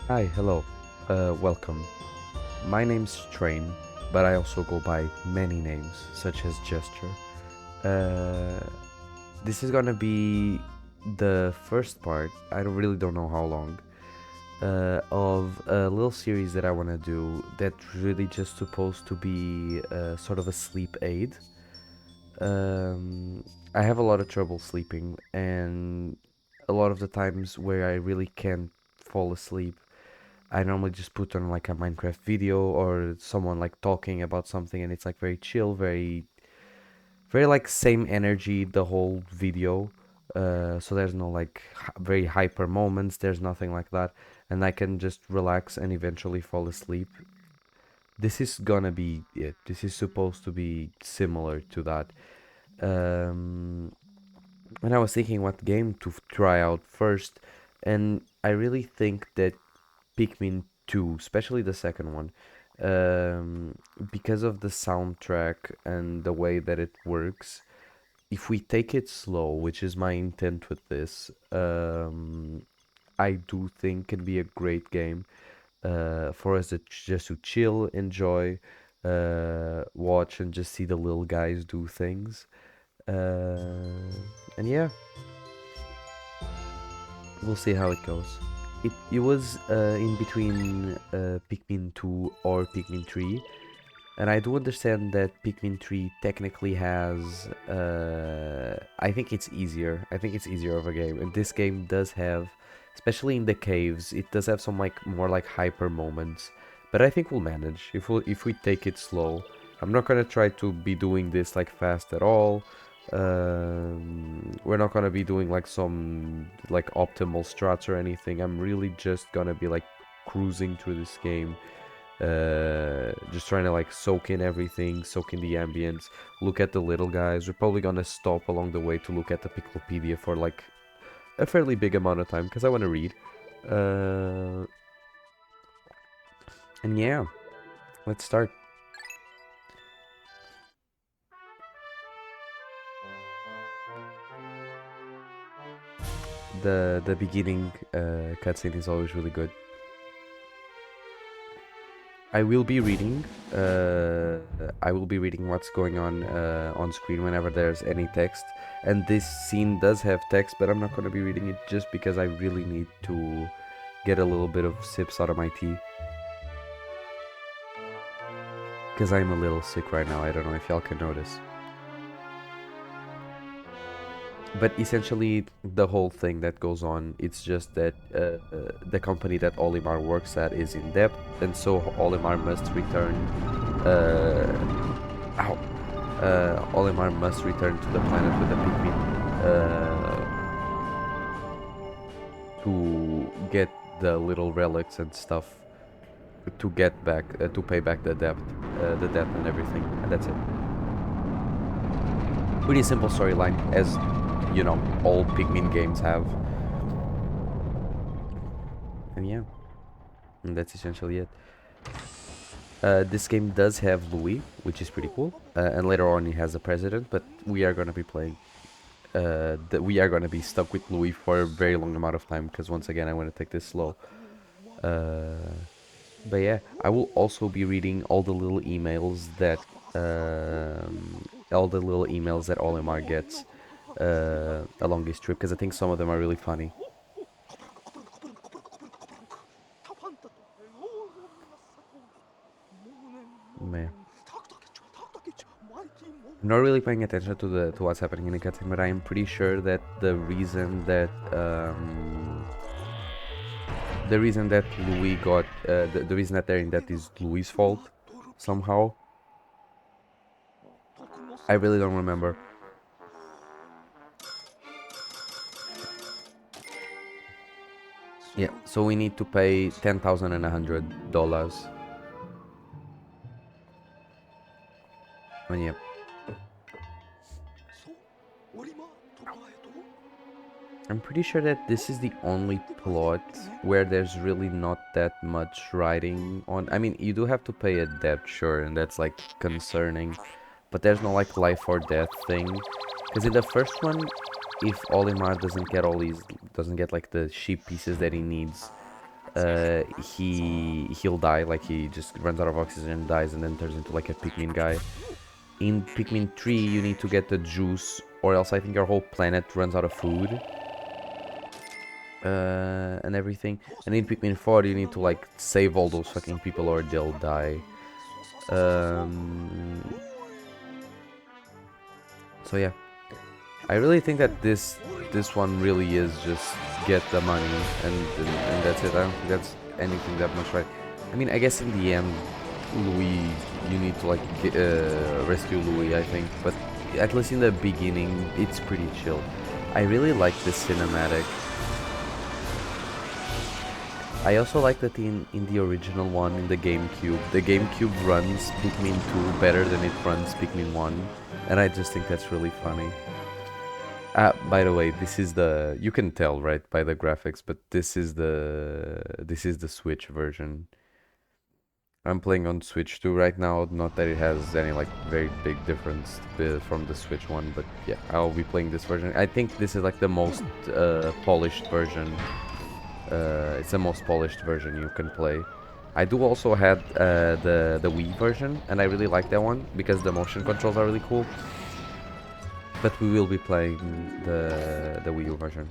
Hi, hello, welcome. My name's Train, but I also go by many names, such as Gesture. Uh, this is gonna be the first part, really don't know how long, of a little series that I wanna do that's really just supposed to be sort of a sleep aid. Um, I have a lot of trouble sleeping, and a lot of the times where I really can't fall asleep, I normally just put on like a Minecraft video or someone like talking about something, and it's like very chill, very like same energy the whole video. So there's no like very hyper moments, there's nothing like that, and I can just relax and eventually fall asleep. This is gonna be it. This is supposed to be similar to that. Um, and I was thinking what game to try out first, and I really think that Pikmin 2, especially the second one, um, because of the soundtrack and the way that it works. If we take it slow, which is my intent with this, I do think can be a great game for us to just to chill, enjoy, watch, and just see the little guys do things. And yeah, we'll see how it goes. It was in between Pikmin 2 or Pikmin 3, and I do understand that Pikmin 3 technically has. I think it's easier. I think it's easier of a game, and this game does have, especially in the caves, it does have some like more like hyper moments. But I think we'll manage if we take it slow. I'm not gonna try to be doing this like fast at all. We're not gonna be doing like some like optimal strats or anything. I'm really just gonna be like cruising through this game, just trying to like soak in everything, soak in the ambience, look at the little guys. We're probably gonna stop along the way to look at the Piclopedia for like a fairly big amount of time because I want to read. Uh, and yeah, let's start. The beginning cutscene is always really good. I will be reading. I will be reading what's going on screen whenever there's any text. And this scene does have text, but I'm not going to be reading it just because I really need to get a little bit of sips out of my tea. Because I'm a little sick right now. I don't know if y'all can notice. But essentially, the whole thing that goes on, it's just that the company that Olimar works at is in debt, and so Olimar must return. Ow! Olimar must return to the planet with the Pikmin to get the little relics and stuff to get back to pay back the debt and everything, and that's it. Pretty simple storyline, as you know, all Pikmin games have, and yeah, and that's essentially it. This game does have Louis, which is pretty cool, and later on it has a president, but we are gonna be playing that we are going to be stuck with Louis for a very long amount of time because once again I want to take this slow. Uh, but yeah, I will also be reading all the little emails that Olimar gets along this trip because I think some of them are really funny. Man. I'm not really paying attention to what's happening in the cutscene, but I am pretty sure that the reason that Louis got the reason that they're in that is Louis' fault somehow. I really don't remember. Yeah, so we need to pay $10,100. And yeah, I'm pretty sure that this is the only plot where there's really not that much writing on. I mean, you do have to pay a debt, sure, and that's like concerning, but there's no like life or death thing. Because in the first one, if Olimar doesn't get like the sheep pieces that he needs, he'll die, like he just runs out of oxygen and dies, and then turns into like a Pikmin guy. In Pikmin 3, you need to get the juice, or else I think your whole planet runs out of food. And everything. And in Pikmin 4, you need to like save all those fucking people or they'll die. Um, so yeah, I really think that this one really is just get the money and that's it. I don't think that's anything that much, right? I mean, I guess in the end, Louis, you need to like rescue Louis, I think, but at least in the beginning, it's pretty chill. I really like the cinematic. I also like that in the original one, in the GameCube runs Pikmin 2 better than it runs Pikmin 1, and I just think that's really funny. By the way, this is the, you can tell, right, by the graphics, but this is the Switch version. I'm playing on Switch 2 right now, not that it has any like very big difference from the Switch one, but yeah, I'll be playing this version. I think this is like the most polished version. It's the most polished version you can play. I do also have the Wii version, and I really like that one because the motion controls are really cool. But we will be playing the Wii U version.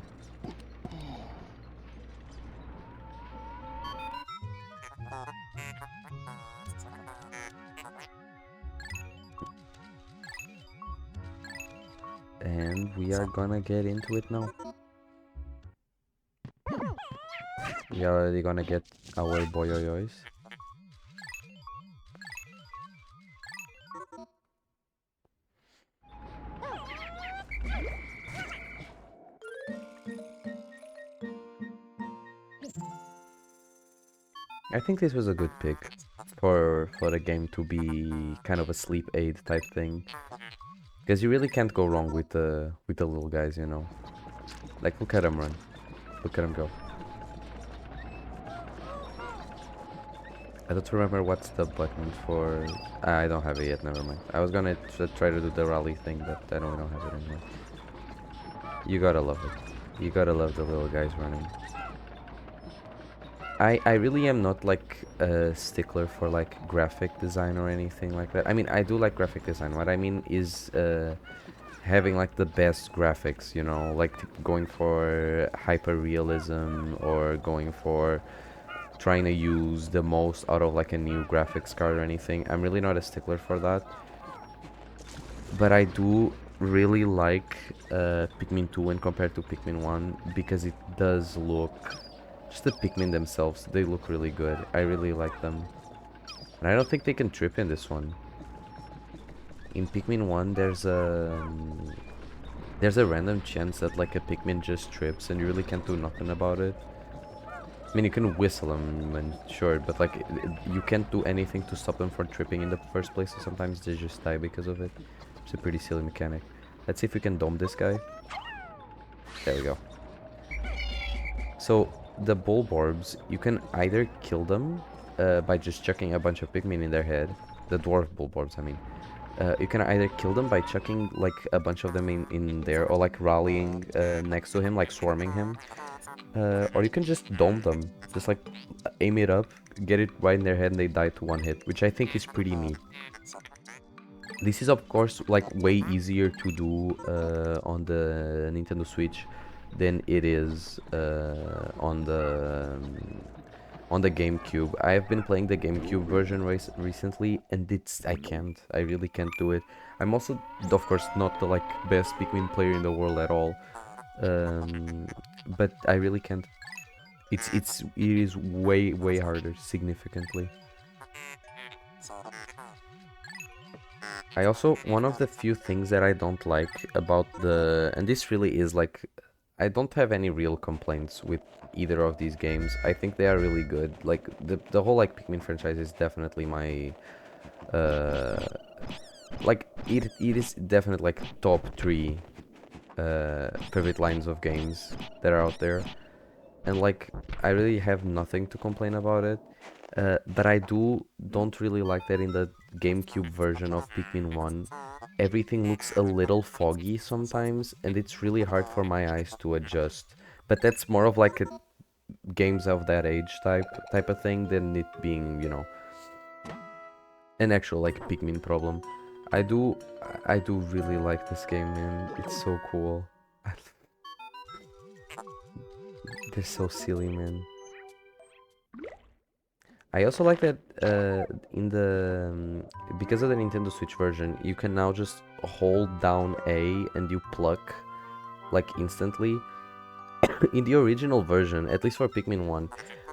And we are gonna get into it now. We are already gonna get our boyoyoys. I think this was a good pick for the game to be kind of a sleep aid type thing, because you really can't go wrong with the little guys, you know. Like, look at him run, look at him go. I don't remember what's the button for. I don't have it yet. Never mind. I was gonna try to do the rally thing, but I don't have it anymore. You gotta love it. You gotta love the little guys running. I really am not like a stickler for like graphic design or anything like that. I mean, I do like graphic design. What I mean is having like the best graphics, you know, like going for hyper realism or going for trying to use the most out of like a new graphics card or anything. I'm really not a stickler for that. But I do really like Pikmin 2 when compared to Pikmin 1 because it does look, just the Pikmin themselves, they look really good. I really like them. And I don't think they can trip in this one. In Pikmin 1 there's a random chance that like a Pikmin just trips and you really can't do nothing about it. I mean, you can whistle them and sure, but like you can't do anything to stop them from tripping in the first place, so sometimes they just die because of it. It's a pretty silly mechanic. Let's see if we can dome this guy. There we go. So the Bulborbs, you can either kill them by just chucking a bunch of Pikmin in their head. The dwarf Bulborbs, I mean. You can either kill them by chucking like a bunch of them in there, or like rallying next to him, like swarming him. Or you can just dome them, just like aim it up, get it right in their head and they die to one hit, which I think is pretty neat. This is of course like way easier to do on the Nintendo Switch than it is on the GameCube. I've been playing the GameCube version recently, and I really can't do it. I'm also, of course, not the like best Pikmin player in the world at all, but I really can't. It is way harder, significantly. I also, one of the few things that I don't like about and this really is like, I don't have any real complaints with either of these games. I think they are really good. Like, the whole, like, Pikmin franchise is definitely my, like, it is definitely, like, top 3, favorite lines of games that are out there. And, like, I really have nothing to complain about it. But I don't really like that in the GameCube version of Pikmin 1. Everything looks a little foggy sometimes, and it's really hard for my eyes to adjust. But that's more of like games of that age type of thing than it being, you know, an actual like Pikmin problem. I do I do really like this game, man. It's so cool. They're so silly, man. I also like that in the because of the Nintendo Switch version, you can now just hold down A and you pluck like instantly. In the original version, at least for Pikmin 1,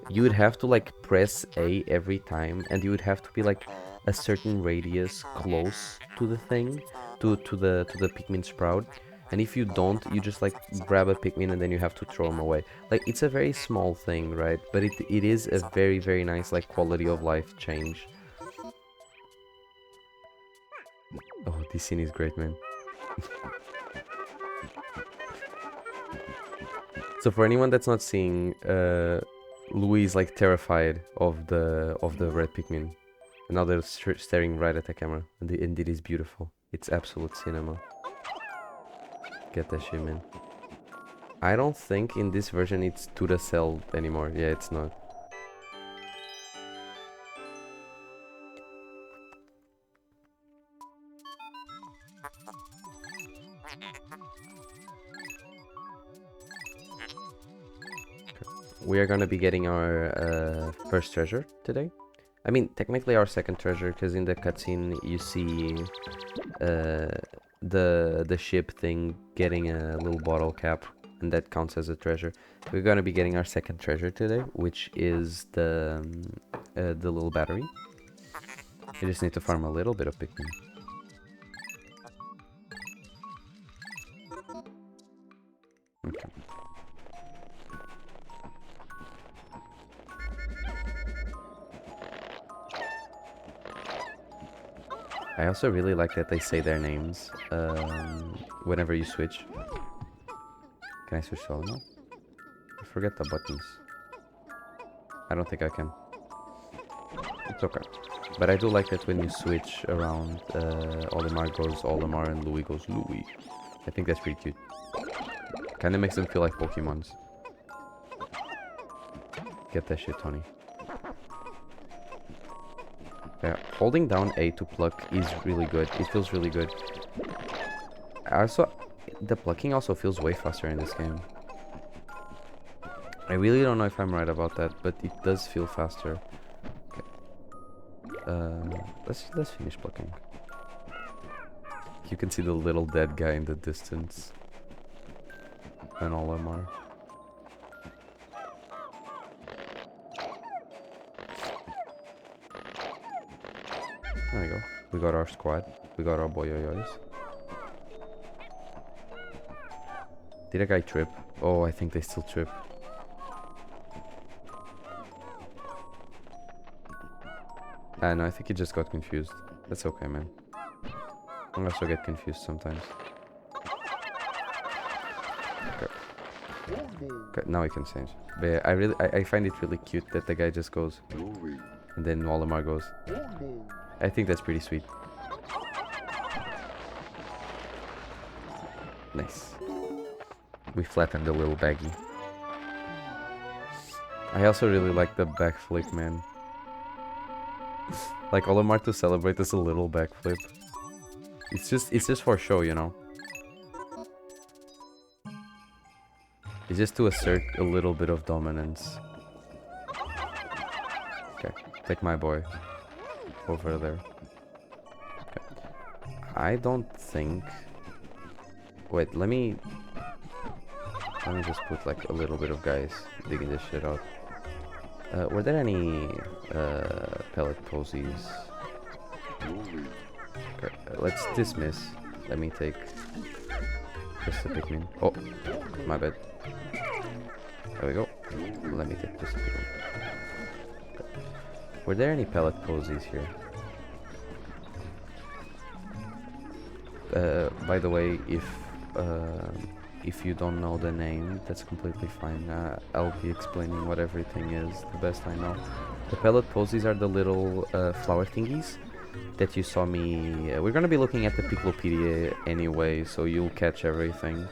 you would have to like press A every time, and you would have to be like a certain radius close to the thing, to the Pikmin sprout. And if you don't, you just like grab a Pikmin and then you have to throw them away. Like it's a very small thing, right? But it is a very nice like quality of life change. Oh, this scene is great, man. So for anyone that's not seeing, Louis is like terrified of the red Pikmin. And now they're staring right at the camera, and it is beautiful. It's absolute cinema. Get that shit, man. I don't think in this version it's to the cell anymore. Yeah, it's not. We are gonna be getting our first treasure today. I mean, technically our second treasure, because in the cutscene you see the ship thing getting a little bottle cap, and that counts as a treasure. We're gonna be getting our second treasure today, which is the little battery. You just need to farm a little bit of Pikmin. Okay. I also really like that they say their names whenever you switch. Can I switch to all now? I forget the buttons. I don't think I can. It's okay. But I do like that when you switch around, Olimar goes Olimar and Louis goes Louis. I think that's pretty cute. Kinda makes them feel like Pokemons. Get that shit, Tony. Yeah, holding down A to pluck is really good. It feels really good. Also, the plucking also feels way faster in this game. I really don't know if I'm right about that, but it does feel faster. Okay. Let's finish plucking. You can see the little dead guy in the distance. And all of them are. There we go. We got our squad. We got our boyoyoys. Did a guy trip? Oh, I think they still trip. No, I think he just got confused. That's okay, man. I also get confused sometimes. Okay. Okay, now we can change. But yeah, I find it really cute that the guy just goes, and then Olimar goes. I think that's pretty sweet. Nice. We flattened the little baggy. I also really like the backflip, man. Like Olimar to celebrate this a little backflip. It's just for show, you know. It's just to assert a little bit of dominance. Okay, take my boy over there. Okay. I don't think. Wait, let me just put like a little bit of guys digging this shit out. Were there any pellet posies? Okay, let's dismiss. Let me take just a Pikmin. Oh, my bad. There we go. Let me take just a Pikmin. Okay. Were there any pellet posies here? By the way, if you don't know the name, that's completely fine. I'll be explaining what everything is the best I know. The pellet posies are the little flower thingies that you saw me. We're gonna be looking at the Piclopedia anyway, so you'll catch everything.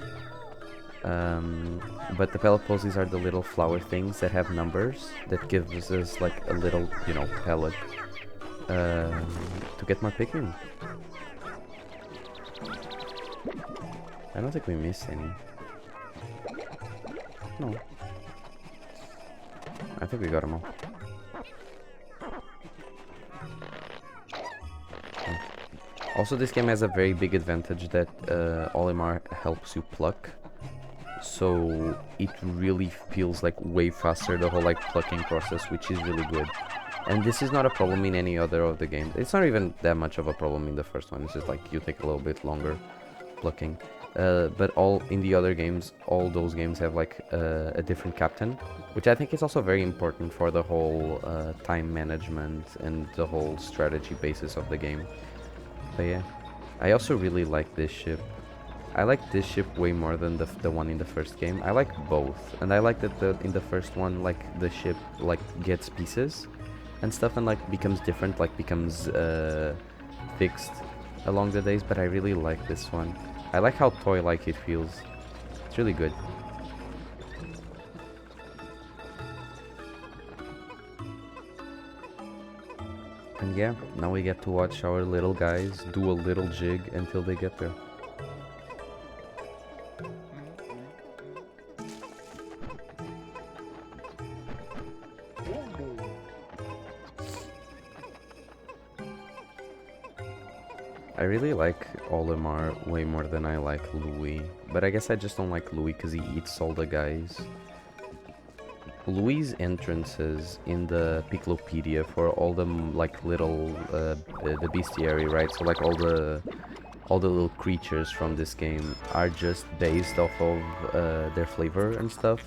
But the pellet posies are the little flower things that have numbers that gives us like a little, you know, pellet to get more Pikmin. I don't think we missed any. No. I think we got them all. Also, this game has a very big advantage that Olimar helps you pluck. So it really feels like way faster, the whole like plucking process, which is really good. And this is not a problem in any other of the games. It's not even that much of a problem in the first one. It's just like you take a little bit longer plucking. But all in the other games, all those games have like a different captain, which I think is also very important for the whole time management and the whole strategy basis of the game. But yeah, I also really like this ship. I like this ship way more than the one in the first game. I like both, and I like that in the first one, like the ship like gets pieces and stuff and like becomes different, like becomes fixed along the days. But I really like this one. I like how toy-like it feels. It's really good. And yeah, now we get to watch our little guys do a little jig until they get there. I really like Olimar way more than I like Louis, but I guess I just don't like Louis because he eats all the guys. Louis' entrances in the Piclopedia for all the like little the bestiary, right? So like all the little creatures from this game are just based off of their flavor and stuff.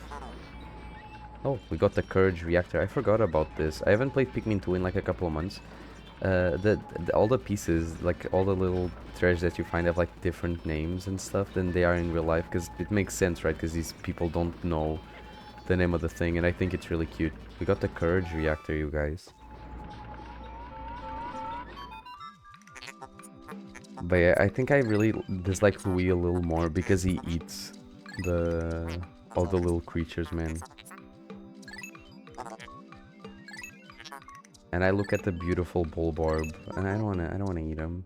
Oh, we got the Courage Reactor. I forgot about this. I haven't played Pikmin 2 in like a couple of months. All the pieces, like all the little treasures that you find have like different names and stuff than they are in real life, because it makes sense, right? Because these people don't know the name of the thing, and I think it's really cute. We got the Courage Reactor, you guys. But yeah, I think I really dislike Louis a little more because he eats all the little creatures, man. And I look at the beautiful Bulborb, and I don't wanna eat him.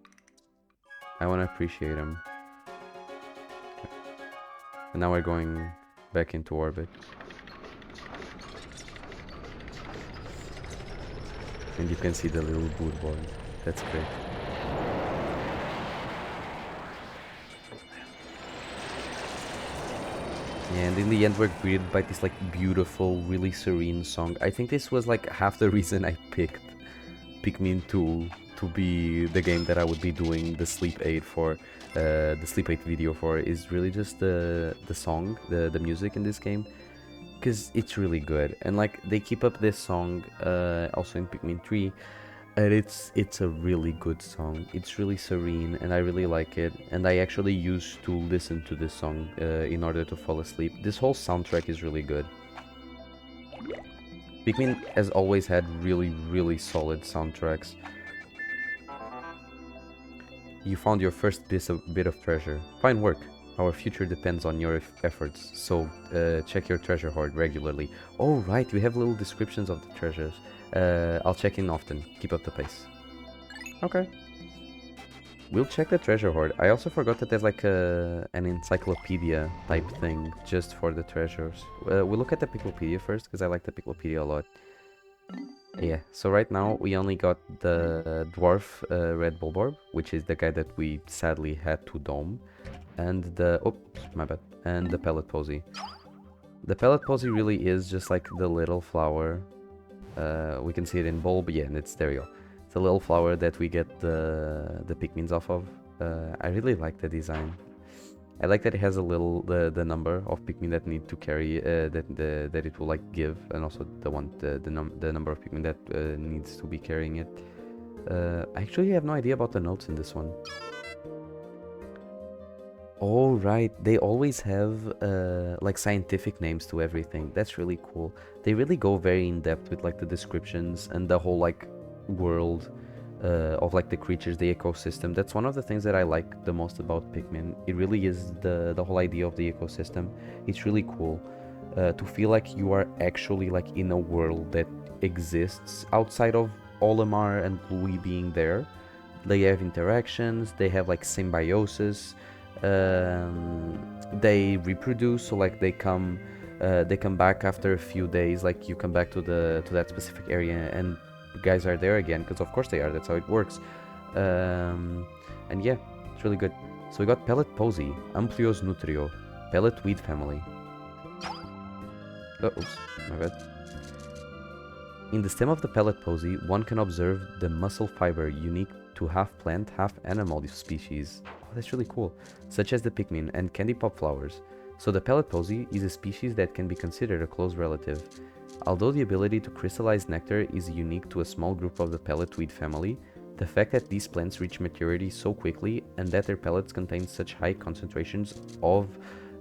I wanna appreciate him. And now we're going back into orbit. And you can see the little Bulborb. That's great. And in the end we're greeted by this like beautiful, really serene song. I think this was like half the reason I picked Pikmin 2 to be the game that I would be doing the sleep aid for, the sleep aid video for, is really just the song, the music in this game, because it's really good. And like they keep up this song also in Pikmin 3. And it's a really good song. It's really serene, and I really like it. And I actually used to listen to this song in order to fall asleep. This whole soundtrack is really good. Pikmin has always had really, really solid soundtracks. You found your first bit of treasure. Fine work. Our future depends on your efforts, so check your treasure hoard regularly. Oh right, we have little descriptions of the treasures. I'll check in often. Keep up the pace. Okay. We'll check the treasure hoard. I also forgot that there's like an encyclopedia type thing just for the treasures. We'll look at the Piclopedia first, because I like the Piclopedia a lot. Yeah, so right now we only got the dwarf red Bulborb, which is the guy that we sadly had to dome. And the... oops, my bad. And the pellet posy. The pellet posy really is just like the little flower. We can see it in bulb, yeah, and there you go. It's a little flower that we get the Pikmins off of. I really like the design. I like that it has a little the number of Pikmin that need to carry that it will like give, and also the number of Pikmin that needs to be carrying it. I actually have no idea about the notes in this one. Oh right, they always have like scientific names to everything. That's really cool. They really go very in depth with like the descriptions and the whole like world of like the creatures, the ecosystem. That's one of the things that I like the most about Pikmin. It really is the whole idea of the ecosystem. It's really cool to feel like you are actually like in a world that exists outside of Olimar and Bluey being there. They have interactions, they have like symbiosis, they reproduce, so like they come back after a few days, like you come back to that specific area and guys are there again, because of course they are, that's how it works. And yeah, it's really good. So we got Pellet Posy, Amplios Nutrio, Pellet Weed family. Oh, oops, my bad. In the stem of the Pellet Posy, one can observe the muscle fiber unique to half plant, half animal species. Oh, that's really cool. Such as the Pikmin and candy pop flowers. So the Pellet Posy is a species that can be considered a close relative. Although the ability to crystallize nectar is unique to a small group of the pellet weed family, the fact that these plants reach maturity so quickly and that their pellets contain such high concentrations of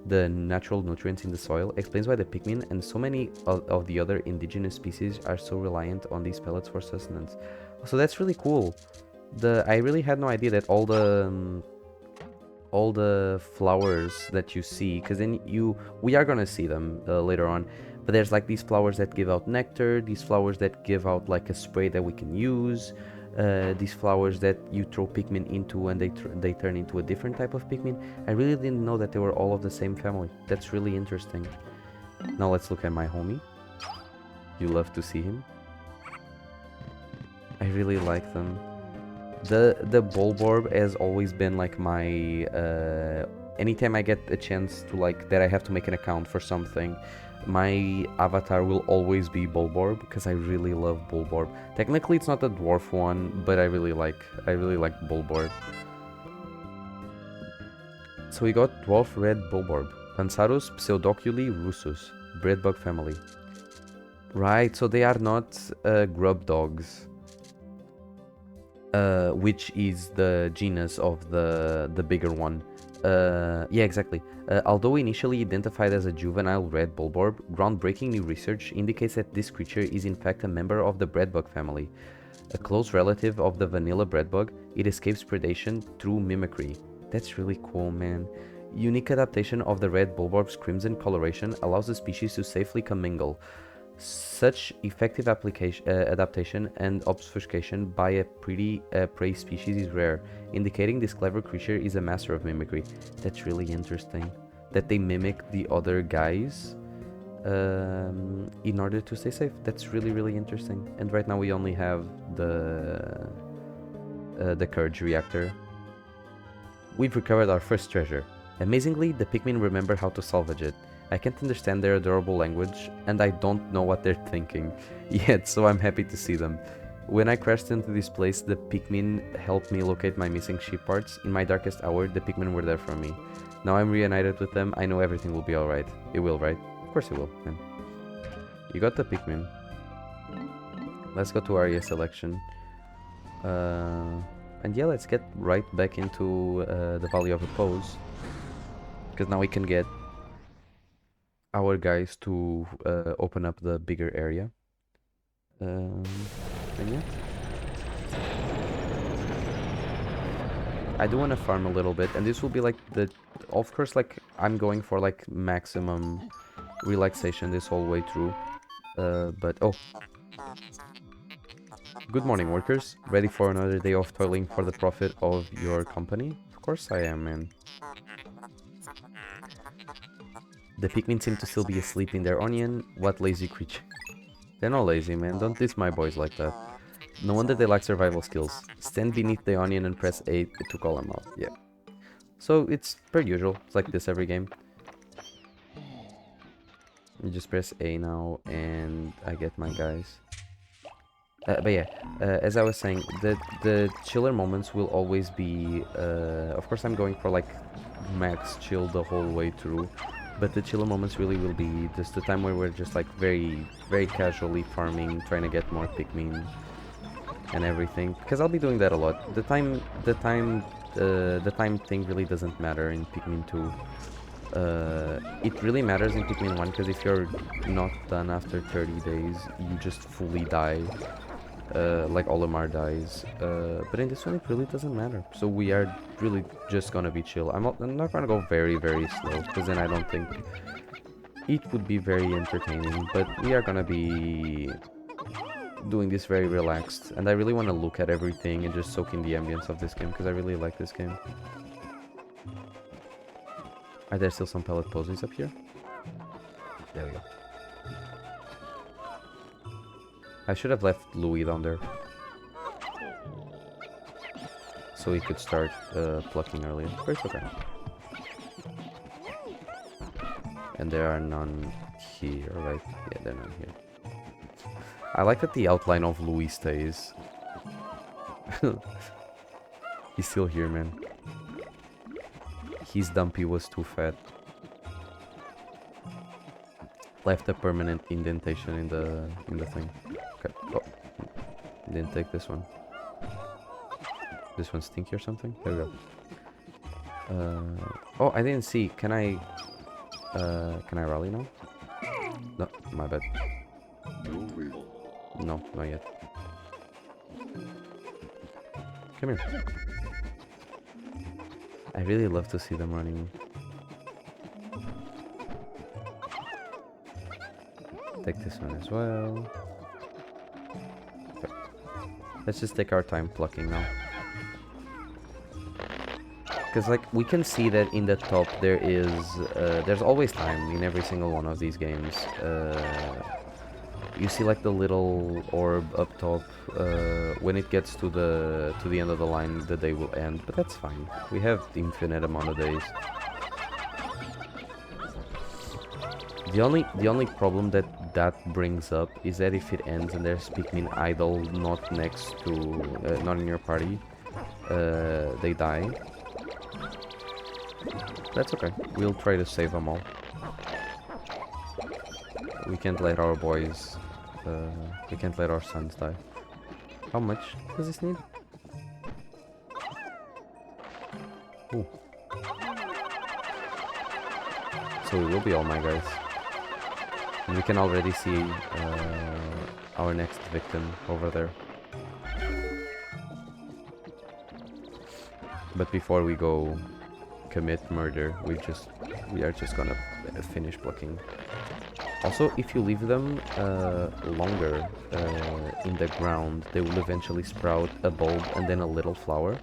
the natural nutrients in the soil explains why the Pikmin and so many of the other indigenous species are so reliant on these pellets for sustenance. So that's really cool. I really had no idea that all the flowers that you see, because then we are gonna see them later on, but there's like these flowers that give out nectar, these flowers that give out like a spray that we can use, these flowers that you throw Pikmin into and they turn into a different type of Pikmin. I really didn't know that they were all of the same family. That's really interesting. Now let's look at my homie. You love to see him. I really like them. The Bulborb has always been like my anytime I get a chance to like that I have to make an account for something, my avatar will always be Bulborb because I really love Bulborb. Technically it's not the dwarf one, but I really like Bulborb. So we got Dwarf Red Bulborb, Pansarus pseudoculi russus, breadbug family. Right, so they are not grub dogs. Which is the genus of the bigger one. Yeah, exactly. Although initially identified as a juvenile red bulborb, groundbreaking new research indicates that this creature is in fact a member of the breadbug family. A close relative of the vanilla breadbug, it escapes predation through mimicry. That's really cool, man. Unique adaptation of the red bulborb's crimson coloration allows the species to safely commingle. Such effective adaptation and obfuscation by a prey species is rare, indicating this clever creature is a master of mimicry. That's really interesting. That they mimic the other guys in order to stay safe. That's really, really interesting. And right now we only have the Courage Reactor. We've recovered our first treasure. Amazingly, the Pikmin remember how to salvage it. I can't understand their adorable language, and I don't know what they're thinking yet, so I'm happy to see them. When I crashed into this place, the Pikmin helped me locate my missing sheep parts. In my darkest hour, the Pikmin were there for me. Now I'm reunited with them, I know everything will be alright. It will, right? Of course it will, man. You got the Pikmin. Let's go to area selection. And yeah, let's get right back into the Valley of Repose. Because now we can get our guys to open up the bigger area. And yeah. I do want to farm a little bit, and this will be like of course, like I'm going for like maximum relaxation this whole way through. But oh. Good morning, workers. Ready for another day of toiling for the profit of your company? Of course I am, man. The Pikmin seem to still be asleep in their onion. What lazy creature. They're not lazy, man. Don't diss my boys like that. No wonder they lack survival skills. Stand beneath the onion and press A to call them out. Yeah. So it's per usual. It's like this every game. You just press A now and I get my guys. But yeah, as I was saying, the chiller moments will always be... of course I'm going for like max chill the whole way through. But the chiller moments really will be just the time where we're just like very, very casually farming, trying to get more Pikmin and everything. Because I'll be doing that a lot. The time thing really doesn't matter in Pikmin 2. It really matters in Pikmin 1 because if you're not done after 30 days, you just fully die. like Olimar dies. But in this one, it really doesn't matter. So we are really just gonna be chill. I'm not gonna go very, very slow, because then I don't think it would be very entertaining. But we are gonna be doing this very relaxed. And I really want to look at everything and just soak in the ambience of this game, because I really like this game. Are there still some pellet posies up here? There we go. I should have left Louis down there, so he could start plucking earlier, but it's okay. And there are none here, right? Yeah, there are none here. I like that the outline of Louis stays. He's still here, man. His dumpy was too fat. Left a permanent indentation in the thing. Okay. Oh, didn't take this one. This one's stinky or something? There we go. Oh, I didn't see. Can I rally now? No, my bad. No, not yet. Come here. I really love to see them running. Take this one as well. Okay. Let's just take our time plucking now. Because, like, we can see that in the top there is... there's always time in every single one of these games. You see, like, the little orb up top. When it gets to the end of the line, the day will end. But that's fine. We have infinite amount of days. The only problem that brings up is that if it ends and there's Pikmin idle not next to... not in your party, they die. That's okay. We'll try to save them all. We can't let our boys... we can't let our sons die. How much does this need? Ooh. So it will be all my guys. And we can already see our next victim over there. But before we go commit murder, we are just gonna finish blocking. Also, if you leave them longer in the ground, they will eventually sprout a bulb and then a little flower.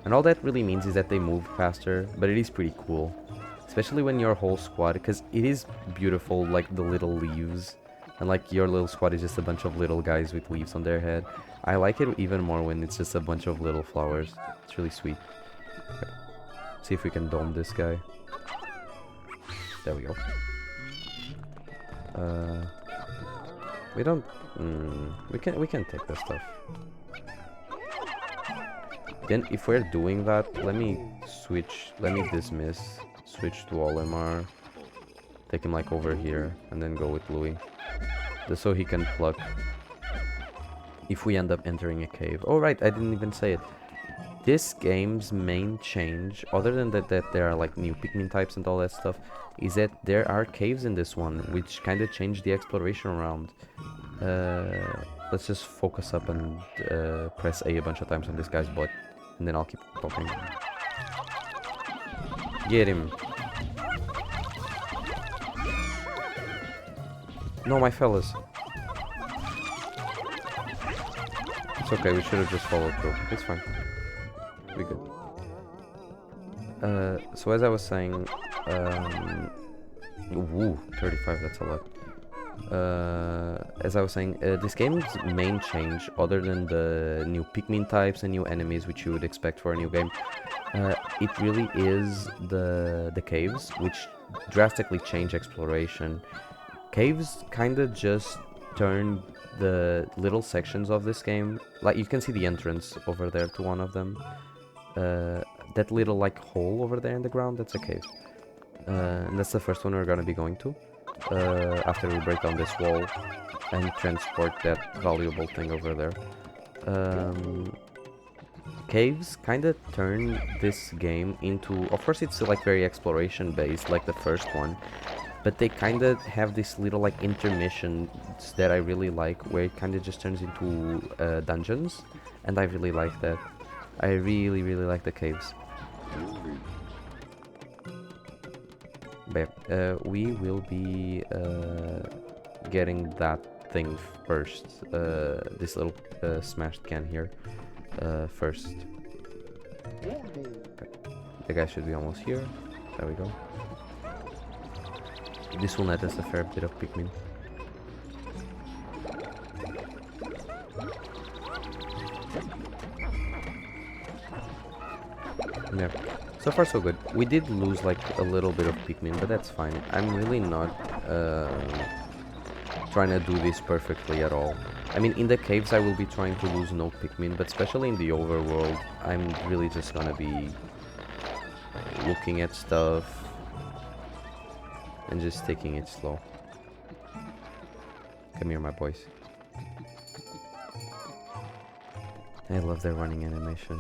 And all that really means is that they move faster, but it is pretty cool. Especially when your whole squad, because it is beautiful, like the little leaves. And like your little squad is just a bunch of little guys with leaves on their head. I like it even more when it's just a bunch of little flowers. It's really sweet. Okay. See if we can dome this guy. There we go. We don't... we can take this stuff. Then if we're doing that, let me dismiss, switch to Olimar, take him like over here, and then go with Louis. Just so he can pluck if we end up entering a cave. Oh right, I didn't even say it. This game's main change, other than that there are like new Pikmin types and all that stuff, is that there are caves in this one, which kind of change the exploration around. Let's just focus up and press A bunch of times on this guy's butt, and then I'll keep talking. Get him! No, my fellas. It's okay, we should have just followed through. It's fine. We good. So as I was saying, woo, 35, that's a lot. As I was saying, this game's main change, other than the new Pikmin types and new enemies which you would expect for a new game, it really is the caves, which drastically change exploration. Caves kinda just turn the little sections of this game, like you can see the entrance over there to one of them. That little like hole over there in the ground, that's a cave. And that's the first one we're gonna be going to. After we break down this wall and transport that valuable thing over there. Caves kind of turn this game into... Of course it's like very exploration based, like the first one. but they kind of have this little like intermissions that I really like, where it kind of just turns into dungeons, and I really like that. I really like the caves. But we will be getting that thing first, this little smashed can here first. Okay. The guy should be almost here. There we go. This will net us a fair bit of Pikmin. Yeah. So far so good. We did lose like a little bit of Pikmin, but that's fine. I'm really not trying to do this perfectly at all. I mean, in the caves I will be trying to lose no Pikmin, but especially in the overworld, I'm really just gonna be looking at stuff and just taking it slow. Come here, my boys. I love their running animation.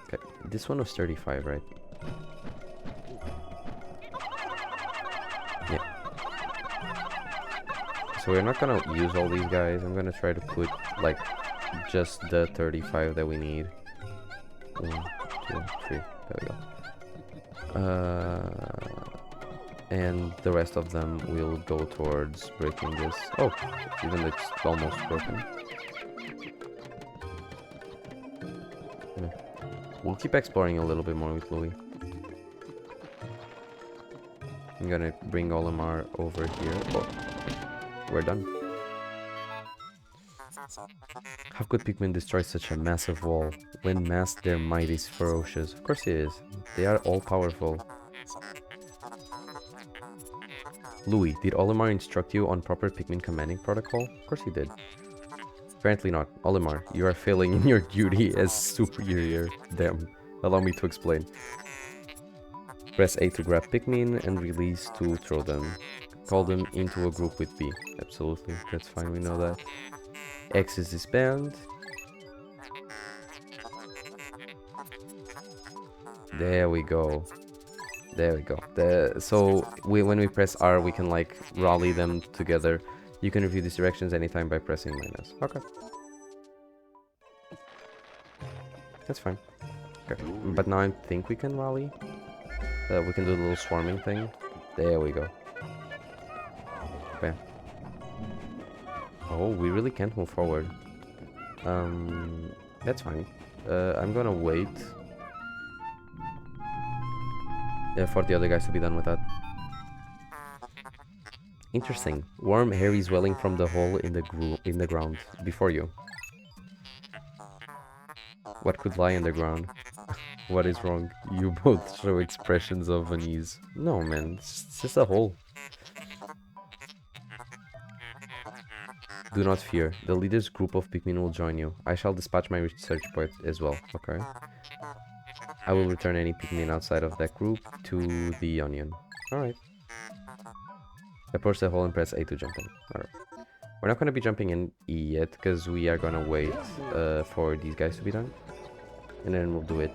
Okay, this one was 35, right? Yeah. So we're not gonna use all these guys. I'm gonna try to put like just the 35 that we need. 1, 2, 3. There we go. And the rest of them will go towards breaking this. Oh, even though it's almost broken. Yeah. We'll keep exploring a little bit more with Louis. I'm gonna bring Olimar over here. Oh, we're done. How could Pikmin destroy such a massive wall? When massed, their might is ferocious. Of course it is. They are all powerful. Louis, did Olimar instruct you on proper Pikmin commanding protocol? Of course he did. Apparently not. Olimar, you are failing in your duty as superior. Damn. Allow me to explain. Press A to grab Pikmin and release to throw them. Call them into a group with B. Absolutely, that's fine, we know that. X is disband. There we go. There we go. So when we press R, we can like rally them together. You can review these directions anytime by pressing minus. Okay. That's fine. Okay. But now I think we can rally. We can do the little swarming thing. There we go. Bam. Oh, we really can't move forward. That's fine. I'm gonna wait for the other guys to be done with that. Interesting. Warm, hairy swelling from the hole in the ground before you. What could lie underground? What is wrong? You both show expressions of unease. No, man, it's just a hole. Do not fear. The leader's group of Pikmin will join you. I shall dispatch my research point as well. Okay. I will return any Pikmin outside of that group to the Onion. Alright. Approach the hole and press A to jump in. Alright. We're not going to be jumping in yet because we are going to wait for these guys to be done. And then we'll do it.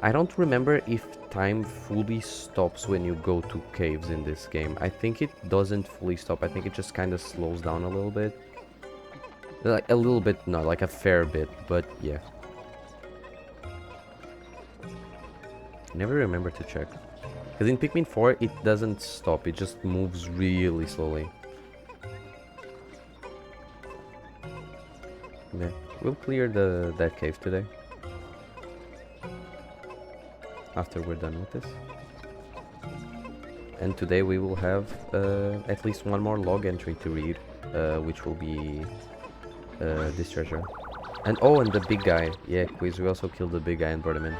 I don't remember if time fully stops when you go to caves in this game. I think it doesn't fully stop. I think it just kind of slows down a little bit. Like a little bit, not like a fair bit, but yeah. Never remember to check. Because in Pikmin 4, it doesn't stop. It just moves really slowly. Yeah, we'll clear that cave today. After we're done with this. And today we will have at least one more log entry to read, which will be this treasure. And oh, and the big guy. Yeah, quiz, we also killed the big guy and brought him in.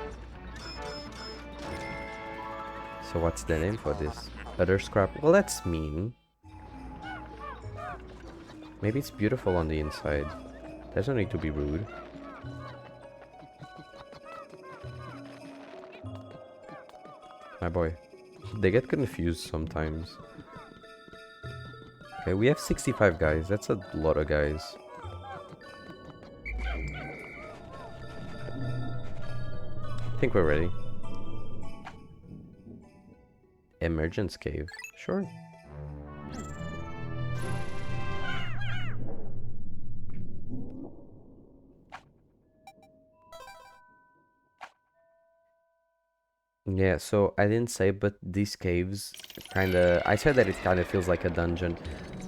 So what's the name for this? Other scrap? Well, that's mean. Maybe it's beautiful on the inside. There's no need to be rude. My boy. They get confused sometimes. Okay, we have 65 guys. That's a lot of guys. I think we're ready. Emergence cave. Sure. Yeah, so I didn't say, but these caves kinda... I said that it kinda feels like a dungeon,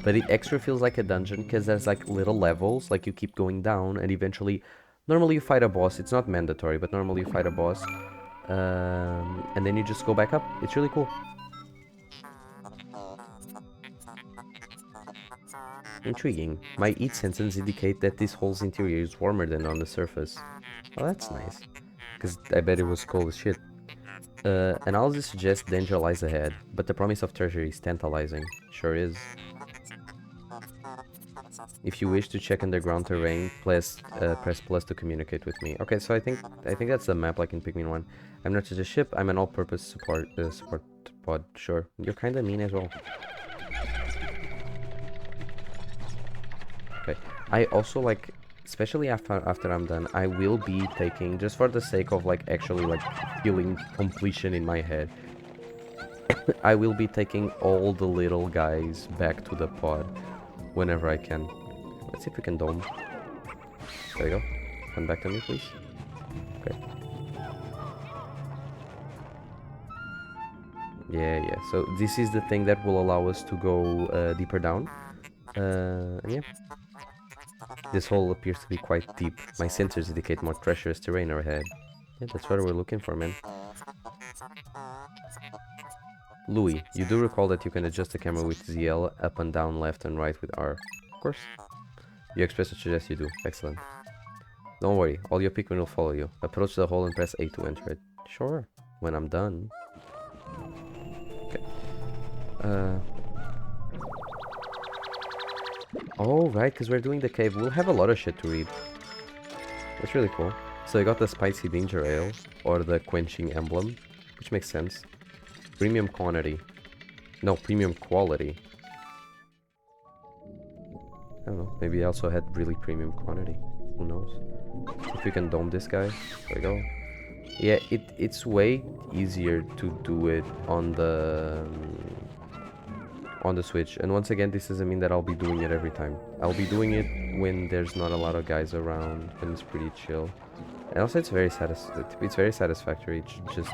but it extra feels like a dungeon because there's like little levels, like you keep going down and eventually... Normally you fight a boss, it's not mandatory, but normally you fight a boss. And then you just go back up. It's really cool. Intriguing. My heat sensors indicate that this hole's interior is warmer than on the surface. Oh, that's nice. Because I bet it was cold as shit. Analysis suggests danger lies ahead, but the promise of treasure is tantalizing. Sure is. If you wish to check underground terrain, press plus to communicate with me. Okay, so I think that's the map like in Pikmin 1. I'm not just a ship, I'm an all-purpose support pod. Sure. You're kinda mean as well. Okay. I also like, especially after I'm done, I will be taking, just for the sake of like actually like feeling completion in my head, I will be taking all the little guys back to the pod whenever I can. Let's see if we can dome. There you go. Come back to me, please. Okay. Yeah. So this is the thing that will allow us to go deeper down. Yeah. This hole appears to be quite deep. My sensors indicate more treacherous terrain ahead. Yeah, that's what we're looking for, man. Louis, you do recall that you can adjust the camera with ZL up and down, left and right with R. Of course. You express to suggest you do. Excellent. Don't worry, all your Pikmin will follow you. Approach the hole and press A to enter it. Sure, when I'm done. Okay. Oh, right, because we're doing the cave. We'll have a lot of shit to read. That's really cool. So I got the Spicy Ginger Ale, or the Quenching Emblem, which makes sense. Premium quantity. No, premium quality. I don't know, maybe I also had really premium quantity. Who knows? If we can dome this guy. There we go. Yeah, it's way easier to do it on the Switch. And once again, this doesn't mean that I'll be doing it every time. I'll be doing it when there's not a lot of guys around and it's pretty chill. And also it's very satisfactory to just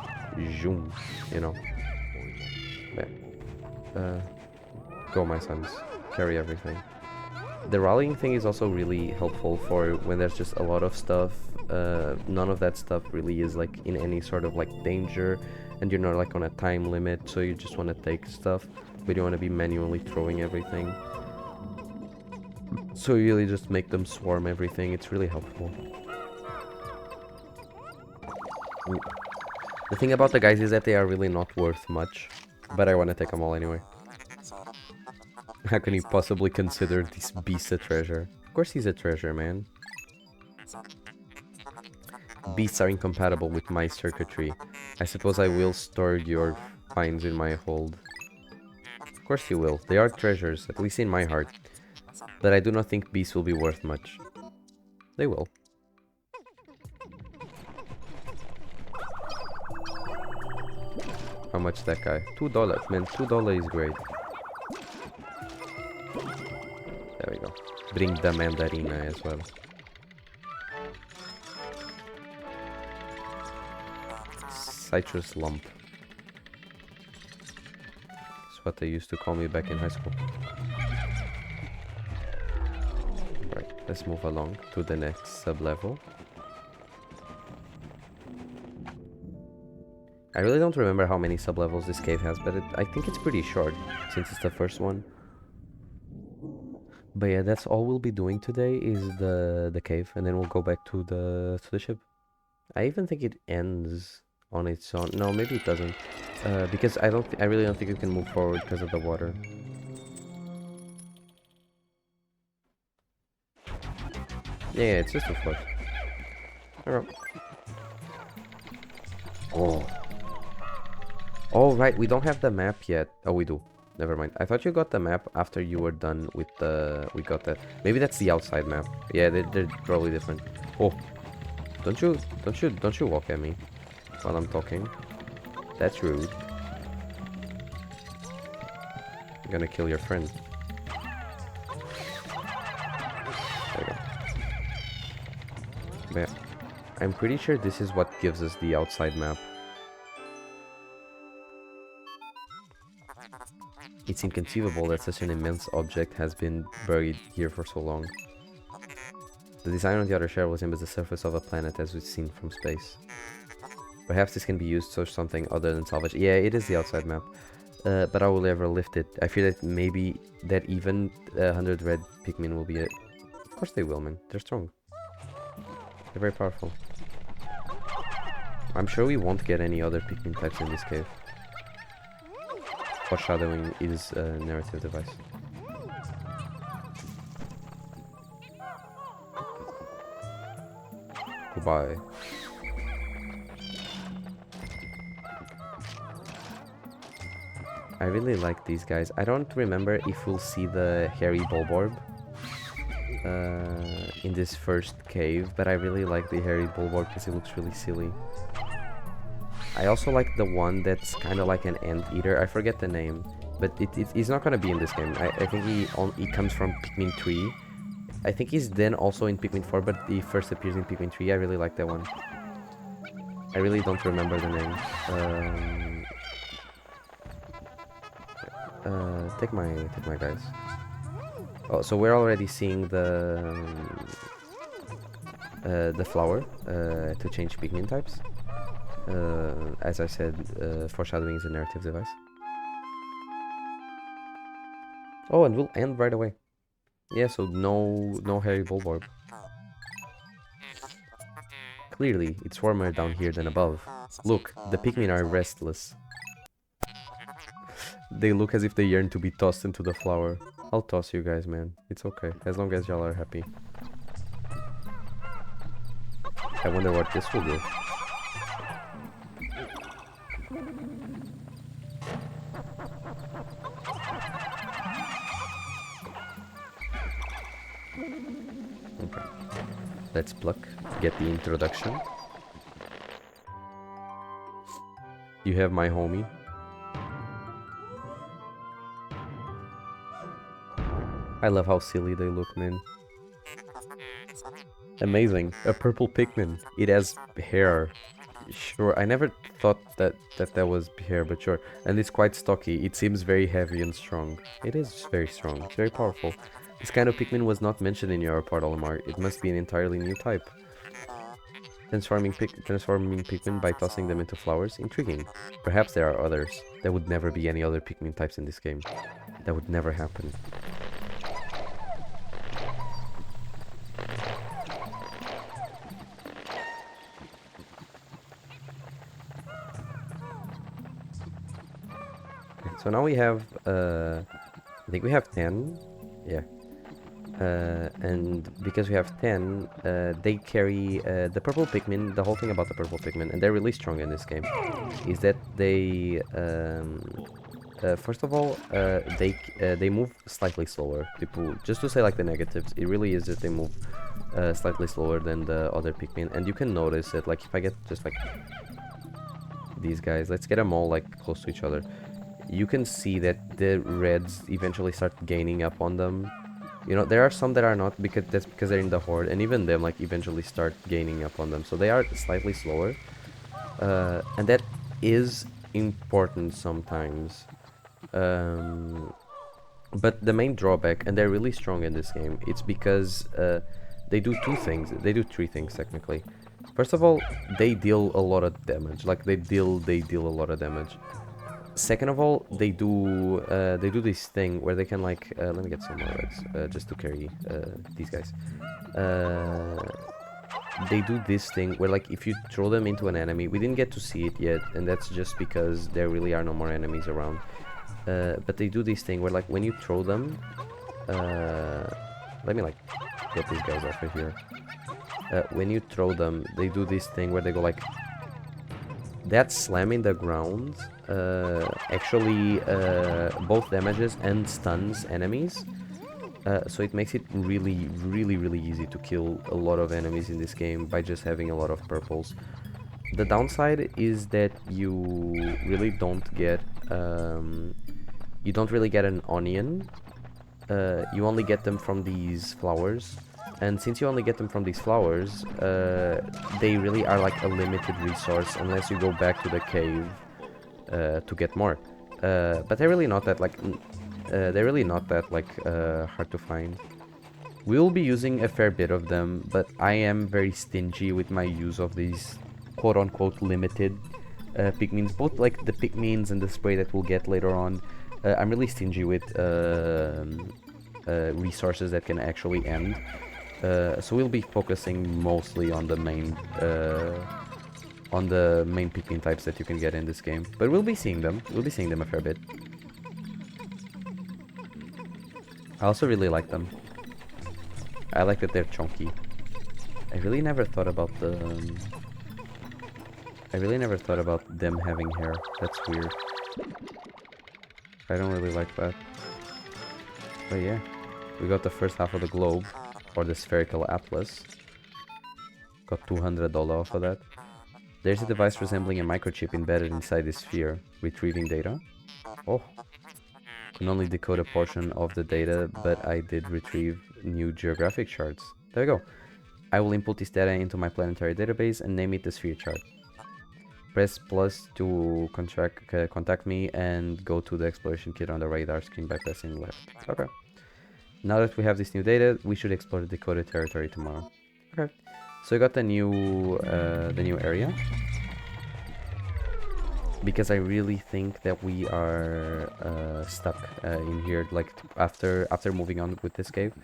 zoom, you know. Yeah. Go my sons. Carry everything. The rallying thing is also really helpful for when there's just a lot of stuff. None of that stuff really is like in any sort of like danger, and you're not like on a time limit, so you just want to take stuff, but you want to be manually throwing everything. So you really just make them swarm everything. It's really helpful. The thing about the guys is that they are really not worth much, but I want to take them all anyway. How can you possibly consider this beast a treasure? Of course he's a treasure, man. Beasts are incompatible with my circuitry. I suppose I will store your finds in my hold. Of course you will. They are treasures, at least in my heart. But I do not think beasts will be worth much. They will. How much that guy? $2, man. $2 is great. There we go. Bring the mandarina as well. Citrus lump. That's what they used to call me back in high school. Right, let's move along to the next sub-level. I really don't remember how many sub-levels this cave has, but I think it's pretty short, since it's the first one. But yeah, that's all we'll be doing today is the cave, and then we'll go back to the ship. I even think it ends on its own. No, maybe it doesn't, because I really don't think we can move forward because of the water. Yeah, it's just a foot. Alright. Oh, right, we don't have the map yet. Oh, we do. Never mind. I thought you got the map after you were done with the... We got that. Maybe that's the outside map. Yeah, they're probably different. Oh, don't you walk at me while I'm talking. That's rude. I'm gonna kill your friend. There we go. But yeah, I'm pretty sure this is what gives us the outside map. It's inconceivable that such an immense object has been buried here for so long. The design on the outer shell resembles the surface of a planet as we've seen from space. Perhaps this can be used for something other than salvage. Yeah, it is the outside map. But I will never lift it. I fear that maybe that even 100 red Pikmin will be it. Of course they will, man. They're strong. They're very powerful. I'm sure we won't get any other Pikmin types in this cave. Foreshadowing is a narrative device. Goodbye. I really like these guys. I don't remember if we'll see the hairy Bulborb in this first cave, but I really like the hairy Bulborb because it looks really silly. I also like the one that's kind of like an anteater. I forget the name, but he's not going to be in this game. I think he comes from Pikmin 3. I think he's then also in Pikmin 4, but he first appears in Pikmin 3. I really like that one. I really don't remember the name. Take my guys. Oh, so we're already seeing the flower to change Pikmin types. As I said, foreshadowing is a narrative device. Oh, and we'll end right away. Yeah, so no hairy Bulborb. Clearly, it's warmer down here than above. Look, the Pikmin are restless. They look as if they yearn to be tossed into the flower. I'll toss you guys, man. It's okay, as long as y'all are happy. I wonder what this will do. Okay. Let's pluck, get the introduction. You have my homie. I love how silly they look, man. Amazing. A purple Pikmin. It has hair. Sure, I never thought that was hair, but sure. And it's quite stocky. It seems very heavy and strong. It is very strong. It's very powerful. This kind of Pikmin was not mentioned in your part, Olimar. It must be an entirely new type. Transforming Pikmin by tossing them into flowers? Intriguing. Perhaps there are others. There would never be any other Pikmin types in this game. That would never happen. So now we have, I think we have 10, yeah, and because we have 10, they carry, the purple Pikmin. The whole thing about the purple Pikmin, and they're really strong in this game, is that they, first of all, they move slightly slower. People, just to say like the negatives, it really is that they move slightly slower than the other Pikmin, and you can notice that, like, if I get just like these guys, let's get them all like close to each other. You can see that the reds eventually start gaining up on them. You know, there are some that are not, because that's because they're in the horde, and even them like eventually start gaining up on them. So they are slightly slower, and that is important sometimes. But the main drawback, and they're really strong in this game, it's because they do two things. They do three things technically. First of all, they deal a lot of damage. Like they deal a lot of damage. Second of all, they do this thing where they can like let me get some more reds just to carry these guys. They do this thing where, like, if you throw them into an enemy, we didn't get to see it yet, and that's just because there really are no more enemies around. But they do this thing where, like, when you throw them, let me like get these guys off of here. When you throw them, they do this thing where they go like that, slamming the ground. Actually both damages and stuns enemies, so it makes it really easy to kill a lot of enemies in this game by just having a lot of purples. The downside is that you really don't get you don't really get an onion. You only get them from these flowers. And since you only get them from these flowers, they really are like a limited resource unless you go back to the cave to get more. But they're really not that hard to find. We will be using a fair bit of them, but I am very stingy with my use of these quote-unquote limited Pikmins, both like the Pikmins and the spray that we'll get later on. I'm really stingy with resources that can actually end. So we'll be focusing mostly on the main Pikmin types that you can get in this game. But we'll be seeing them. We'll be seeing them a fair bit. I also really like them. I like that they're chunky. I really never thought about them having hair. That's weird. I don't really like that. But yeah, we got the first half of the globe, or the spherical atlas. Got $200 off of that. There's a device resembling a microchip embedded inside the sphere, retrieving data. Oh. Can only decode a portion of the data, but I did retrieve new geographic charts. There we go. I will input this data into my planetary database and name it the sphere chart. Press plus to contact me and go to the exploration kit on the radar screen by pressing left. Okay. Now that we have this new data, we should explore the decoded territory tomorrow. Okay. So we got the new area. Because I really think that we are stuck in here. Like after moving on with this cave,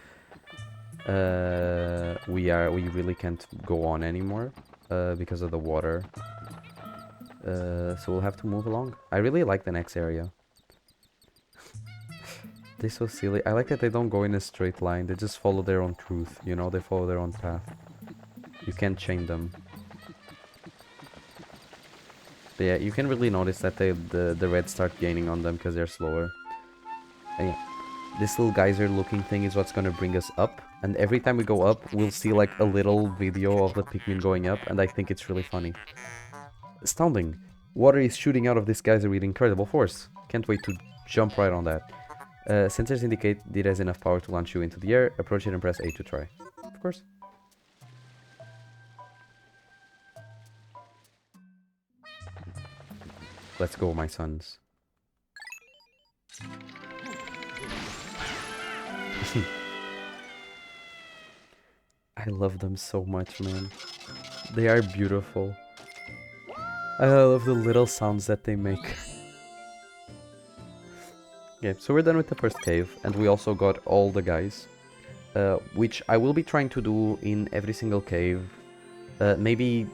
we really can't go on anymore because of the water. So we'll have to move along. I really like the next area. They're so silly. I like that they don't go in a straight line. They just follow their own truth. You know, they follow their own path. You can't chain them. But yeah, you can really notice that the reds start gaining on them because they're slower. And yeah, this little geyser looking thing is what's gonna bring us up. And every time we go up, we'll see like a little video of the Pikmin going up, and I think it's really funny. Astounding! Water is shooting out of this geyser with incredible force. Can't wait to jump right on that. Sensors indicate it has enough power to launch you into the air. Approach it and press A to try. Of course. Let's go, my sons. I love them so much, man. They are beautiful. I love the little sounds that they make. Okay, so we're done with the first cave, and we also got all the guys. Which I will be trying to do in every single cave. Maybe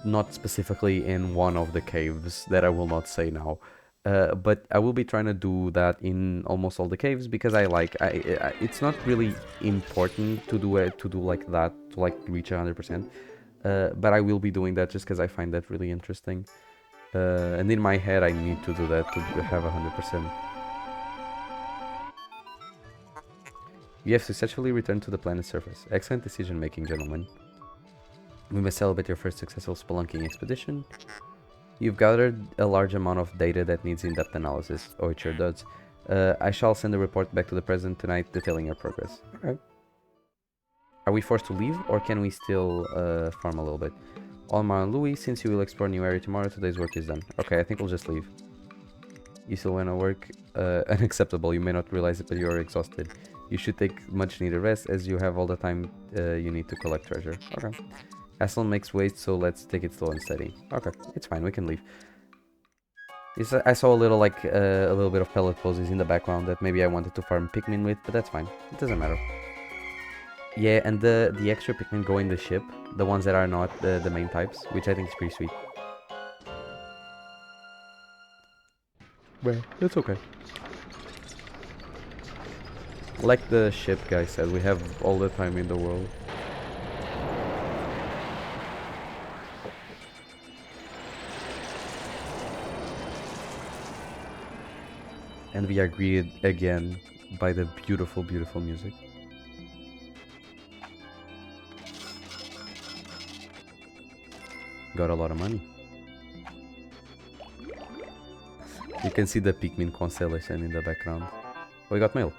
not specifically in one of the caves that I will not say now, but I will be trying to do that in almost all the caves because it's not really important to do like that to like reach 100%, but I will be doing that just because I find that really interesting, and in my head I need to do that to have 100%. You have successfully returned to the planet's surface. Excellent decision making, gentlemen. We must celebrate your first successful spelunking expedition. You've gathered a large amount of data that needs in-depth analysis. Oh, it sure does. I shall send a report back to the President tonight detailing your progress. Alright. Are we forced to leave, or can we still farm a little bit? Alma and Louis, since you will explore a new area tomorrow, today's work is done. Okay, I think we'll just leave. You still want to work? Unacceptable. You may not realize it, but you are exhausted. You should take much needed rest, as you have all the time you need to collect treasure. Okay. Hassle makes waste, so let's take it slow and steady. Okay, it's fine, we can leave. I saw a little bit of pellet poses in the background that maybe I wanted to farm Pikmin with, but that's fine. It doesn't matter. Yeah, and the extra Pikmin go in the ship, the ones that are not the main types, which I think is pretty sweet. Well, that's okay. Like the ship guy said, we have all the time in the world. And we are greeted again by the beautiful, beautiful music. Got a lot of money. can see the Pikmin constellation in the background. We got mail.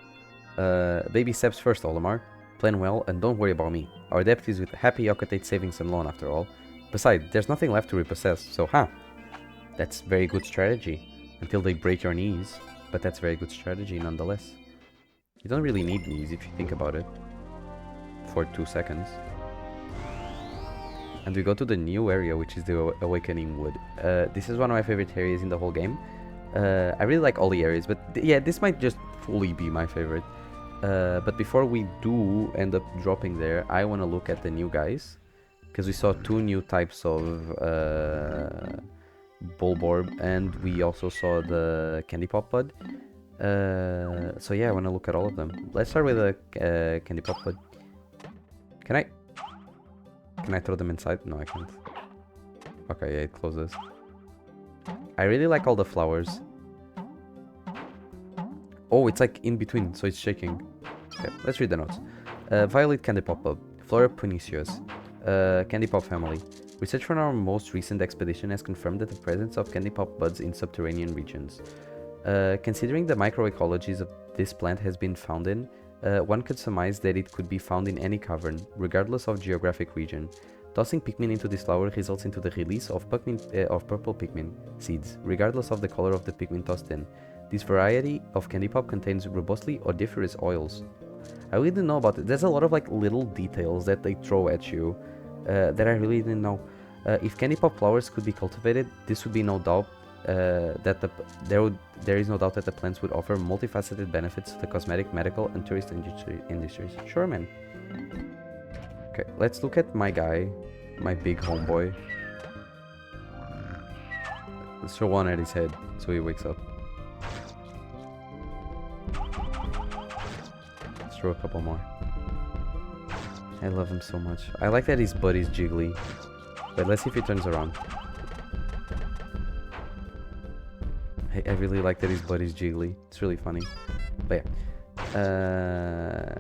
Baby steps first, Olimar. Plan well and don't worry about me. Our debt is with Happy Yokatate Savings and Loan after all. Besides, there's nothing left to repossess, so that's very good strategy. Until they break your knees. But that's very good strategy nonetheless. You don't really need knees if you think about it. For 2 seconds. And we go to the new area, which is the Awakening Wood. This is one of my favorite areas in the whole game. I really like all the areas, but yeah, this might just fully be my favorite. But before we do end up dropping there, I want to look at the new guys. Because we saw 2 new types of Bulborb, and we also saw the Candy Pop Bud. So yeah, I want to look at all of them. Let's start with the Candy Pop Bud. Can I throw them inside? No, I can't. Okay, yeah, it closes. I really like all the flowers. Oh, it's like in between, so it's shaking. Okay, let's read the notes. Violet Candy Pop Bud, Flora puniceus, Candy Pop family. Research from our most recent expedition has confirmed that the presence of Candy Pop buds in subterranean regions. Considering the microecologies of this plant has been found in, one could surmise that it could be found in any cavern, regardless of geographic region. Tossing Pikmin into this flower results into the release of purple Pikmin seeds, regardless of the color of the Pikmin tossed in. This variety of Candy Pop contains robustly odoriferous oils. I really didn't know about it. There's a lot of like little details that they throw at you that I really didn't know. If Candy Pop flowers could be cultivated, this would be no doubt there is no doubt that the plants would offer multifaceted benefits to the cosmetic, medical, and tourist industries. Sure, man. Okay, let's look at my guy, my big homeboy. Let's throw one at his head so he wakes up. Let's throw a couple more. I love him so much. I like that his buddy's jiggly. But let's see if he turns around. I really like that his buddy's jiggly. It's really funny. But yeah.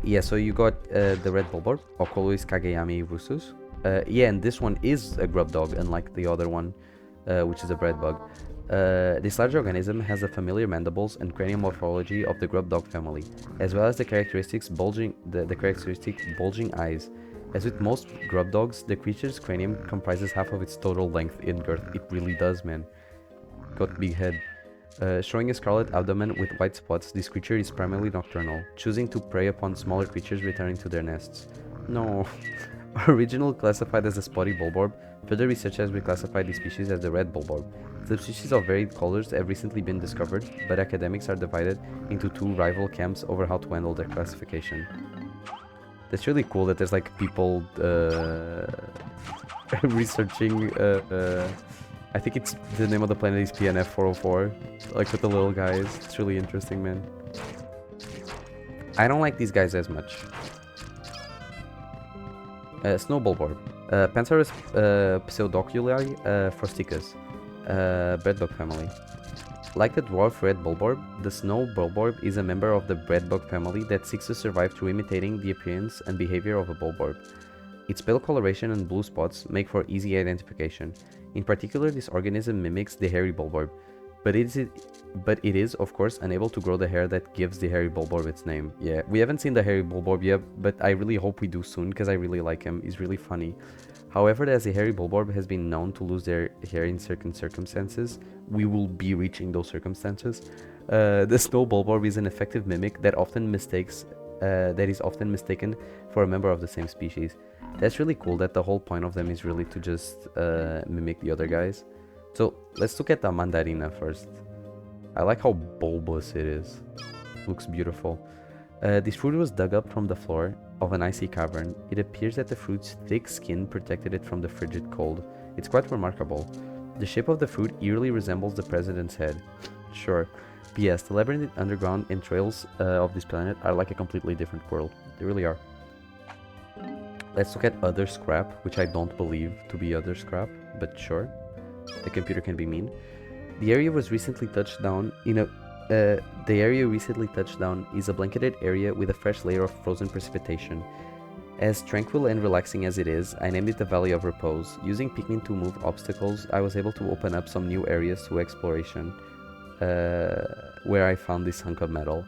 Yeah, so you got the red Bulborb, Ocolois Kageyami Rusus. Yeah, and this one is a grub dog, unlike the other one, which is a bread bug. This large organism has the familiar mandibles and cranial morphology of the grub dog family, as well as the characteristic bulging eyes. As with most grub dogs, the creature's cranium comprises half of its total length in girth. It really does, man. Got big head. Showing a scarlet abdomen with white spots, this creature is primarily nocturnal, choosing to prey upon smaller creatures returning to their nests. No. Originally classified as a spotty Bulborb, further research has reclassified the species as the red Bulborb. Subspecies of varied colors have recently been discovered, but academics are divided into 2 rival camps over how to handle their classification. That's really cool that there's like people researching I think it's the name of the planet is PNF 404, like with the little guys. It's really interesting, man. I don't like these guys as much. Snow Bulborb, Pansaurus pseudoculi frosticus, breadbug family. Like the dwarf red Bulborb, the snow Bulborb is a member of the breadbug family that seeks to survive through imitating the appearance and behavior of a Bulborb. Its pale coloration and blue spots make for easy identification. In particular, this organism mimics the hairy Bulborb, but it is, of course, unable to grow the hair that gives the hairy Bulborb its name. Yeah, we haven't seen the hairy Bulborb yet, but I really hope we do soon, because I really like him. He's really funny. However, as the hairy Bulborb has been known to lose their hair in certain circumstances, we will be reaching those circumstances. The snow Bulborb is an effective mimic that is often mistaken for a member of the same species. That's really cool that the whole point of them is really to just mimic the other guys. So let's look at the Mandarina first. I like how bulbous it is. Looks beautiful. This fruit was dug up from the floor of an icy cavern. It appears that the fruit's thick skin protected it from the frigid cold. It's quite remarkable. The shape of the fruit eerily resembles the president's head. Sure. P.S. The labyrinth underground entrails of this planet are like a completely different world. They really are. Let's look at other scrap, which I don't believe to be other scrap, but sure. The computer can be mean. The area recently touched down is a blanketed area with a fresh layer of frozen precipitation. As tranquil and relaxing as it is, I named it the Valley of Repose. Using Pikmin to move obstacles, I was able to open up some new areas to exploration. where I found this hunk of metal.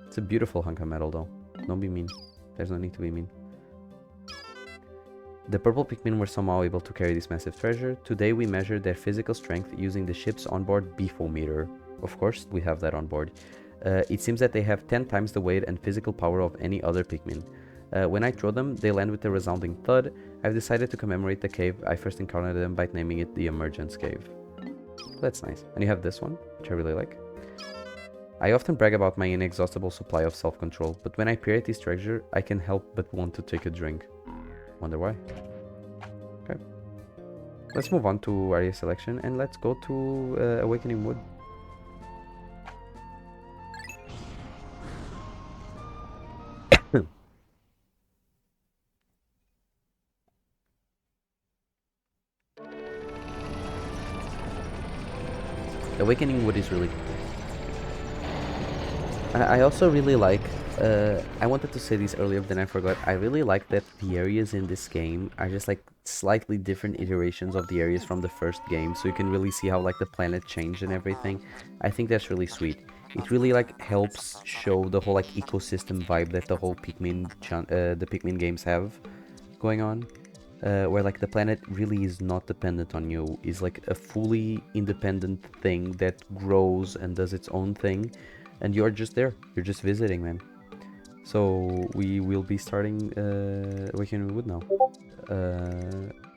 It's a beautiful hunk of metal though. Don't be mean. There's no need to be mean. The purple Pikmin were somehow able to carry this massive treasure. Today we measure their physical strength using the ship's onboard beefometer. Of course, we have that on board. It seems that they have 10 times the weight and physical power of any other Pikmin. When I throw them, they land with a resounding thud. I've decided to commemorate the cave I first encountered them by naming it the Emergence Cave. That's nice. And you have this one, which I really like. I often brag about my inexhaustible supply of self-control, but when I peer at this treasure, I can help but want to take a drink. Wonder why. Okay. Let's move on to area selection and let's go to Awakening Wood. Awakening Wood is really cool. I also really like, I wanted to say this earlier but then I forgot, I really like that the areas in this game are just like slightly different iterations of the areas from the first game, so you can really see how like the planet changed and everything. I think that's really sweet. It really like helps show the whole like ecosystem vibe that the whole the Pikmin games have going on. Where like the planet really is not dependent on you, is like a fully independent thing that grows and does its own thing, and you're just there, you're just visiting, man. So we will be starting Awakening Wood now.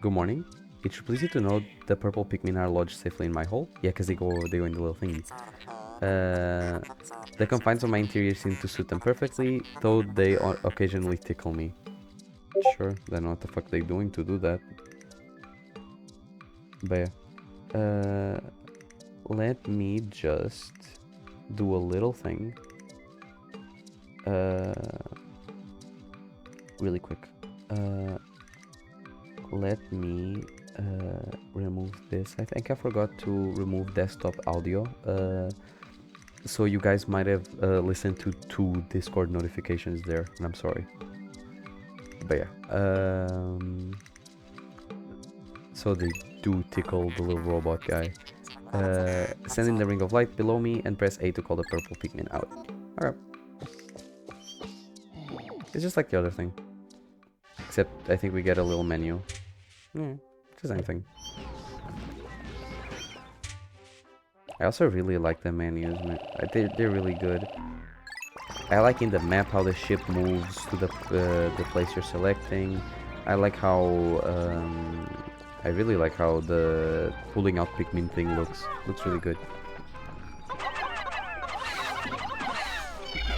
Good morning. It should please you to know the purple Pikmin are lodged safely in my hole. Yeah, because they go in the little thingy. The confines of my interior seem to suit them perfectly, though they occasionally tickle me. Sure, then what the fuck they doing to do that? But yeah. Let me just do a little thing. Really quick. Let me remove this. I think I forgot to remove desktop audio. So you guys might have listened to 2 Discord notifications there, and I'm sorry. But yeah, so they do tickle the little robot guy. Send in the ring of light below me and press A to call the purple Pikmin out. Alright. It's just like the other thing. Except I think we get a little menu. Yeah, it's the same thing. I also really like the menus, man. They're really good. I like in the map how the ship moves to the place you're selecting. I like how I really like how the pulling out Pikmin thing looks. Looks really good.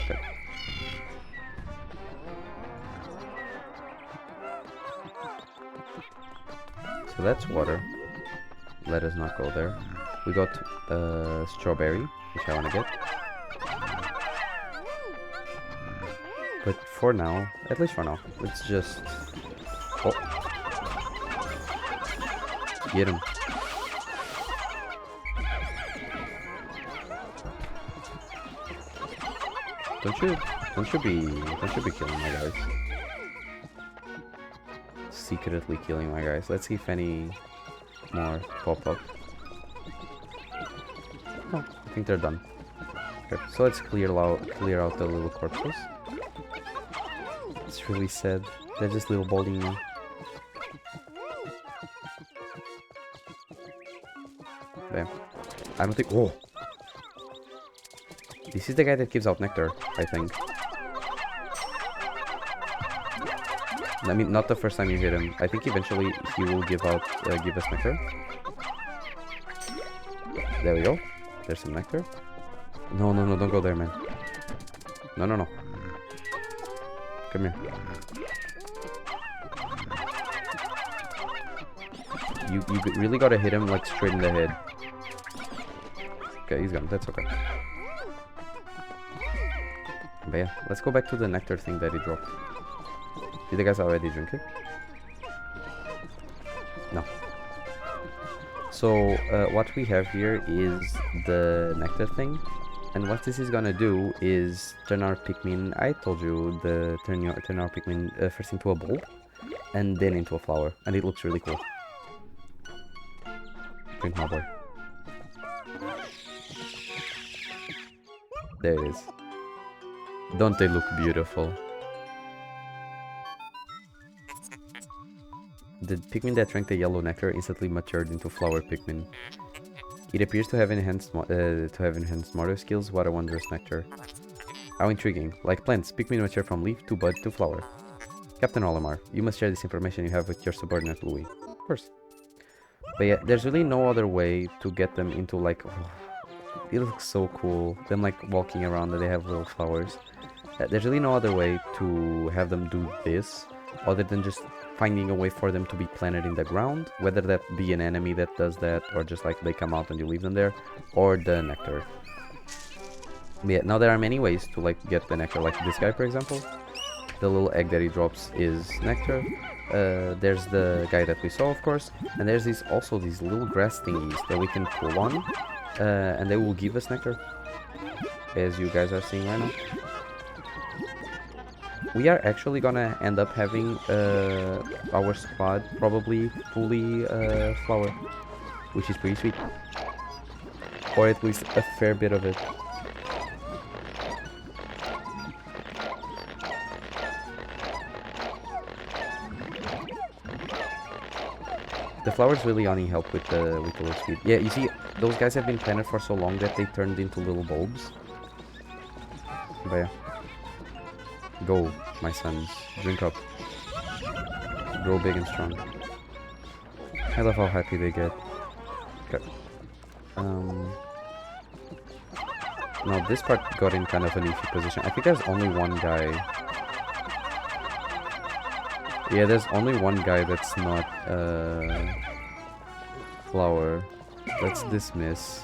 Okay. So that's water. Let us not go there. We got strawberry, which I want to get. But for now, at least for now, let's just... Oh. Get him. Don't you be killing my guys. Secretly killing my guys. Let's see if any more pop up. Oh, I think they're done. Okay, so let's clear out the little corpses. It's really sad. They're just little balding now. Bam. I don't think... Oh! This is the guy that gives out nectar, I think. I mean, not the first time you hit him. I think eventually he will give us nectar. There we go. There's some nectar. No, don't go there, man. No. Come here. You really gotta hit him like straight in the head. Okay, he's gone. That's okay. But yeah, let's go back to the nectar thing that he dropped. Did the guys already drink it? No. So what we have here is the nectar thing. And what this is gonna do is turn our Pikmin, I told you, turn our Pikmin first into a ball and then into a flower, and it looks really cool. Drink, my boy. There it is. Don't they look beautiful? The Pikmin that drank the yellow nectar instantly matured into flower Pikmin. It appears to have enhanced motor skills. What a wondrous nectar. How intriguing. Like plants, Pikmin mature from leaf to bud to flower. Captain Olimar, you must share this information you have with your subordinate Louis. Of course. But yeah, there's really no other way to get them into like... Oh, it looks so cool. Them like walking around and they have little flowers. There's really no other way to have them do this other than just finding a way for them to be planted in the ground, whether that be an enemy that does that or just like they come out and you leave them there, or the nectar. But yeah, now there are many ways to like get the nectar, like this guy for example. The little egg that he drops is nectar. There's the guy that we saw, of course, and there's also these little grass thingies that we can pull on, and they will give us nectar, as you guys are seeing right now. We are actually gonna end up having our squad probably fully flower, which is pretty sweet, or at least a fair bit of it. The flowers really only help with the little speed. Yeah, you see, those guys have been planted for so long that they turned into little bulbs. But yeah. Go, my sons. Drink up. Grow big and strong. I love how happy they get. Okay. Now this part got in kind of an iffy position. I think there's only one guy. Yeah, there's only one guy that's not flower. Let's dismiss.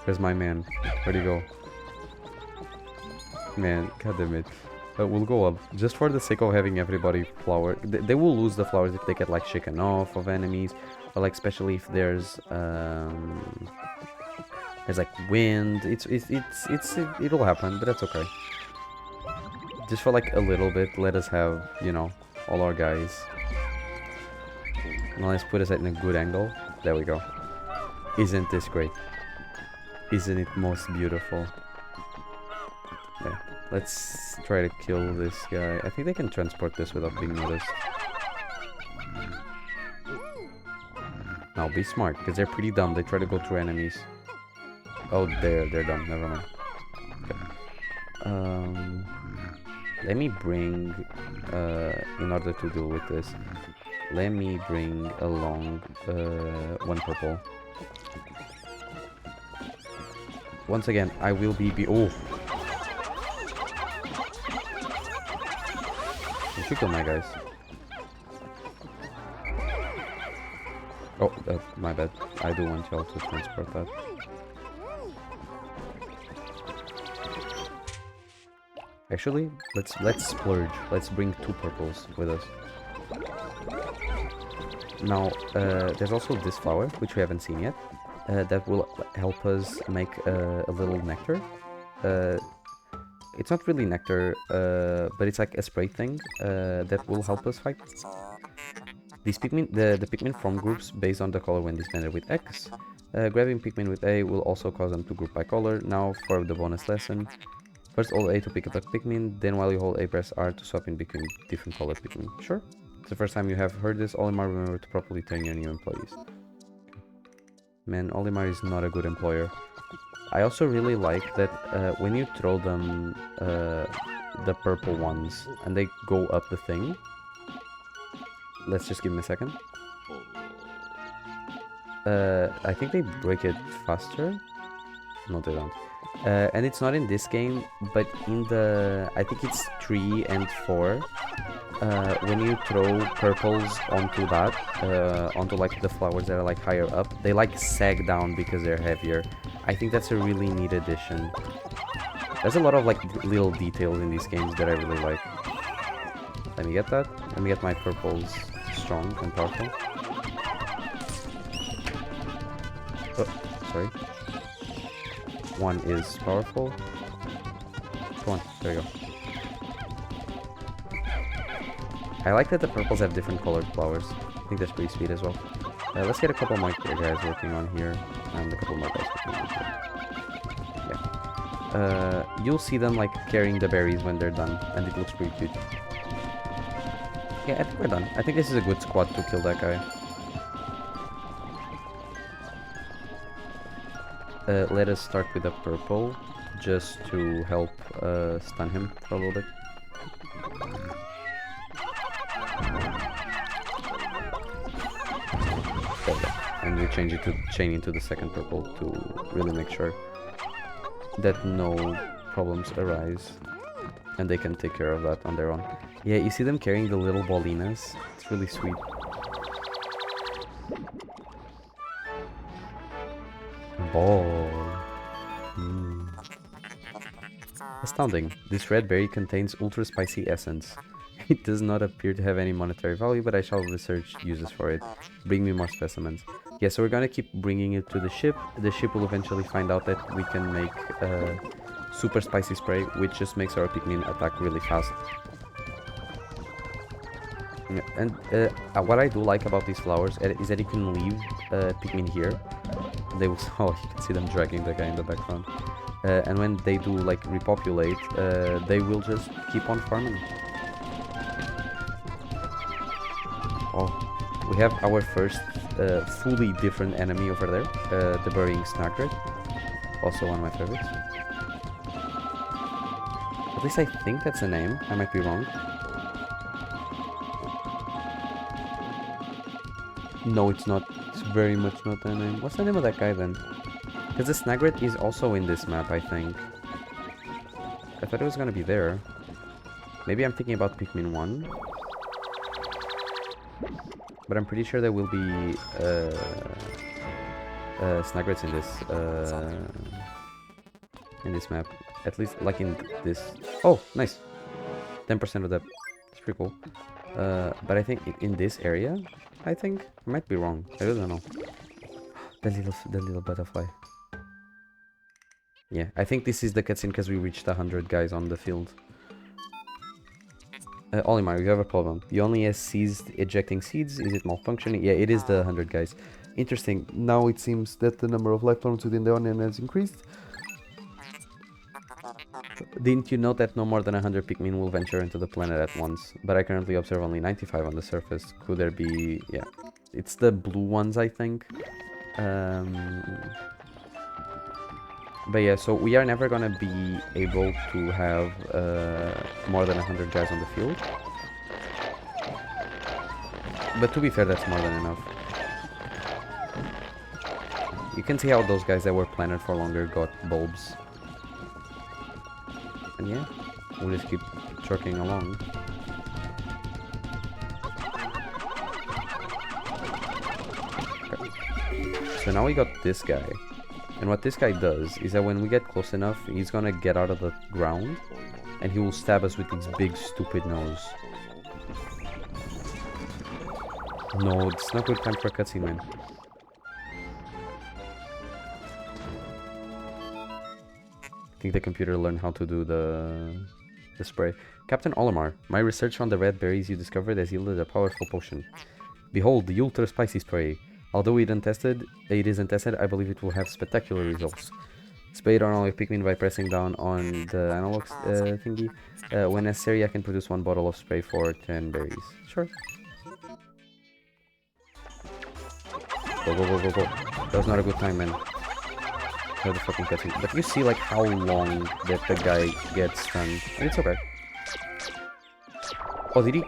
Where's my man? Where'd he go? Man, goddammit. We'll go up. Just for the sake of having everybody flower. They will lose the flowers if they get like shaken off of enemies. Or like especially if there's like wind. It'll happen, but that's okay. Just for like a little bit, let us have, you know, all our guys. Now let's put us at a good angle. There we go. Isn't this great? Isn't it most beautiful? Yeah. Let's try to kill this guy. I think they can transport this without being noticed. Now be smart, because they're pretty dumb. They try to go through enemies. Oh, they're dumb. Never mind. Okay. Let me bring, in order to deal with this, let me bring along one purple. Once again, I will be oh! You should kill my guys. Oh, my bad. I do want y'all to transport that. Actually, let's splurge. Let's bring 2 purples with us. Now, there's also this flower, which we haven't seen yet, that will help us make a little nectar. It's not really nectar, but it's like a spray thing that will help us fight. These Pikmin, the Pikmin form groups based on the color when disbanded with X. Grabbing Pikmin with A will also cause them to group by color. Now for the bonus lesson. First hold A to pick up a Pikmin, then while you hold A press R to swap in between different colored Pikmin. Sure? It's the first time you have heard this. Olimar, remember to properly train your new employees. Man, Olimar is not a good employer. I also really like that when you throw them the purple ones and they go up the thing. Let's just give them a second. I think they break it faster. No, they don't. And it's not in this game, but in the... I think it's 3 and 4. When you throw purples onto that, onto like the flowers that are like higher up, they like sag down because they're heavier. I think that's a really neat addition. There's a lot of like little details in these games that I really like. Let me get that. Let me get my purples strong and powerful. Oh, sorry. One is powerful. Come on, there you go. I like that the purples have different colored flowers. I think that's pretty sweet as well. Let's get a couple more guys working on here, and a couple more guys working on here. Yeah. you'll see them like carrying the berries when they're done, and it looks pretty cute. Yeah, I think we're done. I think this is a good squad to kill that guy. Let us start with a purple, just to help stun him for a little bit. There we go. And we change it to chain into the second purple to really make sure that no problems arise, and they can take care of that on their own. Yeah, you see them carrying the little ballinas? It's really sweet. Ball. Astounding. This red berry contains ultra spicy essence. It does not appear to have any monetary value, but I shall research uses for it. Bring me more specimens. Yeah, so we're gonna keep bringing it to the ship. The ship will eventually find out that we can make super spicy spray, which just makes our Pikmin attack really fast. And what I do like about these flowers is that you can leave Pikmin here. They will, oh, you can see them dragging the guy in the background. And when they do like repopulate, they will just keep on farming. Oh, we have our first fully different enemy over there, the burying snagret. Also one of my favorites. At least I think that's the name. I might be wrong. No, it's not. It's very much not the name. What's the name of that guy then? Because the snagret is also in this map, I think. I thought it was gonna be there. Maybe I'm thinking about Pikmin 1. But I'm pretty sure there will be snagrets in this map. At least like in this. Oh, nice. 10% of that. It's pretty cool. But I think in this area, I think I might be wrong. I don't know. The little butterfly. Yeah, I think this is the cutscene because we reached 100 guys on the field. Olimar, you have a problem. You only has ceased ejecting seeds. Is it malfunctioning? Yeah, it is the 100 guys. Interesting. Now it seems that the number of life forms within the onion has increased. Didn't you note that no more than 100 Pikmin will venture into the planet at once? But I currently observe only 95 on the surface. Could there be... yeah. It's the blue ones, I think. But yeah, so we are never gonna be able to have more than 100 guys on the field. But to be fair, that's more than enough. You can see how those guys that were planted for longer got bulbs. And yeah, we'll just keep trucking along. Okay. So now we got this guy. And what this guy does is that when we get close enough, he's gonna get out of the ground and he will stab us with his big stupid nose. No, it's not good time for a cutscene, man. I think the computer learned how to do the spray. Captain Olimar, my research on the red berries you discovered has yielded a powerful potion. Behold, the ultra spicy spray. Although it is untested, I believe it will have spectacular results. Spray it on all your Pikmin by pressing down on the analog thingy. When necessary, I can produce 1 bottle of spray for 10 berries. Sure. Go, go, go, go, go. That was not a good time, man. How the fucking cutscene. But you see, like, how long that the guy gets stunned. And it's okay. Oh, did he?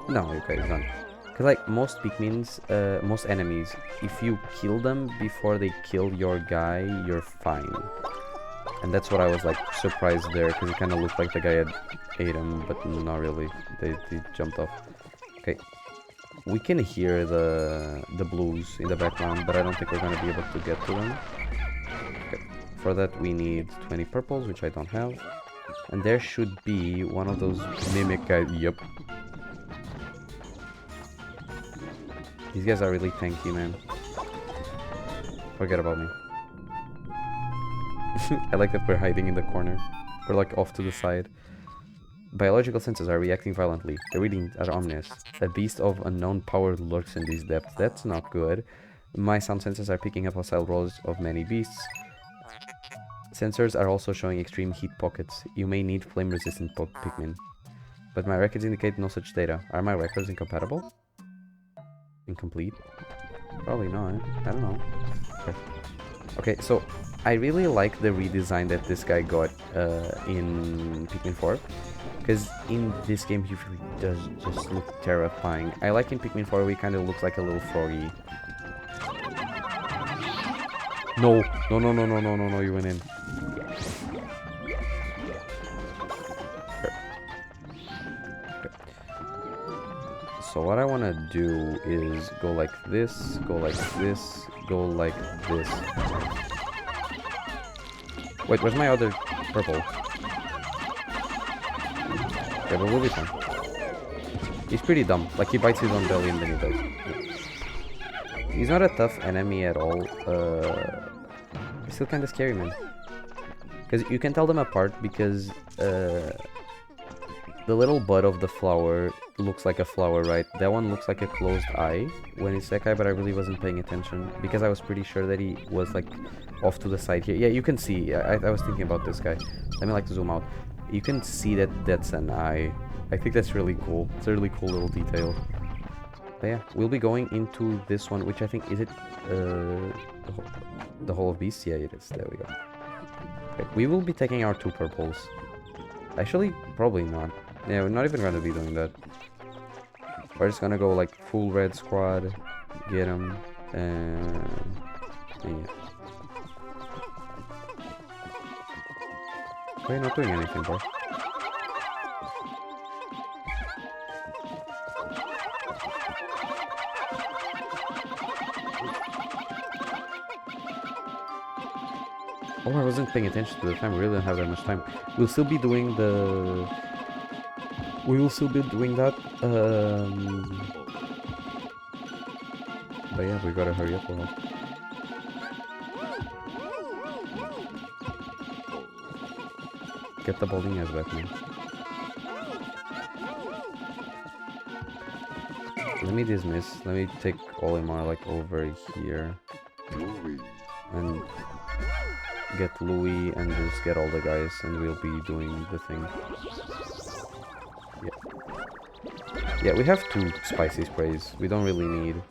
No, okay, he's done. Because, like, most Pikmins, most enemies, if you kill them before they kill your guy, you're fine. And that's what I was, like, surprised there, because it kind of looked like the guy had ate him, but not really. They jumped off. Okay. We can hear the blues in the background, but I don't think we're going to be able to get to them. Okay. For that, we need 20 purples, which I don't have. And there should be one of those mimic guys. Yep. These guys are really tanky, man. Forget about me. I like that we're hiding in the corner. We're like off to the side. Biological senses are reacting violently. The readings are ominous. A beast of unknown power lurks in these depths. That's not good. My sound senses are picking up hostile roars of many beasts. Sensors are also showing extreme heat pockets. You may need flame-resistant Pikmin. But my records indicate no such data. Are my records incompatible? Incomplete? Probably not. I don't know. Okay, so I really like the redesign that this guy got in Pikmin 4. Because in this game he really does just look terrifying. I like in Pikmin 4 he kind of looks like a little froggy. No, no, no, no, no, no, no, no, you went in. So what I want to do is go like this, go like this, go like this. Wait, where's my other purple? Okay, but we'll be fine. He's pretty dumb. Like, he bites his own belly and then he dies. He's not a tough enemy at all. He's still kind of scary, man. Because you can tell them apart because the little bud of the flower looks like a flower, right? That one looks like a closed eye when it's that guy, but I really wasn't paying attention because I was pretty sure that he was like off to the side here. Yeah, you can see. I was thinking about this guy. Let me like to zoom out. You can see that that's an eye. I think that's really cool. It's a really cool little detail. But yeah, we'll be going into this one, which I think, is it the Hall of Beasts? Yeah, it is. There we go. Okay, we will be taking our 2 purples. Actually, probably not. Yeah, we're not even gonna be doing that. We're just gonna go like full red squad, get him, and yeah. We're not doing anything, bro. Oh, I wasn't paying attention to the time. We really don't have that much time. We'll still be doing the... We will still be doing that. But yeah, we gotta hurry up a lot. Get the Baldinias back, man. Let me dismiss. Let me take Olimar like over here. And get Louis and just get all the guys and we'll be doing the thing. Yeah, we have 2 spicy sprays. We don't really need.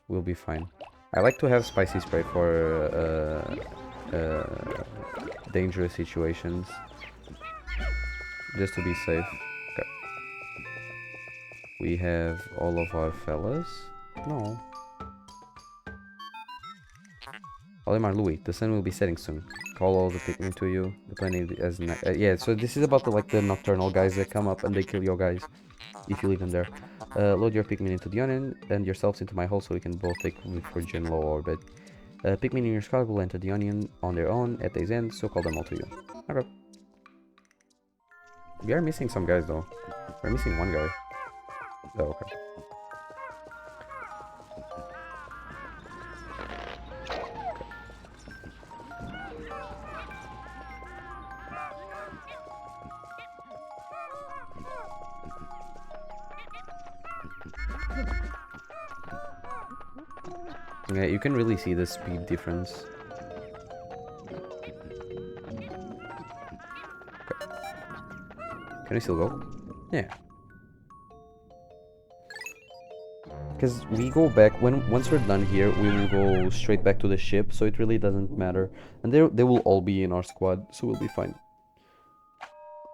We'll be fine. I like to have spicy spray for dangerous situations. Just to be safe. Okay. We have all of our fellas. No. Olimar Louis, the sun will be setting soon. Call all the Pikmin to you. The planet as yeah, so this is about the nocturnal guys that come up and they kill your guys if you leave them there. Load your Pikmin into the onion and yourselves into my hole so we can both take refuge in low orbit. Pikmin in your squad will enter the onion on their own at day's end, so call them all to you. Okay. We are missing some guys though. We're missing one guy. Oh, okay. Yeah, you can really see the speed difference. Okay. Can we still go? Yeah. Because we go back, once we're done here, we will go straight back to the ship, so it really doesn't matter. And they will all be in our squad, so we'll be fine.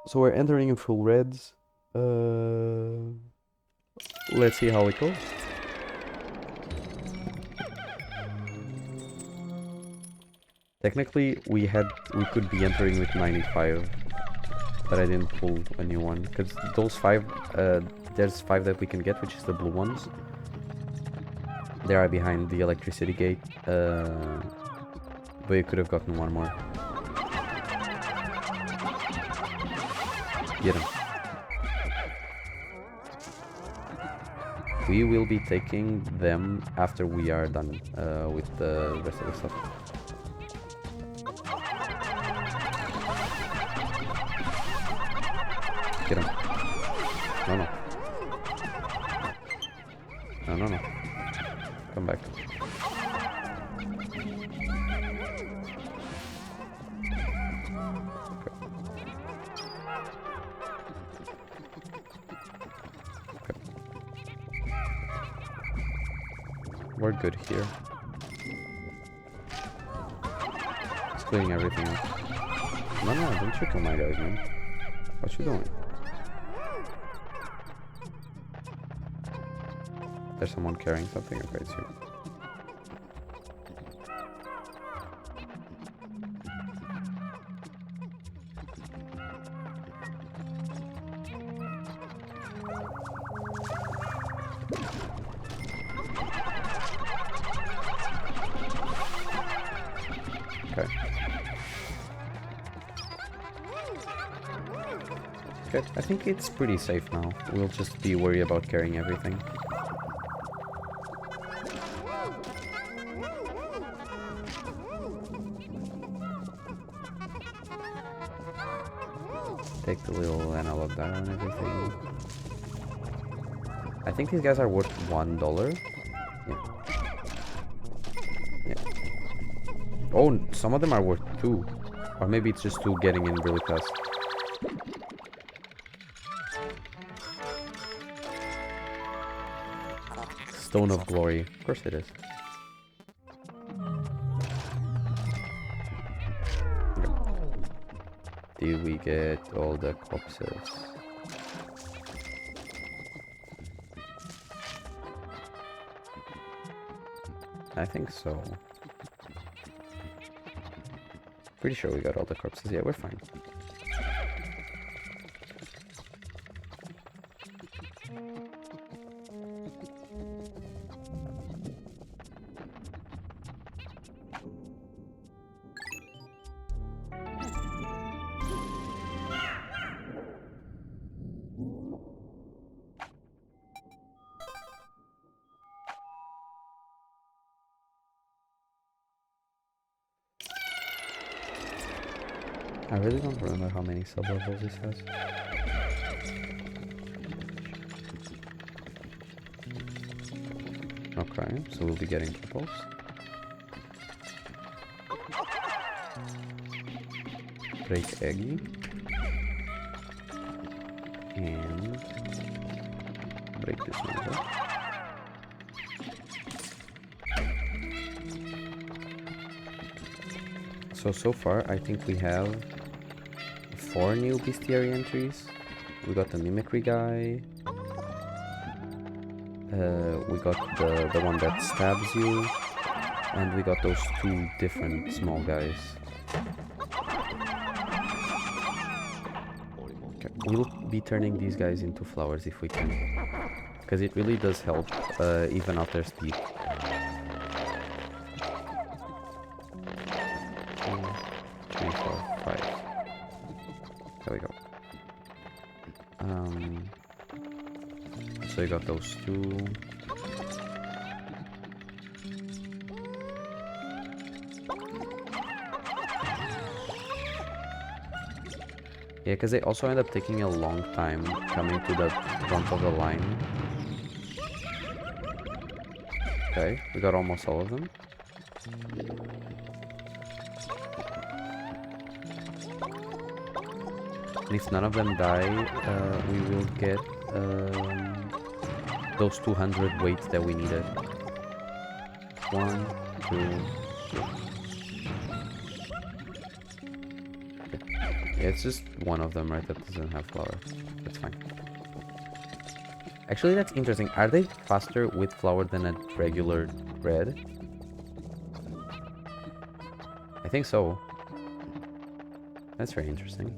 So we're entering in full reds. Let's see how it goes. Technically, we could be entering with 95, but I didn't pull a new one because those 5, there's 5 that we can get, which is the blue ones. They are behind the electricity gate, but you could have gotten one more. Get him. We will be taking them after we are done with the rest of the stuff. Get him. No, no. No, no, no. Come back. We're good here. Just cleaning everything up. No, don't you kill my guys, man. What you doing? There's someone carrying something? Okay, it's you. Okay. Okay, I think it's pretty safe now. We'll just be worried about carrying everything. Take the little analog dial and everything. I think these guys are worth $1. Yeah. Yeah. Oh, some of them are worth 2. Or maybe it's just 2 getting in really fast. Stone of Glory. Of course it is. Did we get all the corpses? I think so. Pretty sure we got all the corpses. Yeah, we're fine. I really don't remember how many sub-levels this has. Okay, so we'll be getting purples. Break Eggy. And break this one as well. So far, I think we have 4 new bestiary entries. We got the mimicry guy. We got the one that stabs you. And we got those 2 different small guys. Okay, we'll be turning these guys into flowers if we can. Because it really does help even out their speed. 3, 4, 5. There we go. So you got those 2. Yeah, because they also end up taking a long time coming to the front of the line. Okay, we got almost all of them. And if none of them die, we will get those 200 weights that we needed. 1, 2, 3. Okay. Yeah, it's just one of them, right, that doesn't have flower. That's fine. Actually, that's interesting. Are they faster with flower than a regular red? I think so. That's very interesting.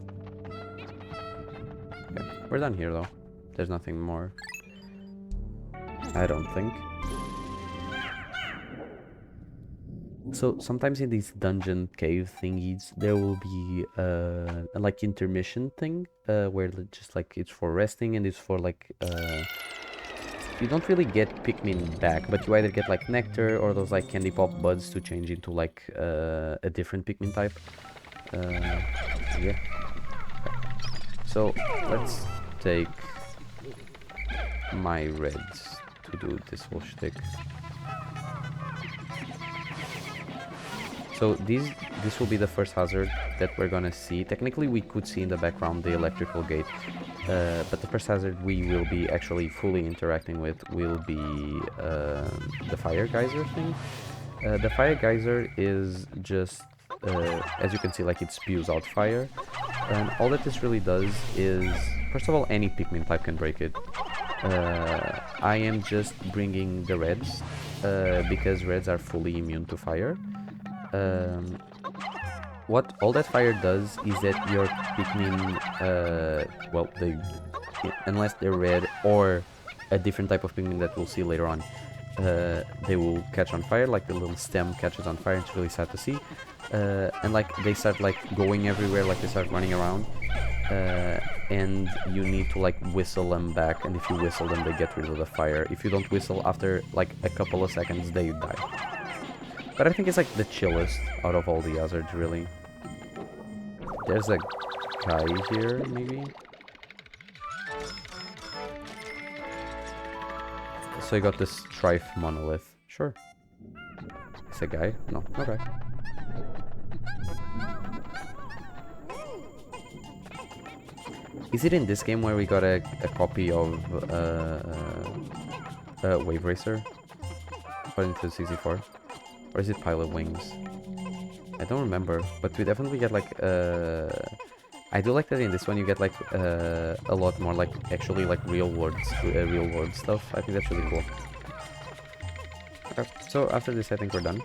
Okay, we're done here though. There's nothing more. I don't think. So sometimes in these dungeon cave thingies, there will be a like intermission thing, where just like it's for resting and it's for like you don't really get Pikmin back, but you either get like nectar or those like candy pop buds to change into like a different Pikmin type. Yeah. Okay. So let's take my reds to do this whole shtick. So this will be the first hazard that we're gonna see. Technically, we could see in the background the electrical gate, but the first hazard we will be actually fully interacting with will be the fire geyser thing. The fire geyser is just, as you can see, like it spews out fire, and all that this really does is, first of all, any Pikmin type can break it. I am just bringing the reds, because reds are fully immune to fire. What all that fire does is that your Pikmin, well, unless they're red or a different type of Pikmin that we'll see later on, they will catch on fire, like the little stem catches on fire. It's really sad to see. And like they start like going everywhere, like they start running around, and you need to like whistle them back, and if you whistle them they get rid of the fire. If you don't whistle, after like a couple of seconds they die. But I think it's like the chillest out of all the hazards, really. There's a guy here, maybe? So you got this Strife monolith. Sure. It's a guy? No, okay. Is it in this game where we got a copy of Wave Racer? According to 64? Or is it Pilot Wings? I don't remember, but we definitely get like I do like that in this one you get like a lot more like actually like real world stuff. I think that's really cool. Okay, so after this I think we're done.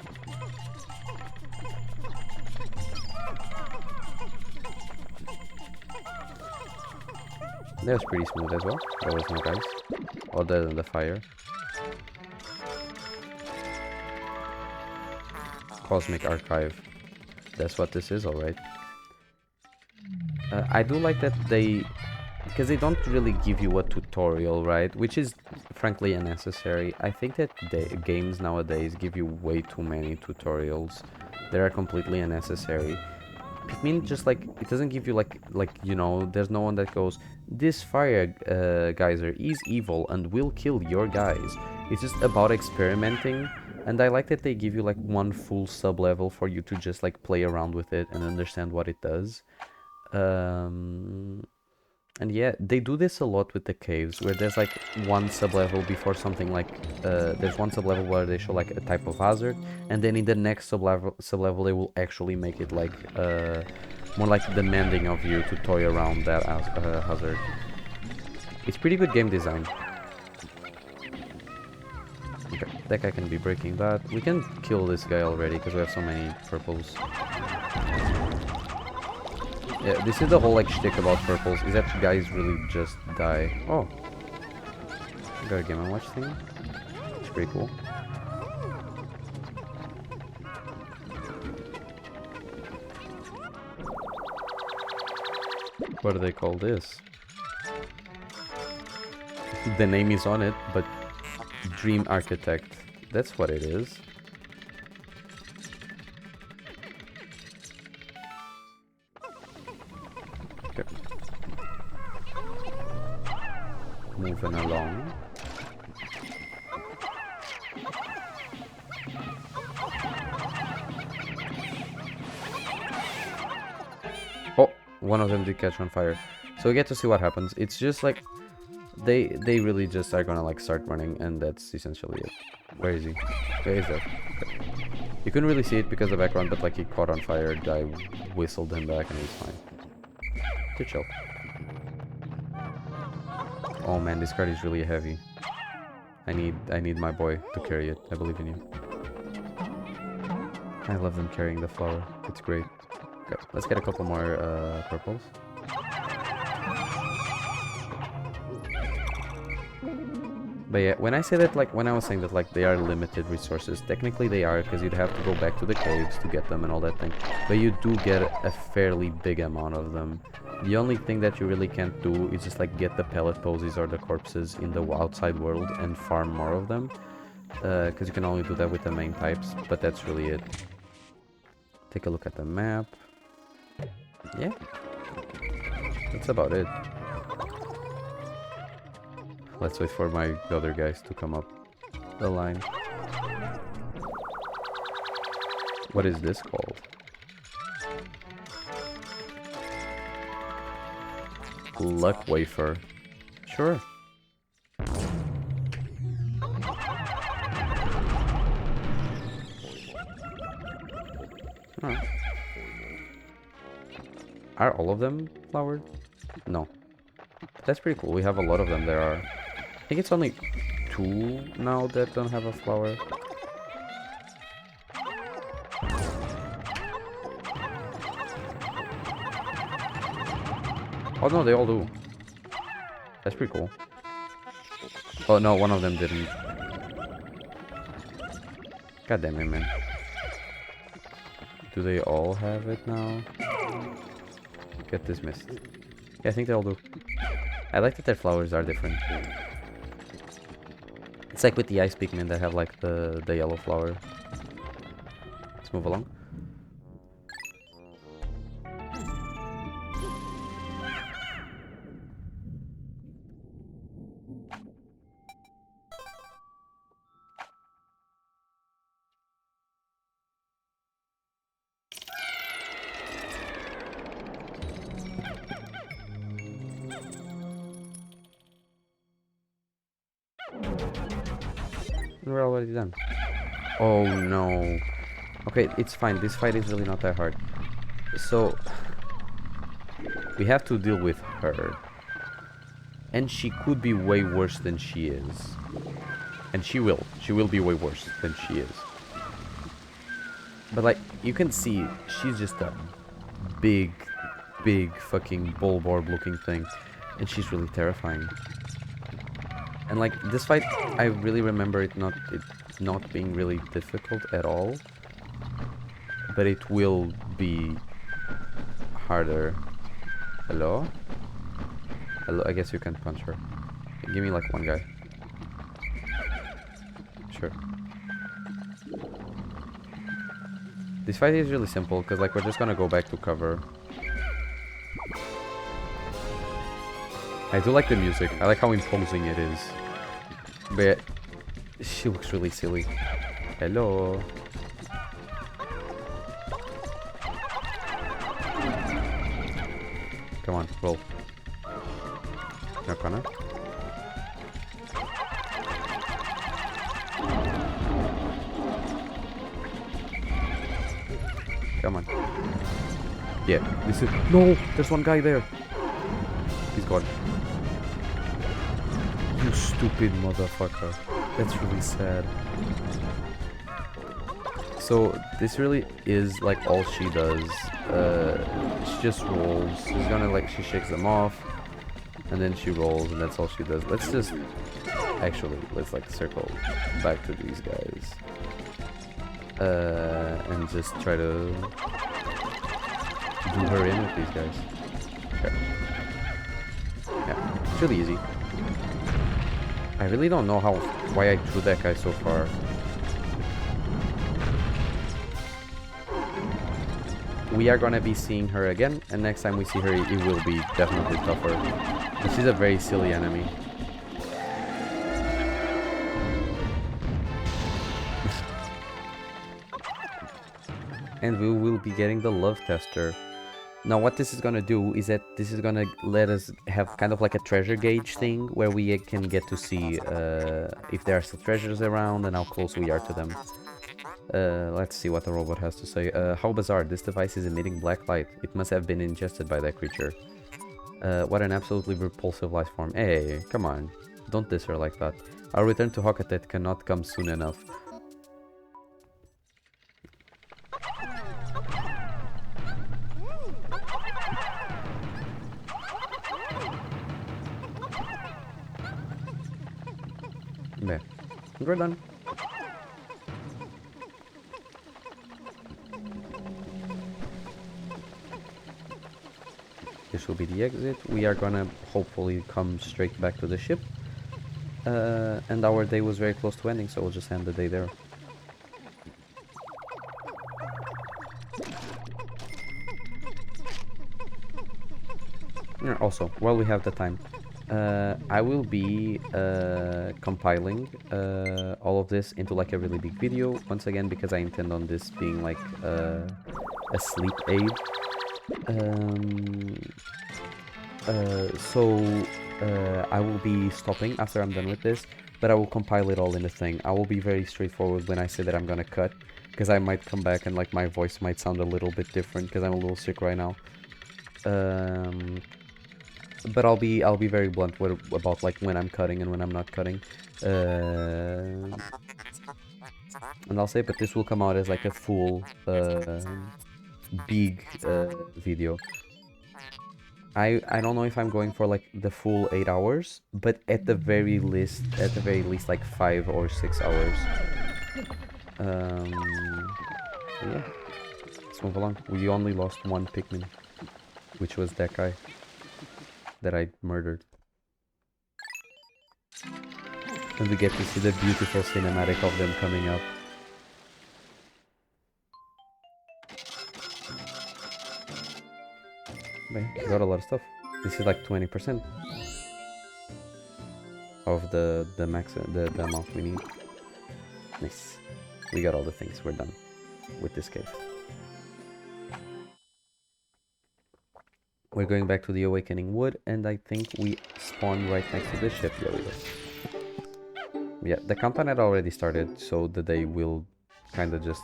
That was pretty smooth as well. There was no guys, other than the fire. Cosmic Archive. That's what this is, alright. I do like that because they don't really give you a tutorial, right? Which is frankly unnecessary. I think that games nowadays give you way too many tutorials that are completely unnecessary. Pikmin just like, it doesn't give you like you know, there's no one that goes, this fire geyser is evil and will kill your guys. It's just about experimenting. And I like that they give you like one full sub-level for you to just like play around with it and understand what it does. And yeah, they do this a lot with the caves, where there's like one sub-level before something like, there's one sub-level where they show like a type of hazard, and then in the next sub-level they will actually make it like, more like demanding of you to toy around that hazard. It's pretty good game design. Okay, that guy can be breaking that. We can kill this guy already because we have so many purples. Yeah, this is the whole like shtick about purples, is that guys really just die. Oh, I got a Game & Watch thing. It's pretty cool. What do they call this? The name is on it, but Dream Architect. That's what it is. Okay. Moving along. Oh, one of them did catch on fire. So we get to see what happens. It's just like they really just are gonna like start running, and that's essentially it. Where is he? Where is that? Okay. You couldn't really see it because of the background, but like he caught on fire. I whistled him back and he's fine. Too chill. Oh man, this card is really heavy. I need my boy to carry it. I believe in you. I love them carrying the flower. It's great. Okay, let's get a couple more purples. But yeah, when I say that, like, when I was saying that, like, they are limited resources, technically they are, because you'd have to go back to the caves to get them and all that thing. But you do get a fairly big amount of them. The only thing that you really can't do is just, like, get the pellet posies or the corpses in the outside world and farm more of them. Because you can only do that with the main types, but that's really it. Take a look at the map. Yeah. That's about it. Let's wait for my other guys to come up the line. What is this called? Luck wafer. Sure. Alright. Are all of them flowered? No. That's pretty cool. We have a lot of them. There are... I think it's only 2 now that don't have a flower. Oh no, they all do. That's pretty cool. Oh no, one of them didn't. God damn it, man. Do they all have it now? Get dismissed. Yeah, I think they all do. I like that their flowers are different. It's like with the ice Pikmin that have like the yellow flower. Let's move along. We're already done. Oh no. Okay, it's fine. This fight is really not that hard. So, we have to deal with her. And she could be way worse than she is. And she will. She will be way worse than she is. But like, you can see, she's just a big fucking bulborb looking thing. And she's really terrifying. And like, this fight, I really remember it not being really difficult at all. But it will be harder. Hello? Hello? I guess you can punch her. Give me like one guy. Sure. This fight is really simple, because like, we're just gonna go back to cover. I do like the music. I like how imposing it is. But she looks really silly. Hello. Come on, roll. You're gonna. Come on. Yeah, this is... No! There's one guy there! He's gone. You stupid motherfucker. That's really sad. So, this really is like all she does. She just rolls. She's gonna like, she shakes them off. And then she rolls and that's all she does. Let's just... Actually, let's like circle back to these guys. And just try to do her in with these guys. Okay. Yeah, it's really easy. I really don't know why I threw that guy so far. We are gonna be seeing her again, and next time we see her, it will be definitely tougher. But she's a very silly enemy. And we will be getting the love tester. Now what this is gonna do is that this is gonna let us have kind of like a treasure gauge thing where we can get to see if there are still treasures around and how close we are to them. Let's see what the robot has to say. How bizarre, this device is emitting black light. It must have been ingested by that creature. What an absolutely repulsive life form. Hey, come on. Don't diss her like that. Our return to Hockatet cannot come soon enough. There. We're done. This will be the exit. We are gonna hopefully come straight back to the ship. And our day was very close to ending, so we'll just end the day there. Also, while we have the time, I will be compiling all of this into like a really big video once again because I intend on this being like a sleep aid. Um, so I will be stopping after I'm done with this, but I will compile it all in a thing. I will be very straightforward when I say that I'm gonna cut, because I might come back and like my voice might sound a little bit different because I'm a little sick right now. Um, but I'll be very blunt about like when I'm cutting and when I'm not cutting. And I'll say, but this will come out as like a full big video. I don't know if I'm going for like the full 8 hours, but at the very least like 5 or 6 hours. Yeah, let's move along. We only lost one Pikmin, which was that guy that I murdered. And we get to see the beautiful cinematic of them coming up. Okay, we got a lot of stuff. This is like 20% of the max the amount we need. Nice. We got all the things. We're done with this cave. We're going back to the Awakening Wood, and I think we spawn right next to the ship. Yeah, we do. Yeah, the countdown had already started, so the day will kind of just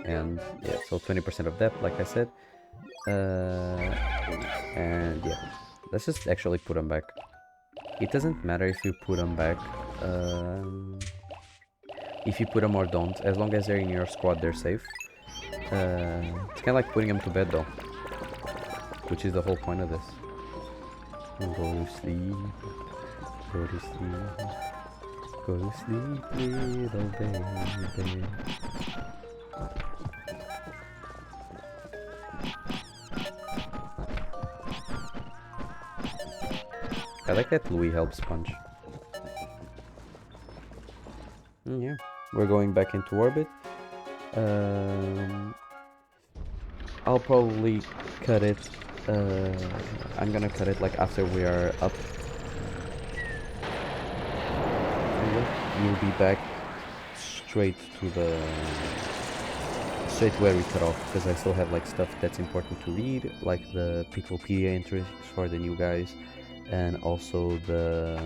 end. Yeah, so 20% of depth, like I said. And yeah, let's just actually put them back. It doesn't matter if you put them back. If you put them or don't, as long as they're in your squad, they're safe. It's kind of like putting them to bed, though, which is the whole point of this. Go to sleep, go to sleep, go to sleep, little baby. I like that Louis helps punch. Yeah, we're going back into orbit. I'll probably cut it. I'm gonna cut it like after we are up. We'll be back straight where we cut off, because I still have like stuff that's important to read, like the Picklepedia entries for the new guys, and also the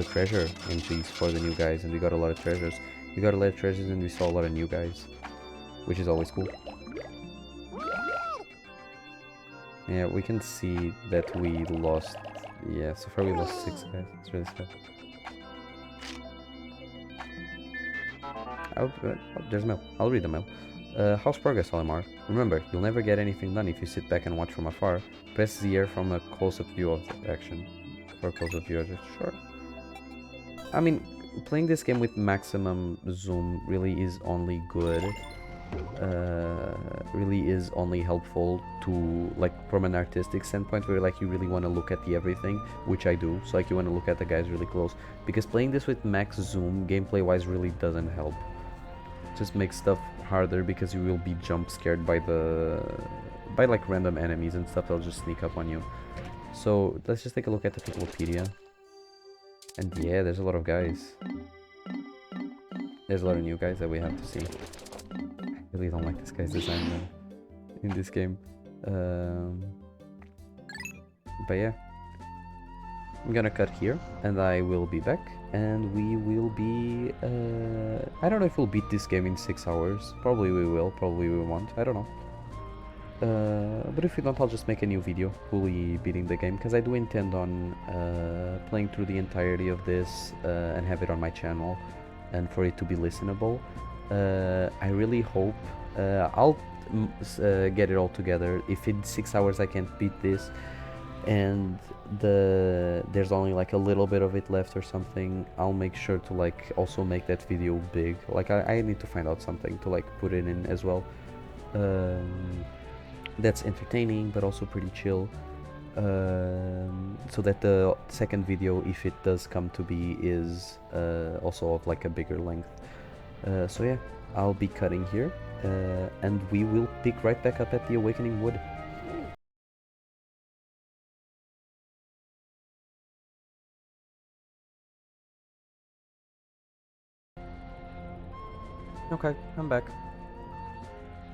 treasure entries for the new guys. And we got a lot of treasures. We got a lot of treasures, and we saw a lot of new guys, which is always cool. Yeah, we can see that we lost. Yeah, so far we lost 6 guys. It's really sad. Oh, there's mail. I'll read the mail. How's progress, Olimar? Remember, you'll never get anything done if you sit back and watch from afar. Press the air from a close-up view of the action. For a close-up view of it, sure. I mean, playing this game with maximum zoom really is only good. Really is only helpful to, like, from an artistic standpoint, where like you really want to look at the everything, which I do. So like you want to look at the guys really close, because playing this with max zoom gameplay wise really doesn't help. It just makes stuff harder because you will be jump scared by like random enemies and stuff that'll just sneak up on you. So let's just take a look at the Picklepedia. And yeah, there's a lot of guys. There's a lot of new guys that we have to see. I really don't like this guy's design though, in this game. But yeah, I'm gonna cut here, and I will be back, and we will be. I don't know if we'll beat this game in 6 hours. Probably we will. Probably we won't. I don't know. But if we don't, I'll just make a new video fully beating the game, because I do intend on playing through the entirety of this and have it on my channel, and for it to be listenable. I really hope I'll get it all together. If in 6 hours I can't beat this, and there's only like a little bit of it left or something, I'll make sure to like also make that video big. Like I need to find out something to like put it in as well. That's entertaining but also pretty chill, so that the second video, if it does come to be, is also of like a bigger length. So yeah, I'll be cutting here, and we will pick right back up at the Awakening Wood. Okay, I'm back.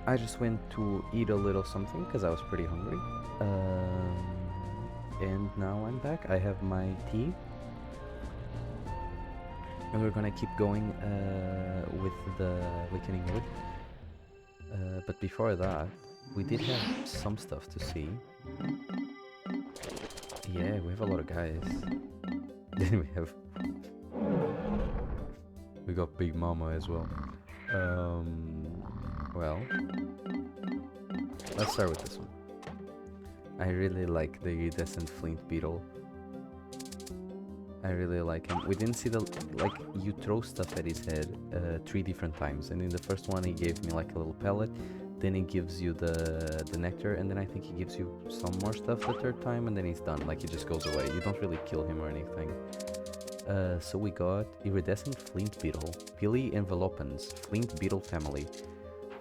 I just went to eat a little something because I was pretty hungry. And now I'm back. I have my tea. And we're gonna keep going with the Awakening Wood. But before that, we did have some stuff to see. Yeah, we have a lot of guys. Then we got Big Mama as well. Well, let's start with this one. I really like the iridescent flint beetle. I really like him. We didn't see the, like, you throw stuff at his head 3 different times, and in the first one he gave me like a little pellet, then he gives you the nectar, and then I think he gives you some more stuff the 3rd time, and then he's done. Like, he just goes away. You don't really kill him or anything. So we got iridescent flint beetle, Pili envelopens, flint beetle family.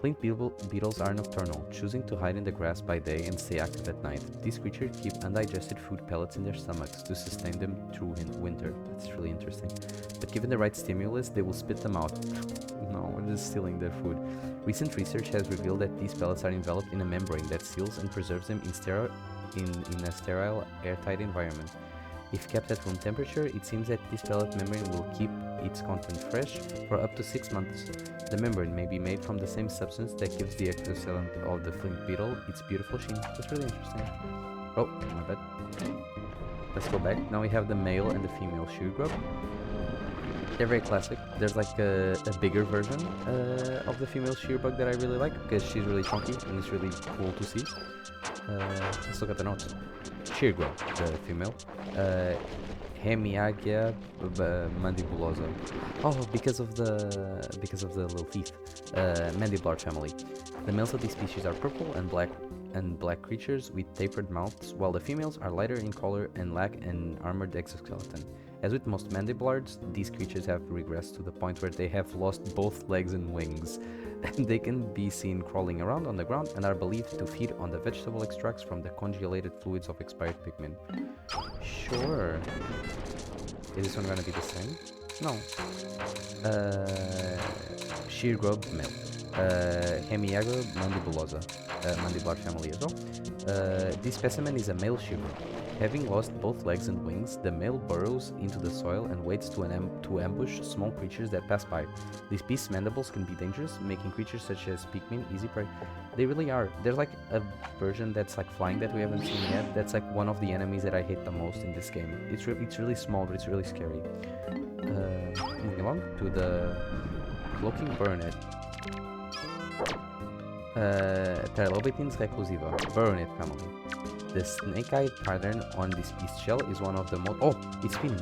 Flint beetles are nocturnal, choosing to hide in the grass by day and stay active at night. These creatures keep undigested food pellets in their stomachs to sustain them through winter. That's really interesting. But given the right stimulus, they will spit them out. No, we're just stealing their food. Recent research has revealed that these pellets are enveloped in a membrane that seals and preserves them in a sterile, airtight environment. If kept at room temperature, it seems that this pellet membrane will keep its content fresh for up to 6 months. The membrane may be made from the same substance that gives the exoskeleton of the flint beetle its beautiful sheen. That's really interesting. Oh, my bad. Let's go back. Now we have the male and the female shear grub. They're very classic. There's like a bigger version of the female shear bug that I really like because she's really chunky and it's really cool to see. Let's look at the notes. Shear grub, the female. Hemiagia mandibulosa. Oh, because of the little teeth. Mandibular family. The males of these species are purple and black creatures with tapered mouths, while the females are lighter in color and lack an armored exoskeleton. As with most mandibulars, these creatures have regressed to the point where they have lost both legs and wings. They can be seen crawling around on the ground and are believed to feed on the vegetable extracts from the congelated fluids of expired Pikmin. Sure. Is this one gonna be the same? No. Shear grub male. Hemiago mandibulosa. Mandibular family as well. This specimen is a male shear grub. Having lost both legs and wings, the male burrows into the soil and waits to ambush small creatures that pass by. These beasts' mandibles can be dangerous, making creatures such as Pikmin easy prey. They really are. There's like a version that's like flying that we haven't seen yet. That's like one of the enemies that I hate the most in this game. It's really small, but it's really scary. Moving along to the cloaking burnet. Trilobitins reclusiva, burnet family. The snake-eyed pattern on this beast shell is one of the most... Oh, it's spinning.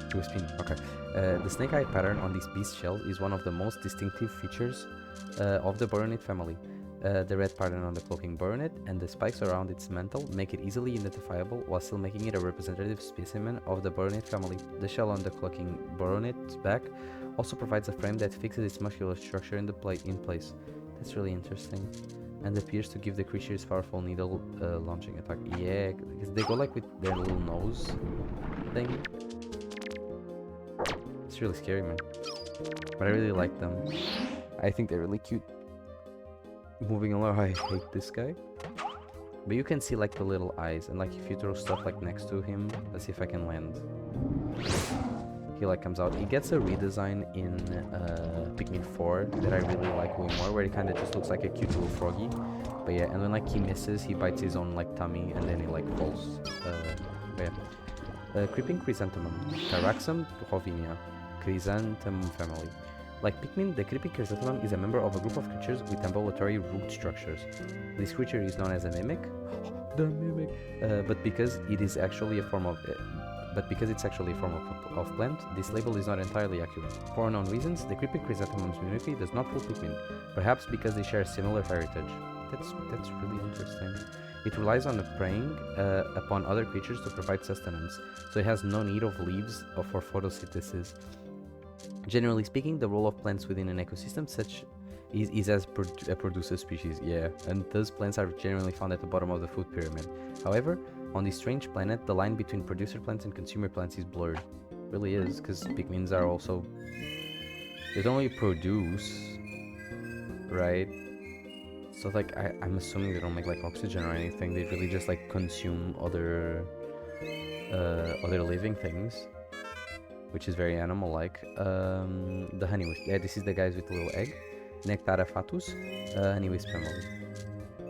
It was spinning, okay. The snake-eyed pattern on this beast shell is one of the most distinctive features of the Baronet family. The red pattern on the cloaking Baronet and the spikes around its mantle make it easily identifiable while still making it a representative specimen of the Baronet family. The shell on the cloaking Baronet's back also provides a frame that fixes its muscular structure in place. That's really interesting. And appears to give the creature its powerful needle launching attack. Yeah, because they go like with their little nose thing. It's really scary, man. But I really like them. I think they're really cute. Moving along, I hate this guy. But you can see like the little eyes, and like if you throw stuff like next to him, let's see if I can land. He like comes out. He gets a redesign in Pikmin 4 that I really like way more, where he kind of just looks like a cute little froggy. But yeah, and when like he misses, he bites his own like tummy, and then he like falls. But yeah. Creeping chrysanthemum, Taraxum rovinia, chrysanthemum family. Like Pikmin, the creeping chrysanthemum is a member of a group of creatures with ambulatory root structures. This creature is known as a mimic, the mimic, but because it's actually a form of plant, this label is not entirely accurate. For unknown reasons, the creeping chrysanthemum's mimicry does not fool Pikmin, perhaps because they share a similar heritage. That's really interesting. It relies on preying upon other creatures to provide sustenance, so it has no need of leaves for photosynthesis. Generally speaking, the role of plants within an ecosystem is as a producer species, yeah, and thus plants are generally found at the bottom of the food pyramid. However, on this strange planet, the line between producer plants and consumer plants is blurred. It really is, because Pikmins are also... They don't really produce, right? So like I'm assuming they don't make like oxygen or anything. They really just like consume other living things, which is very animal-like. The honey, yeah, this is the guys with the little egg. Nectara fatus, honeywisp family.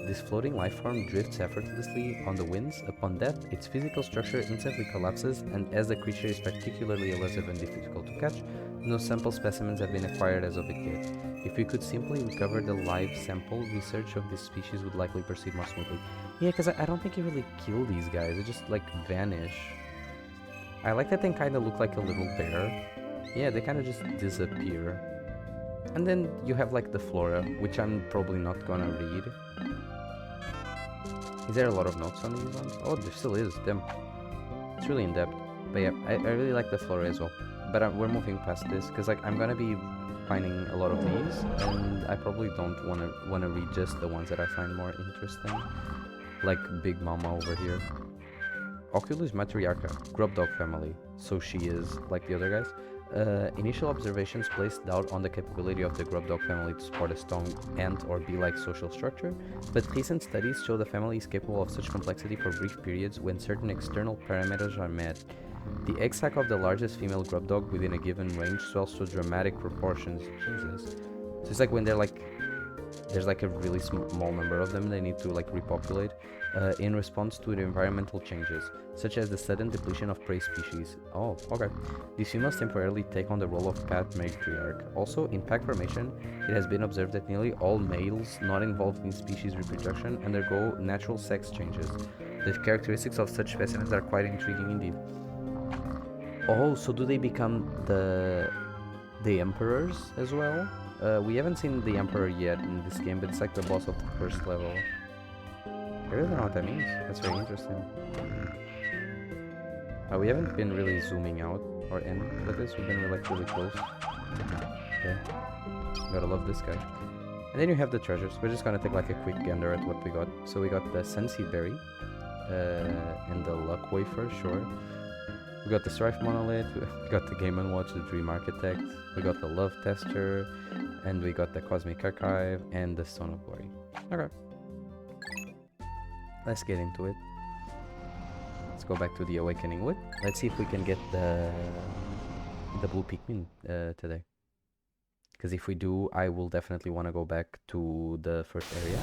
This floating life form drifts effortlessly on the winds. Upon death, its physical structure instantly collapses, and as the creature is particularly elusive and difficult to catch, no sample specimens have been acquired as of it yet. If we could simply recover the live sample, research of this species would likely proceed more smoothly. Yeah, because I don't think you really kill these guys, they just like vanish. I like that they kind of look like a little bear. Yeah, they kind of just disappear. And then you have like the flora, which I'm probably not gonna read. Is there a lot of notes on these ones? Oh, there still is. Damn. It's really in depth. But yeah, I really like the flora as well. But we're moving past this because like I'm gonna be finding a lot of these, and I probably don't wanna read just the ones that I find more interesting, like Big Mama over here. Oculus matriarcha, grub dog family. So she is like the other guys. Initial observations placed doubt on the capability of the grub dog family to support a strong ant or bee-like social structure, but recent studies show the family is capable of such complexity for brief periods when certain external parameters are met. The egg sac of the largest female grub dog within a given range swells to dramatic proportions. Jesus. So it's like when they're like, there's like a really small number of them, they need to like repopulate in response to the environmental changes, such as the sudden depletion of prey species. Oh, okay. These females temporarily take on the role of path matriarch. Also, in pack formation, it has been observed that nearly all males not involved in species reproduction undergo natural sex changes. The characteristics of such specimens are quite intriguing indeed. Oh, so do they become the emperors as well? We haven't seen the emperor yet in this game, but it's like the boss of the first level. I really don't know what that means. That's very interesting. We haven't been really zooming out or in with this. We've been like really close. Okay. Gotta love this guy. And then you have the treasures. We're just gonna take like a quick gander at what we got. So we got the Sunseed Berry and the Luck Wafer, sure. We got the Strife Monolith, we got the Game & Watch, the Dream Architect, we got the Love Tester, and we got the Cosmic Archive and the Stone of Glory. Okay. Let's get into it. Let's go back to the Awakening Wood. Let's see if we can get the blue Pikmin today. Because if we do, I will definitely want to go back to the first area.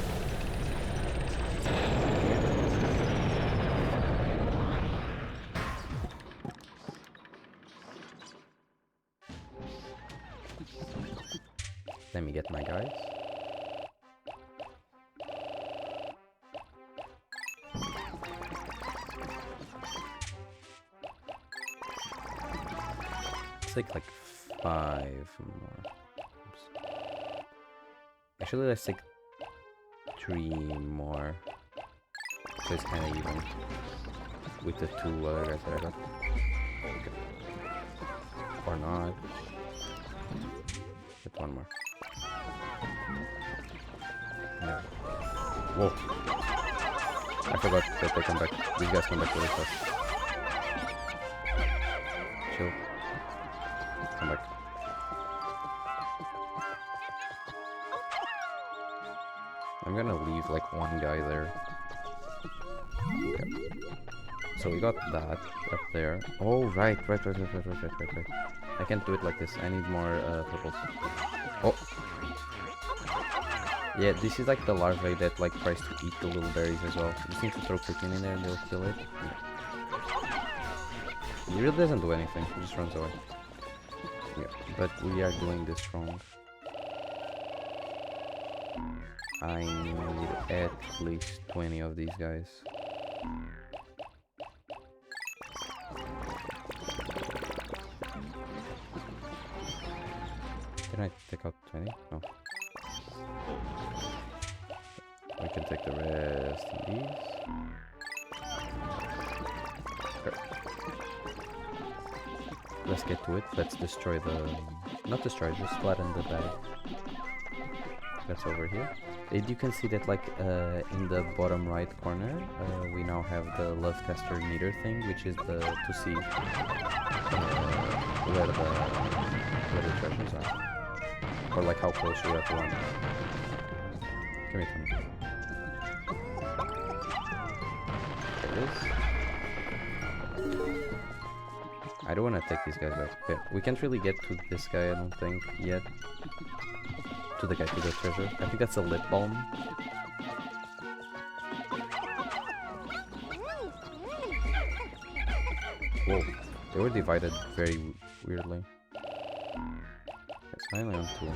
Let me get my guys. Let's take like 5 more. Oops. Actually, let's take 3 more. So it's kind of even with the 2 other guys that I got. Okay. Or not. Get 1 more. Yeah. Whoa. I forgot that they come back. These guys come back really fast. Chill. Come back. I'm gonna leave like 1 guy there. Okay. So we got that up there. Oh, right. I can't do it like this. I need more purples. Oh. Yeah, this is like the larvae that like tries to eat the little berries as well. You just need to throw Pikmin in there and they'll kill it. Yeah. It really doesn't do anything. It just runs away. Yeah, but we are doing this wrong. I need at least 20 of these guys. Can I take out 20? No. We can take the rest of these. Okay. Let's get to it. Let's destroy the... Not destroy, just flatten the bag. That's over here. And you can see that like in the bottom right corner, we now have the love tester meter thing, which is the to see where the treasures are. Or like how close we are to one. Give me Tommy. There it is. I don't want to take these guys back. Okay, we can't really get to this guy, I don't think, yet. To the guy, to the treasure. I think that's a lip balm. Whoa, they were divided very weirdly. It's finally on two.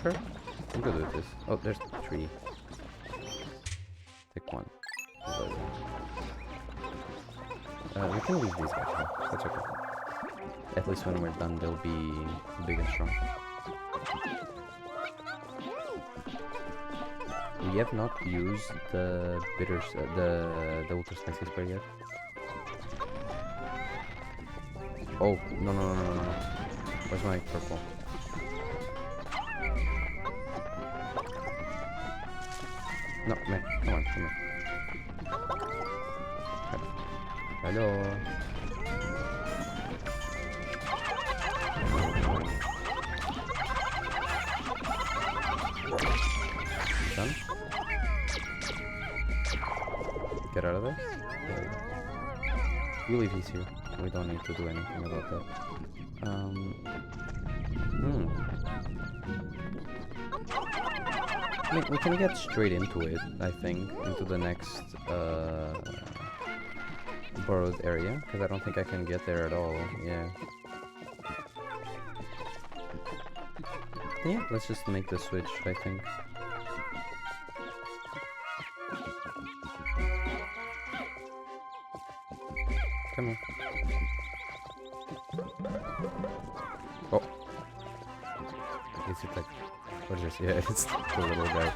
Sure, I'm good with this. Oh, there's three. Take one. We can leave these guys now. That's okay. At least when we're done, they'll be big and strong. We have not used the bitters, the ultra spicy spray yet. Oh, no. Where's my purple? No, man, come on. Hello. Done? Get out of there. There we go. We leave these here. We don't need to do anything about that. I mean, we can get straight into it, I think, into the next borrowed area, because I don't think I can get there at all. Yeah. Yeah, let's just make the switch, I think. Come here. Oh. Is it like... What is this? Yeah, it's the little guy.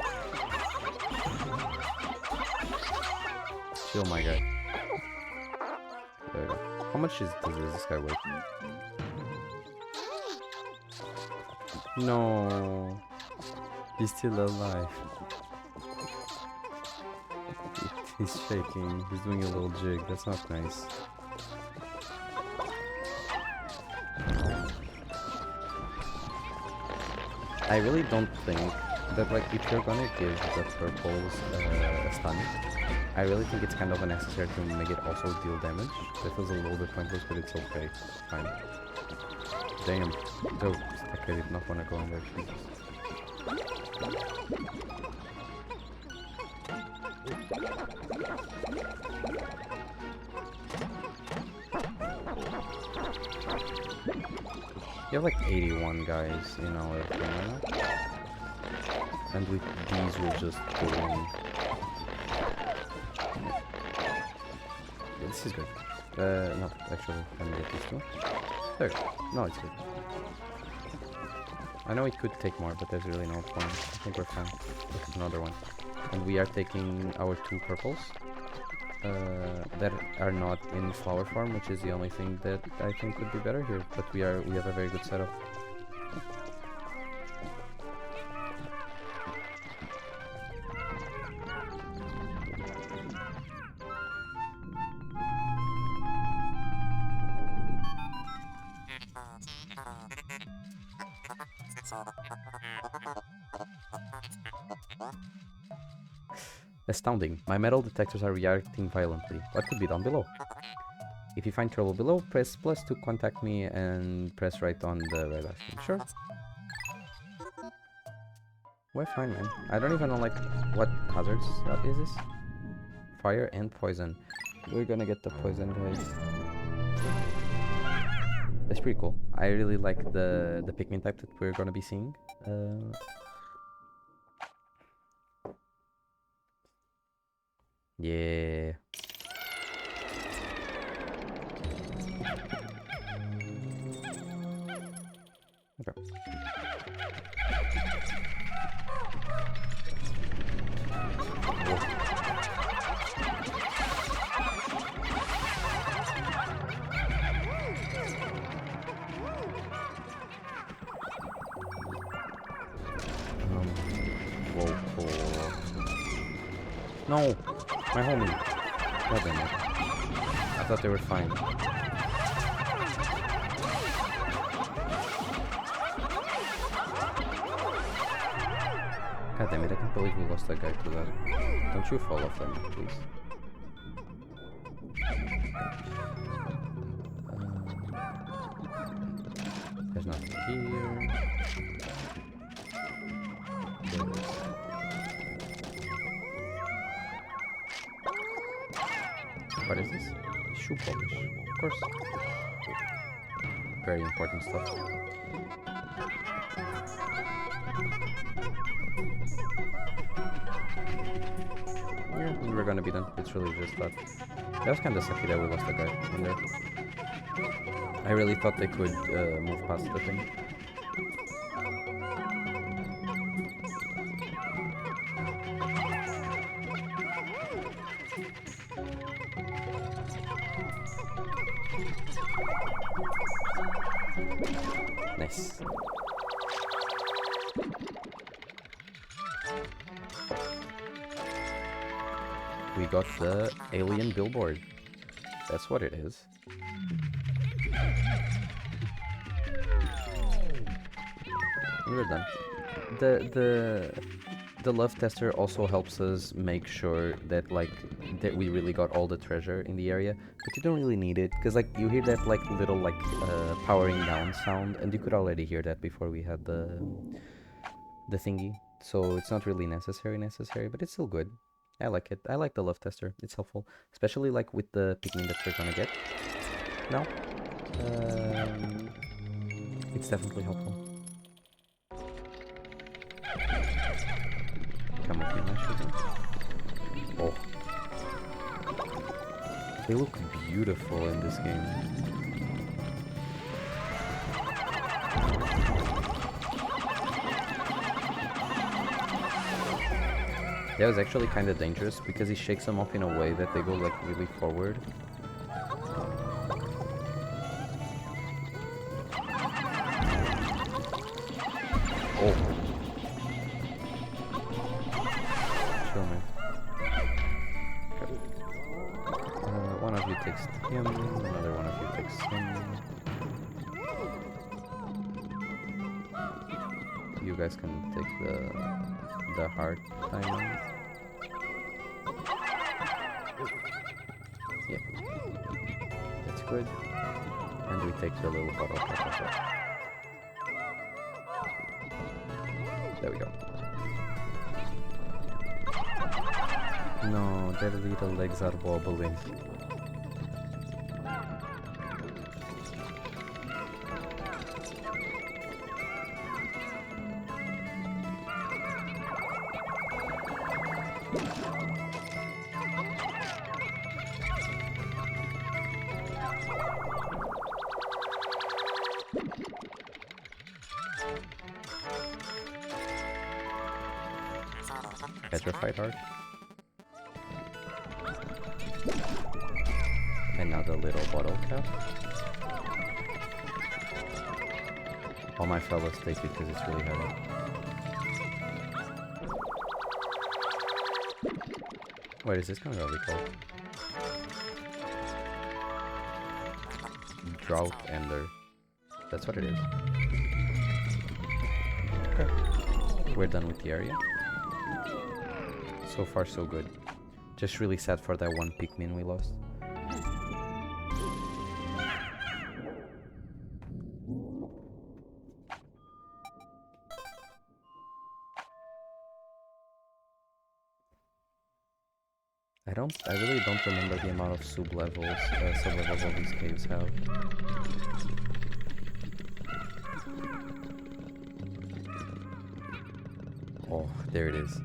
Chill, my guy. There we go. How much does this guy weigh? No. He's still alive. He's shaking. He's doing a little jig. That's not nice. I really don't think that, like, if you're gonna give the purples a stun, I really think it's kind of unnecessary to make it also deal damage. That feels a little bit pointless, but it's okay. Fine. Damn. Oh, I did not want to go in there. Jesus. You have like 81 guys in our thing right now. And with these we'll just go in. Yeah, this is good. No, actually, let me get these two. There. No, it's good. I know it could take more, but there's really no point. I think we're fine. This is another one. And we are taking our two purples. That are not in flower form, which is the only thing that I think could be better here. But we have a very good setup. Astounding. My metal detectors are reacting violently. What could be down below? If you find trouble below, press plus to contact me and press right on the red icon. Sure. We're fine, man. I don't even know, like, what hazards is this? Fire and poison. We're gonna get the poison, guys. That's pretty cool. I really like the Pikmin type that we're gonna be seeing. Yeah. Okay. Whoa. No! My homie! God damn it. I thought they were fine. God damn it, I can't believe we lost that guy to that. Don't you fall off them, please. There's nothing here. What is this? Shoe polish. Of course. Very important stuff. Yeah, we're gonna be done. It's really just that. That was kinda sucky that we lost a guy in there. I really thought they could move past the thing. Nice. We got the alien billboard. That's what it is. And we're done. The love tester also helps us make sure that that we really got all the treasure in the area, but you don't really need it because like you hear that little powering down sound, and you could already hear that before we had the thingy. So it's not really necessary, but it's still good. I like it. I like the love tester. It's helpful, especially like with the Pikmin that we're gonna get now. It's definitely helpful. Come with me, my sugar. Oh. They look beautiful in this game. That was actually kind of dangerous because he shakes them off in a way that they go like really forward. Oh. Chill, man. Okay. One of you takes him, another one of you takes him. You guys can take the heart diamond. Yeah. That's good. And we take the little bottle cap as well. There we go. No, their little legs are wobbling. Petrified heart. And now the little bottle cap. All my fellows take it because it's really heavy. What is this kind of really called? Drought Ender. That's what it is. Okay. We're done with the area. So far so good. Just really sad for that one Pikmin we lost. I really don't remember the amount of sub-levels all these caves have. Oh, there it is.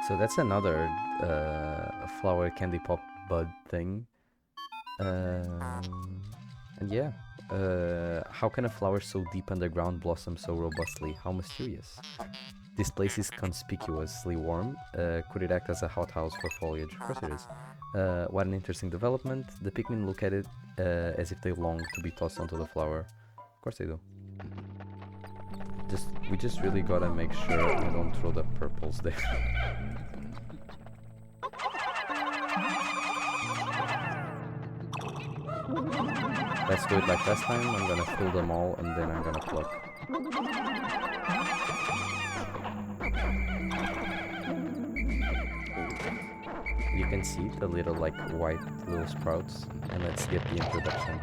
So that's another flower candy pop bud thing. And yeah, how can a flower so deep underground blossom so robustly? How mysterious. This place is conspicuously warm. Could it act as a hothouse for foliage? Of course it is. What an interesting development. The Pikmin look at it as if they long to be tossed onto the flower. Of course they do. we just really gotta make sure I don't throw the purples there. Let's do it like last time. I'm gonna fill them all and then I'm gonna pluck. You can see the little like white little sprouts, and let's get the introduction.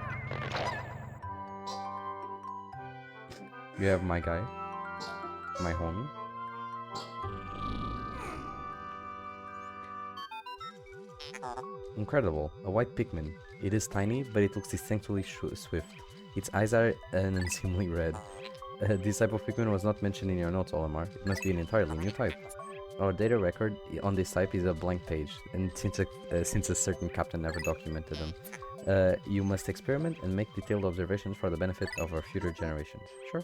You have my guy, my homie. Incredible, a white Pikmin. It is tiny, but it looks distinctly swift. Its eyes are an unseemly red. This type of Pikmin was not mentioned in your notes, Olimar. It must be an entirely new type. Our data record on this type is a blank page, and since a certain captain never documented them, you must experiment and make detailed observations for the benefit of our future generations. Sure.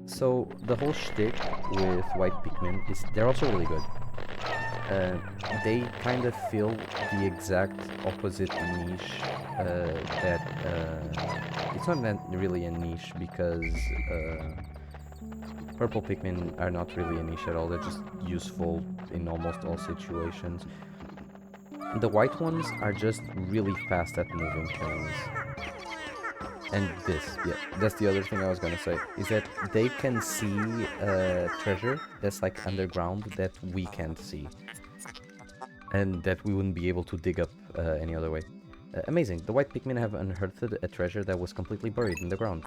So the whole shtick with white Pikmin is they're also really good. They kind of fill the exact opposite niche it's not really a niche because purple Pikmin are not really a niche at all. They're just useful in almost all situations. The white ones are just really fast at moving things. And that's the other thing I was gonna say, is that they can see treasure that's like underground that we can't see. And that we wouldn't be able to dig up any other way. Amazing, the white Pikmin have unearthed a treasure that was completely buried in the ground.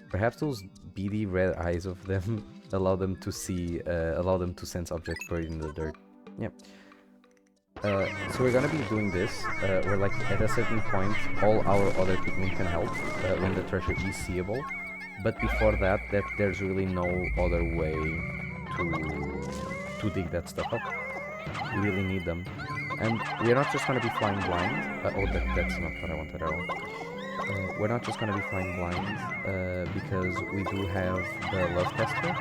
Perhaps those beady red eyes of them allow them to see, allow them to sense objects buried in the dirt. Yeah. So we're gonna be doing this, where like at a certain point all our other Pikmin can help when the treasure is seeable, but before that, there's really no other way to dig that stuff up. We really need them. And we're not just gonna be flying blind, that's not what I wanted at all. We're not just gonna be flying blind, because we do have the love tester,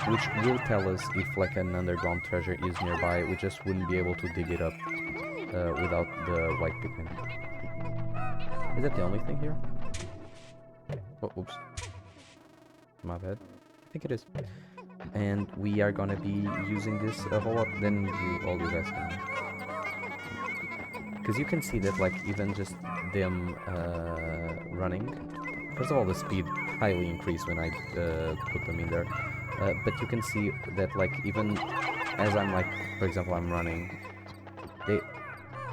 which will tell us if like an underground treasure is nearby. We just wouldn't be able to dig it up without the white Pikmin. Is that the only thing here? Oh, oops. My bad. I think it is. And we are gonna be using this a whole lot, then all you guys can. Because you can see that like even just them running, first of all the speed highly increased when I put them in there, but you can see that like even as I'm like, for example, I'm running, they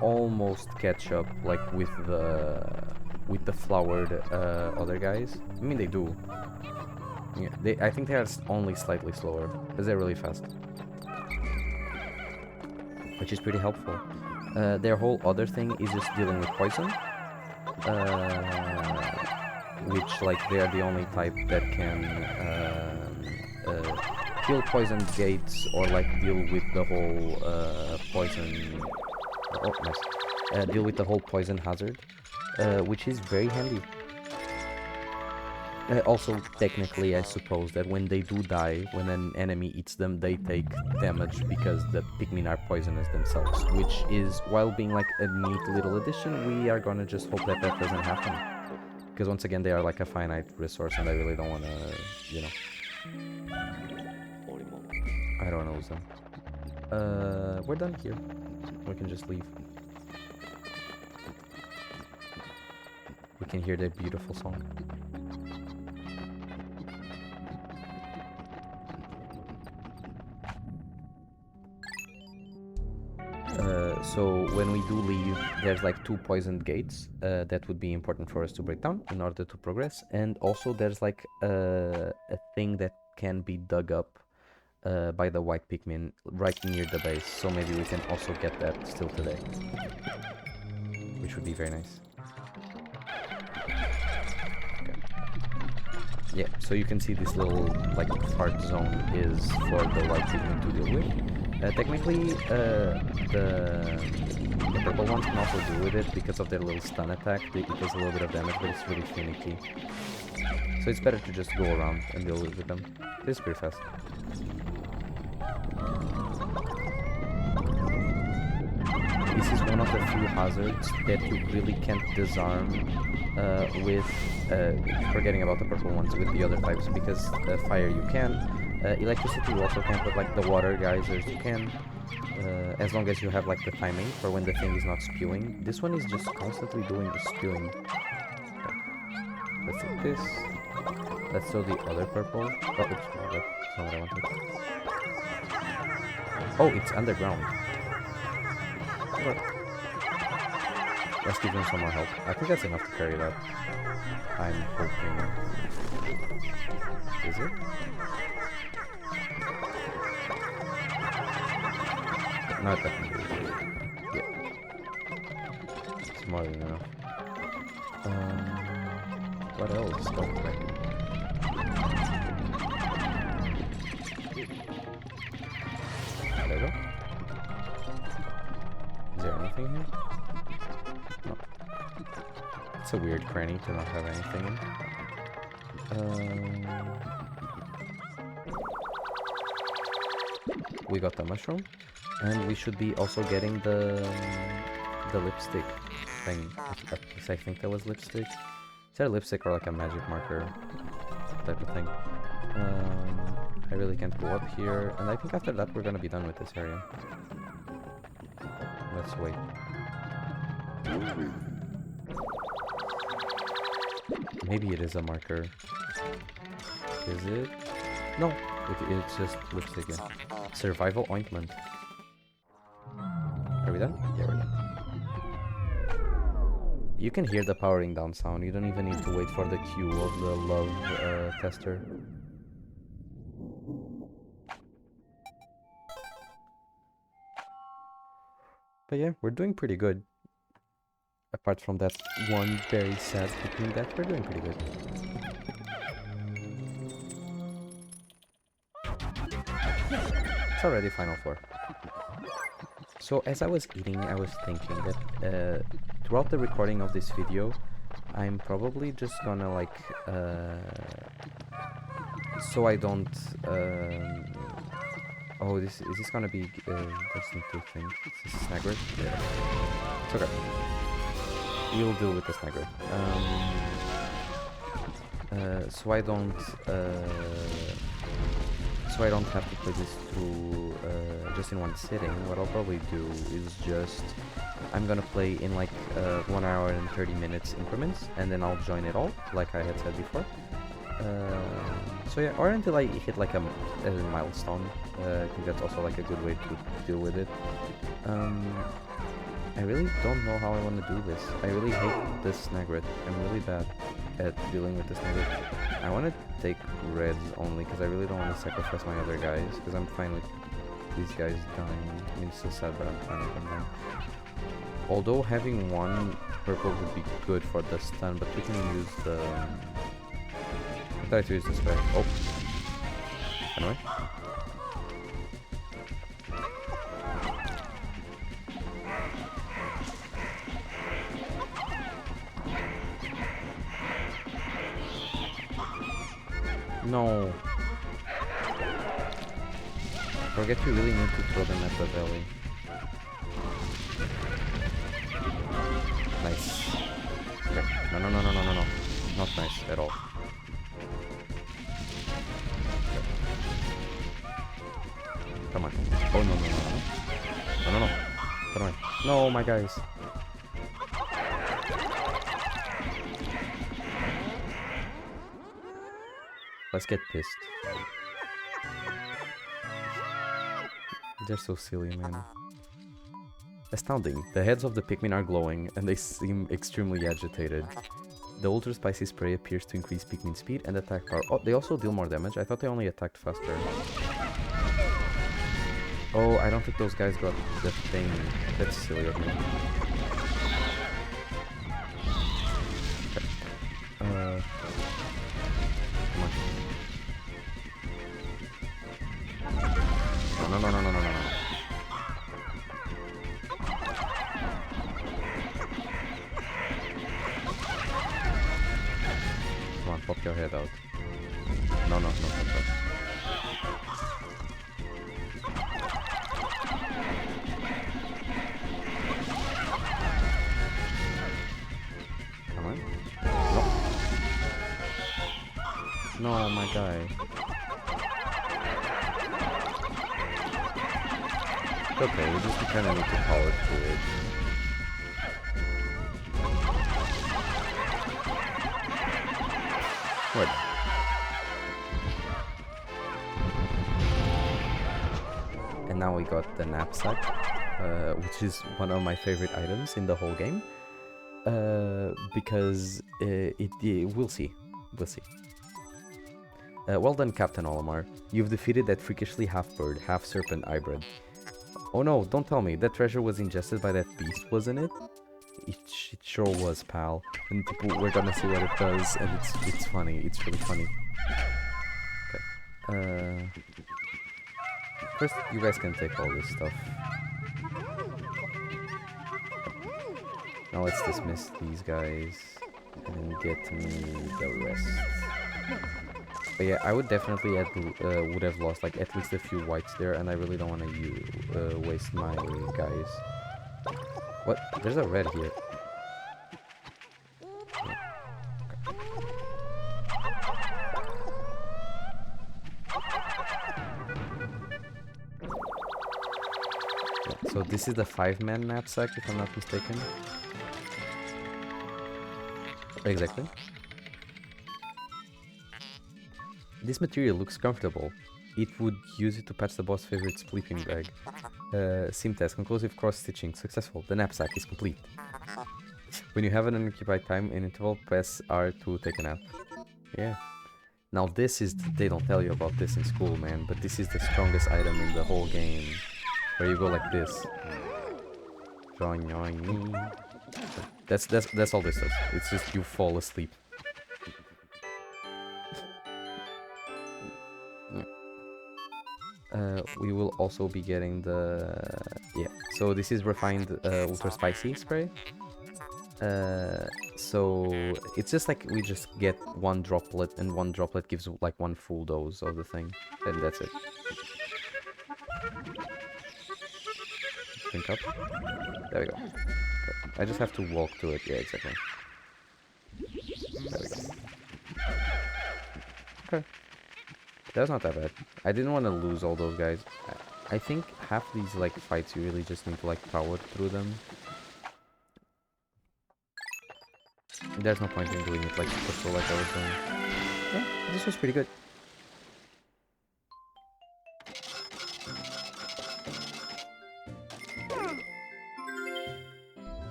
almost catch up like with the flowered other guys. I mean they do. Yeah, I think they are only slightly slower, because they're really fast. Which is pretty helpful. Their whole other thing is just dealing with poison. Which, like, they are the only type that can kill poison gates or, like, deal with the whole poison... Oh, nice. Deal with the whole poison hazard, which is very handy. Also, technically, I suppose that when they do die, when an enemy eats them, they take damage because the Pikmin are poisonous themselves, which is, while being like a neat little addition, we are gonna just hope that that doesn't happen. Because once again, they are like a finite resource and I really don't wanna, you know... I don't wanna lose them. We're done here. We can just leave. We can hear their beautiful song. So when we do leave, there's like 2 poisoned gates that would be important for us to break down in order to progress, and also there's like a thing that can be dug up by the white Pikmin right near the base, so maybe we can also get that still today, which would be very nice. Okay. Yeah, so you can see this little like fart zone is for the white Pikmin to deal with. Technically, the purple ones can also deal with it because of their little stun attack. It does a little bit of damage, but it's really finicky. So it's better to just go around and deal with them. This is pretty fast. this is one of the few hazards that you really can't disarm with, forgetting about the purple ones, with the other types, because fire you can, electricity you also can, but like the water geysers you can, as long as you have like the timing for when the thing is not spewing. This one is just constantly doing the spewing. Okay. Let's take this. Let's throw the other purple. Oh, oops, no, that's not what I wanted. Oh, it's underground. Okay. Let's give them some more help. I think that's enough to carry that. I'm hoping. Is it? Not definitely. Yeah. It's more than enough. What else? Oh, right. There we go. Is there anything here? No. It's a weird cranny to not have anything in. We got the mushroom, and we should be also getting the lipstick thing. I think that was lipstick. Is that a lipstick or like a magic marker type of thing? I really can't go up here, and I think after that we're gonna be done with this area. Let's wait. Maybe it is a marker. Is it? No, it's just lipstick. Yeah. Survival ointment. Are we done? Yeah, we're done. You can hear the powering down sound. You don't even need to wait for the cue of the love tester. But yeah, we're doing pretty good. Apart from that one very sad Pikmin death, we're doing pretty good. It's already final floor. So as I was eating, I was thinking that throughout the recording of this video, I'm probably just gonna like, so I don't, oh, is this gonna be, just need to think, is this a snagger? Yeah, it's okay. We'll deal with the snagger. So I don't have to play this through just in one sitting. What I'll probably do is just, I'm gonna play in like 1 hour and 30 minutes increments, and then I'll join it all, like I had said before. So yeah, or until I hit like a milestone. I think that's also like a good way to deal with it. I really don't know how I want to do this. I really hate this snagret. I'm really bad at dealing with this snagret. I want to take reds only because I really don't want to sacrifice my other guys, because I'm fine with these guys dying. I mean, it's so sad, but I'm fine with them dying. Although having one purple would be good for the stun, but we can use the... I try to use the spray. Oh! Anyway. No. Forget you really need to throw them at the belly. Nice. Okay. No. Not nice at all. Okay. Come on. Oh, no. No. Put away. No, my guys. Let's get pissed. They're so silly, man. Astounding. The heads of the Pikmin are glowing, and they seem extremely agitated. The ultra spicy spray appears to increase Pikmin speed and attack power. Oh, they also deal more damage. I thought they only attacked faster. Oh, I don't think those guys got the thing. That's silly of me. Okay. Come on. No. Come on, pop your head out. No. No, my guy. Okay, we just kind of need to power through it. What? And now we got the knapsack, which is one of my favorite items in the whole game. Because we'll see. We'll see. Well done, Captain Olimar. You've defeated that freakishly half-bird, half-serpent hybrid. Oh no, don't tell me. That treasure was ingested by that beast, wasn't it? It sure was, pal. And people, we're gonna see what it does, and it's funny. It's really funny. Okay. First, you guys can take all this stuff. Now let's dismiss these guys and get me the rest. But yeah, I would definitely would have lost like at least a few whites there, and I really don't want to waste my guys. What? There's a red here. Yeah. Okay. So this is the 5-man knapsack, if I'm not mistaken. Exactly. This material looks comfortable. It would use it to patch the boss' favorite sleeping bag. Sim test, conclusive cross-stitching, successful. The knapsack is complete. When you have an unoccupied time in interval, press R to take a nap. Yeah. Now this is, they don't tell you about this in school, man, but this is the strongest item in the whole game. Where you go like this. That's all this does. It's just you fall asleep. We will also be getting the... yeah, so this is refined ultra spicy spray. So it's just like we just get one droplet, and one droplet gives like one full dose of the thing, and that's it. Drink up. There we go. Okay. I just have to walk to it. Yeah, exactly. There we go. Okay. That's not that bad. I didn't want to lose all those guys. I think half these like fights you really just need to like power through them. There's no point in doing it like super slow like I was doing. Yeah, this was pretty good.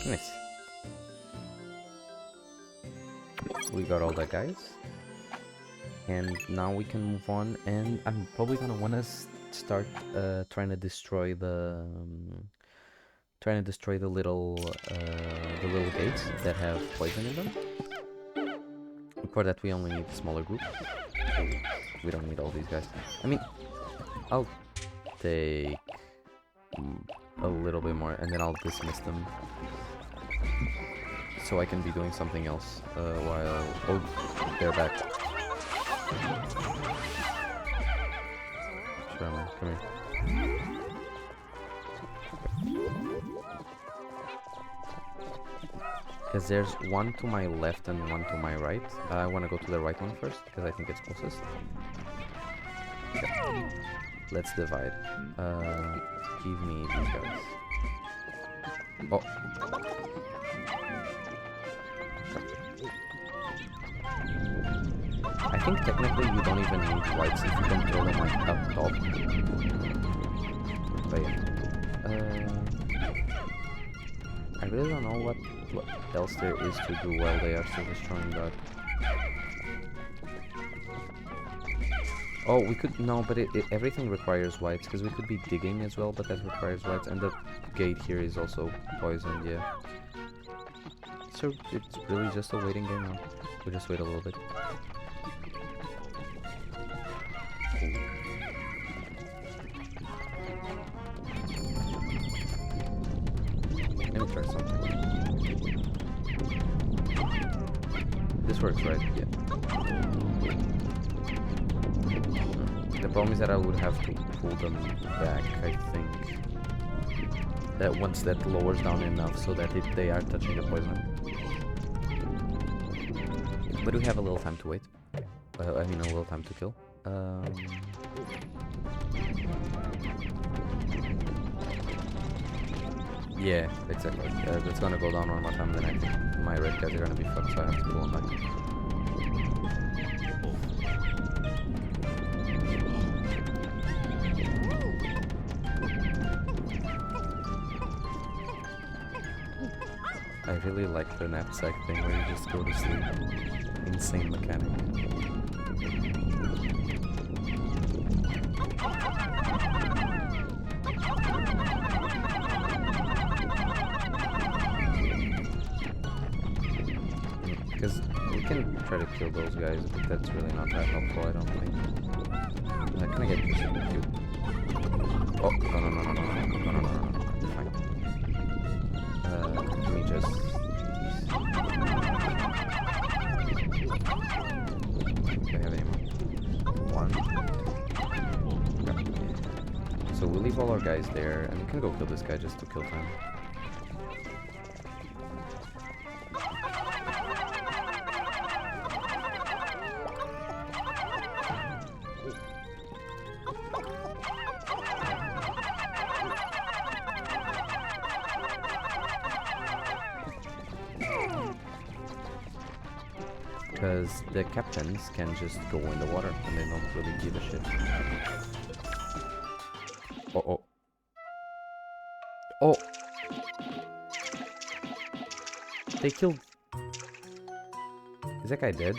Nice. We got all that, guys. And now we can move on, and I'm probably gonna want to start trying to destroy the little gates that have poison in them. For that we only need a smaller group. We don't need all these guys. I mean, I'll take a little bit more, and then I'll dismiss them, so I can be doing something else while... oh, they're back. Sherman, come here. Because there's one to my left and one to my right. I want to go to the right one first, because I think it's closest. Okay. Let's divide. Give me these guys. Oh. I think technically you don't even need whites if you can throw them like up top. But yeah. I really don't know what else there is to do while they are still destroying that. Oh, we could... no, but everything requires whites, because we could be digging as well, but that requires whites, and the gate here is also poisoned, yeah. So it's really just a waiting game now. We'll just wait a little bit. Let me try something. This works, right? Yeah. The problem is that I would have to pull them back, I think. That once that lowers down enough so that they are touching the poison. But we have a little time to wait. I mean, a little time to kill. Yeah, exactly. That's gonna go down one more time, then I think my red guys are gonna be fucked, so I have to pull them back. I really like the knapsack thing where you just go to sleep. Insane mechanic. Because we can try to kill those guys, but that's really not that helpful, I don't think. Can I get this? Oh, no, no, no, no, no, no, no, no, no, no, no, fine. Let me just... Do I have any more? One. Okay. So we'll leave all our guys there, and we can go kill this guy just to kill time. Because the captains can just go in the water and they don't really give a shit. Oh, oh. Oh! They killed... Is that guy dead?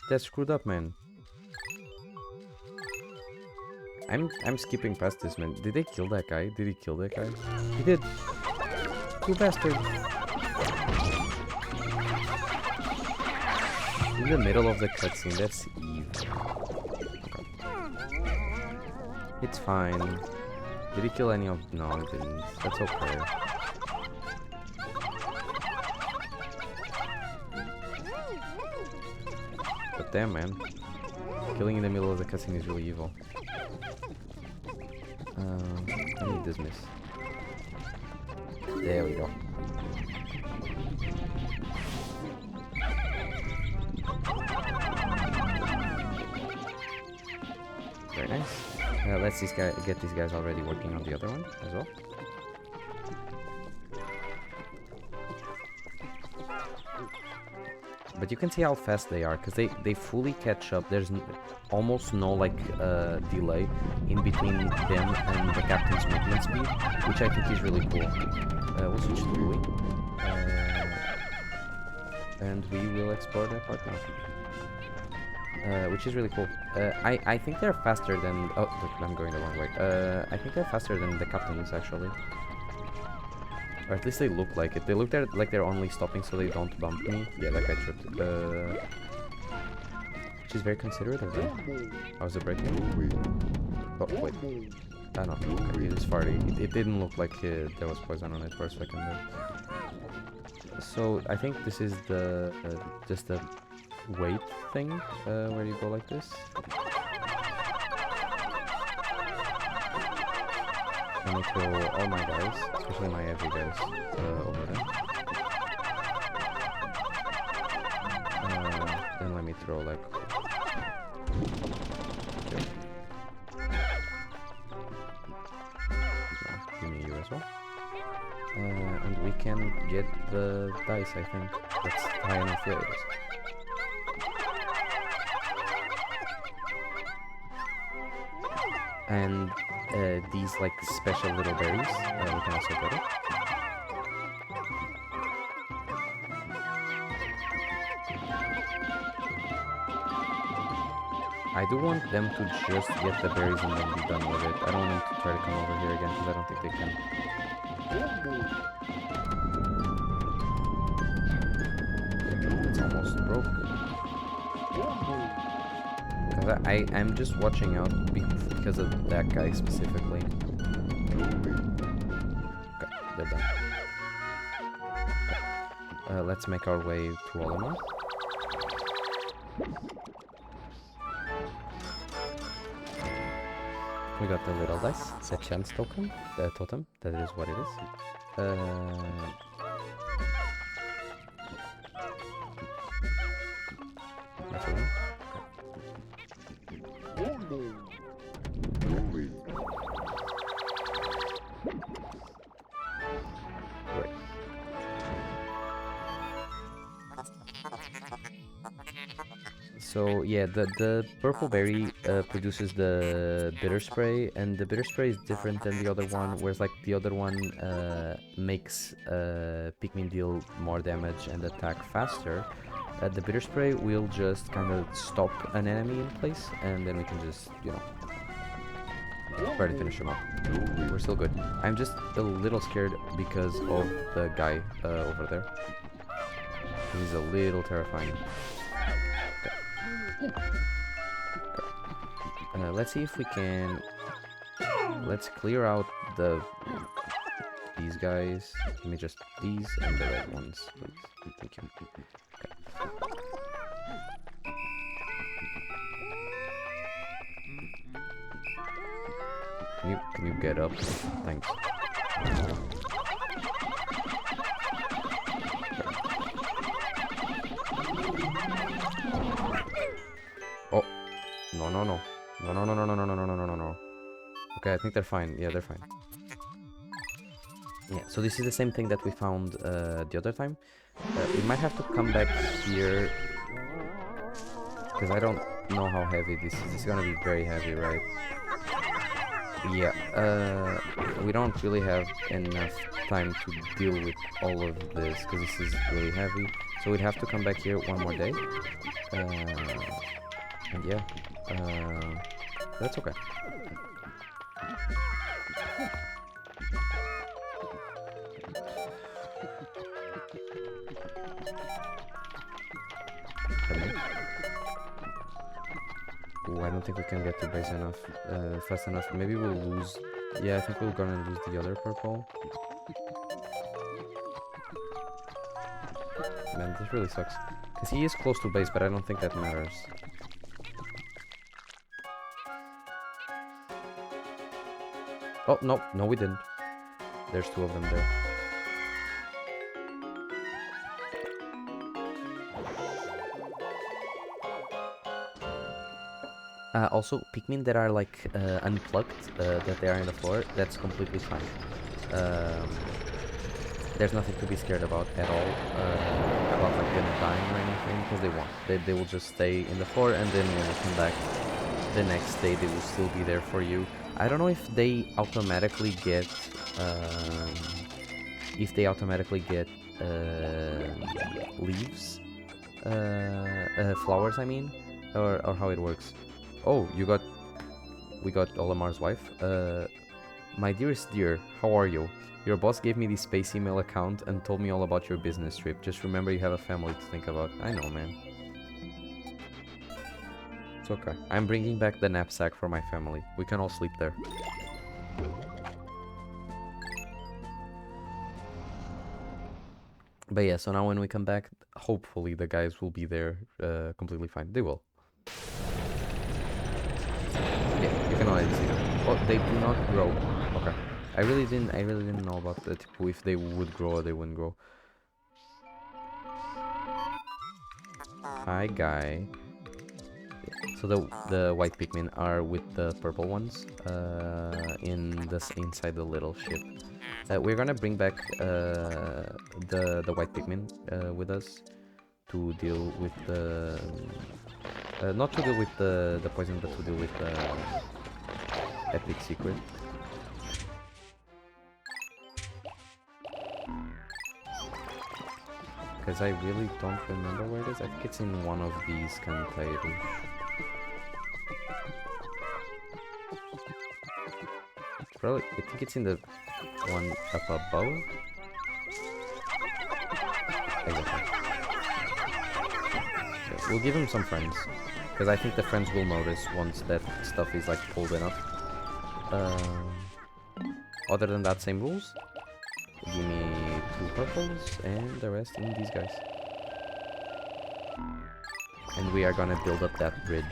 That's screwed up, man. I'm skipping past this, man. Did they kill that guy? Did he kill that guy? He did! You bastard! In the middle of the cutscene, that's evil. Okay. It's fine. Did he kill any of... No, he didn't. That's okay. But damn, man. Killing in the middle of the cutscene is really evil. I need this miss. There we go. Very nice. Let's get these guys already working on the other one as well. But you can see how fast they are, because they fully catch up. There's almost no like delay in between them and the captain's movement speed, which I think is really cool. We'll switch to Louis. And we will explore that part now. Which is really cool. I think they're faster than... Oh, I'm going the wrong way. I think they're faster than the captains, actually. Or at least they look like it. They look like they're only stopping so they don't bump me. Yeah, that guy tripped. Which is very considerate of them. How's the breaking? Oh, wait. Ah, no. Okay, it is farty. It didn't look like there was poison on it for a second there. So, I think this is the... just the weight thing, where you go like this. Let me throw all my guys, especially my heavy guys, over there. Then let me throw like... Okay. Give me you as well. And we can get the dice, I think. That's high enough, yeah, it is. And these like special little berries, we can also get it. I do want them to just get the berries and then be done with it. I don't want them to try to come over here again because I don't think they can. It's almost broke. Because I'm just watching out because of that guy specifically. Okay, they're done. Okay. Let's make our way to Olimar. We got the little dice, the chance token, the totem, that is what it is. Absolutely. Right. So yeah, the purple berry produces the bitter spray, and the bitter spray is different than the other one. Whereas like the other one makes Pikmin deal more damage and attack faster. The bitter spray will just kind of stop an enemy in place, and then we can just, you know, try to finish him up. We're still good. I'm just a little scared because of the guy over there. He's a little terrifying. Let's see if we can. Let's clear out these guys. Give me just these and the red ones, please. Thank you. Okay. Can you get up? Thanks. Oh, no, no, no. No, no, no, no, no, no, no, no, no, no, no. Okay, I think they're fine. Yeah, they're fine. Yeah, so this is the same thing that we found the other time. We might have to come back here because I don't know how heavy this is. It's gonna be very heavy, right? Yeah, we don't really have enough time to deal with all of this because this is really heavy. So we'd have to come back here one more day. And yeah, that's okay. Ooh, I don't think we can get to base enough, fast enough. Maybe we'll lose. Yeah, I think we're gonna lose the other purple. Man, this really sucks. Because he is close to base, but I don't think that matters. Oh, no, no we didn't. There's two of them there. Also, Pikmin that are like unplugged, that they are in the floor, that's completely fine. There's nothing to be scared about at all, about like them dying or anything, because they won't. They will just stay in the floor, and then when you come back the next day, they will still be there for you. I don't know if they automatically get, leaves, flowers, I mean, or how it works. Oh, we got Olamar's wife. My dearest dear, how are you? Your boss gave me the space email account and told me all about your business trip. Just remember you have a family to think about. I know, man. It's okay. I'm bringing back the knapsack for my family. We can all sleep there. But yeah, so now when we come back, hopefully the guys will be there completely fine. They will. Yeah, you can already see them. Oh, they do not grow. Okay. I really didn't know about that. If they would grow or they wouldn't grow. Hi, guy. So the white Pikmin are with the purple ones inside the little ship. We're gonna bring back the white Pikmin with us to deal with the not to deal with the poison, but to deal with the epic secret. Because I really don't remember where it is. I think it's in one of these containers. Probably, I think it's in the one up above. Exactly. Okay, we'll give him some friends, because I think the friends will notice once that stuff is like pulled enough. Other than that, same rules. Give me 2 purples and the rest in these guys. And we are gonna build up that bridge.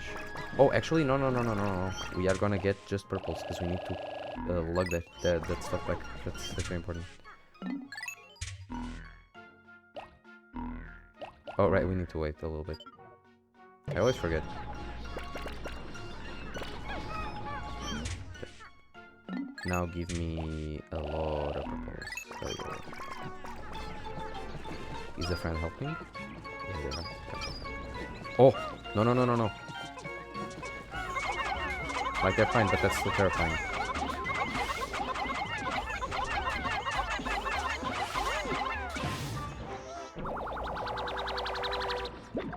Oh, actually, no. We are gonna get just purples because we need to lug that stuff back. That's very important. Oh, right, we need to wait a little bit. I always forget. Now give me a lot of purples. There you go. Is the friend helping? Yeah. Oh! No, no, no, no, no. Like, they're fine, but that's still terrifying.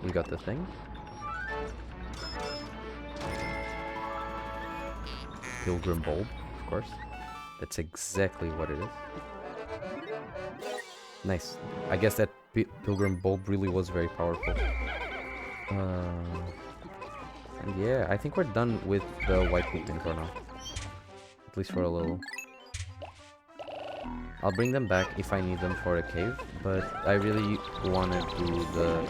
We got the thing. Pilgrim bulb, of course. That's exactly what it is. Nice. I guess that pilgrim bulb really was very powerful. Yeah, I think we're done with the white Pikmin for now. At least for a little. I'll bring them back if I need them for a cave, but I really want to do the...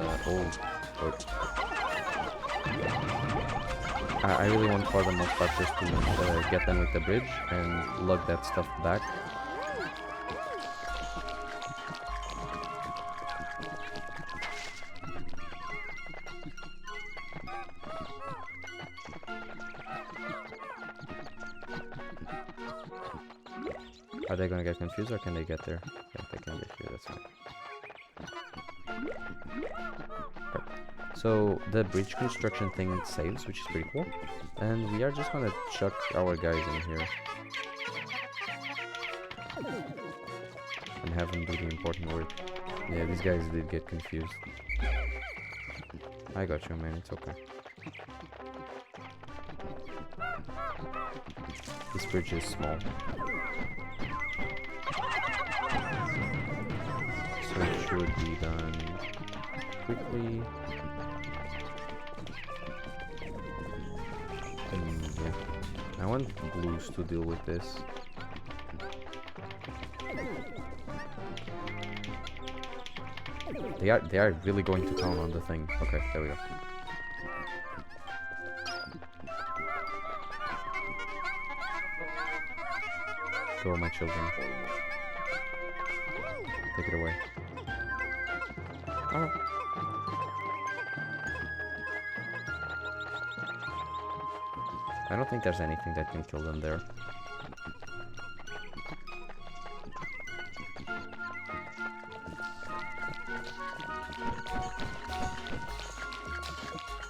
I really want for the most part just to get them with the bridge and lug that stuff back. Are they gonna get confused or can they get there? Yeah, they can get here, that's fine. Right. So the bridge construction thing saves, which is pretty cool. And we are just gonna chuck our guys in here. And have them do the important work. Yeah, these guys did get confused. I got you, man, it's okay. This bridge is small. So it should be done quickly. Yeah. I want glues to deal with this. They are really going to count on the thing. Okay, there we go. Go, my children. Take it away. Oh. I don't think there's anything that can kill them there.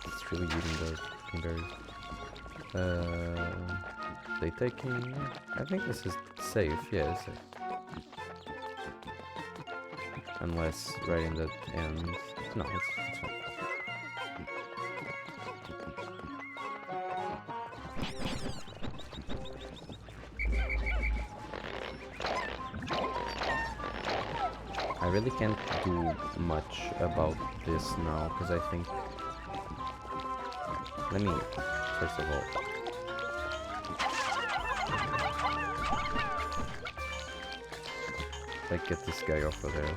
It's really eating the berries. They taking... I think this is safe. Yeah, it's safe. Unless right in the end... No, it's fine. I really can't do much about this now, because I think... Let me, first of all... Like, get this guy off of there.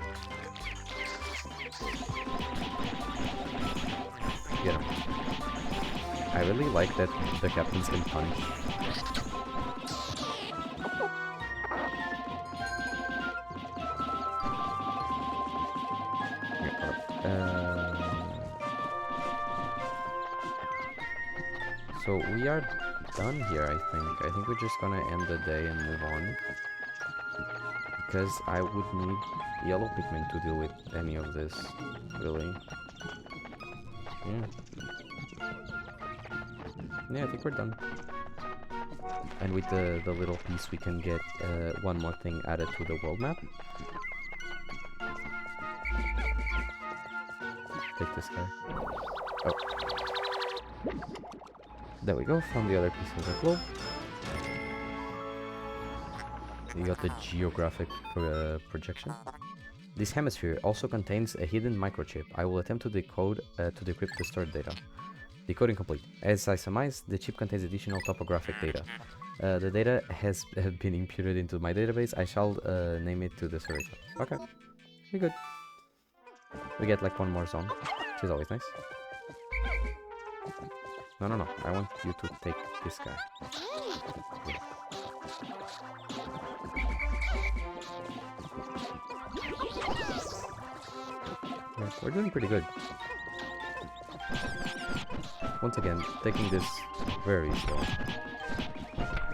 Get him. I really like that the captains can punch. So we are done here, I think. I think we're just gonna end the day and move on. Because I would need yellow Pikmin to deal with any of this, really. Yeah. Yeah, I think we're done. And with the little piece we can get one more thing added to the world map. Take this guy. Oh. There we go, from the other piece of the globe. You got the geographic projection. This hemisphere also contains a hidden microchip. I will attempt to decode to decrypt the stored data. Decoding complete. As I surmise, the chip contains additional topographic data. The data has been imputed into my database. I shall name it to the survey. Okay, we're good. We get like one more zone, which is always nice. No, no, no. I want you to take this guy. Yeah. Yeah, we're doing pretty good. Once again, taking this very slow.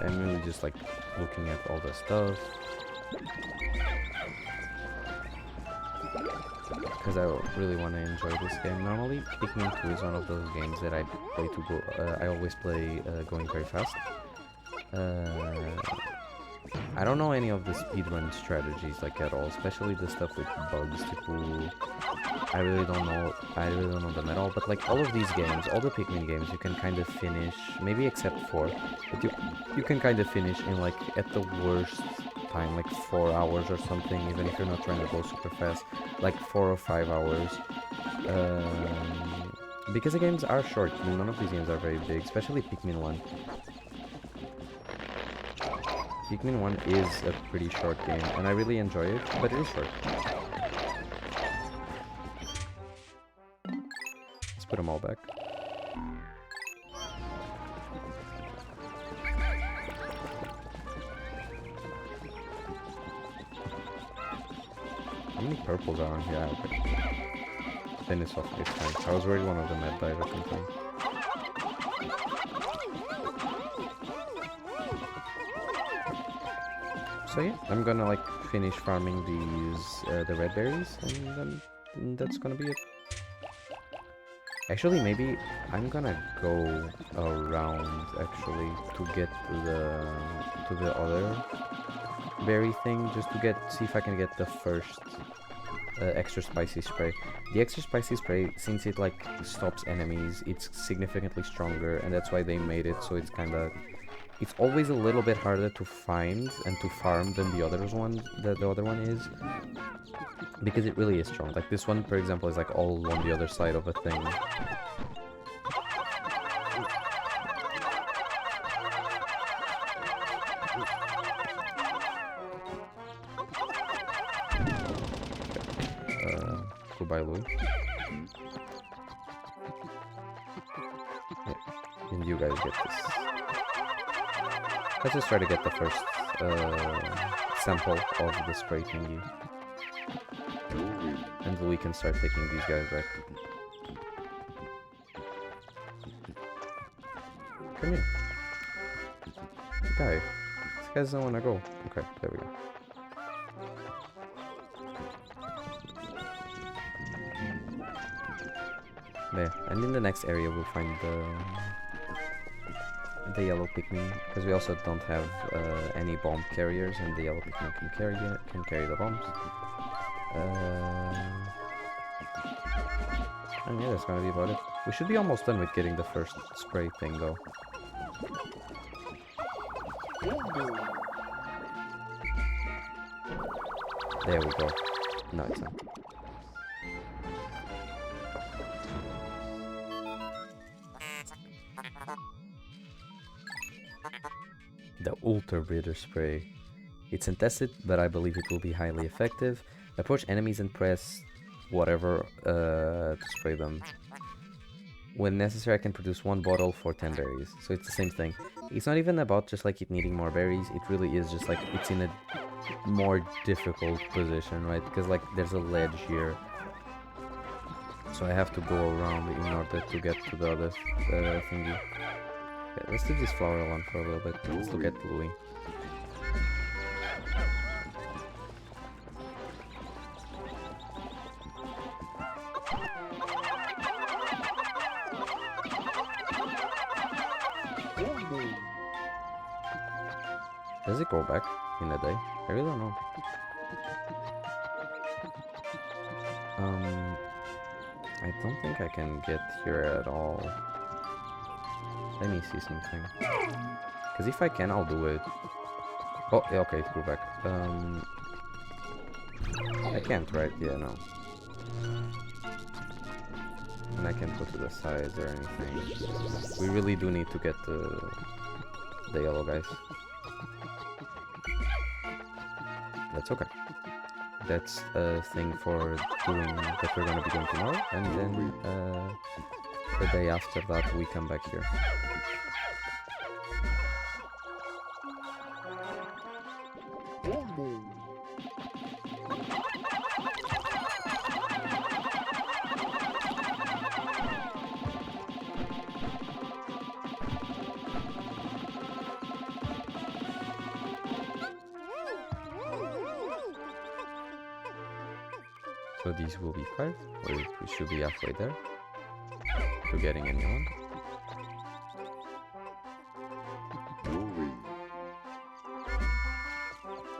I'm really just like looking at all the stuff. Because I really want to enjoy this game. Normally, Pikmin 2 is one of those games that I play to go. I always play going very fast. I don't know any of the speedrun strategies like at all, especially the stuff with bugs. I really don't know them at all. But like all of these games, all the Pikmin games, you can kind of finish, maybe except 4, but you can kind of finish in like at the worst time, like 4 hours or something, even if you're not trying to go super fast, like 4 or 5 hours. Because the games are short. I mean, none of these games are very big, especially Pikmin 1. Pikmin 1 is a pretty short game, and I really enjoy it, but it is short. Let's put them all back. How many purples are on here? Okay. Then it's off. It's fine. I was worried one of them had died or something. So yeah, I'm gonna like finish farming these the red berries, and then that's gonna be it. Actually, maybe I'm gonna go around actually to get to the other berry thing, just to see if I can get the first extra spicy spray. The extra spicy spray, since it like stops enemies, it's significantly stronger, and that's why they made it so it's it's always a little bit harder to find and to farm than the other one is, because it really is strong. Like this one, for example, is like all on the other side of a thing. Goodbye, Louis. Yeah. And you guys get this. Let's just try to get the first sample of the spray thingy. And we can start taking these guys back. Come here. Guy. This guy doesn't want to go. Okay, there we go. There. And in the next area we'll find the yellow Pikmin, because we also don't have any bomb carriers, and the yellow Pikmin can carry the bombs. And yeah, that's gonna be about it. We should be almost done with getting the first spray thing though. There we go. No, it's not. The Ultra Breeder Spray. It's untested, but I believe it will be highly effective. Approach enemies and press whatever to spray them. When necessary, I can produce 1 bottle for 10 berries. So it's the same thing. It's not even about just like it needing more berries. It really is just like it's in a more difficult position, right? Because like there's a ledge here. So I have to go around in order to get to the other thingy. Okay, let's leave this flower alone for a little bit. Let's look at Louis. Does it go back in a day? I really don't know. I don't think I can get here at all. Let me see something. Because if I can, I'll do it. Oh, yeah, okay, it grew back. I can't, right? Yeah, no. And I can't go to the sides or anything. We really do need to get the yellow guys. That's okay. That's a thing for doing that we're gonna be doing tomorrow, and then the day after that we come back here. So these will be 5. We should be halfway there to getting a new one.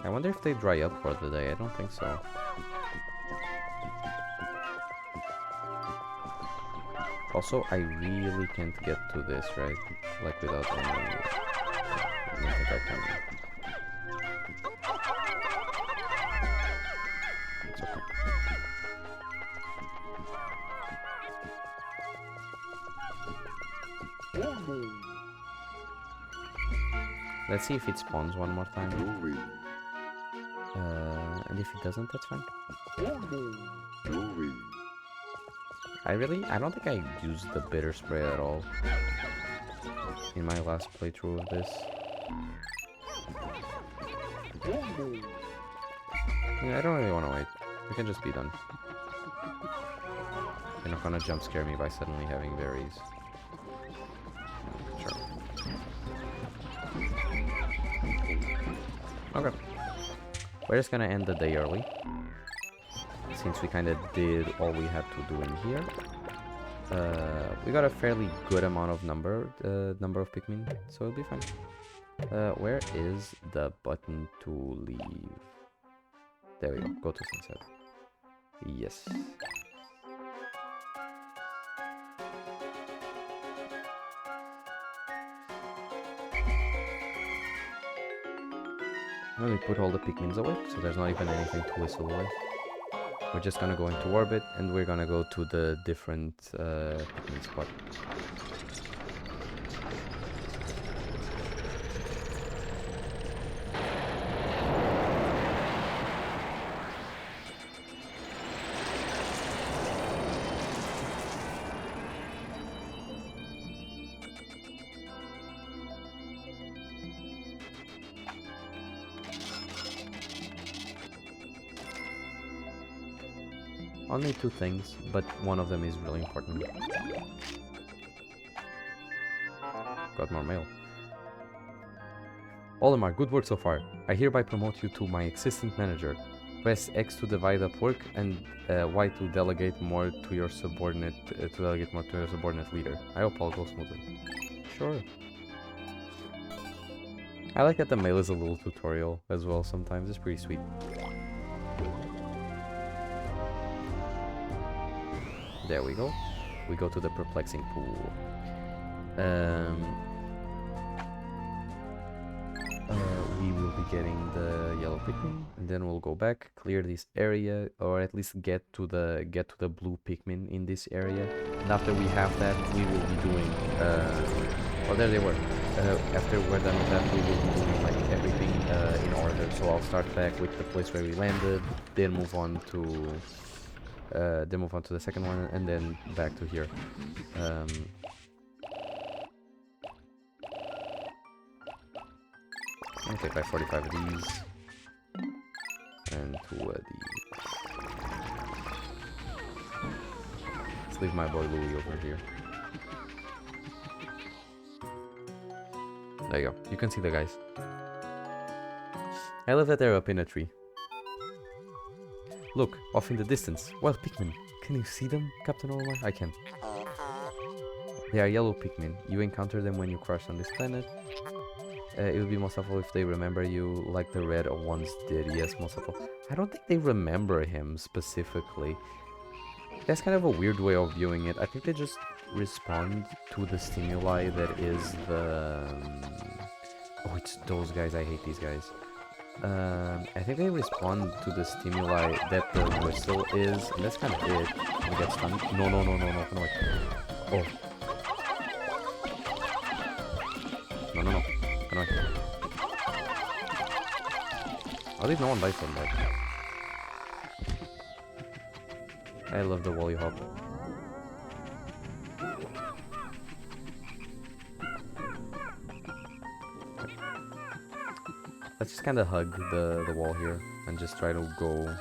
I wonder if they dry up for the day. I don't think so. Also, I really can't get to this, right? Like without any... I don't think I can. It's okay. Let's see if it spawns one more time. And if it doesn't, that's fine. I don't think I used the bitter spray at all in my last playthrough of this. Yeah, I don't really want to wait. We can just be done. You're not gonna jump scare me by suddenly having berries. Sure. Okay. We're just gonna end the day early, since we kind of did all we had to do in here. We got a fairly good amount of number of Pikmin, so it'll be fine. Where is the button to leave? There we go. Go to sunset. Yes. Well, we put all the Pikmins away, so there's not even anything to whistle away. We're just gonna go into orbit, and we're gonna go to the different Pikmin spot. Only 2 things, but one of them is really important. Got more mail. Olimar, good work so far. I hereby promote you to my assistant manager. Press X to divide up work and Y to delegate more to your subordinate leader. I hope all goes smoothly. Sure. I like that the mail is a little tutorial as well sometimes. It's pretty sweet. There we go. We go to the perplexing pool. We will be getting the yellow Pikmin, and then we'll go back, clear this area, or at least get to the blue Pikmin in this area. And after we have that, we will be doing. Oh, there they were. After we're done with that, we will be doing like everything in order. So I'll start back with the place where we landed, then move on to. The second one, and then back to here. I'm gonna take like 45 of these, and 2 of these. Let's leave my boy Louie over here. There you go. You can see the guys. I love that they're up in a tree. Look, off in the distance. Wild Pikmin. Can you see them, Captain Olimar? I can. They are yellow Pikmin. You encounter them when you crash on this planet. It would be most helpful if they remember you like the red ones did. Yes, most helpful. I don't think they remember him specifically. That's kind of a weird way of viewing it. I think they just respond to the stimuli that is the... Oh, it's those guys. I hate these guys. I think they respond to the stimuli that the whistle is, and that's kind of it. We get stunned. No, no, no, no, no, no, wait. Oh. No, no, no. No, wait. How did no one die from that? I love the Wally Hop. Let's just kind of hug the wall here and just try to go.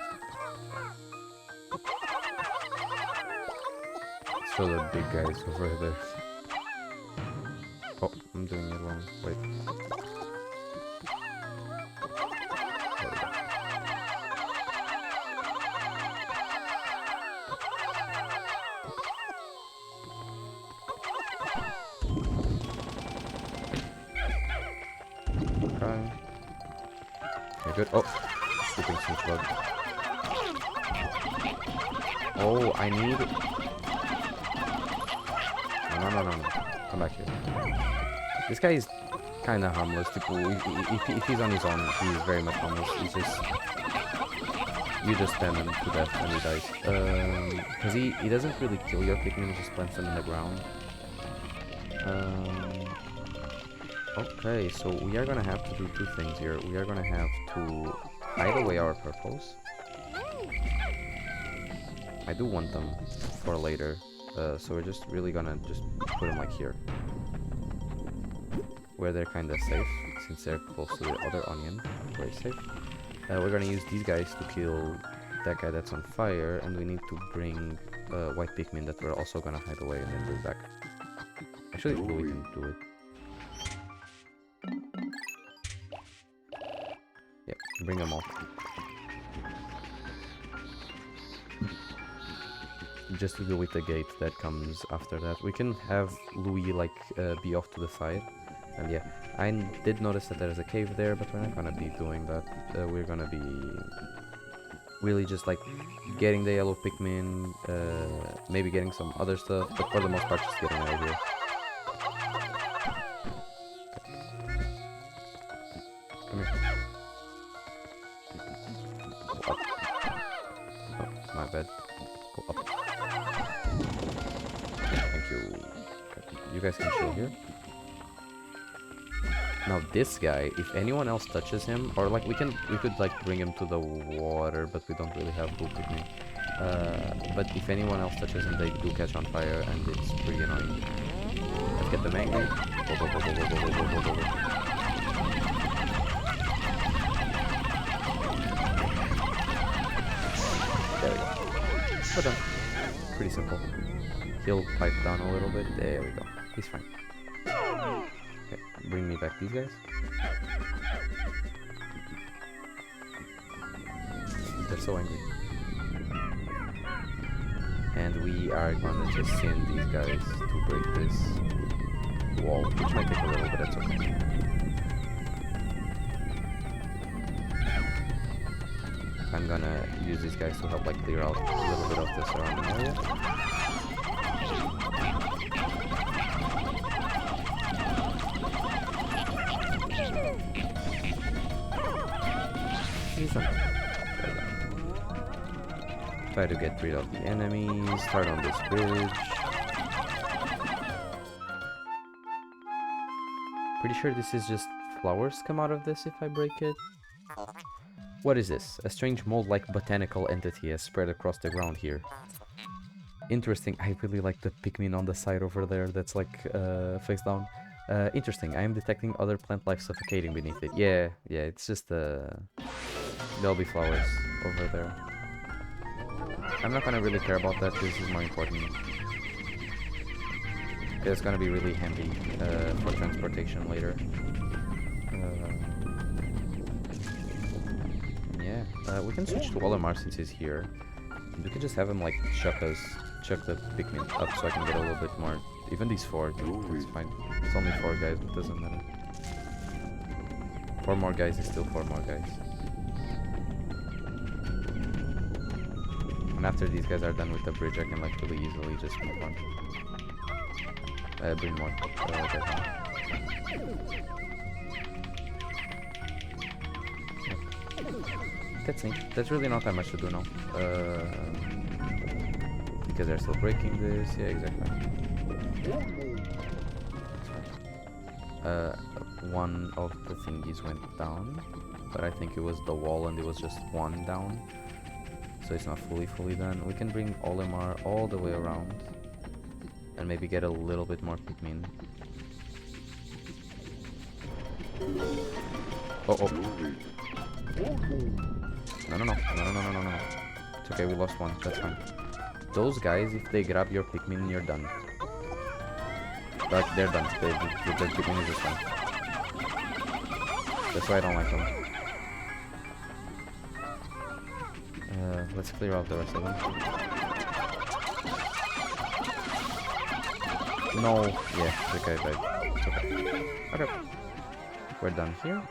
So the big guys over there. Oh, I'm doing it wrong. Wait. There we go. good. Oh, sleeping snooch bug. Oh, I need... No. Come back here. This guy is kind of harmless. If he's on his own, he's very much harmless. He's just... You just spam him to death and he dies. Because he doesn't really kill your Pikmin, he just plants them in the ground. Okay, so we are gonna have to do two things here. We are gonna have to hide away our purples. I do want them for later, so we're just really gonna just put them like here, where they're kind of safe, since they're close to the other onion. Very safe. We're gonna use these guys to kill that guy that's on fire, and we need to bring white Pikmin that we're also gonna hide away and then bring back. Actually, we can do it. Yep, bring them all. Just to deal with the gate that comes after that. We can have Louis like be off to the side. And yeah, I did notice that there's a cave there, but we're not gonna be doing that. We're gonna be really just like getting the yellow Pikmin, maybe getting some other stuff, but for the most part just getting out of here. Come here. Go up. Oh, my bad. Go up. Thank you. Okay. You guys can chill here. Now this guy, if anyone else touches him, or like we could like bring him to the water, but we don't really have blue Pikmin. But if anyone else touches him, they do catch on fire, and it's pretty annoying. Let's get them angry. Go. There we go. We're done. Pretty simple. He'll pipe down a little bit. There we go. He's fine. Okay, bring me back these guys. They're so angry. And we are gonna just send these guys to break this wall, which might take a little, but that's okay. I'm gonna use these guys to help like clear out a little bit of the surrounding area. Try to get rid of the enemies, start on this bridge. Pretty sure this is just flowers come out of this if I break it. What is this? A strange mold-like botanical entity has spread across the ground here. Interesting. I really like the Pikmin on the side over there that's like face down. Interesting. I am detecting other plant life suffocating beneath it. Yeah, it's just there'll be flowers over there. I'm not gonna really care about that, this is more important. It's gonna be really handy for transportation later. Yeah, we can switch to Olimar since he's here. We could just have him like chuck the Pikmin up so I can get a little bit more. Even these four, it's fine. It's only 4 guys, but it doesn't matter. 4 more guys is still 4 more guys. And after these guys are done with the bridge, I can like really easily just move on. Bring more. That's neat. There's really not that much to do now. Because they're still breaking this. Yeah, exactly. One of the thingies went down, but I think it was the wall and it was just one down. So it's not fully done. We can bring Olimar all the way around and maybe get a little bit more Pikmin. Oh. No. It's okay, we lost one. That's fine. Those guys, if they grab your Pikmin, you're done. Like, they're done. The Pikmin is just done. That's why I don't like them. Let's clear out the rest of them. No. Yeah, the guy died. It's okay. Okay. We're done here.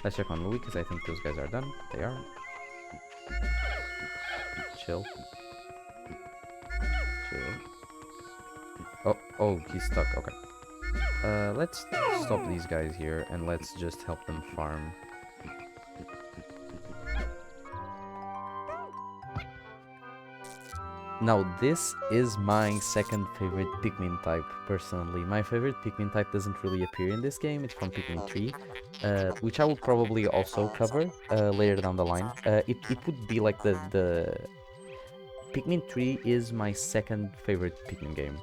Let's check on Louis, because I think those guys are done. They are. Chill. Chill. Oh, he's stuck. Okay. Let's stop these guys here, and let's just help them farm. Now, this is my second favorite Pikmin type, personally. My favorite Pikmin type doesn't really appear in this game. It's from Pikmin 3, which I will probably also cover later down the line. It would be like the Pikmin 3 is my second favorite Pikmin game.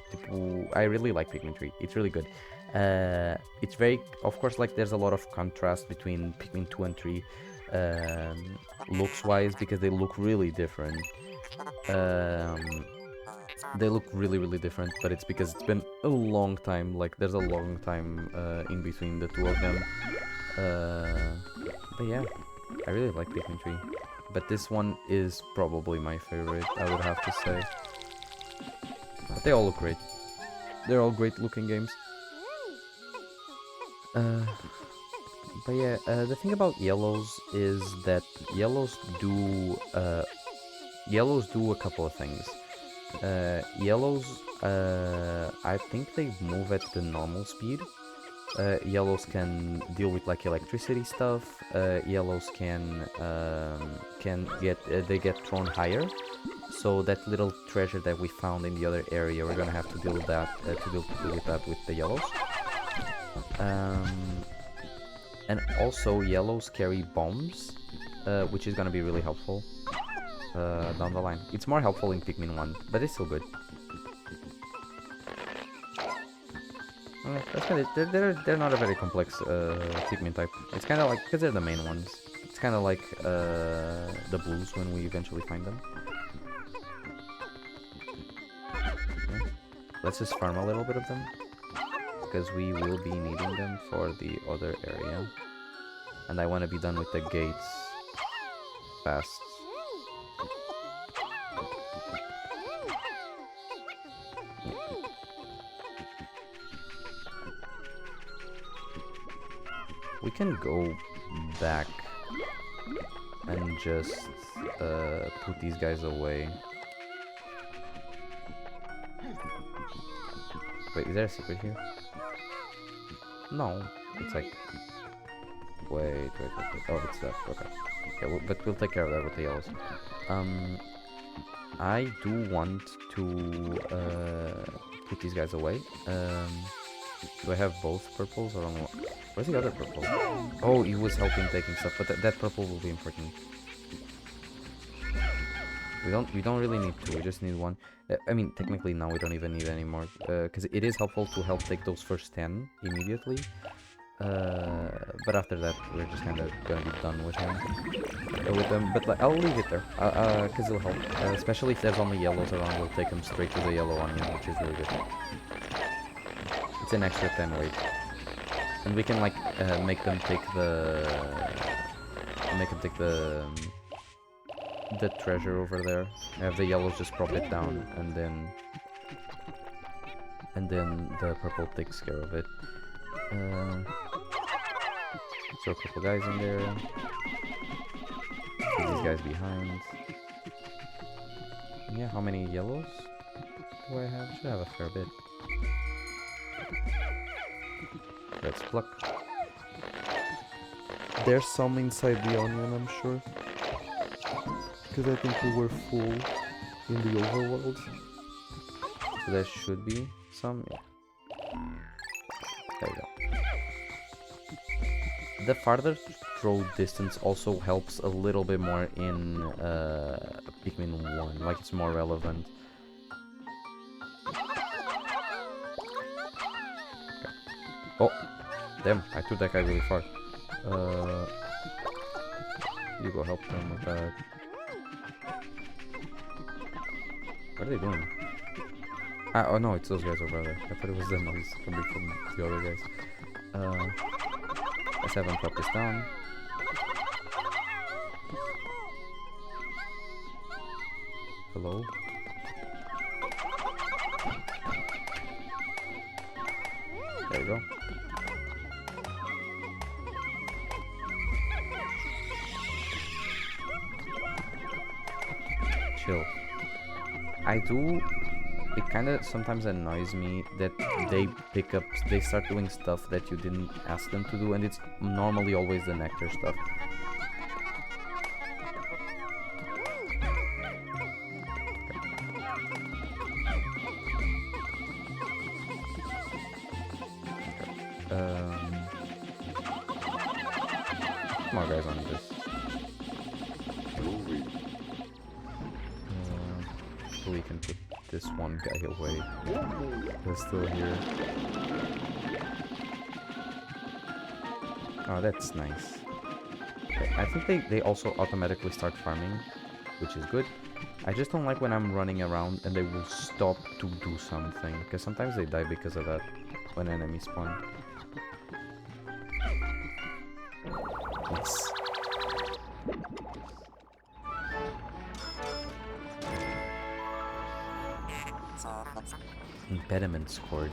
I really like Pikmin 3. It's really good. It's very, of course, like there's a lot of contrast between Pikmin 2 and 3 looks-wise, because they look really different. They look really different, but it's because it's been a long time. Like there's a long time in between the two of them. But yeah, I really like Pikmin 3. But this one is probably my favorite, I would have to say. They all look great. They're all great looking games. But yeah, the thing about yellows is that yellows do a couple of things. Yellows, I think they move at the normal speed. Yellows can deal with like electricity stuff. Yellows can get thrown higher. So that little treasure that we found in the other area, we're gonna have to deal with that with the yellows. And also yellows carry bombs, which is gonna be really helpful down the line. It's more helpful in Pikmin 1, but it's still good. That's kind of, they're not a very complex Pikmin type. It's kind of like, because they're the main ones. It's kind of like the blues when we eventually find them. Okay. Let's just farm a little bit of them, because we will be needing them for the other area. And I want to be done with the gates fast. We can go back and just put these guys away. Wait, is there a secret here? No, it's like... Wait. Oh, it's that. Okay. Yeah, but we'll take care of that with the yellows. I do want to put these guys away. Do I have both purples or only one? Where's the other purple? Oh, he was helping taking stuff, but that purple will be important. We don't really need two. We just need one. I mean, technically now we don't even need any more, because it is helpful to help take those first 10 immediately. But after that, we're just kind of gonna be done with him, with them. But like, I'll leave it there, because it'll help. Especially if there's only yellows around, we'll take them straight to the yellow onion, which is really good. It's an extra 10 weight, and we can like make them take the treasure over there. Have the yellows just prop it down, and then the purple takes care of it. Throw a couple guys in there. Leave these guys behind. Yeah, how many yellows do I have? Should have a fair bit. Let's pluck. There's some inside the onion, I'm sure. Because I think we were full in the overworld. So there should be some, yeah. There we go. The farther throw distance also helps a little bit more in Pikmin 1, like it's more relevant. Okay. Oh, damn, I threw that guy really far. You go help them with that. What are they doing? Oh no, it's those guys over there. I thought it was the noise coming from the other guys. Let's have them drop this down. Hello? There you go. chill. I do. It kind of sometimes annoys me that they start doing stuff that you didn't ask them to do, and it's normally always the nectar stuff. More guys on this. So we can put this one guy away. They're still here. Oh, that's nice. Okay, I think they also automatically start farming, which is good. I just don't like when I'm running around and they will stop to do something, because sometimes they die because of that when enemies spawn. Yes. Impediment Scourge.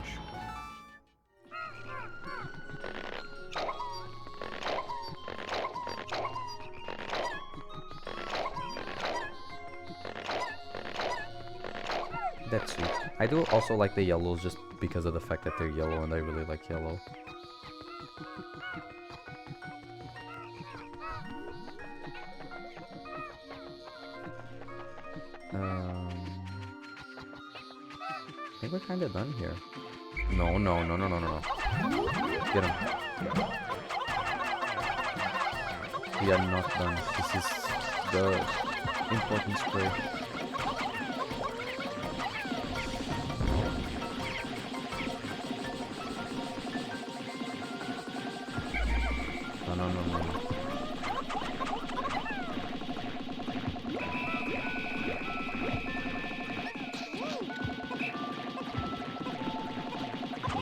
That's sweet. I do also like the yellows just because of the fact that they're yellow, and I really like yellow. I think we're kind of done here. No. Get him. We are not done. This is the important spray. No.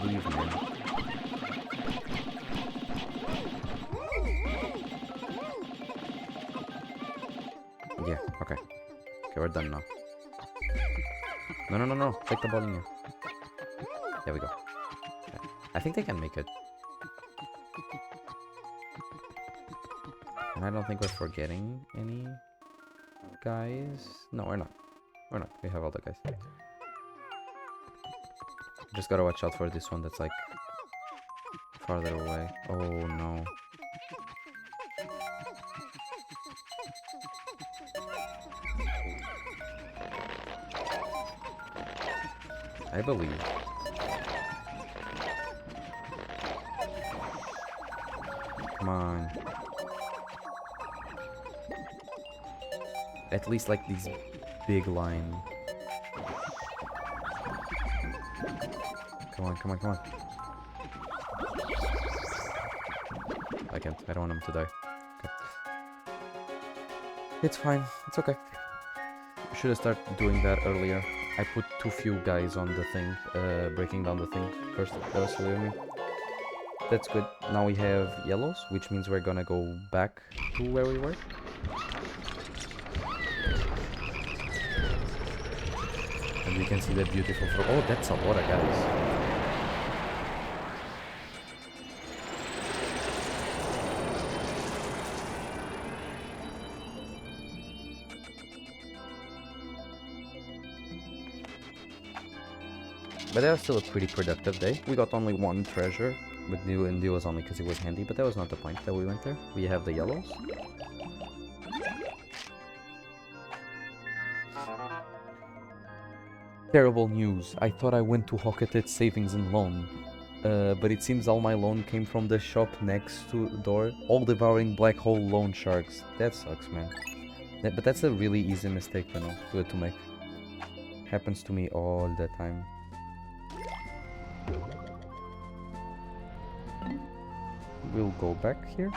Leave, man. Yeah, okay. Okay, we're done now. No. Take the ball in here. There we go. Okay. I think they can make it. And I don't think we're forgetting any guys. No, we're not. We're not. We have all the guys. Just gotta watch out for this one that's like farther away. Oh no. I believe. Come on. At least like these big line. Come on. I can't. I don't want him to die. Okay. It's fine. It's okay. Should have started doing that earlier. I put too few guys on the thing, breaking down the thing first. That was silly of me. That's good. Now we have yellows, which means we're gonna go back to where we were. And we can see that beautiful throw. Oh, that's a lot of guys. But that was still a pretty productive day. We got only one treasure, but it was only because it was handy, but that was not the point that we went there. We have the yellows. Terrible news. I thought I went to Hocketed Savings and Loan. But it seems all my loan came from the shop next to the door. All-devouring black hole loan sharks. That sucks, man. But that's a really easy mistake to make. Happens to me all the time. We'll go back here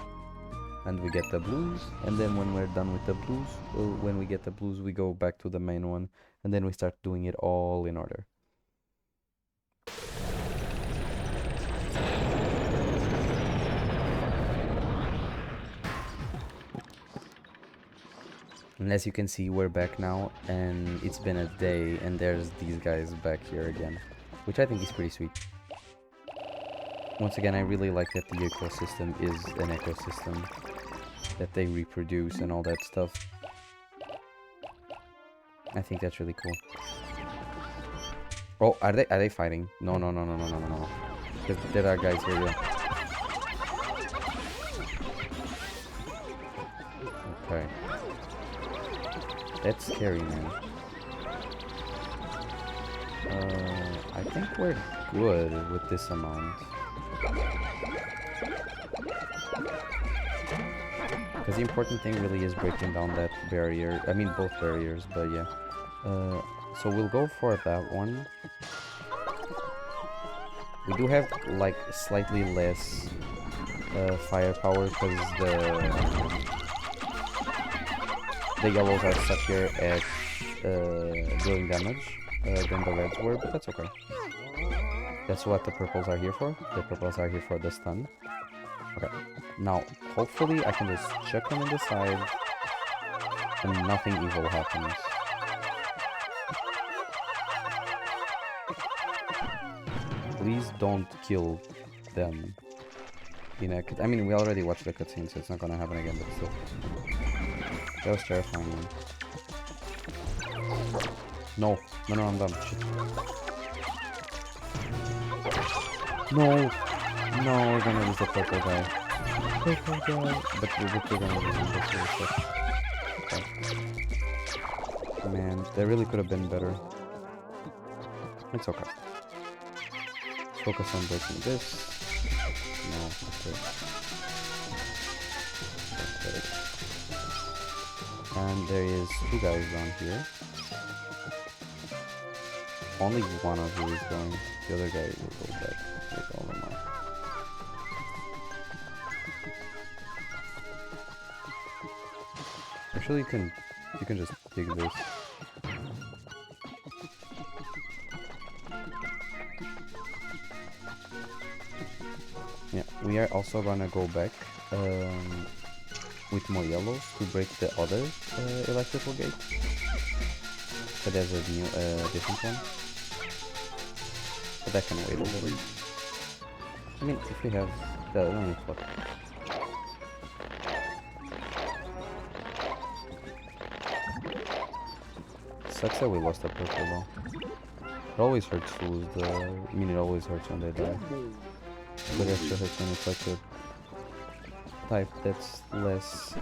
and we get the blues, and then when we're done with the blues, when we get the blues, we go back to the main one, and then we start doing it all in order. And as you can see, we're back now, and it's been a day, and there's these guys back here again, which I think is pretty sweet. Once again, I really like that the ecosystem is an ecosystem, that they reproduce and all that stuff. I think that's really cool. Oh, are they fighting? No, no, no, no, no, no, no, no. There are guys here, yeah. Okay. That's scary, man. I think we're good with this amount. Because the important thing really is breaking down that barrier. I mean, both barriers, but yeah. So we'll go for that one. We do have, like, slightly less firepower because the yellows are stuck here at dealing damage than the reds were, but that's okay. That's what the purples are here for. The purples are here for the stun. Okay. Now, hopefully I can just chuck them in the side and nothing evil happens. Please don't kill them. I mean, we already watched the cutscene, so it's not gonna happen again, but still. That was terrifying, man. No. No, no, I'm done. Shit. No! No, we're gonna lose the purple guy. Purple guy! But we're gonna lose him this really quick. Okay. Man, that really could have been better. It's okay. Focus on breaking this. No, okay. Okay. And there is two guys down here. Only one of you is going. The other guy will go back with all of them out. Actually, you can just dig this. Yeah, we are also gonna go back with more yellows to break the other electrical gate. But there's a new, different one. But that can wait a little. I mean, if we have the only plot. Sucks that we lost that purple though. It always hurts to lose the. I mean, it always hurts when they die. But it extra hurts when it's like a type that's less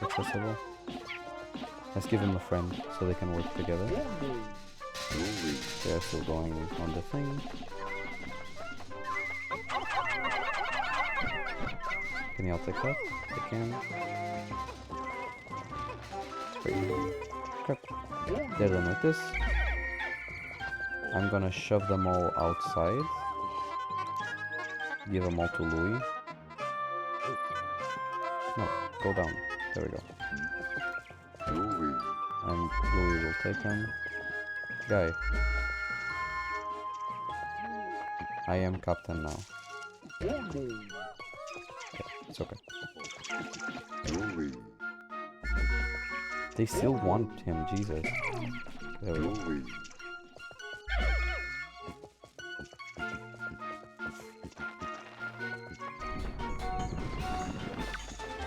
accessible. Let's give him a friend so they can work together. They're still going on the thing. Can y'all take that? They can. Crap. They're done with this. I'm gonna shove them all outside. Give them all to Louis. No, go down. There we go. And Louis will take him. Guy. I am captain now. Okay, it's okay. They still want him, Jesus. There we go.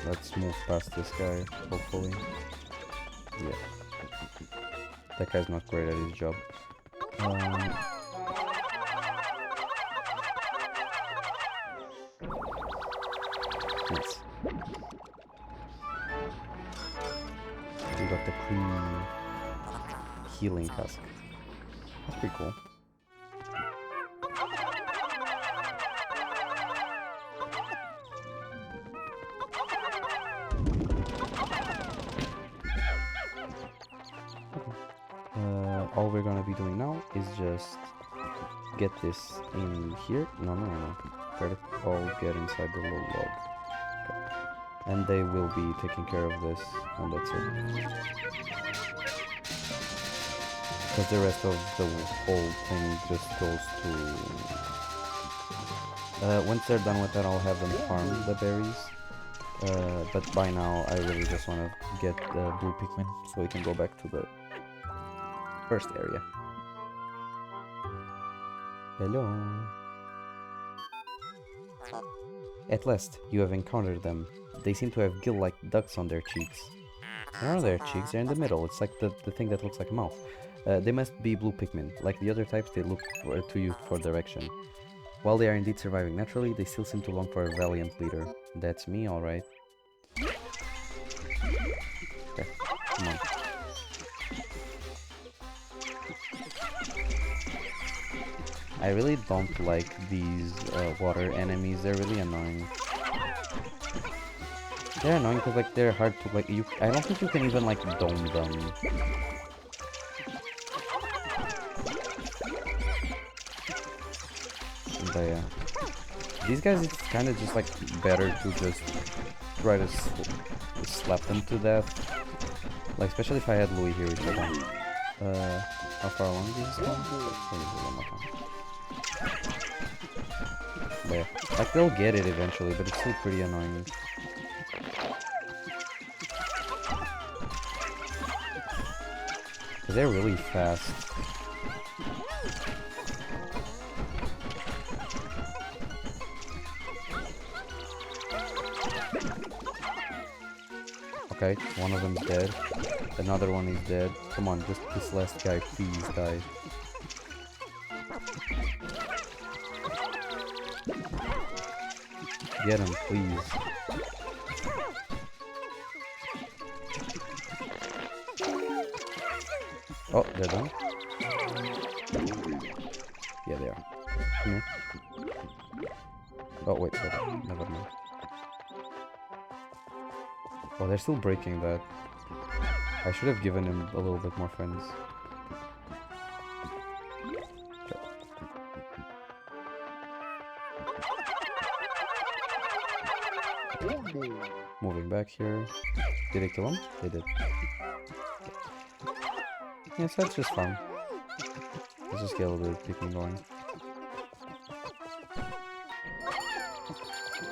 Let's move past this guy, hopefully. Yeah. That guy's not great at his job. Nice. We got the pre-healing husk. That's pretty cool. All we're gonna be doing now is just get this in here. No. Try to all get inside the little log. Okay. And they will be taking care of this, and that's it. Because the rest of the whole thing just goes to... once they're done with that, I'll have them farm the berries. But by now, I really just want to get the blue Pikmin, so we can go back to the first area. Hello. At last, you have encountered them. They seem to have gill-like ducts on their cheeks. Where are their cheeks? They're in the middle. It's like the thing that looks like a mouth. They must be blue Pikmin. Like the other types, they look to you for direction. While they are indeed surviving naturally, they still seem to long for a valiant leader. That's me, alright. Okay, come on. I really don't like these water enemies. They're really annoying. They're annoying because like they're hard to like. I don't think you can even like dome them. But yeah, these guys, it's kind of just like better to just try to slap them to death. Like especially if I had Louis here, which I don't. How far along is this one? But yeah, like they'll get it eventually, but it's still pretty annoying. Cause they're really fast. Okay, one of them's dead. Another one is dead. Come on, just this last guy, please die. Get him, please. Oh, they're done? Yeah, they are. Come here. Oh, wait, hold on. Never mind. Oh, they're still breaking that. I should have given him a little bit more friends. Okay. Moving back here. Did I kill him? They did. Yeah, so that's just fun. Let's just get a little bit of Pikmin going.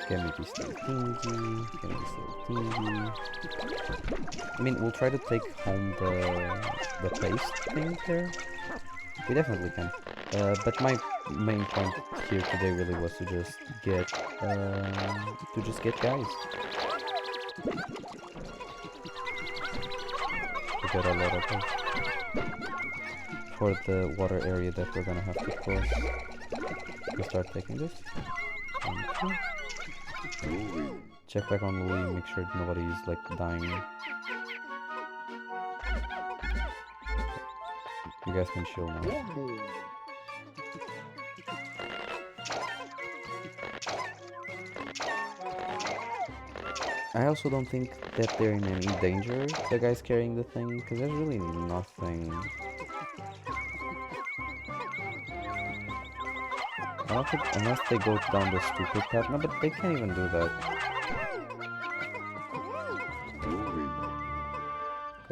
Get me this little thingy. Get me this little thingy. I mean, we'll try to take home the paste thing there. We definitely can. But my main point here today really was to just get guys. To get a lot of them for the water area that we're gonna have to cross. We start taking this. Check back on Louis, make sure nobody's like dying. You guys can chill now. I also don't think that they're in any danger, the guys carrying the thing, because there's really nothing. I don't think, unless they go down the stupid path. No, but they can't even do that.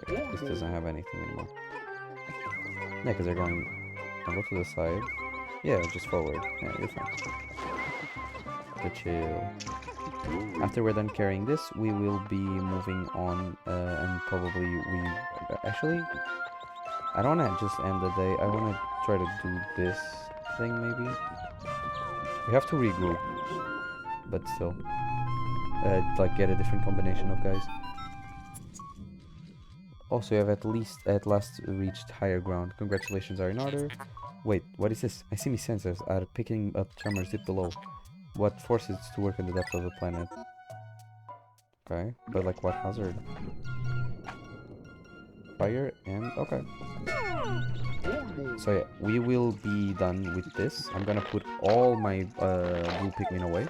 Okay, this doesn't have anything anymore. Yeah, because they're going... I'll go to the side. Yeah, just forward. Yeah, you're fine. Good chill. After we're done carrying this, we will be moving on, and probably we... Actually, I don't want to just end the day. I want to try to do this thing, maybe. We have to regroup, but still. Like, get a different combination of guys. Also, you have at last reached higher ground. Congratulations are in order. Wait, what is this? I see me sensors are picking up tremors deep below. What forces to work in the depth of the planet? Okay, but like what hazard? Fire and... okay. So yeah, we will be done with this. I'm gonna put all my blue Pikmin away.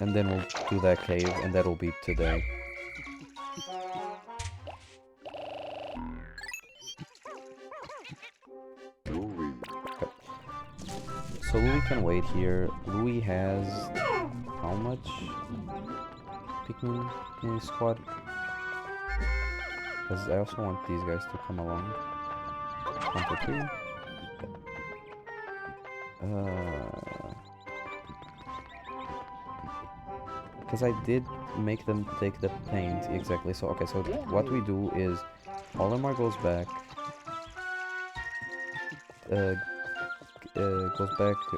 And then we'll do that cave, and that'll be today. Okay. So Louis can wait here. Louis has... how much Pikmin in his squad? Because I also want these guys to come along. 1, 2, 3. Because I did make them take the paint, exactly. So, okay, so what we do is Olimar goes back,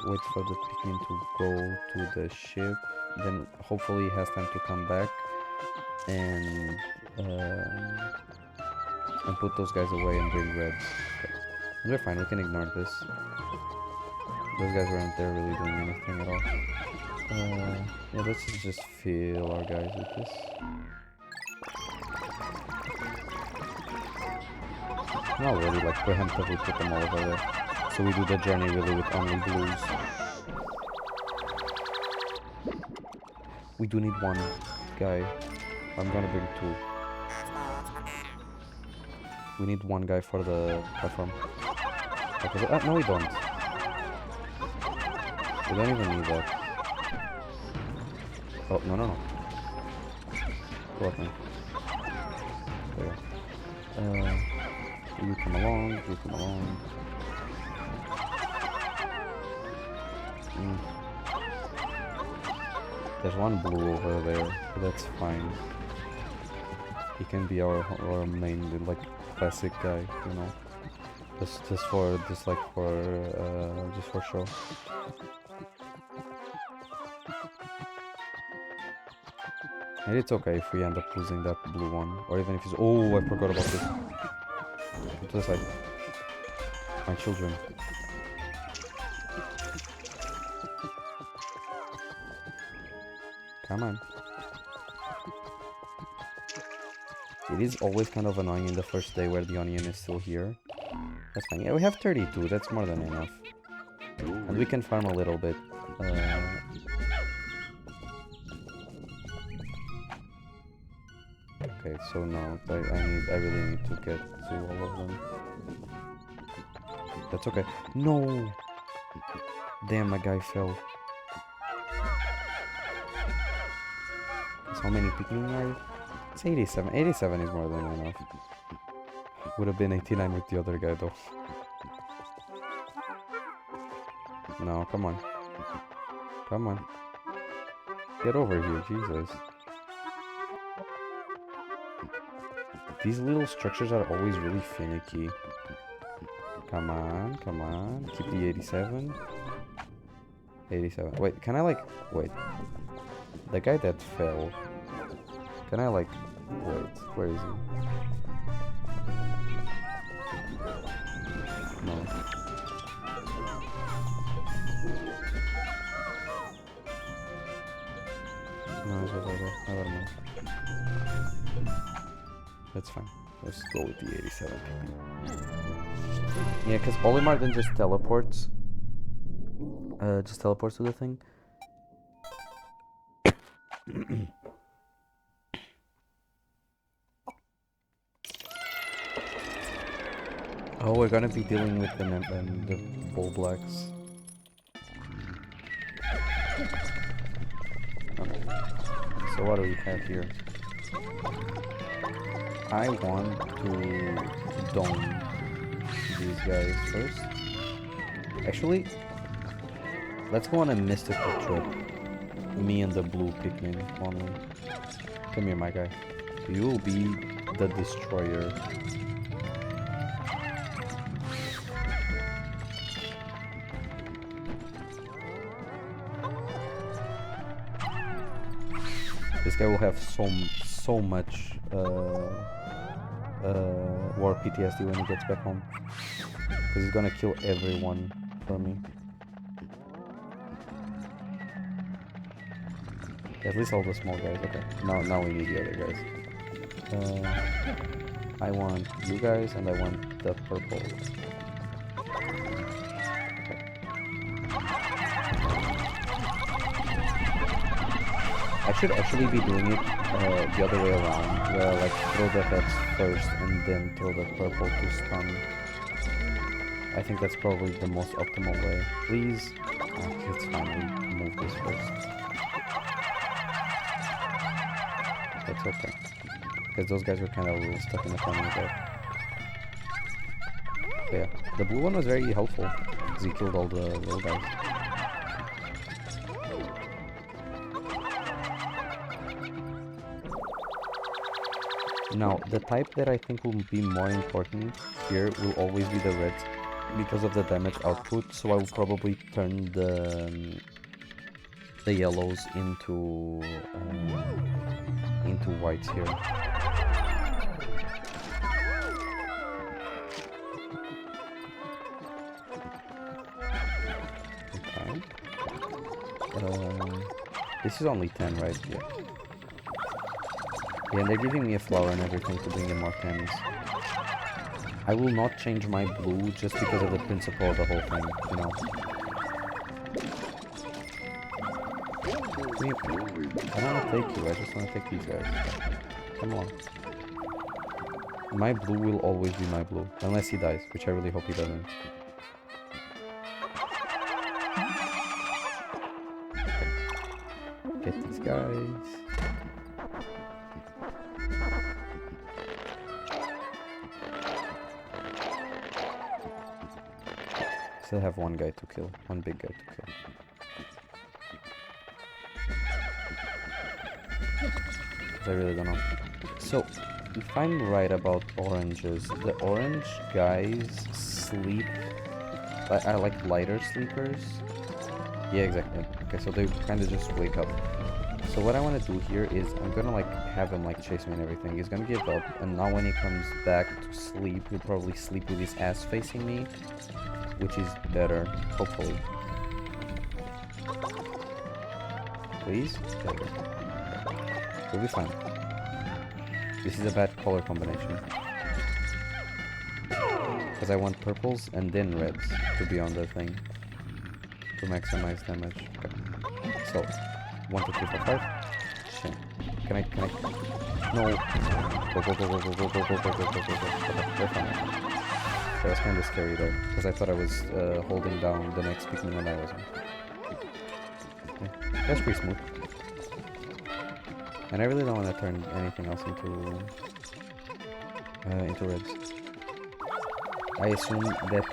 waits for the Pikmin to go to the ship. then hopefully he has time to come back and put those guys away and bring reds. Okay. And we're fine, we can ignore this. Those guys weren't there really doing anything at all. Yeah, let's just fill our guys with this. Not really, like, preemptively put them all over there. So we do the journey really with only blues. We do need one guy. I'm gonna bring two. We need one guy for the platform. Okay, no we don't. We don't even need that. Oh, no. Go up, man. There. You come along, There's one blue over there, but that's fine. He can be our main, like, classic guy, you know. Just for show. And it's okay if we end up losing that blue one, or even if he's. Oh, I forgot about this. Go to the side. My children. Come on. It is always kind of annoying in the first day where the onion is still here. That's fine. Yeah, we have 32. That's more than enough. And we can farm a little bit. Okay, so no, I really need to get to all of them. That's okay. No! Damn, my guy fell. So how many Pikmin are you? It's 87. 87 is more than enough. Would have been 89 with the other guy though. No, come on. Come on. Get over here, Jesus. These little structures are always really finicky. Come on, come on. Keep the 87. 87. Wait, can I like... Wait. The guy that fell... Can I like... Wait, where is he? No. No, it's over there. Never mind. That's fine. Let's go with the 87. Yeah, because Polymar then just teleports. Just teleports to the thing. Oh, we're gonna be dealing with the bull blacks. Okay. So what do we have here? I want to dome these guys first. Actually, let's go on a mystical trip. Me and the blue Pikmin only. Come here, my guy. You will be the destroyer. This guy will have so much war PTSD when he gets back home, because he's gonna kill everyone for me. At least all the small guys. Okay. Now we need the other guys. I want you guys, and I want the purple. Okay. I should actually be doing it the other way around, where I like throw the heads first and then throw the purple to stun. I think that's probably the most optimal way. Please. Okay, it's fine. We move this first. That's okay. Because those guys were kind of a little stuck in the corner there. Yeah, the blue one was very helpful, because he killed all the little guys. Now, the type that I think will be more important here will always be the reds, because of the damage output, so I will probably turn the the yellows into whites here. Okay. This is only 10, right? Yeah. Yeah, and they're giving me a flower and everything to bring in more 10s. I will not change my blue just because of the principle of the whole thing, you know? I don't want to take you, I just want to take these guys. Come on. My blue will always be my blue, unless he dies, which I really hope he doesn't. Get these guys. Still have one guy to kill, one big guy to kill. I really don't know. So, if I'm right about oranges, the orange guys sleep. I like lighter sleepers. Yeah, exactly. Okay, so they kind of just wake up. So what I want to do here is I'm gonna like have him like chase me and everything. He's gonna give up, and now when he comes back to sleep, he'll probably sleep with his ass facing me, which is better, hopefully. Please? There we go. We'll be fine. This is a bad color combination. Because I want purples and then reds to be on the thing. To maximize damage. Okay. So, 1, 2, 3, 4, 5. Shit. Can I? No. Go, go, go, go, go, go, go, go, go, go, go, go, go. Okay, they're fine. That was kind of scary there, because I thought I was holding down the next Pikmin when I wasn't. Okay. That's pretty smooth. And I really don't want to turn anything else into reds. I assume that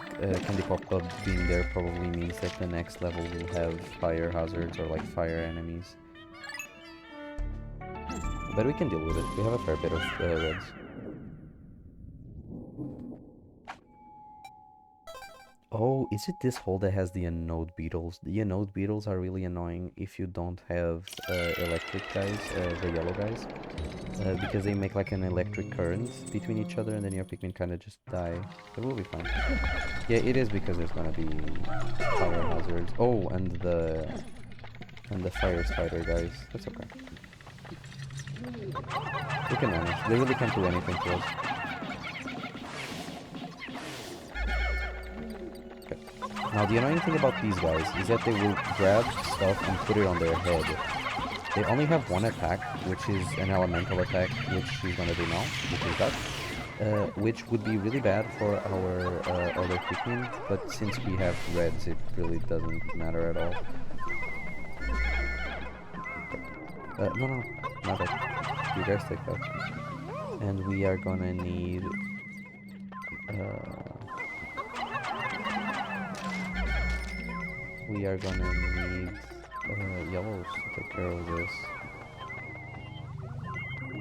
Candy Pop-Up being there probably means that the next level will have fire hazards or like fire enemies. But we can deal with it. We have a fair bit of reds. Oh, is it this hole that has the anode beetles? The anode beetles are really annoying if you don't have electric guys, the yellow guys. Because they make like an electric current between each other and then your Pikmin kind of just die. But we'll be fine. Yeah, it is because there's gonna be fire hazards. Oh, and the fire spider guys. That's okay. We can manage. They really can't do anything to us. Okay. Now the annoying thing about these guys is that they will grab stuff and put it on their head. They only have one attack, which is an elemental attack, which she's gonna do now, which is that. Which would be really bad for our other Pikmin, but since we have reds, it really doesn't matter at all. No, not that. You guys take that. And we are gonna need... we are gonna need yellows to take care of this.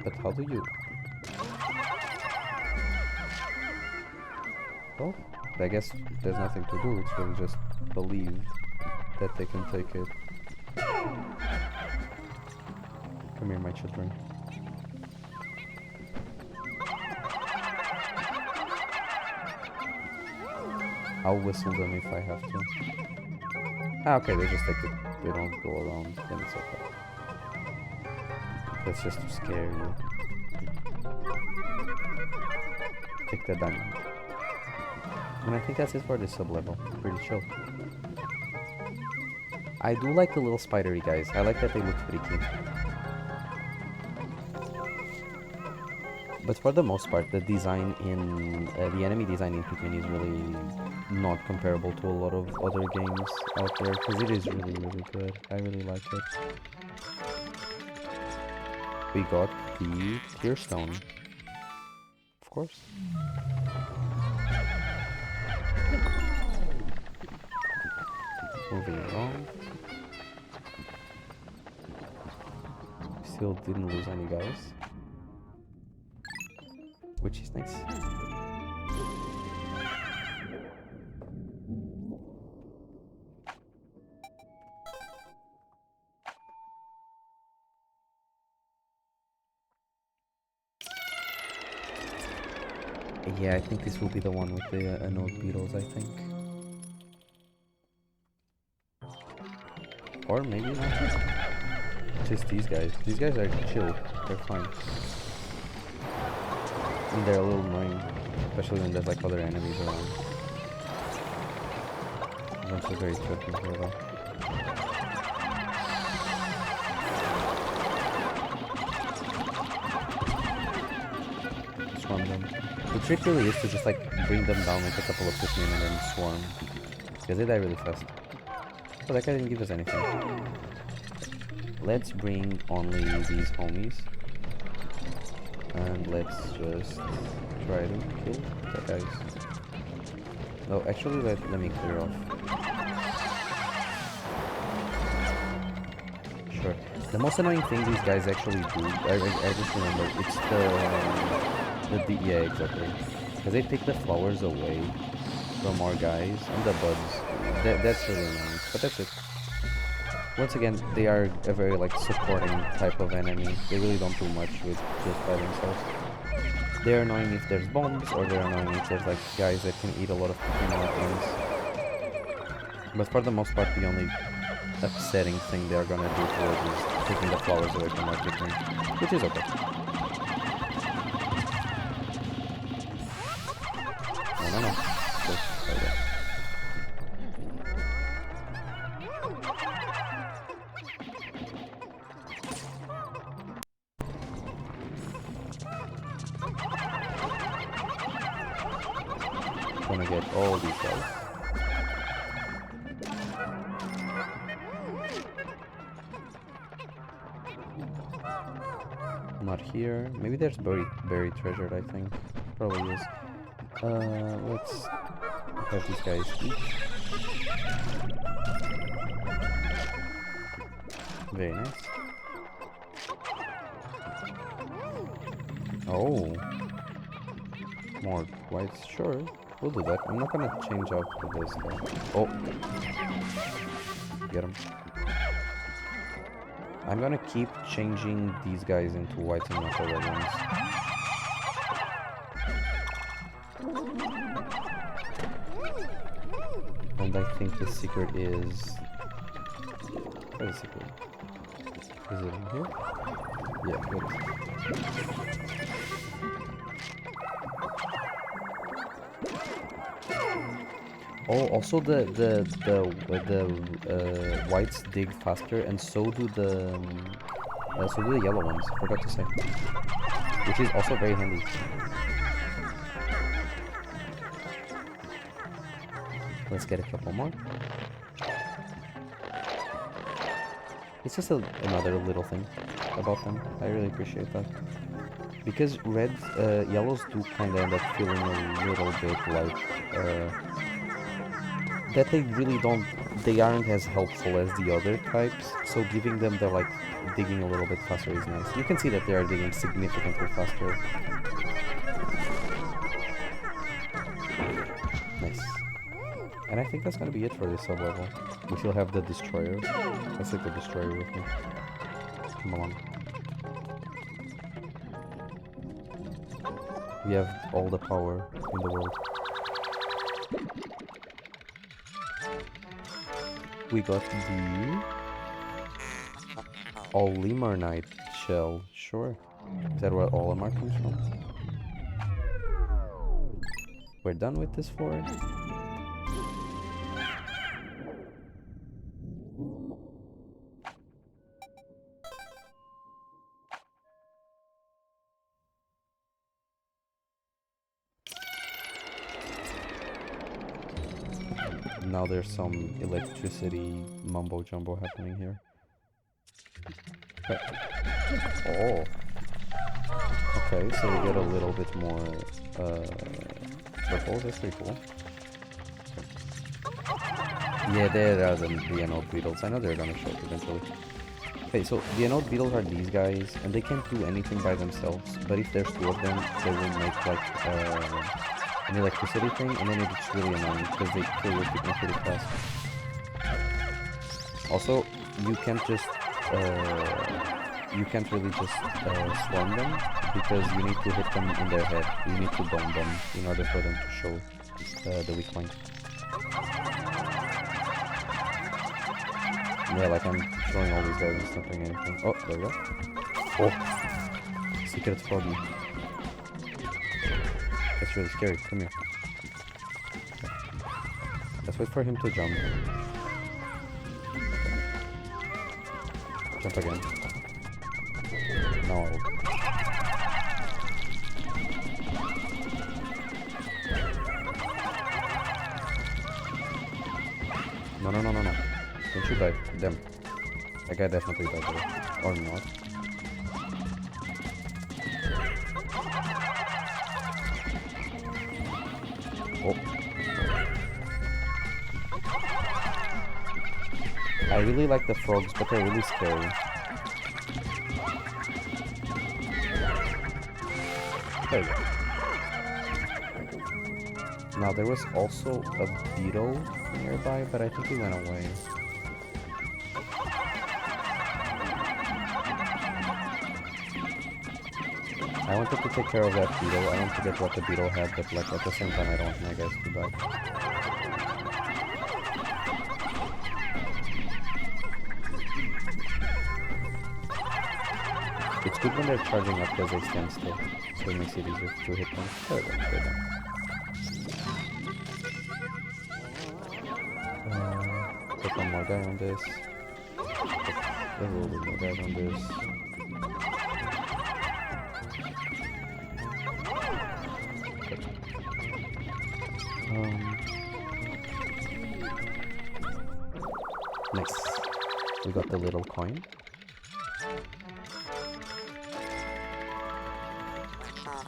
But how do you... Well, I guess there's nothing to do, it's really just believe that they can take it. Come here, my children. I'll whistle them if I have to. Ah, okay, they just take it. They don't go around, then it's okay. That's just to scare you. Take the diamond. And I think that's it for this sub-level. Pretty chill. I do like the little spidery guys. I like that they look pretty cute. But for the most part, the design in... the enemy design in Pikmin is really not comparable to a lot of other games out there, because it is really, really good. I really like it. We got the Tear Stone. Of course. Moving along. Still didn't lose any guys, which is nice. Yeah, I think this will be the one with the anode beetles, I think. Or maybe not. Just these guys. These guys are chill. They're fine. I mean, they're a little annoying, especially when there's like other enemies around. Those are very tricky here though. Swarm them. The trick really is to just like bring them down with a couple of Pikmin and then swarm. Because they die really fast. Oh, that guy didn't give us anything. Let's bring only these homies. And let's just try to kill the guys. No, actually let me clear off. Sure. The most annoying thing these guys actually do, I just remember, it's yeah, exactly. Because they take the flowers away from our guys and the buds. That's really annoying, but that's it. Once again, they are a very like supporting type of enemy. They really don't do much with just by themselves. They're annoying if there's bombs, or they're annoying if there's like guys that can eat a lot of Pikmin at once. But for the most part, the only upsetting thing they're gonna do to us is taking the flowers away from our Pikmin, which is okay. No. Okay. Gonna get all these guys. Not here. Maybe there's buried treasure, I think. Probably is. Let's have these guys eat. Very nice. Oh. More whites, sure. We'll do that. I'm not gonna change out to this though. Oh. Get him. I'm gonna keep changing these guys into whites and not the red ones. And I think the secret is... Where's the secret? Is it in here? Yeah, good. Oh, also the whites dig faster, and so do the yellow ones. Forgot to say, which is also very handy. Let's get a couple more. It's just another little thing about them. I really appreciate that. Because yellows do kind of end up feeling a little bit like that they aren't as helpful as the other types, so giving them the like digging a little bit faster is nice. You can see that they are digging significantly faster. Nice. And I think that's gonna be it for this sub-level. We still have the destroyer. Let's take the destroyer with me. Come along. We have all the power in the world. We got the Olimarnite shell. Sure. Is that where Olimar comes from? We're done with this floor. Now there's some electricity mumbo jumbo happening here. Okay. Oh. Okay, so we get a little bit more purples. That's pretty cool. Yeah, there are the anode beetles. I know they're gonna show up eventually. Okay, so the anode beetles are these guys, and they can't do anything by themselves. But if there's two of them, they will make like an electricity thing, and then it's really annoying because they kill your Pikmin pretty fast. Also, you can't just you can't really just swarm them because you need to hit them in their head. You need to bomb them in order for them to show the weak point. Yeah, like I'm showing all these guys and it's not doing anything. Oh, there we go. Oh! Secret froggy. That's really scary. Come here. Let's wait for him to jump. Jump again. No. No, no, no, no, no. Don't you die. Them. That guy definitely died there. Or not. Oh. I really like the frogs, but they're really scary. There we go. Now there was also a beetle nearby, but I think he went away. I wanted to take care of that beetle. I want to get what the beetle had, but like at the same time I don't want my guys to die. It's good when they're charging up because they stand still, so it makes it easier to hit them. There we go, there we go. Put one more guy on this. Put a little bit more guys on this. Nice. We got the little coin.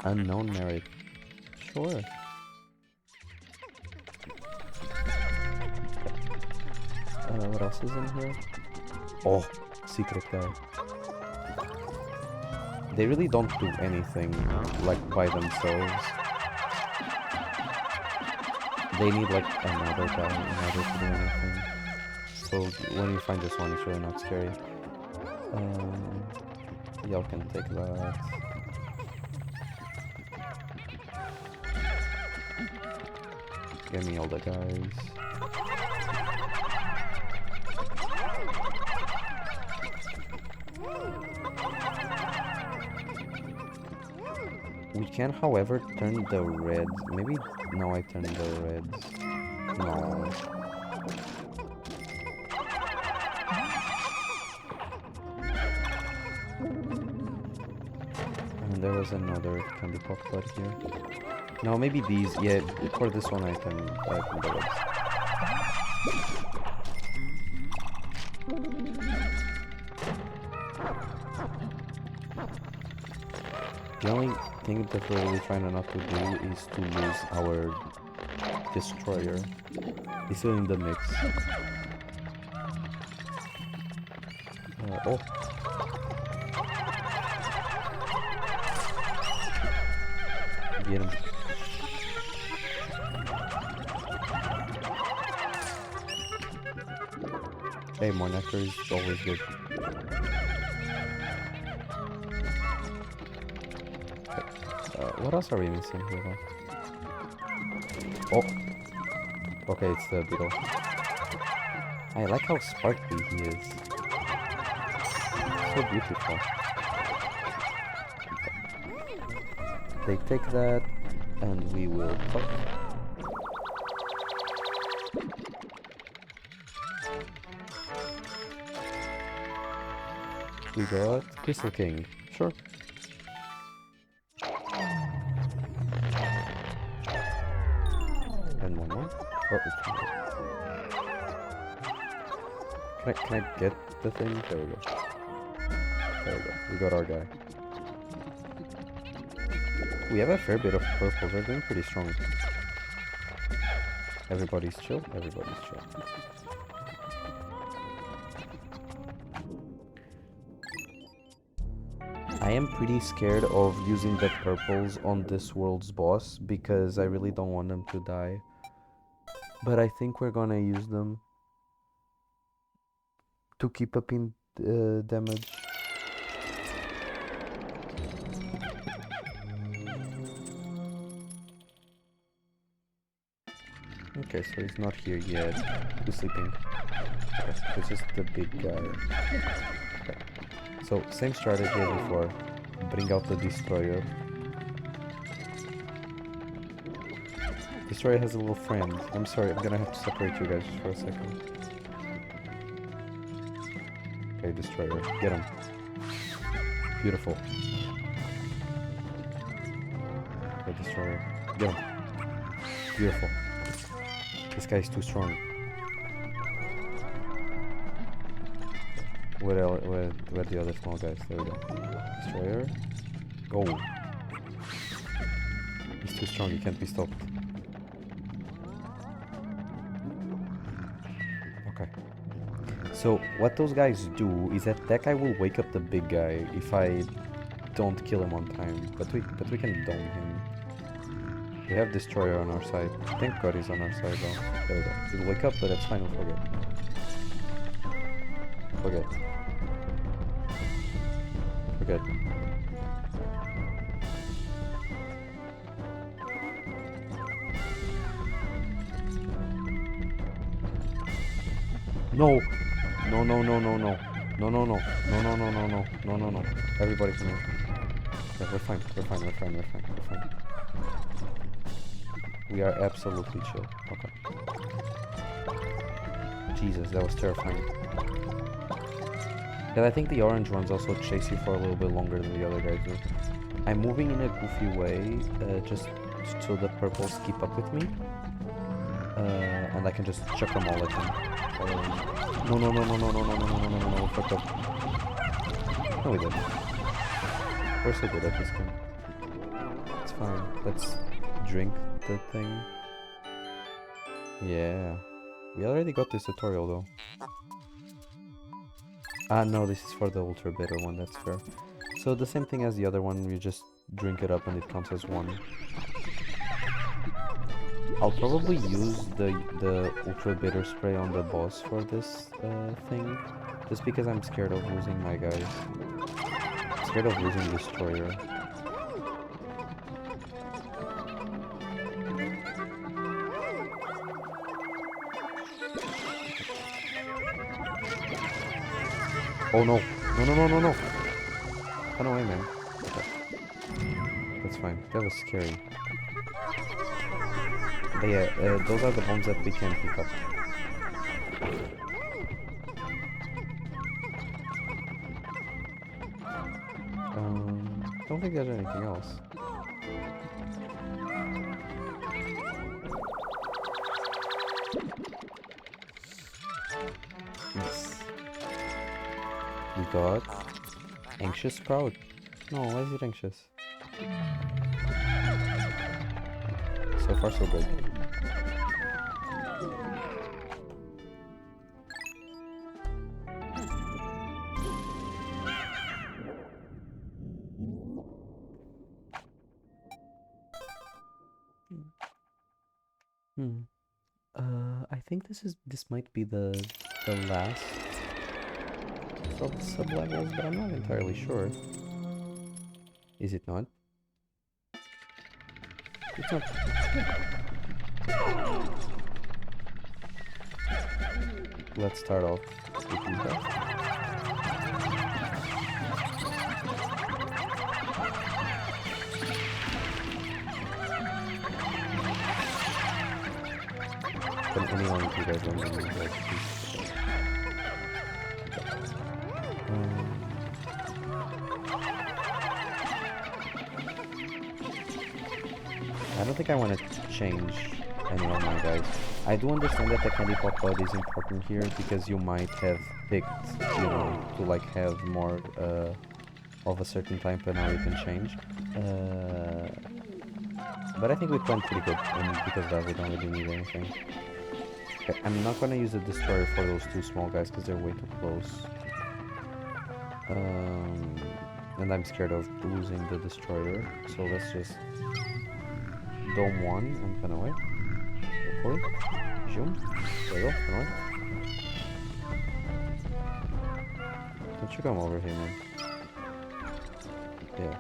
Unknown merit. Sure. What else is in here? Oh, secret guy. They really don't do anything like by themselves. They need like another guy in order to do anything. So when you find this one, it's really not scary. Y'all can take that. Give me all the guys. We can, however, turn the reds. Maybe no, I turned the reds. No. And there was another candy pop bud here. No, maybe these. Yeah, for this one I can the reds. The only thing that we're really trying not to do is to lose our destroyer. He's still in the mix. Oh. Get him. Hey, more nectar is always good. What else are we missing here though? Oh! Okay, it's the beetle. I like how sparkly he is. So beautiful. They take that, and we will talk. We got Crystal King. Sure. And one more. Oh, can I get the thing? There we go. There we go. We got our guy. We have a fair bit of purples. We're doing pretty strong. Everybody's chill. Everybody's chill. I am pretty scared of using the purples on this world's boss because I really don't want them to die. But I think we're gonna use them to keep up in damage. Okay, so he's not here yet. Who's sleeping? Okay, it's just the big guy. Okay. So, same strategy as before. Bring out the destroyer. Destroyer has a little friend. I'm sorry, I'm gonna have to separate you guys just for a second. Okay, destroyer. Get him. Beautiful. Okay, destroyer. Get him. Beautiful. This guy's too strong. Where are the other small guys? There we go. Destroyer. Go. He's too strong, he can't be stopped. Okay. So what those guys do is that guy will wake up the big guy if I don't kill him on time. But we can dome him. We have destroyer on our side. Thank God he's on our side though. There we go. He'll wake up, but that's fine, we'll forget. Forget. Forget. No! No, no, no, no, no. No, no, no. No, no, no, no, no. No, no, no. Everybody come here. Yeah, we're fine. We're fine. We're fine. We're fine. We're fine. We are absolutely chill. Okay. Jesus, that was terrifying. And I think the orange ones also chase you for a little bit longer than the other guys do. I'm moving in a goofy way, just so the purples keep up with me. And I can just chuck them all at them. No, no, no, no, no, no, no, no, no, no, no, no, fuck up. No, we didn't. We're so good at this game. It's fine. Let's drink the thing. Yeah. We already got this tutorial though. Ah, no, this is for the ultra bitter one, that's fair. So the same thing as the other one, you just drink it up and it counts as one. I'll probably use the ultra bitter spray on the boss for this thing, just because I'm scared of losing my guys. I'm scared of losing destroyer. Oh no! No, no, no, no, no! Run away, man. Okay. That's fine. That was scary. But yeah, those are the bombs that we can pick up. Don't think there's anything else. Yes. We got anxious sprout. No, why is it anxious? So far so good. I think this might be the last sub levels, but I'm not entirely sure. Is it not? It's not. Let's start off with these guys. Can anyone of you guys remember these guys, please? I don't think I want to change any of my guys. I do understand that the candy pop bud is important here because you might have picked, you know, to like have more of a certain type, but now you can change. But I think we planned pretty good, and because of that we don't really need anything. Okay, I'm not gonna use the destroyer for those two small guys because they're way too close. And I'm scared of losing the destroyer, so let's just dome one and run away. Hopefully. Zoom. There you go, run away. Don't you come over here, man. Yeah.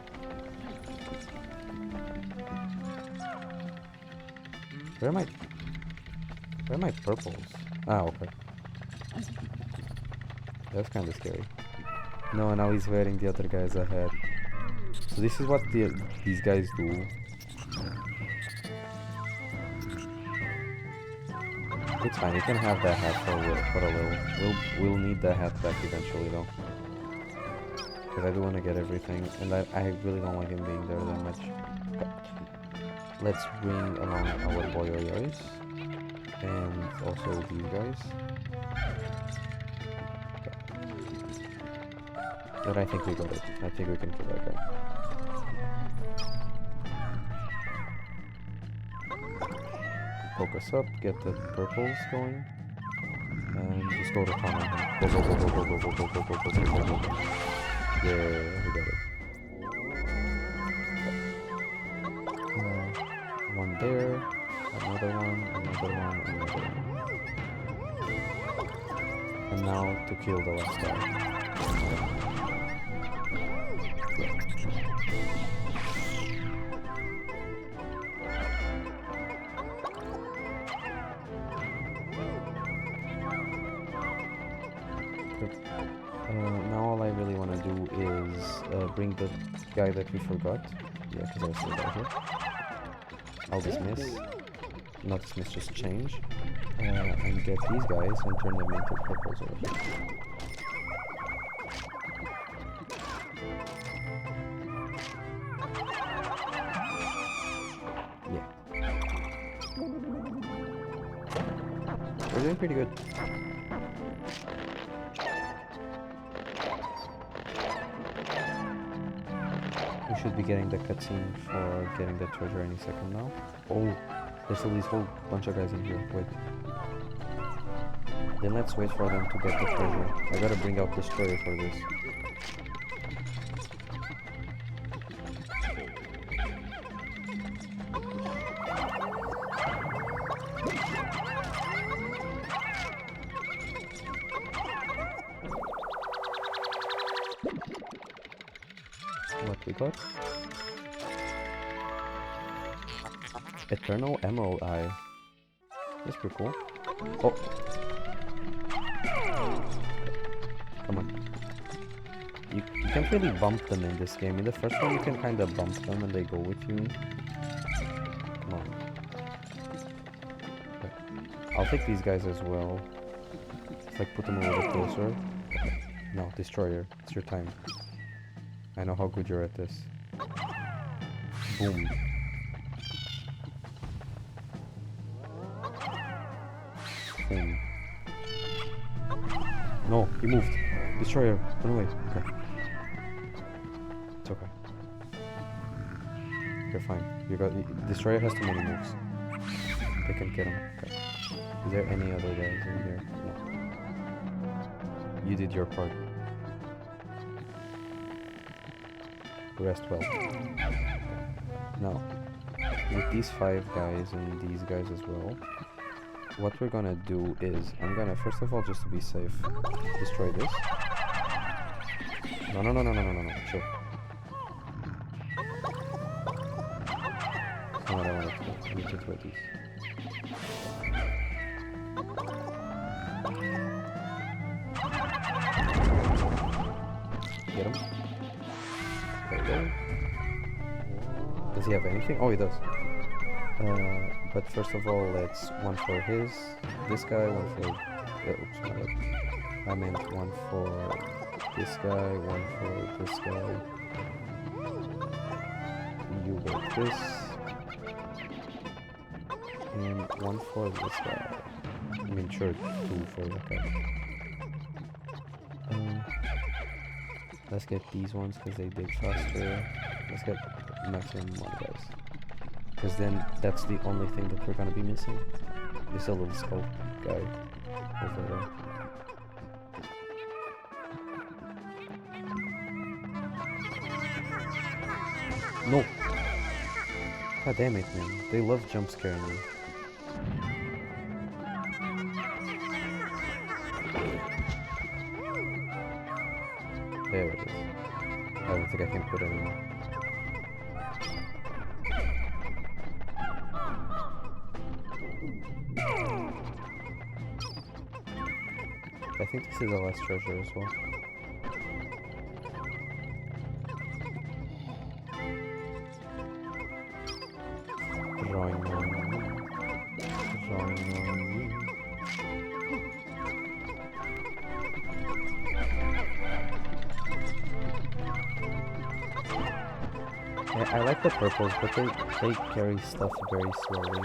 Where am I? Where are my purples? Ah, okay. That's kind of scary. No, now he's wearing the other guy's hat. So this is what these guys do. It's fine. You can have that hat for a little. We'll need that hat back eventually, though. Because I do want to get everything, and I really don't like him being there that much. Okay. Let's bring along our boy Oyois, and also these guys. But I think we got it. I think we can kill that guy. Focus up, get the purples going, and just go to town on him. Go, go, go, go, go, go, go, go, go, go, go, go, go, go. Yeah, we got it. One there, another one, another one, another one. And now to kill the last guy. Now all I really want to do is bring the guy that we forgot. Yeah, because I still got here. I'll dismiss. Not dismiss, just change. And get these guys and turn them into purples over here. Yeah. We're doing pretty good. We should be getting the cutscene for getting the treasure any second now. Oh, there's still this whole bunch of guys in here. Wait. Then let's wait for them to get the treasure. I gotta bring out Destroyer for this. What we got? Eternal Emerald Eye. That's pretty cool. Oh! Come on. You can't really bump them in this game. In the first one you can kinda bump them and they go with you. Come on. Okay. I'll take these guys as well. Just like put them a little closer. No, Destroyer. It's your time. I know how good you're at this. Boom. Boom. No, he moved. Destroyer, run away. Okay. It's okay. You're fine. You got. Destroyer has too many moves. They can get him. Okay. Is there any other guys in here? No. You did your part. Rest well. Now, with these 5 guys and these guys as well, what we're gonna do is, I'm gonna, first of all, just to be safe, destroy this. No, chill. That's not what I wanted to do. I need to throw these. Get him. There we go. Does he have anything? Oh, he does. But first of all, let's one for this guy, one for, oops, my bad. I meant one for this guy, one for this guy. You get this. And one for this guy. I mean, sure, 2 for that guy. Let's get these ones because they dig faster. Let's get maximum 1 guys. Because then that's the only thing that we're gonna be missing. This little skull guy over there. No! God damn it, man. They love jump scaring me. There it is. I don't think I can put it anymore. I think this is the last treasure as well. Drawing on you. Drawing on you. Yeah, I like the purples, but they carry stuff very slowly.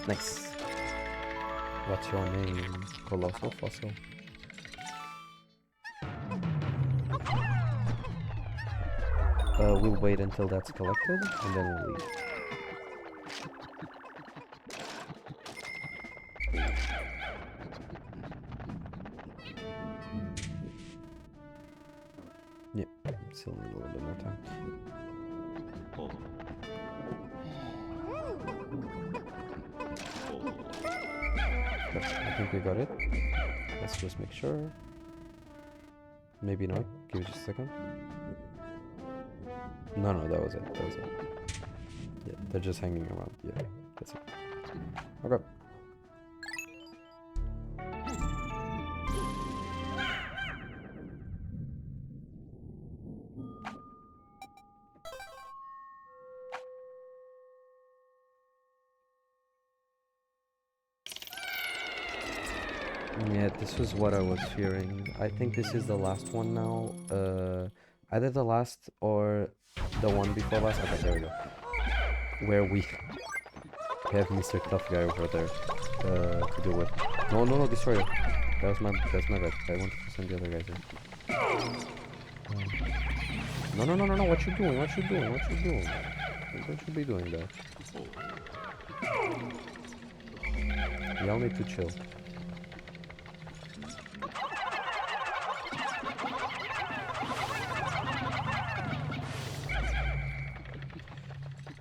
Nice. What's your name? Colossal Fossil. We'll wait until that's collected, and then we'll leave. Yep, still need a little bit more time. Yep, I think we got it. Let's just make sure. Maybe not. Give it just a second. No, that was it. That was it. Yeah, they're just hanging around. Yeah, that's it. Okay. Yeah, this was what I was fearing. I think this is the last one now. Either the last or the one before last. Okay, there we go. Where we have Mr. Tough Guy over there to deal with. No, Destroyer. That's my bad. I wanted to send the other guys in. No, what you doing? What you doing? Don't you be doing that. Y'all need to chill.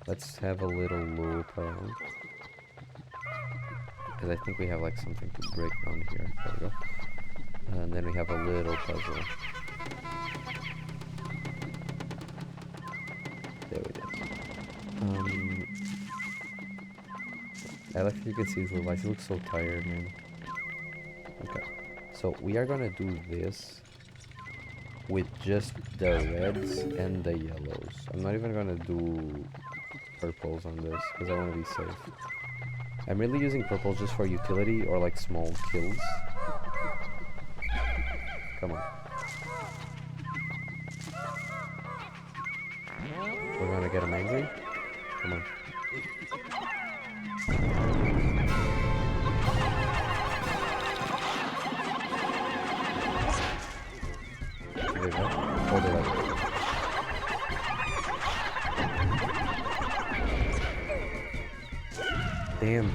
Let's have a little loop around. Because I think we have like something to break down here. There we go. And then we have a little puzzle. There we go. I like that you can see his little eyes. He looks so tired, man. Okay. So we are gonna do this with just the reds and the yellows. I'm not even gonna do purples on this because I want to be safe. I'm really using purples just for utility or like small kills. Come on. We're gonna get him angry. Come on. There you go. Hold it up. Damn.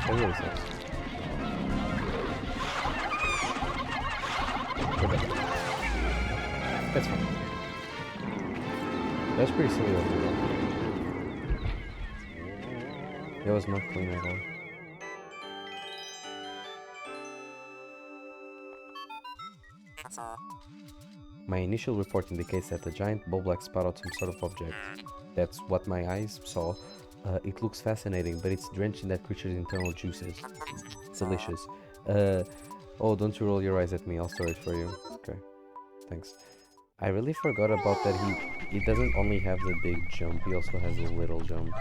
That really sucks. Okay. That's fine. That's pretty silly what we did. It was not clean at all. My initial report indicates that the giant ball-black spot out some sort of object. That's what my eyes saw. It looks fascinating, but it's drenched in that creature's internal juices. It's delicious. Oh, don't you roll your eyes at me, I'll store it for you. Okay, thanks. I really forgot about that he doesn't only have the big jump, he also has a little jump.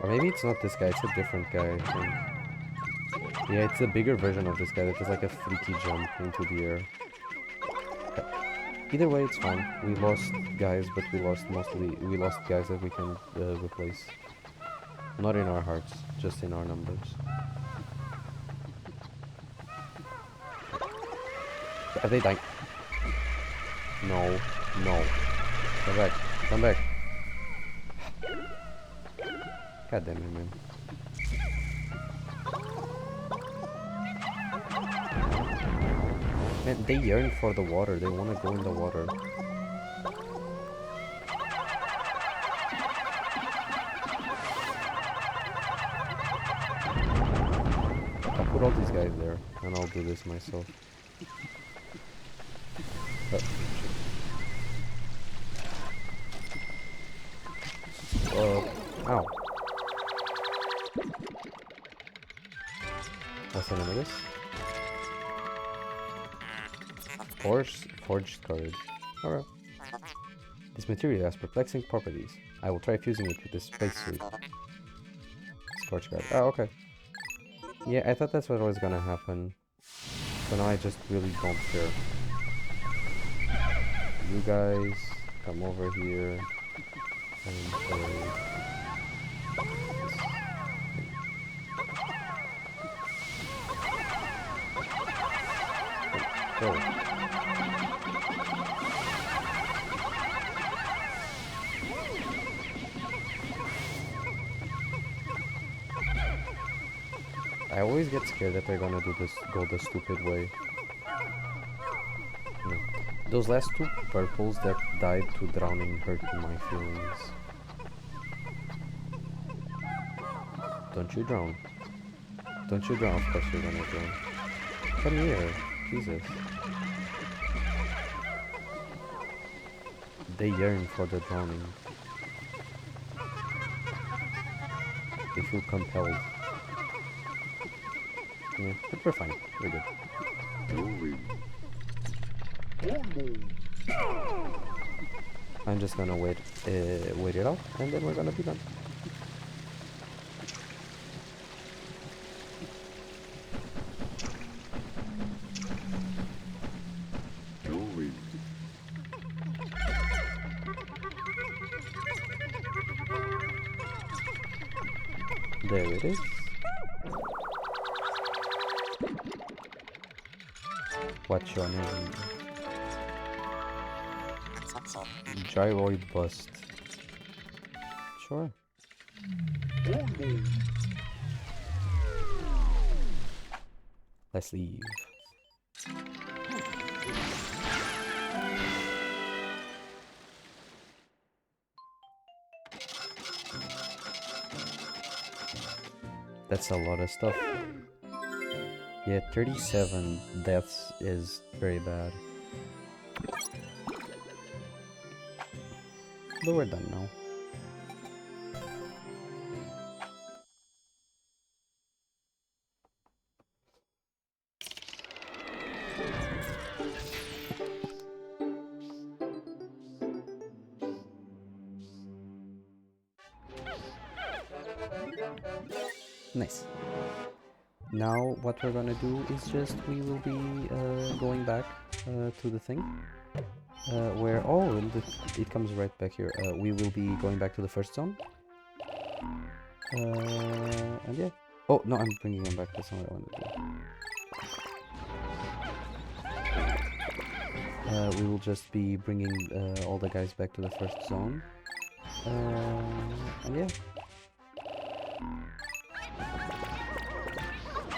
Or maybe it's not this guy, it's a different guy, I think. Yeah, it's a bigger version of this guy that has like a freaky jump into the air. Okay. Either way, it's fine. We lost guys, but we lost guys that we can replace. Not in our hearts, just in our numbers. Are they dying? No. Come back. God damn it, man. Man, they yearn for the water. They want to go in the water. I'll put all these guys there, and I'll do this myself. Ow. What's the name of this? Forged courage. Alright. This material has perplexing properties. I will try fusing it with this spacesuit. Scorch guard. Oh, okay. Yeah, I thought that's what was gonna happen. So now I just really don't care. You guys, come over here. And go. I always get scared that they're gonna do this, go the stupid way. Yeah. Those last two purples that died to drowning hurt my feelings. Don't you drown. Don't you drown, of course you're gonna drown. Come here, Jesus. They yearn for the drowning. They feel compelled. Yeah, but we're fine. We're good. I'm just gonna wait it out, and then we're gonna be done. There it is. What's your name? Gyroid bust. Sure. Let's leave. That's a lot of stuff. Yeah, 37 deaths is very bad. But we're done now. Nice. Now what we're gonna do is just we will be going back to the thing where it comes right back here. We will be going back to the first zone. And yeah. Oh no, I'm bringing them back. That's not what I want to do. We will just be bringing all the guys back to the first zone. And yeah.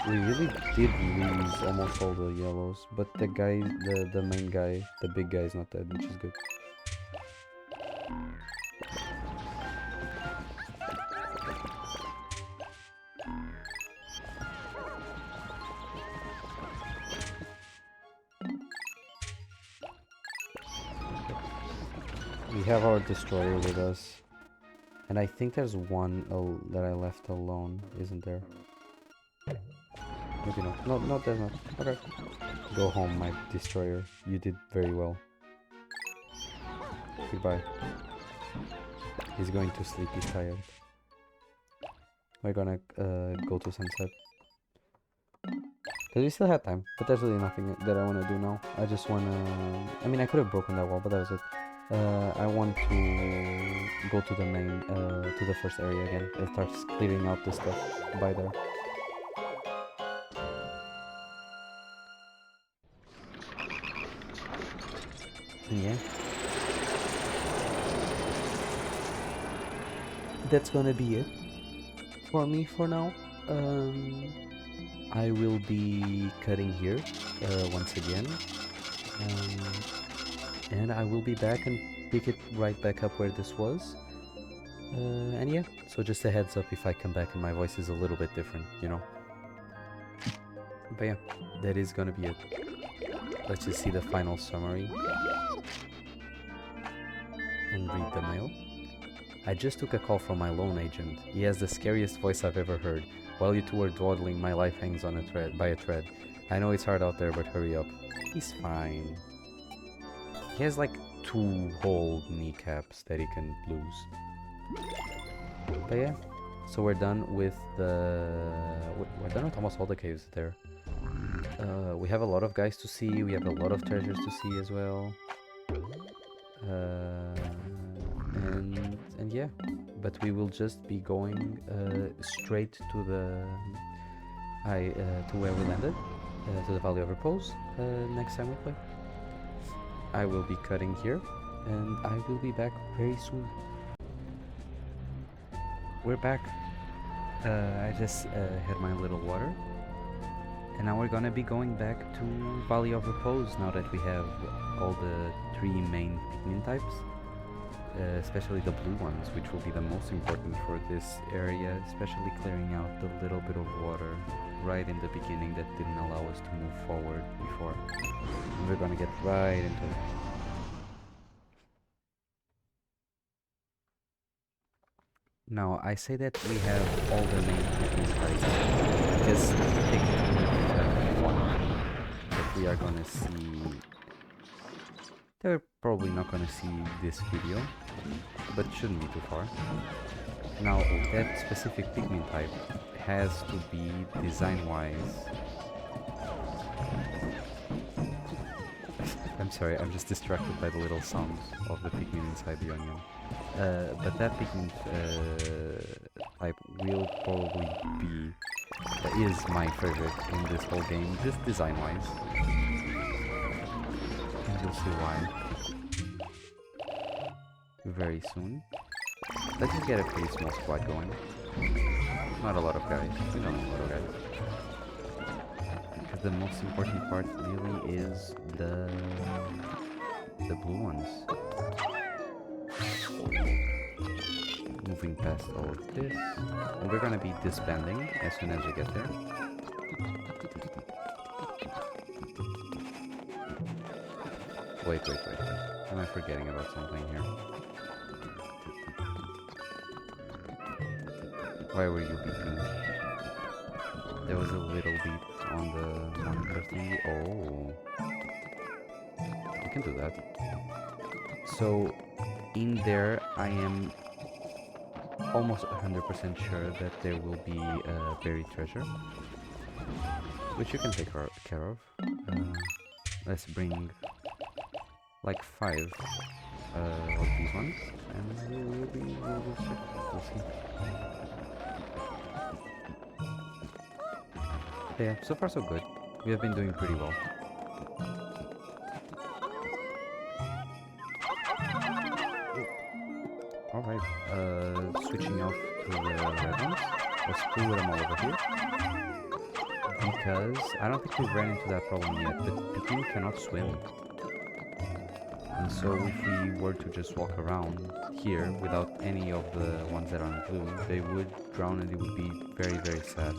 We really did lose almost all the yellows, but the guy, the main guy, the big guy is not dead, which is good. We have our destroyer with us, and I think there's one that I left alone, isn't there? Maybe not. No, there's not. Okay. Go home, my destroyer. You did very well. Goodbye. He's going to sleep, he's tired. We're gonna go to sunset. Because we still have time, but there's really nothing that I want to do now. I just want to... I mean, I could have broken that wall, but that was it. I want to go to the main, to the first area again. It starts clearing out this stuff by there. Yeah. That's gonna be it for me for now. I will be cutting here once again. And I will be back and pick it right back up where this was. And yeah, so just a heads up if I come back and my voice is a little bit different, you know. But yeah, that is gonna be it. Let's just see the final summary and read the mail. I just took a call from my loan agent. He has the scariest voice I've ever heard. While you two are dawdling, my life hangs on a thread by a thread. I know it's hard out there, but hurry up. He's fine. He has like 2 whole kneecaps that he can lose. But yeah, so we're done with we're done with almost all the caves there. We have a lot of guys to see. We have a lot of treasures to see as well. And yeah, but we will just be going straight to the to where we landed, to the Valley of Repose, next time we play. I will be cutting here, and I will be back very soon. We're back. I just had my little water, and now we're gonna be going back to Valley of Repose now that we have all the 3 main Pikmin types. Especially the blue ones, which will be the most important for this area, especially clearing out the little bit of water right in the beginning that didn't allow us to move forward before. And we're gonna get right into it. Now, I say that we have all the main Pikmin types because technically we have one that we are gonna see. They're probably not gonna see this video, but shouldn't be too far. Now, that specific Pikmin type has to be design-wise. I'm sorry, I'm just distracted by the little sounds of the Pikmin inside the onion. But that Pikmin type will probably be, is my favorite in this whole game, just design-wise. And you'll see why very soon. Let's just get a pretty small squad going. Not a lot of guys. We don't have a lot of guys. Because the most important part really is the blue ones. Moving past all of this. And we're gonna be disbanding as soon as we get there. Wait. Am I forgetting about something here? Why were you beeping? There was a little beep on the monitor thingy. Oh. We can do that. So, in there, I am almost 100% sure that there will be a buried treasure, which you can take care of. Let's bring like 5 of these ones, and we'll check. We'll see. Yeah, so far so good. We have been doing pretty well. Alright, switching off to the red ones. Let's pull them all over here. Because I don't think we've ran into that problem yet, but Pikmin cannot swim. And so if we were to just walk around here without any of the ones that are in blue, they would drown and it would be very, very sad.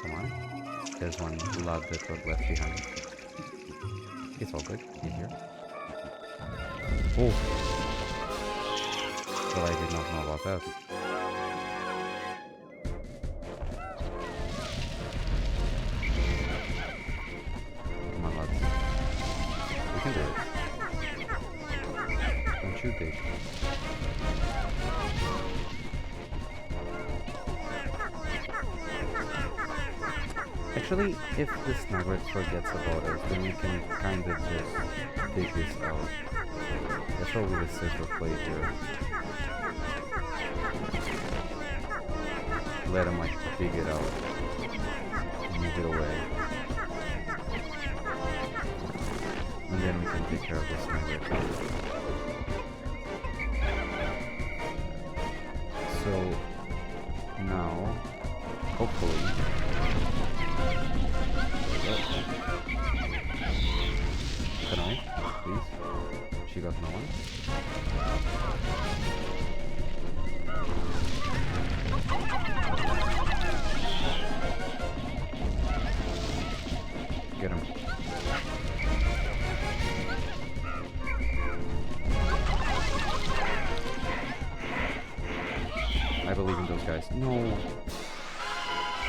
Come on. There's one lad that got left behind. It's all good. He's here. Oh! But I did not know about that. Come on, lads. We can do it. Don't you dig? Actually, if the Snowbird forgets about us, then we can kind of just dig this out. That's probably the safer play here. Let him like dig it out. Move it away. And then we can take care of the Snowbird. So now, hopefully, can I, please? She got no one. Get him.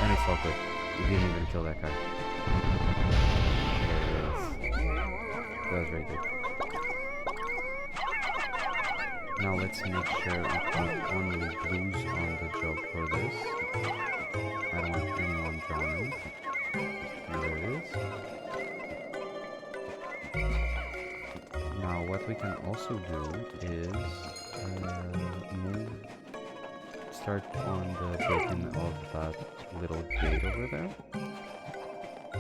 And it's all good. We didn't even kill that guy. There it is. That was very good. Now let's make sure we put only blues on the job for this. I don't want anyone drowning. There it is. Now what we can also do is start on the breaking of that little gate over there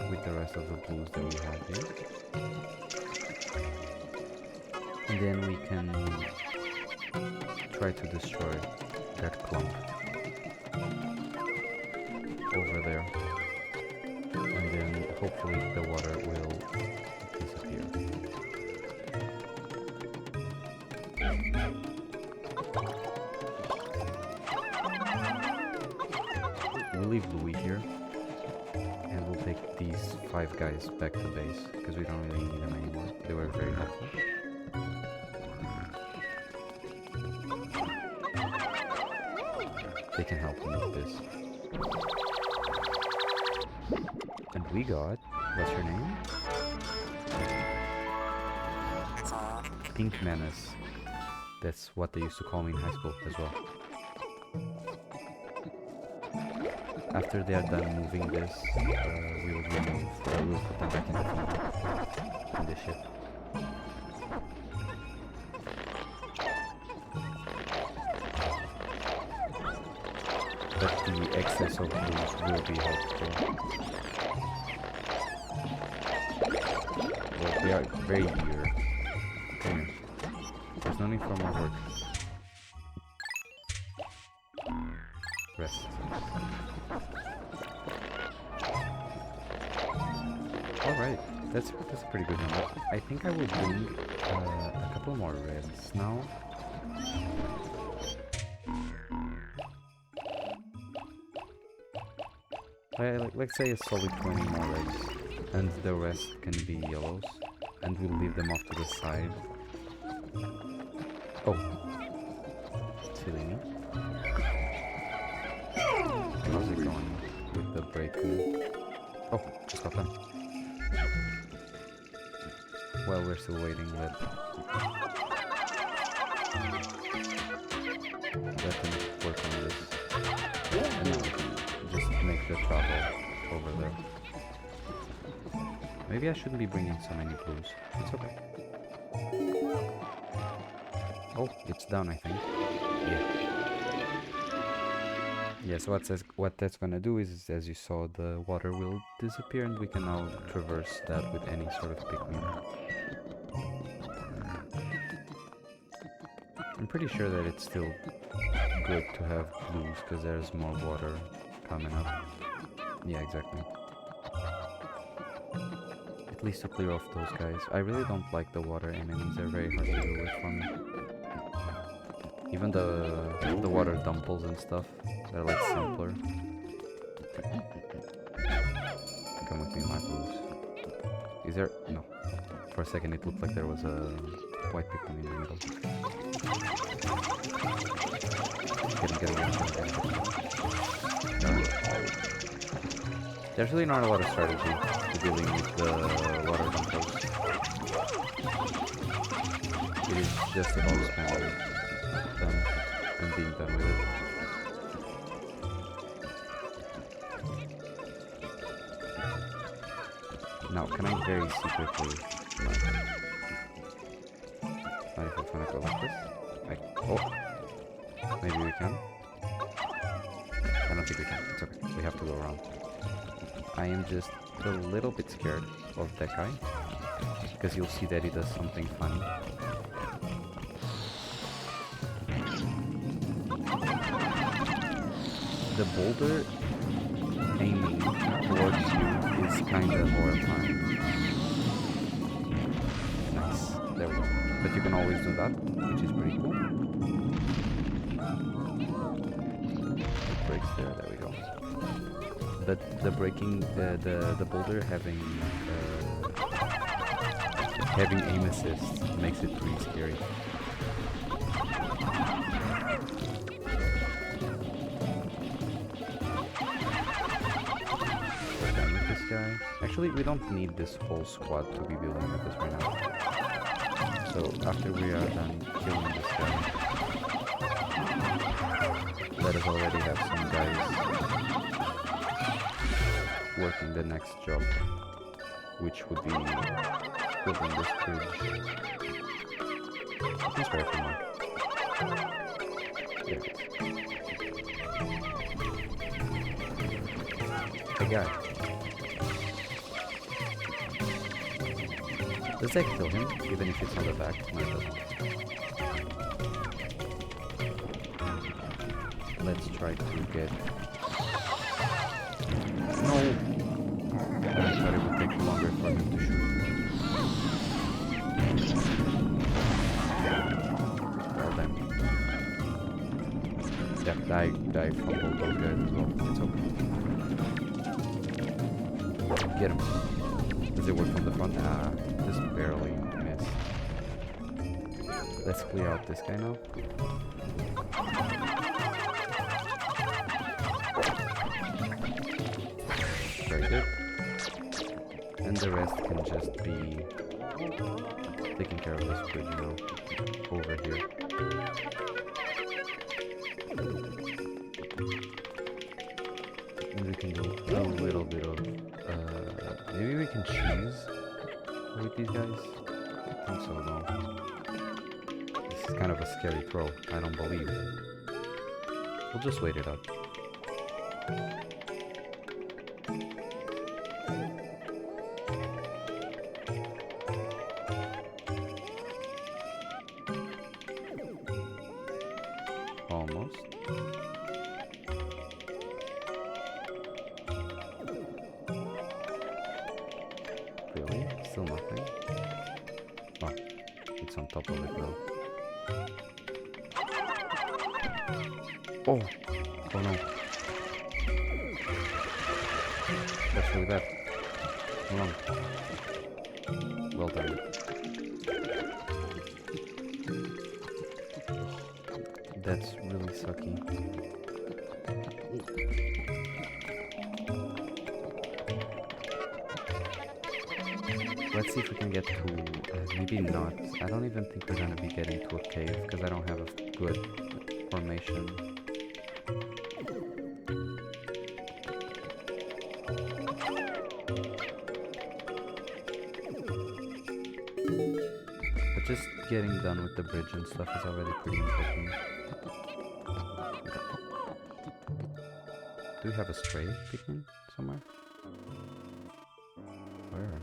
with the rest of the blues that we have here. And then we can try to destroy that clump over there. And then hopefully the water will disappear. We'll leave Louis here, and we'll take these 5 guys back to base, because we don't really need them anymore. They were very helpful. They can help me with this. And we got... what's your name? Pink Menace. That's what they used to call me in high school as well. After they are done moving this, we will we'll put them back in the ship. But the excess of blues will be helpful. Well, they are very dear. Come here. There's no need for more work. Rest. Alright, that's a pretty good number. I think I will bring a couple more reds now. Let's say a solid 20 more reds, and the rest can be yellows, and we'll leave them off to the side. Oh, silly me. How's it going with the breaking? Oh, just got done. While we're still waiting, let them work on this, and then we can just make the travel over there. Maybe I shouldn't be bringing so many blues. It's okay. Oh, it's down, I think. Yeah. Yeah, so what that's gonna do is, as you saw, the water will disappear, and we can now traverse that with any sort of Pikmin. I'm pretty sure that it's still good to have blues, because there's more water coming up. Yeah, exactly. At least to clear off those guys. I really don't like the water enemies, they're very hard to deal with for me. Even the water dumples and stuff, they're like simpler. Come with me, my blues. Is there... no. For a second it looked like there was a white Pikmin in the middle. Get him. There's really not a lot of strategy to dealing with the water dumples. It is just about spamming them and being done with it. Now, can I very secretly... Not if it's gonna go like this. Oh! Maybe we can. I don't think we can. It's okay. We have to go around. I am just a little bit scared of that guy, because you'll see that he does something funny. The boulder aiming towards you is kinda horrifying. Nice. There we go. But you can always do that, which is pretty cool. It breaks there we go. But the breaking, the boulder having aim assist makes it pretty scary. guy. Actually, we don't need this whole squad to be building with us right now. So after we are done killing this guy, let us already have some guys working the next job, which would be building this bridge. I can spare a few more. There it is. Hey guy. Does that kill him, even if it's on the back? No, it doesn't. Let's try to get... No! I thought it would take longer for him to shoot. Well then. Yeah, I fumbled those guys as well. It's okay. Get him. Does it work from the front? Ah, just barely missed. Let's clear out this guy now. Very good. And the rest can just be taking care of this bridge now. Over here. And we can do a little bit of... maybe we can cheese with these guys? I think so though. This is kind of a scary throw, I don't believe. We'll just wait it out. Almost. Really? Still nothing? Oh, it's on top of it now. Oh! Oh no. That's really bad. Hold on. Well done. That's really sucky. Let's see if we can get to... maybe not. I don't even think we're gonna be getting to a cave, because I don't have a good formation. But just getting done with the bridge and stuff is already pretty important. Do we have a stray Pikmin somewhere? Where?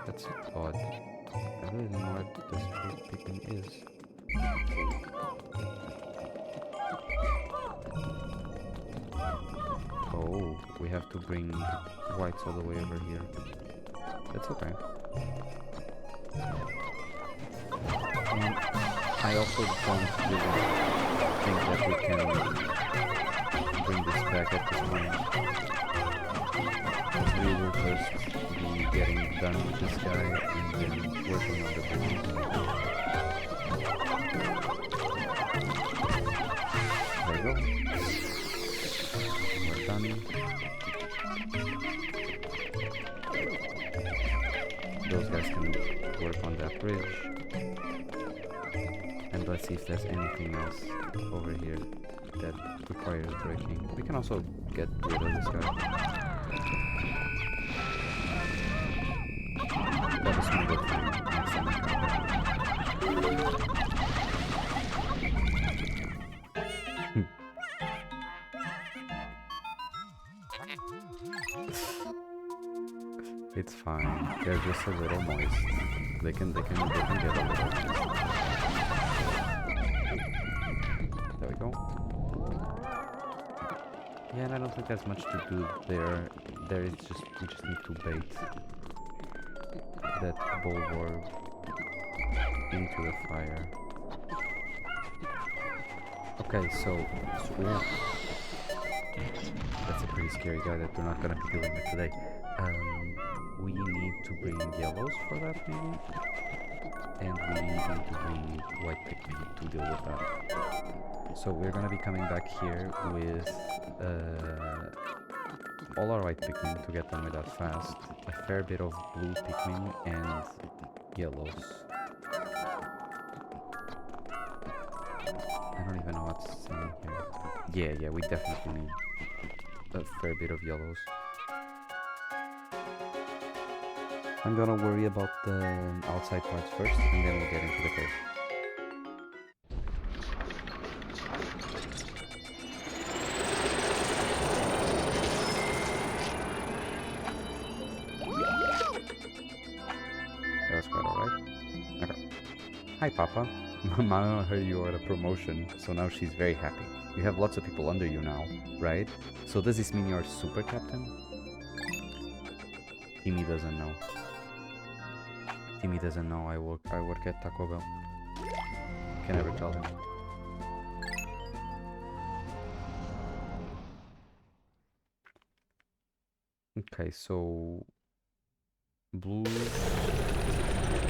That's odd. I really don't know what the stray Pikmin is. Oh, we have to bring whites all the way over here. That's okay. And I also don't really think that we can bring this back at this point. We will first be getting done with this guy and then working on the bridges. There we go. We're done. Those guys can work on that bridge. And let's see if there's anything else over here that requires breaking. We can also get rid of this guy. That was one good thing. Next time It's fine. They're just a little moist. They can get a little moist. There we go. Yeah, and I don't think there's much to do there. We just need to bait that bulwark into the fire. Okay, so yeah. That's a pretty scary guy that we're not gonna be dealing with today. We need to bring yellows for that maybe, and we need to bring white Pikmin to deal with that. So we're gonna be coming back here with all our white Pikmin to get them with us fast, a fair bit of blue Pikmin and yellows. I don't even know what's in here. Yeah, we definitely need a fair bit of yellows. I'm gonna worry about the outside parts first, and then we'll get into the cave. That was quite alright. Okay. Hi, Papa. Mama heard you are a promotion, so now she's very happy. You have lots of people under you now, right? So does this mean you're super captain? Timmy doesn't know. Timmy doesn't know I work at Taco Bell. Can never tell him. Okay, so blue,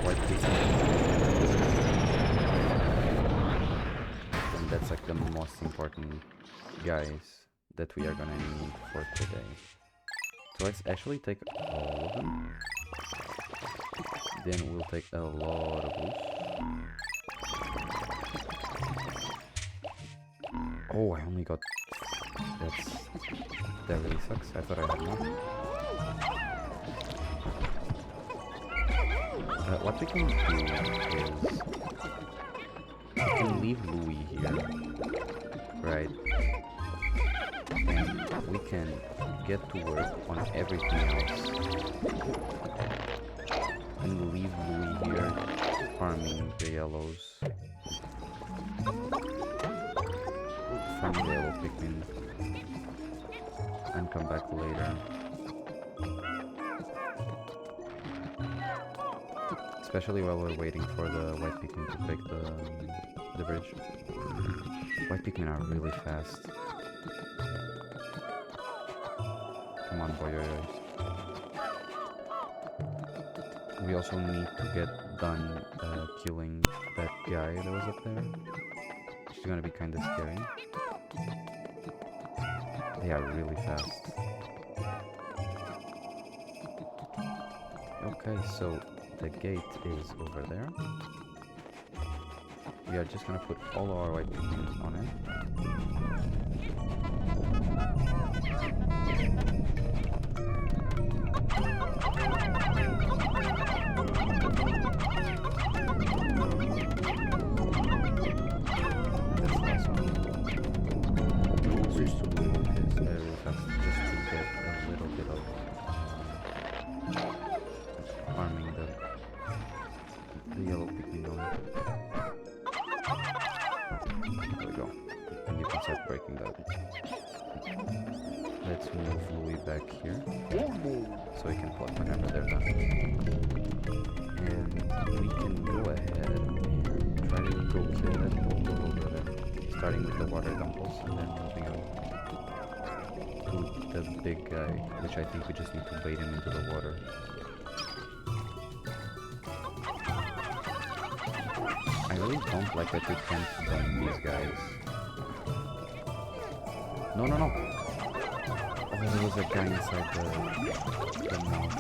white Pikmin, and that's like the most important guys that we are gonna need for today. So let's actually take all of them. Then we'll take a lot of blues. Oh, I only got... That really sucks. I thought I had more. What we can do is... we can leave Louie here. Right. And we can get to work on everything else. And leave Louie here farming the yellows. Farming the yellow Pikmin. And come back later. Especially while we're waiting for the white Pikmin to take the bridge. White Pikmin are really fast. Come on, boy. We also need to get done killing that guy that was up there. Which is gonna be kinda scary. They are really fast. Okay, so the gate is over there. We are just gonna put all our white Pikmin on it. Let's move Louie back here, so we can plug whenever they're done. And we can go ahead and try to go kill that boulder over there, starting with the water dumples and then moving on to the big guy, which I think we just need to bait him into the water. I really don't like that we can't burn these guys. No. Oh, there was a guy inside the mouth.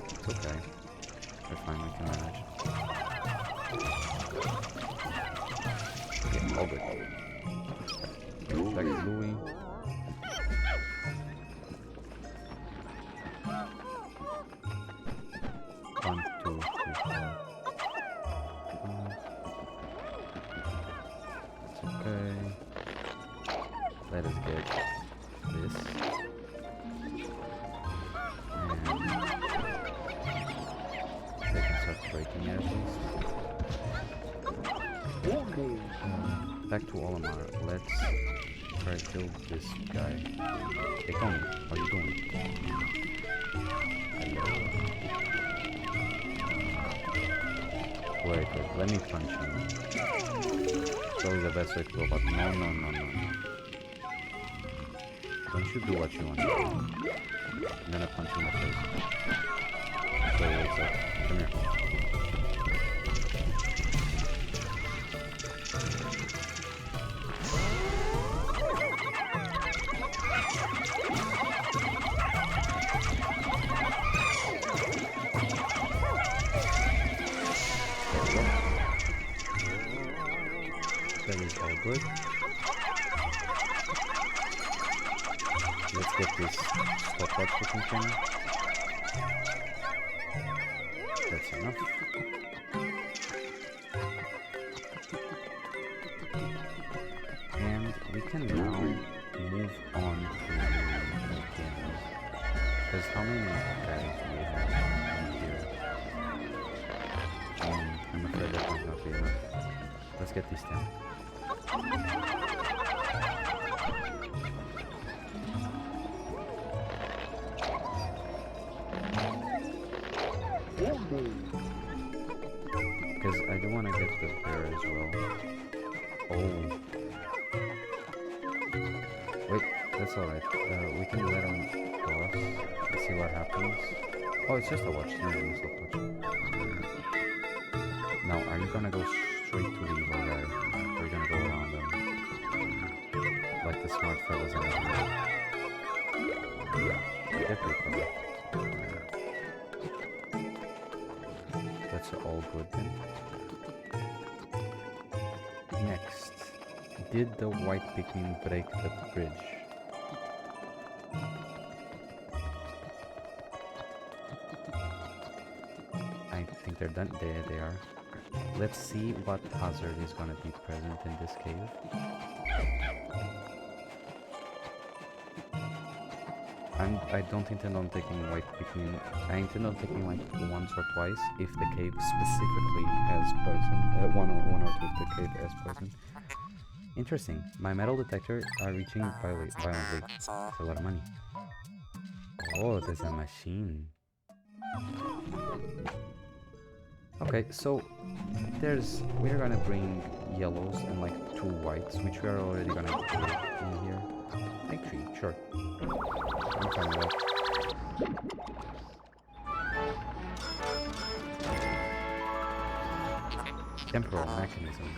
It's okay. We're fine, we can manage. Yeah, all good. Back to Louie. One, two, three, four. Okay, let us get this, and they can start breaking it at least. Back to Olimar, let's try to kill this guy. Hey Tony, how you doing? Hello. Wait, let me punch him. It's always the best way to go about. No. Don't you do what you want to do. I'm gonna punch you in the face. So he wakes up. Come here. There we go. That is all good. Let's get this stopwatch looking thing. That's enough. And we can now move on to the games. Because how many guys do we have here? I'm afraid that might not be enough. Let's get these 10. Because I do want to get the bear as well. Oh. Wait, that's alright. We can let him cross and see what happens. Oh, it's just a watch, not even a stopwatch. Now, are you gonna go straight to the evil guy? Or are you gonna go around him? Like the smart fellas in the They're pretty clever. That's all good then. Next, did the white Pikmin break the bridge? I think they're done. There they are. Let's see what hazard is gonna be present in this cave. I don't intend on taking white Pikmin. I intend on taking like once or twice if the cave specifically has poison. One or two if the cave has poison. Interesting. My metal detector are reaching violently. That's a lot of money. Oh, there's a machine. Okay, so we're gonna bring yellows and like 2 whites, which we are already gonna do in here. Actually, sure. I'm fine with that. Temporal mechanism.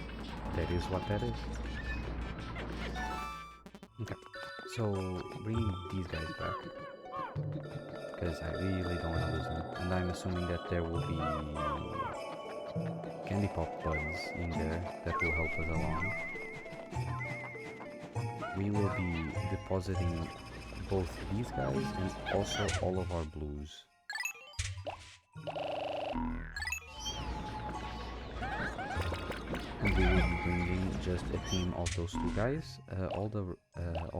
That is what that is. Okay, so bringing these guys back. Because I really don't want to lose them. And I'm assuming that there will be candy pop buds in there that will help us along. We will be depositing both these guys and also all of our blues. And we will be bringing just a team of those 2 guys, all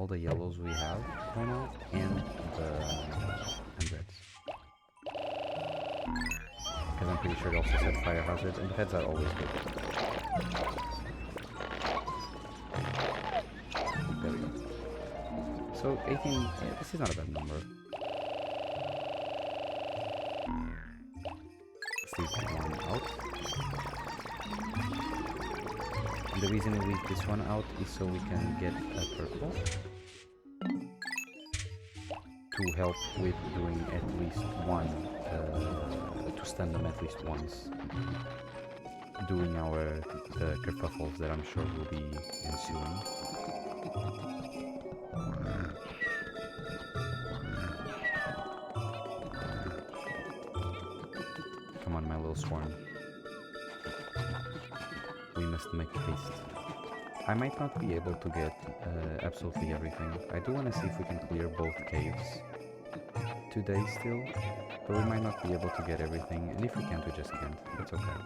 the yellows we have right now, and reds. Because I'm pretty sure it also said fire hazard, and the heads are always good. There we go. So 18, this is not a bad number. Let's leave that one out. And the reason we leave this one out is so we can get a purple to help with doing at least one, to stun them at least once. Doing the kerfuffles that I'm sure will be ensuing. Come on, my little swarm. We must make haste. I might not be able to get absolutely everything. I do want to see if we can clear both caves today still, but we might not be able to get everything, and if we can't, we just can't. That's okay.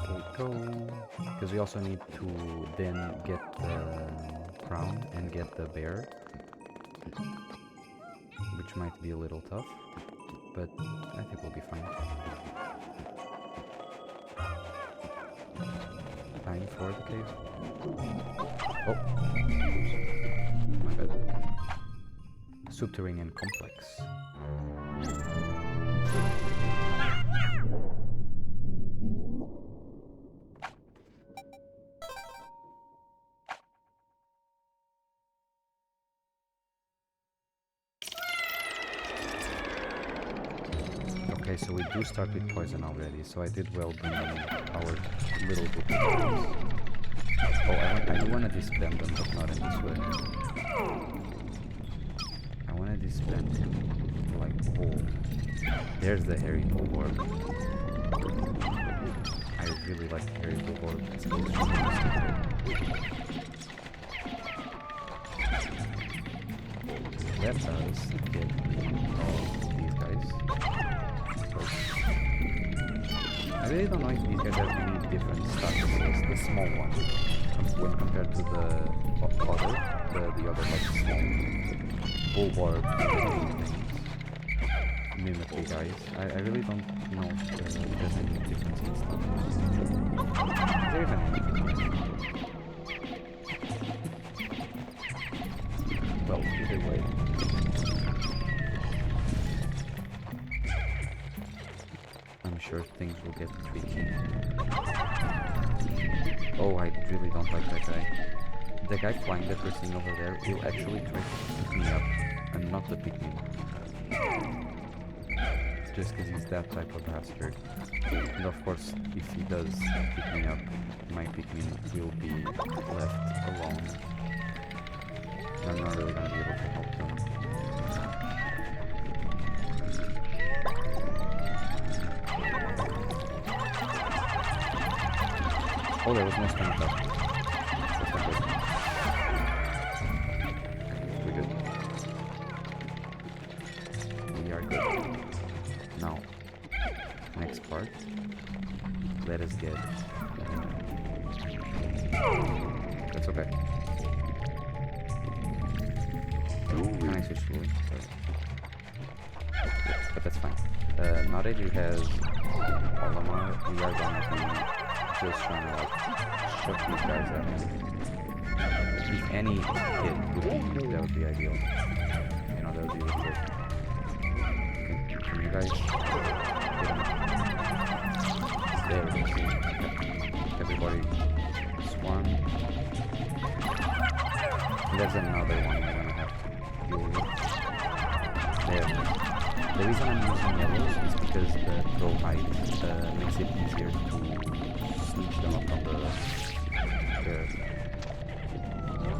There we go. Because we also need to then get the crown and get the bear, which might be a little tough, but I think we'll be fine. Time for the cave. Oh, my bad. Subterranean complex. Okay, so we do start with poison already, so I did well bringing our little book of poisons. Oh, I do want to disband them, but not in this way. I want to disband him like whole. There's the hairy bullboard. I really like the hairy bullboard. It's extremely stupid. That does get all these guys. I really don't know if these guys have any different stats. The small one, when compared to the other, like small bullboard mimicry guys. I really don't know if there's any difference in stats. Is there even any? Well, either way. I'm sure things will get tricky. Oh, I really don't like that guy. The guy flying that we're seeing over there will actually try to pick me up, and not the Pikmin. Just because he's that type of bastard. And of course, if he does pick me up, my Pikmin will be left alone. I'm not really gonna be able to help them. Oh, there was no stun attack. That's not good. We're good. We are good. Now, next part. Let us get... That's okay. Can I switch to Link? But that's fine. Now that he has Olimar, we are gonna be just trying to like shove these guys at him. If any hit would be, that would be ideal. You know, that would be really good. Can you guys get him? There we go. Everybody swarm. And there's another one we're gonna have to deal with. There. The reason I'm using yellows is because the throw height makes it easier to switch them up on the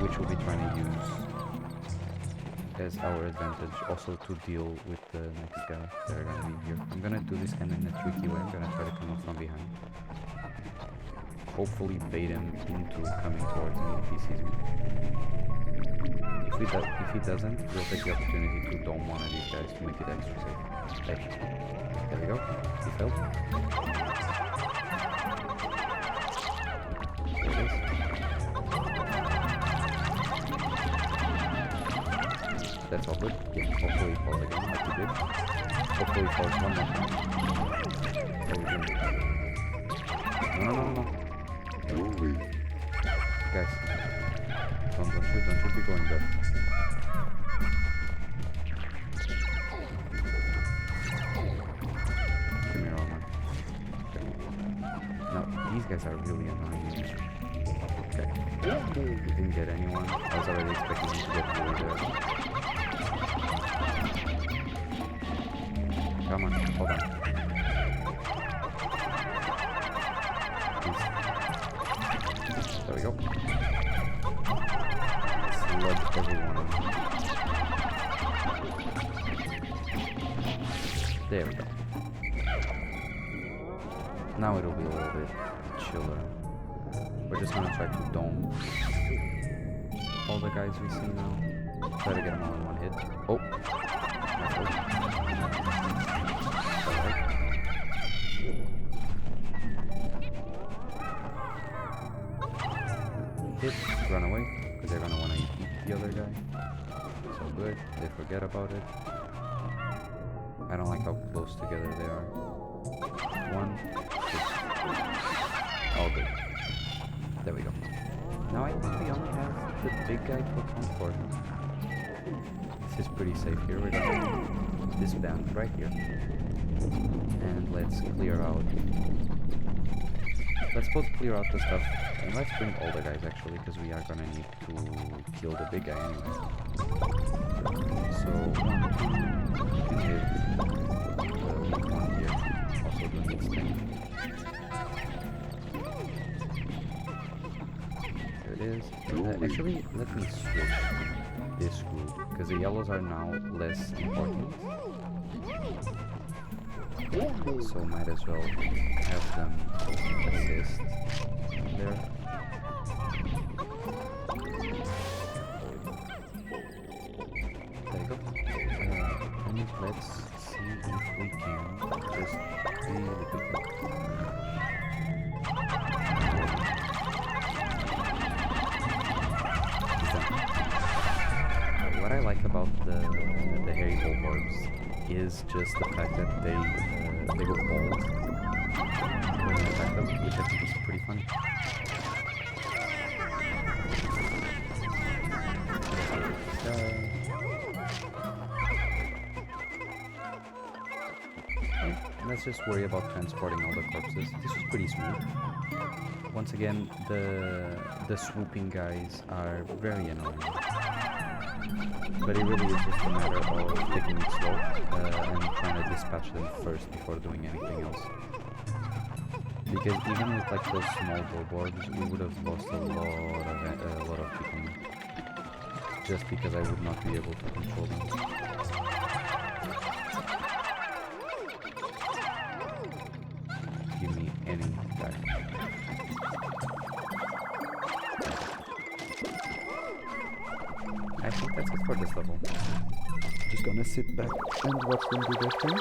which we'll be trying to use as our advantage, also to deal with the next guy that are gonna be here. I'm gonna do this kind of in a tricky way. I'm gonna try to come up from behind. Hopefully bait him into coming towards me if he sees me. If he doesn't, we'll take the opportunity to dome one of these guys to make it extra safe. There we go. He failed. There it is. That's all good. Yeah, hopefully he falls again like he did. Hopefully he falls one more time. There we go. No. Guys. Don't shoot be going there. Come here, Omar. Okay. Now, these guys are really annoying. Okay. We didn't get anyone. I was already expecting him to get really there. Come on, hold on. Please. There we go. Slug everyone. There we go. Now it'll be a little bit chiller. We're just gonna try to dome all the guys we see now. Try to get them all in one hit. Oh! Alright. Hit, run away, because they're gonna want to eat the other guy. So good, they forget about it. I don't like how close together they are. One, two. All good. There we go. Now I think we only have the big guy Pokemon for him. This is pretty safe here. We're gonna disband right here. And let's clear out. Let's both clear out the stuff. And let's bring all the guys actually, because we are gonna need to kill the big guy anyway. So, one, two, we can hit the weak one here. Also doing its thing. There it is. Actually, let me switch this group, because the yellows are now less important. so might as well have them assist there. There you go. And let's see if we can just really quickly. What I like about the hairy bulbarbs is just the fact that they go bald when you attack them, which I think is pretty funny. Let's just worry about transporting all the corpses. This was pretty smooth. Once again, the swooping guys are very annoying. But it really is just a matter of taking it slow and trying to dispatch them first before doing anything else. Because even with like those small bulbarbs, we would have lost a lot of Pikmin. Just because I would not be able to control them. Give me any guy. I think that's it for this level. Just gonna sit back and watch them do their thing.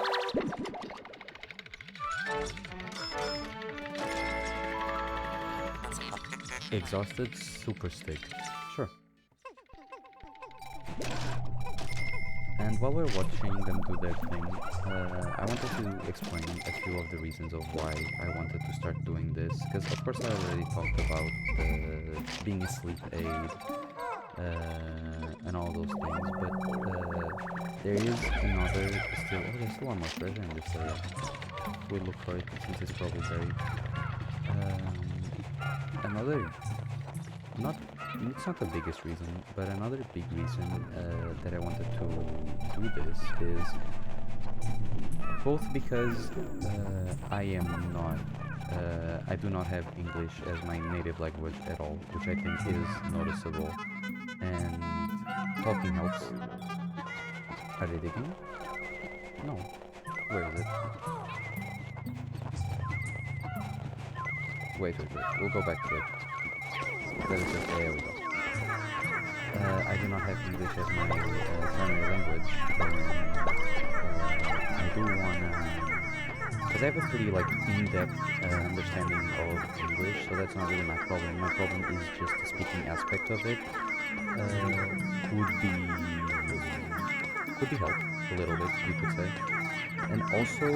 Exhausted super stick. Sure. And while we're watching them do their thing, I wanted to explain a few of the reasons of why I wanted to start doing this. Because of course I already talked about being a sleep aid and all those things, but there is another still. Oh, there's still one more treasure in this area. We'll look for it since it's probably buried. Another, it's not the biggest reason, but another big reason that I wanted to do this is both because I do not have English as my native language at all, which I think is noticeable, and talking helps. Are they digging? No. Where is it? Wait, we'll go back to it. There we go. I do not have English as my primary language. I do wanna, because I have a pretty like in-depth understanding of English, so that's not really my problem. My problem is just the speaking aspect of it. Could be helped a little bit, you could say, and also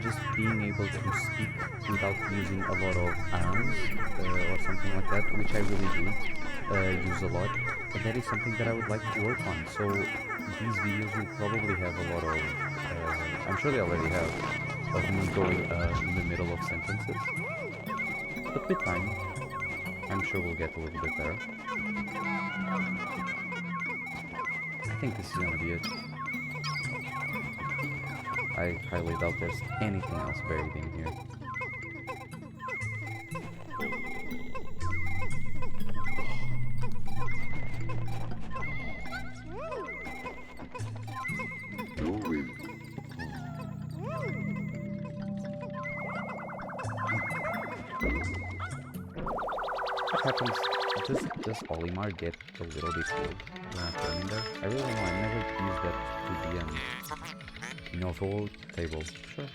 just being able to speak without using a lot of arms or something like that, which I really do use a lot, and that is something that I would like to work on. So these videos will probably have a lot of, I'm sure they already have, of me going in the middle of sentences, but with time, I'm sure we'll get a little bit better. I think this is gonna be it. I highly doubt there's anything else buried in here. What happens? Does Olimar get a little bit cold when I put him in there? I really don't know. I never used that to be novel table. Sure.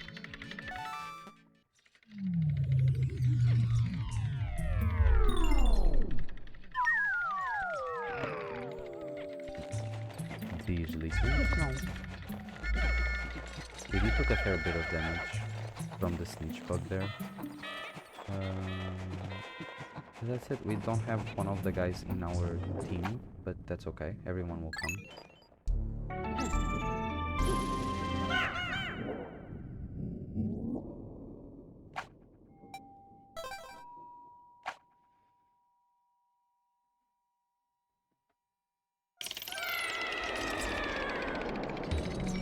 These leaking? No. We did took a fair bit of damage from the snitch bug there. That's it. We don't have one of the guys in our team, but that's okay. Everyone will come.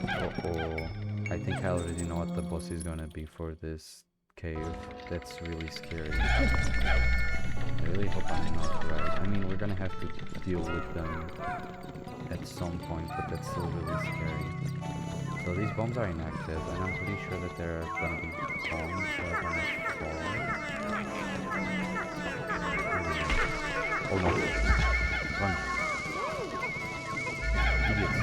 Uh-oh. I think I already know what the boss is gonna be for this cave. That's really scary. I really hope I'm not right. I mean, we're gonna have to deal with them at some point, but that's still really scary. So these bombs are inactive, and I'm pretty sure that there are gonna be bombs that are gonna fall. Oh no! Run! Idiots!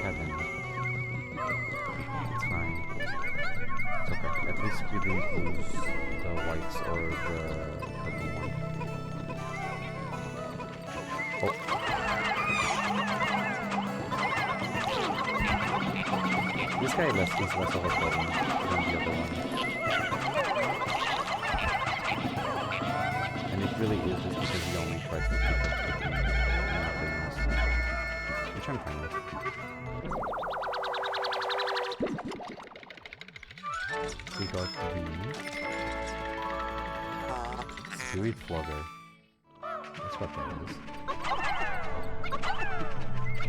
God damn it. It's fine. It's okay. At least we didn't lose the whites or the blue one. Oh! This guy is less of a problem than the other one. And it really is just because he only tries to pick up Pikmin and nothing else. Which I'm fine with. We got the Spirit Flogger. That's what that is.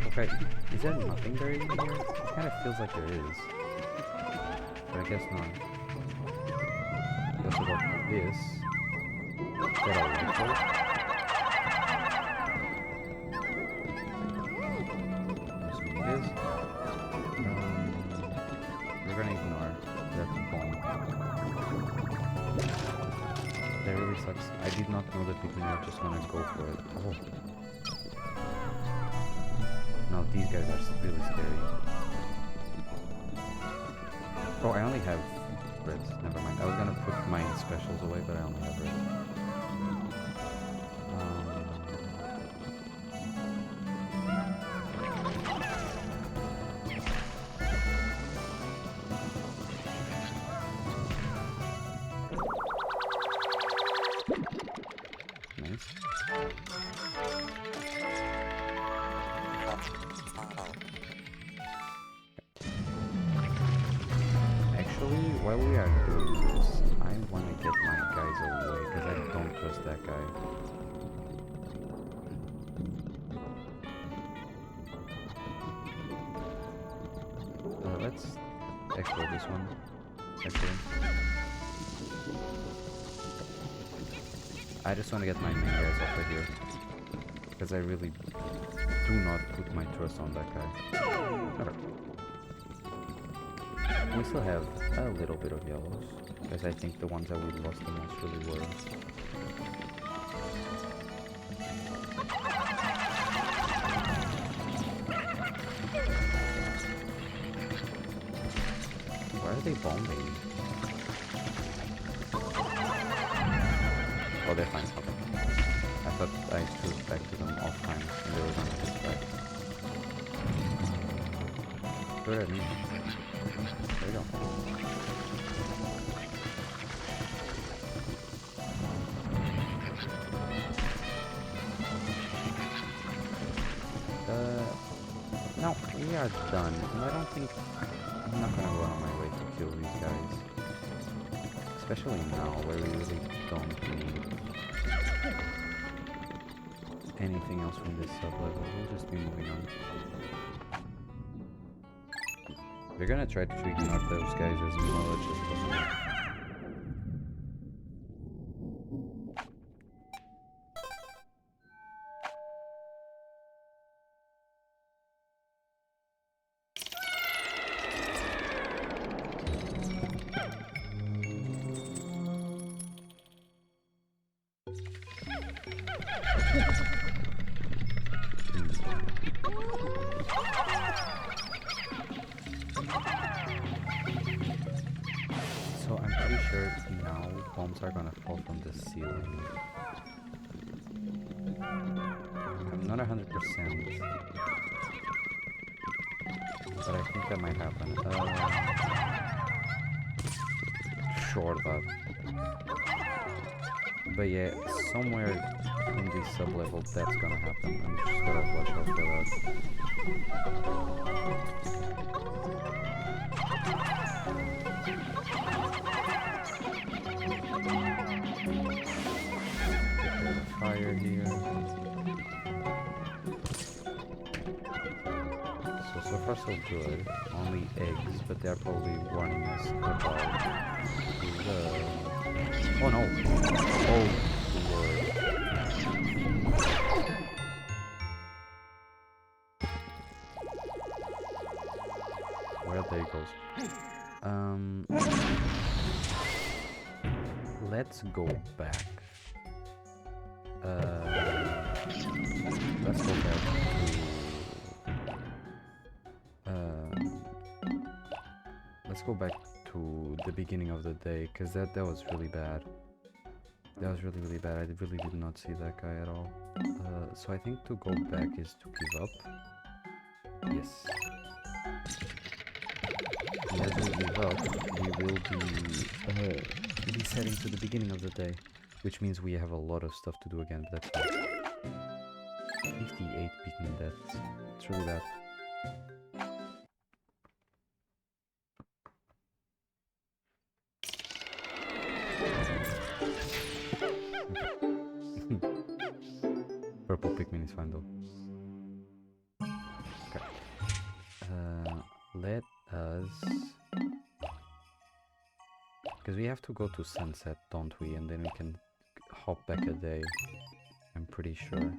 Okay, is there nothing there in here? It kind of feels like there is. But I guess not. We also got this. Is that a light bulb? I'm assuming it is. We're gonna ignore that bomb. That really sucks. I did not know that Pikmin are just gonna go for it. Oh. No, these guys are really scary. Oh, I only have reds. Never mind. I was gonna put my specials away, but I only have reds. Nice. Actually, while we are doing this, I want to get my guys away because I don't trust that guy. Let's explore this one. Actually, I just want to get my main guys off of here because I really do not put my trust on that guy. Okay. We still have a little bit of yellows, because I think the ones that we lost the most really were. Why are they bombing? Oh, they're fine. Okay. I thought I threw it back to them off time and they were gonna hit back. Good at me. There we go. No, we are done. And I don't think... I'm not gonna go on my way to kill these guys. Especially now, where we really don't need anything else from this sub-level. We'll just be moving on. We're gonna try to ignore those guys as much as possible. So I'm pretty sure now bombs are gonna fall from the ceiling. I'm not 100%, but I think that might happen. Sure that. But yeah, somewhere in this sub-level that's gonna happen. I'm just gotta watch out for that. Fire here. So far so good. Only eggs, but they're probably warning us about the... Oh no! Oh Lord. god, there he goes. Let's go back. Let's go back to... let's go back to the beginning of the day, because that was really bad. That was really bad. I really did not see that guy at all. So I think to go back is to give up. Yes. And as we give up, we will be resetting to the beginning of the day, which means we have a lot of stuff to do again. But that's fine. 58 Pikmin deaths. It's really bad. Purple Pikmin is fine though. Okay. Let us... Because we have to go to sunset, don't we? And then we can hop back a day. I'm pretty sure.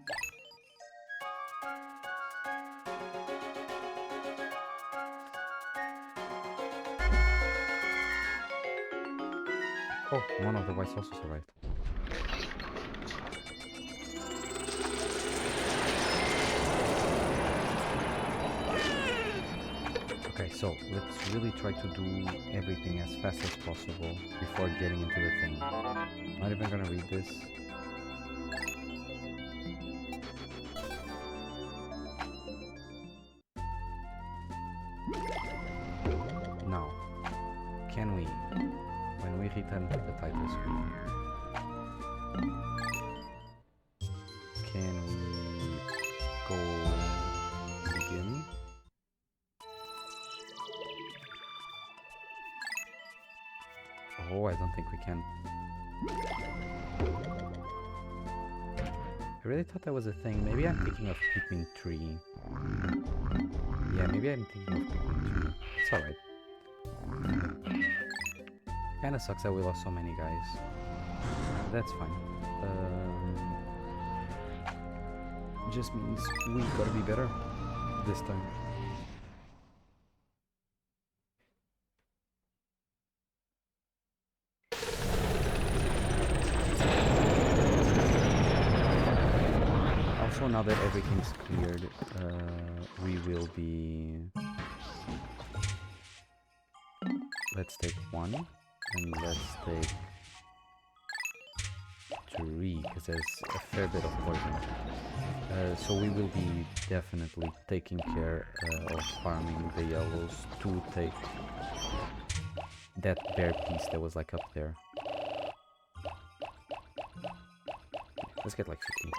Oh, one of the whites also survived. Okay, so let's really try to do everything as fast as possible before getting into the thing. Not even gonna read this. Now, can we, when we return to the title screen, can we go begin? Oh, I don't think we can. I really thought that was a thing. Maybe I'm thinking of Pikmin 3. Yeah, maybe I'm thinking of Pikmin 3. It's alright. Kinda sucks that we lost so many guys. That's fine. Just means we gotta be better this time. Also, now that everything's cleared, we will be... Let's take 1, and let's take 3, because there's a fair bit of poison. So we will be definitely taking care of farming the yellows to take that bear piece that was like up there. Let's get like 15.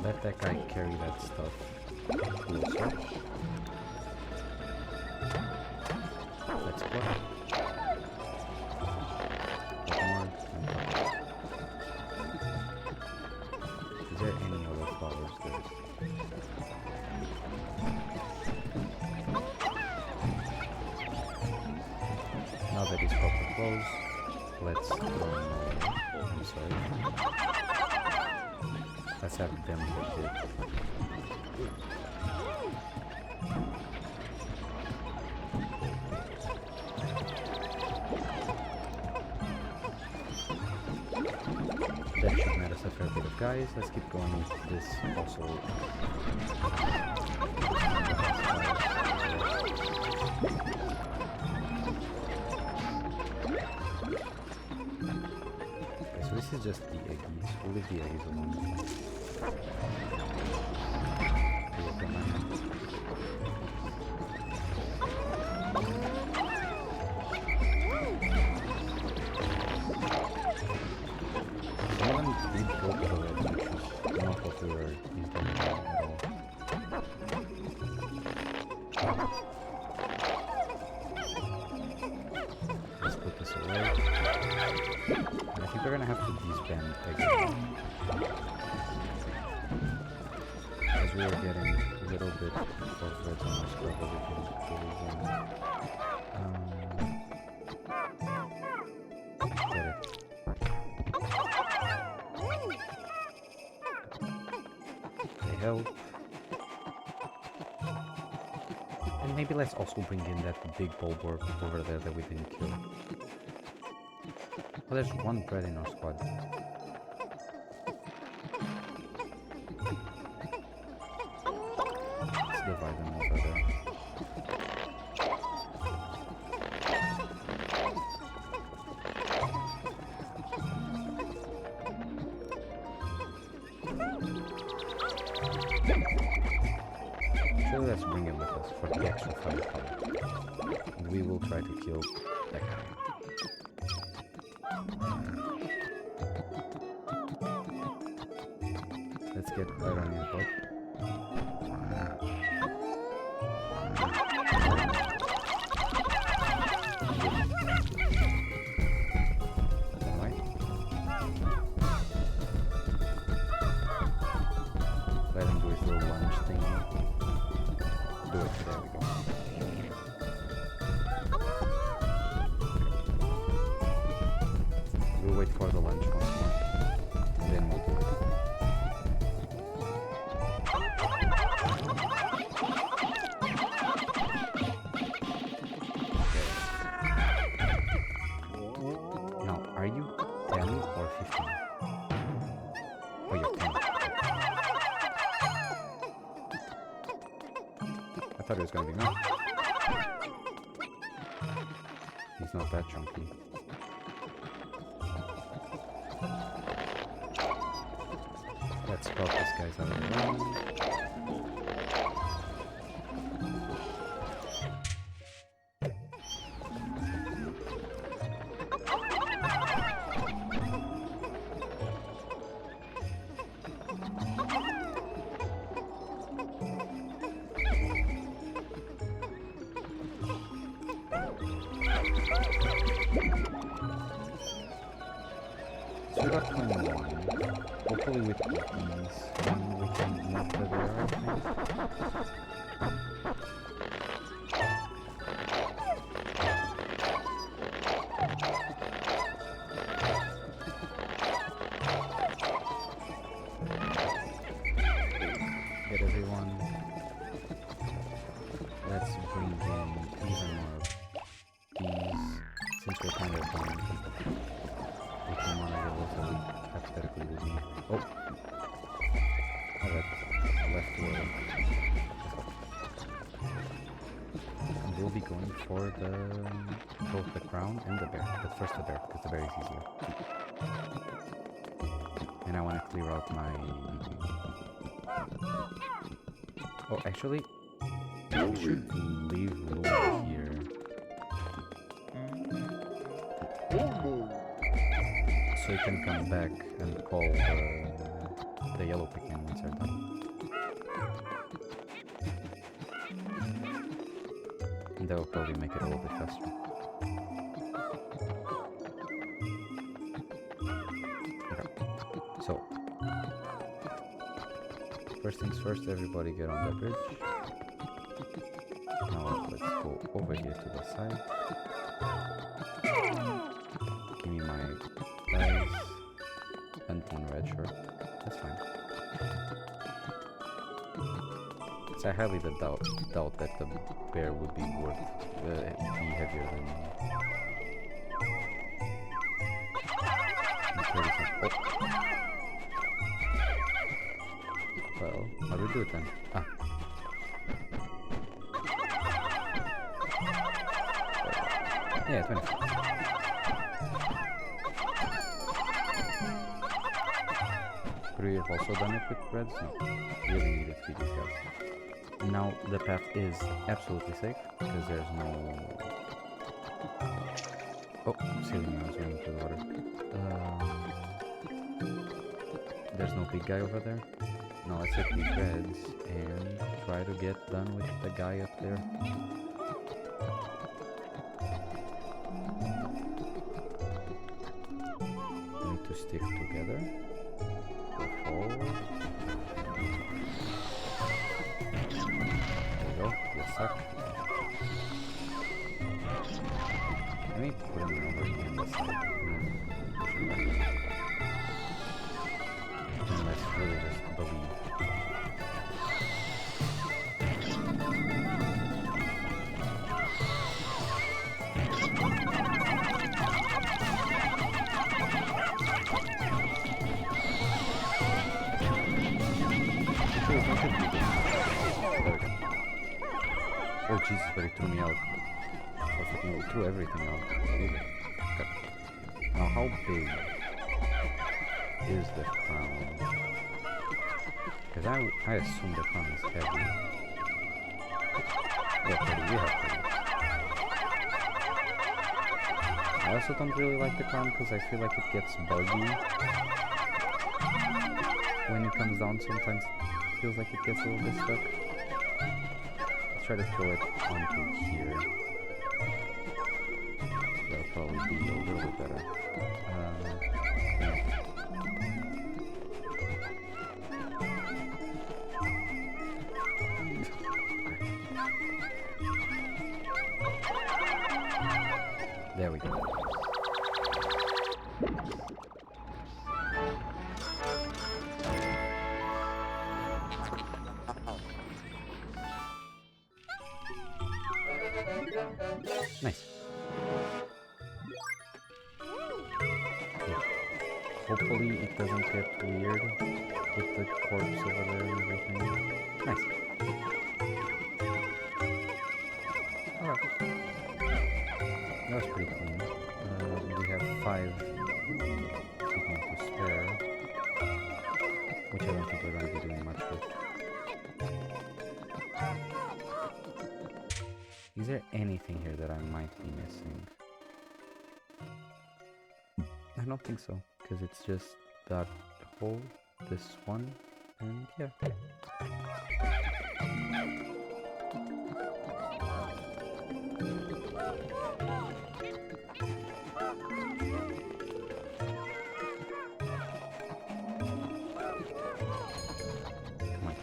Let that guy carry that stuff closer. Let's go. More. Is there any other flowers there? Now that he's proper closed, let's I'm sorry. Let's have them hit it. That should net us a fair bit of guys. Let's keep going with this also. Okay, so this is just the eggies. We'll leave the eggies alone. gonna have to disband again. As we are getting a little bit of reds on our squad, but we can kill again. Get it. They help. And maybe let's also bring in that big bulwark over there that we didn't kill. Well, there's one bread in our squad. Let's divide them over there. So let's bring him with us for the extra firepower. And we will try to kill that guy. Let's get right on his butt. Alright. Let him do his little lunge thing. Do it. There we go. We'll wait for the lunge once more. And then we'll do it. Now, are you 10 or 15? Oh, you're 10. I thought it was gonna be more. He's not that chunky. Let's scout this guy's out of the room. So we got 21. Hopefully with these, then we can move the door, I think. Get everyone. Let's bring in even more bees, since we're kind of done. We can monitor those that we hypothetically would need. Oh! Oh, that left row. And we'll be going for both the crown and the bear. But first the bear, because the bear is easier. And I want to clear out my... Oh, actually, we should leave Luna here. So you can come back and call the yellow Pikmin once they're done. And that will probably make it a little bit faster. Okay. So, first things first, everybody get on the bridge. Now let's go over here to the side. Give me my guys. Hunting red shirt. That's fine. So I highly doubt that the bear would be be heavier than oh. Well, how do we do it then? Ah. Yeah, 20. Could we have also done it with reds? No. Really needed to be these guys. And now the path is absolutely safe because there's no... Oh, sailing arms running through the water. There's no big guy over there. Now let's hit these reds and try to get done with the guy up there. We need to stick together. Go forward. There you go. You suck. Let me put him over here on this side. Push him back. And let's really just believe. Oh Jesus, but it threw me out. Or fucking it threw everything out. Okay. Now how big is the crown? Because I assume the crown is heavy. Yeah, 30, we have 30. I also don't really like the crown because I feel like it gets buggy. When it comes down sometimes it feels like it gets a little bit stuck. Let's try to throw it onto here. That'll probably be a little bit better. Yeah. There we go. Nice. Hopefully it doesn't get weird with the corpse over there and everything. Nice. Alright. That was pretty clean. We have 5 Pikmin to spare, which I don't think we're going to be doing much with. Is there anything here that I might be missing? I don't think so, because it's just that hole, this one, and yeah. Come on.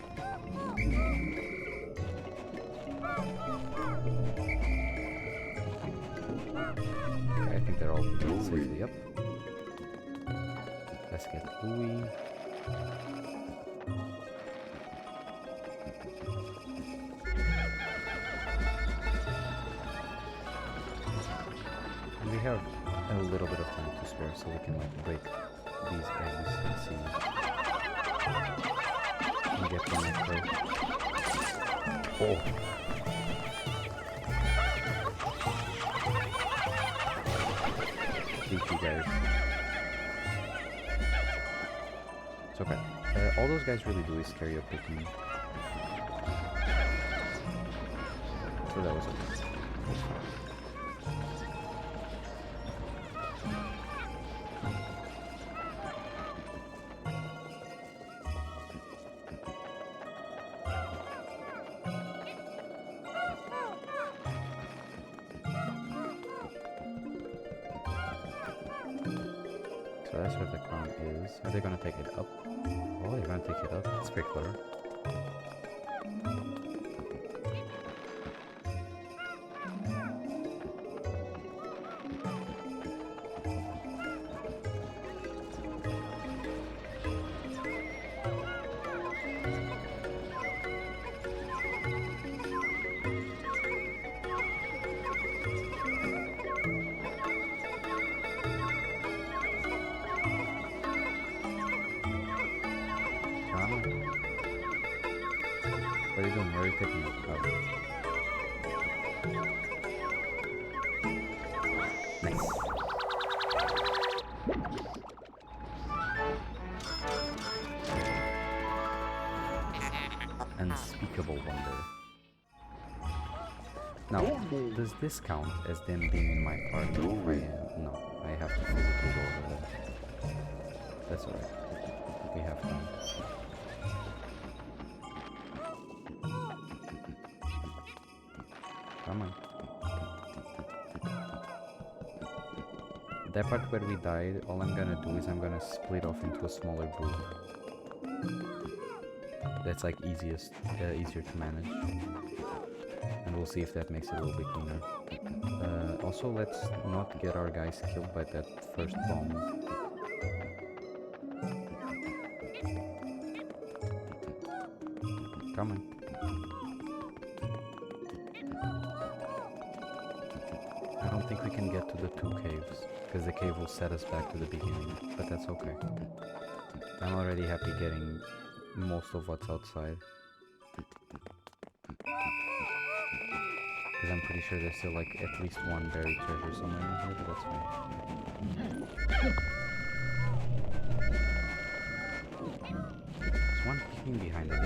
Okay, I think they're all safely up. Let's get Louie. And we have a little bit of time to spare, so we can like break these eggs and see and get them first. Oh. Thank you guys. It's okay. All those guys really do is carry a Pikmin. So that was okay. That's fine. So that's where the crown is. Are they gonna take it up? Oh, they're gonna take it up. That's pretty clever. Crown? What are you doing? Where are you taking it? Oh. Nice. Unspeakable wonder. Now, does this count as them being in my party? No, I have to physically go over there. That's alright. We have time. Come on. that part where we died, all I'm gonna do is I'm gonna split off into a smaller group. That's like easier to manage, and we'll see if that makes it a little bit cleaner. Also, let's not get our guys killed by that first bomb. Come on. I don't think we can get to the two caves, because the cave will set us back to the beginning, but that's okay. I'm already happy getting most of what's outside. Because I'm pretty sure there's still like at least one buried treasure somewhere in here, but that's fine. There's one peeking behind again.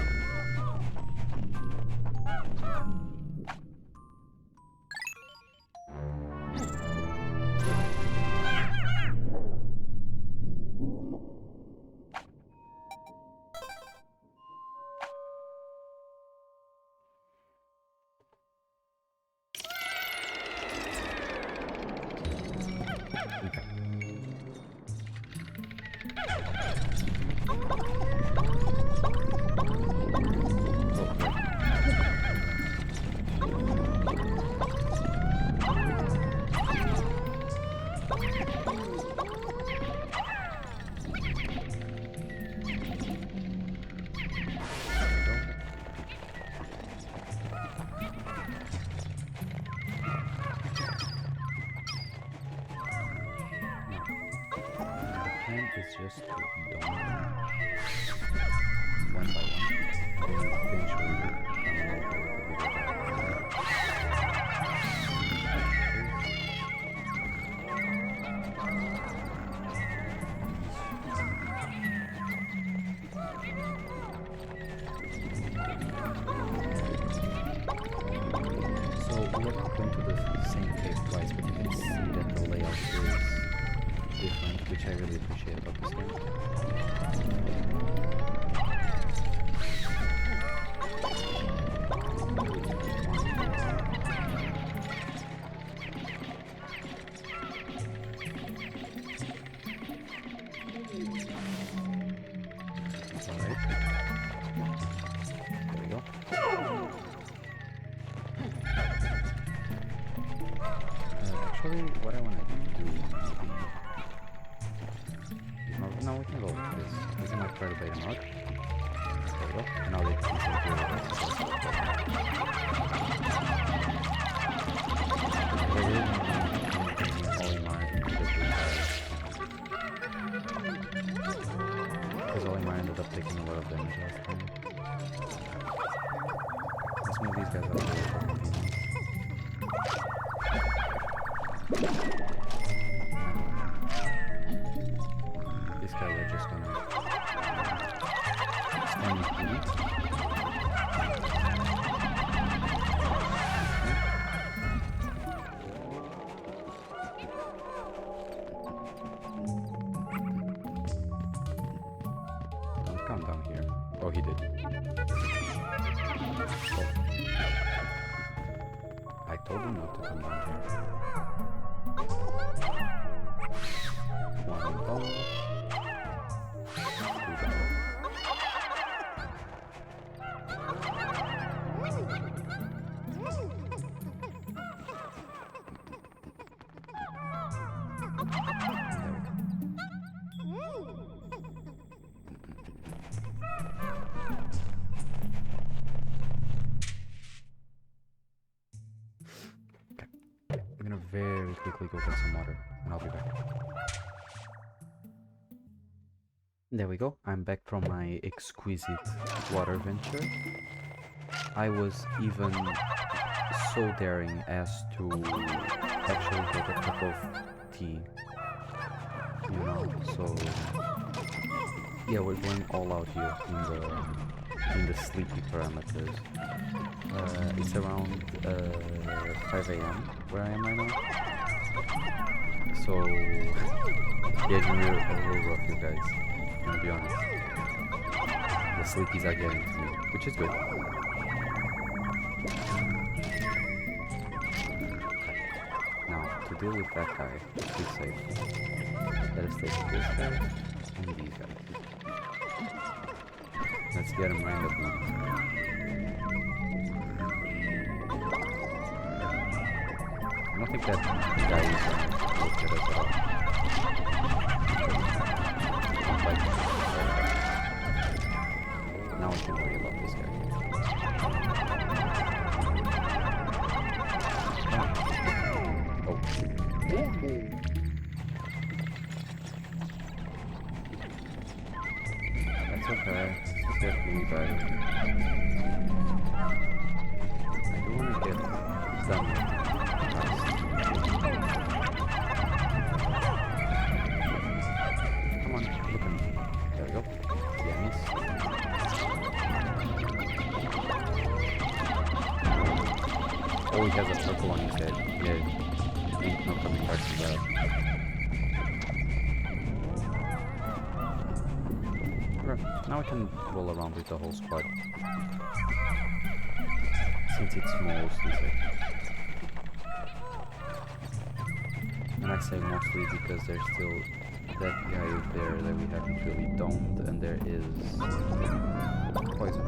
It's just to dump them one by one, and eventually I'm so we have to go into the same cave twice, but you can see that the layout is different, which I really appreciate about this game. Alright. There we go. Actually, what I want to do... No, we can go with this. We can like try to bait him out. There we go. And now they can see here with us. They really don't want Olimar because Olimar ended up taking a lot of damage last time. Let's move these guys out of the way for convenience. This guy we're just gonna stand here. Don't come down here. Oh, he did. Oh. I told him not to come down here. One bomb. I'm gonna very quickly go get some water, and I'll be back. There we go. I'm back from my exquisite water venture. I was even so daring as to actually get a cup of tea. You know, so yeah, we're going all out here in the sleepy parameters. It's around 5 a.m. where I am right now. So yeah, it's gonna be a little rough, you guys. I'm gonna be honest. The sleepies are getting to me, which is good. Now to deal with that guy. He's safe. Let us take this guy and these guys. Let's get him right in the booty. I don't think that guy is gonna look at us at all. Like, now I can worry about this guy. Oh. That's okay. It's just really bad. I do want to get done fast. Come on, look at me. There we go. Yeah, miss. Oh, he has a purple on his head. Yeah, ain't no coming back from that. Okay, now I can roll around with the whole squad. Since it's mostly safe. And I say mostly because there's still that guy there that we haven't really domed, and there is poison.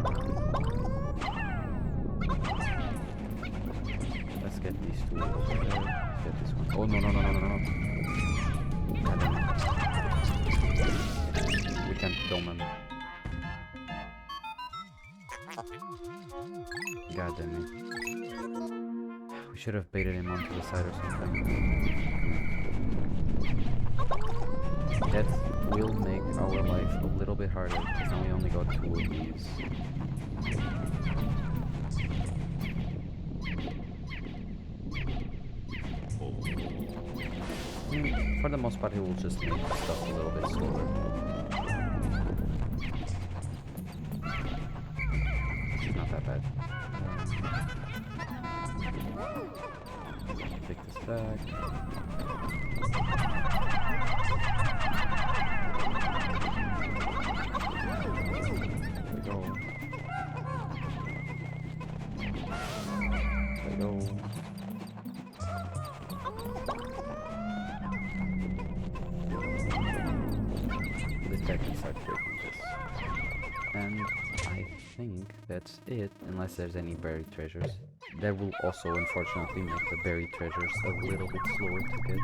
Let's get these two over there. Let's get this one. Oh no no no no no no! God damn it. We can't dome him. God damn it. We should have baited him onto the side or something. That will make our life a little bit harder, because now we only got 2 of these. For the most part, he will just make stuff a little bit slower. Which is not that bad. Take this back. There we go. There we go. I can start breaking this. And I think that's it, unless there's any buried treasures. That will also unfortunately make the buried treasures a little bit slower to get.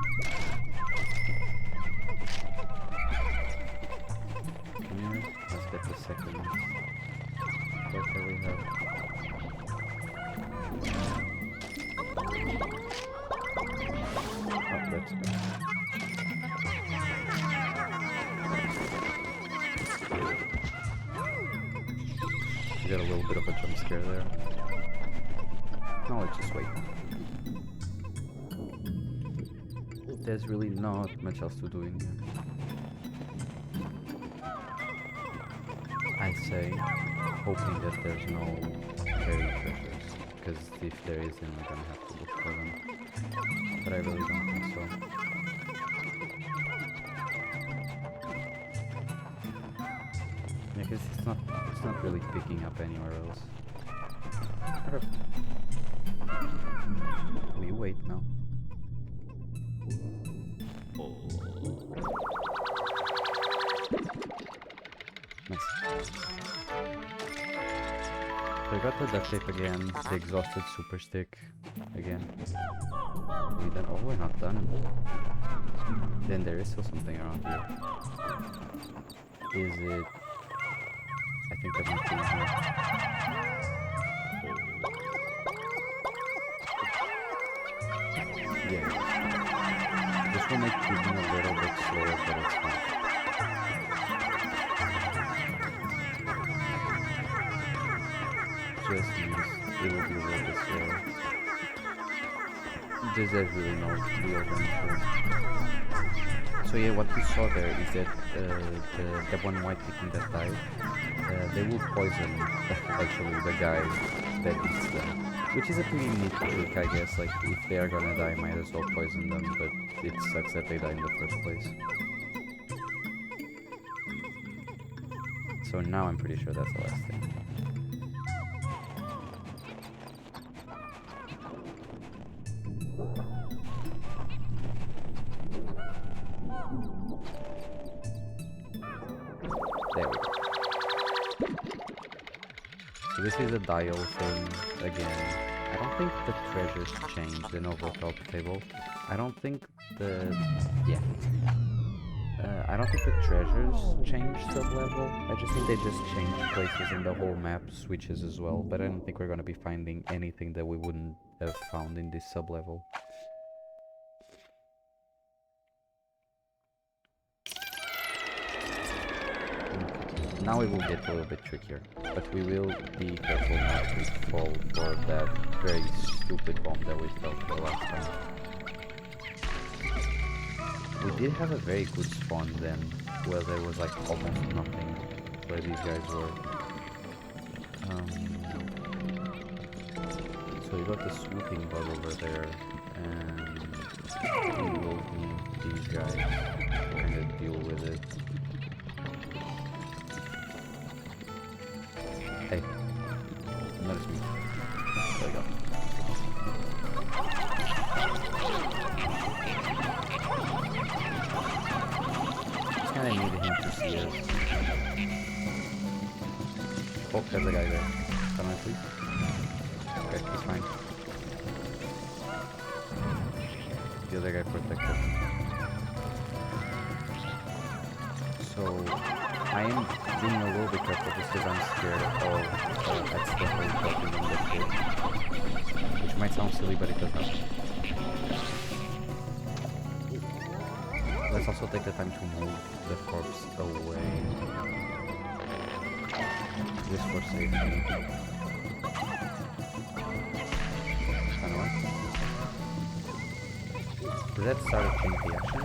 Come here, let's get the second part that we have. Oh, that's good. We got a little bit of a jump scare there. No, let's just wait. There's really not much else to do in here. I say, hoping that there's no buried treasures, because if there is, then we're gonna have to look for them. But I really don't think so. Yeah, because it's not really picking up anywhere else. Okay. We wait now. Nice. So we got the duct tape again, the exhausted super stick again. We done. Oh, we're not done. Then there is still something around here. Is it? I think that might be in here. Yeah. This will make moving a little bit slower, but it's fine. Just means it will be a little bit slower. There's really no real benefit. So yeah, what we saw there is that the one white Pikmin that died, they will poison actually the guy that eats them. Which is a pretty neat trick, I guess. Like, if they are gonna die, might as well poison them, but it sucks that they die in the first place. So now I'm pretty sure that's the last thing. There we go. So this is a dial thing again. I don't think the treasures changed in overall table. I don't think the... yeah. I don't think the treasures changed sub-level. I just think they just changed places and the whole map switches as well. But I don't think we're going to be finding anything that we wouldn't have found in this sub-level. Now it will get a little bit trickier, but we will be careful not to fall for that very stupid bomb that we fell for last time. We did have a very good spawn then, where there was like almost nothing where these guys were. So we got the swooping bug over there, and we will need these guys to kind of deal with it. Hey, notice me. There we go. Just kinda needed him to see us. Oh, there's a guy there. Can I please? Okay, he's fine. The other guy protected him. So I am being a little bit careful just because I'm scared of accidentally talking in the kid. Which might sound silly, but it does not. Let's also take the time to move the corpse away. Just for safety. Kinda like. Does that start to change the action?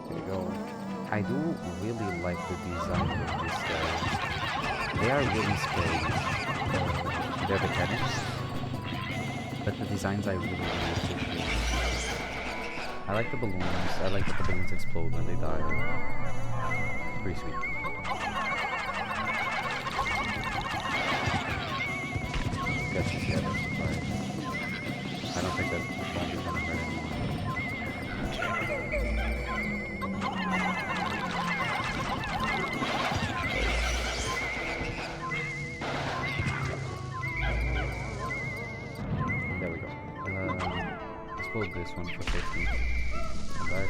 It does. I do really like the design of these guys. They are really scary, their mechanics, but the designs I really appreciate. I like the balloons, I like that the balloons explode when they die. Pretty sweet. That's just, yeah, that's surprise. I don't think that bomb is gonna hurt anyone. Explode this one for safety. Come back.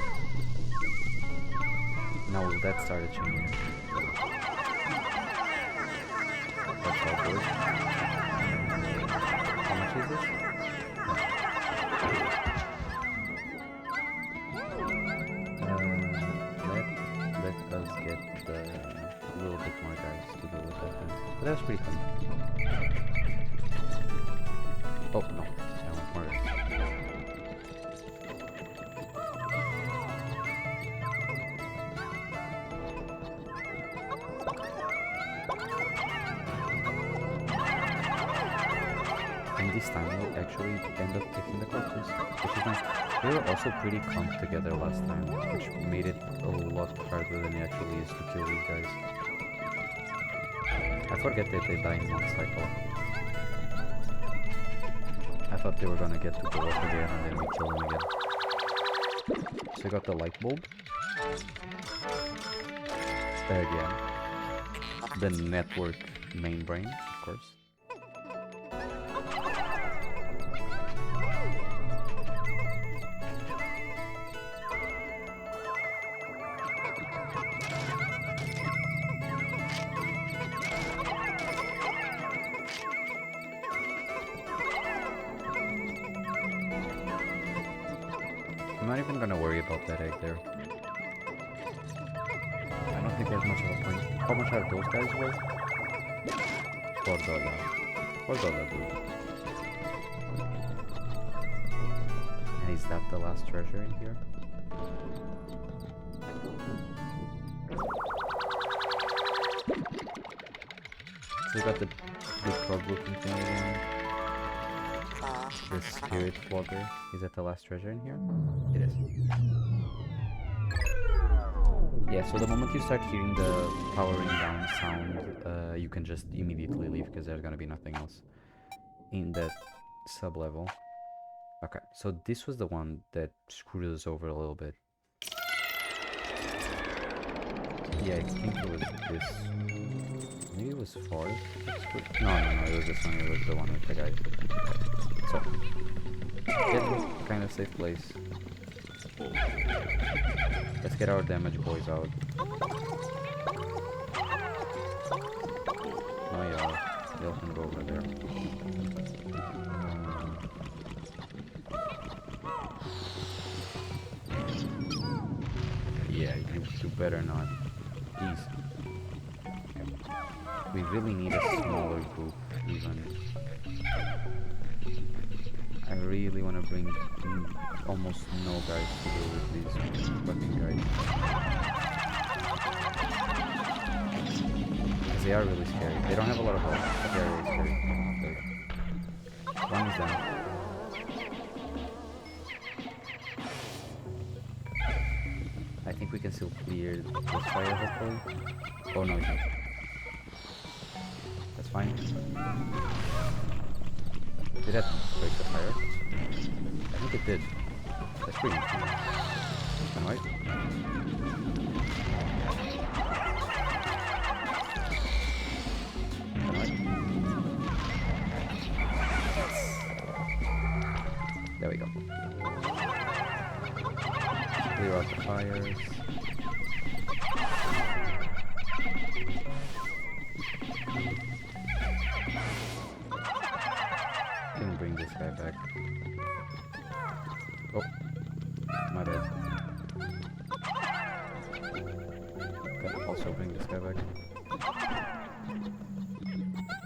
Now that started changing. That's all good. How much is this? Let us get a little bit more guys to go with that then. But that was pretty fun. Oh no, I want more guys. This time we'll actually end up picking the corpses, which is nice. They were also pretty clumped together last time, which made it a lot harder than it actually is to kill these guys. I forget that they die in one cycle. I thought they were gonna get to go up again and then we kill them again. So we got the light bulb. Again. The network main brain, of course. I'm not even gonna worry about that egg there. I don't think there's much of a point. How much are those guys worth? $4. $4, dude. And is that the last treasure in here? So we got the big frog looking thing again. The spirit flogger. Is that the last treasure in here? It is. Yeah, so the moment you start hearing the powering down sound, you can just immediately leave because there's gonna be nothing else in that sub-level. Okay, so this was the one that screwed us over a little bit. Yeah, I think it was this. Maybe it was 4. No, it was this one. It was the one with the guy. So, get to a kind of safe place. Let's get our damage boys out. No, y'all can go over there. Yeah, you better not. Please. We really need a smaller group, even. I really want to bring almost no guys to deal with these fucking guys. Because they are really scary. They don't have a lot of health, but they are really scary. Okay. One is down. I think we can still clear this fire, hopefully. Oh no, we can't. That's fine. Did that break the fire? I think it did. That's pretty interesting. Alright. Alright. There we go. Clear out the fires. Can bring this guy back. Oh, my bad. Can also bring this guy back.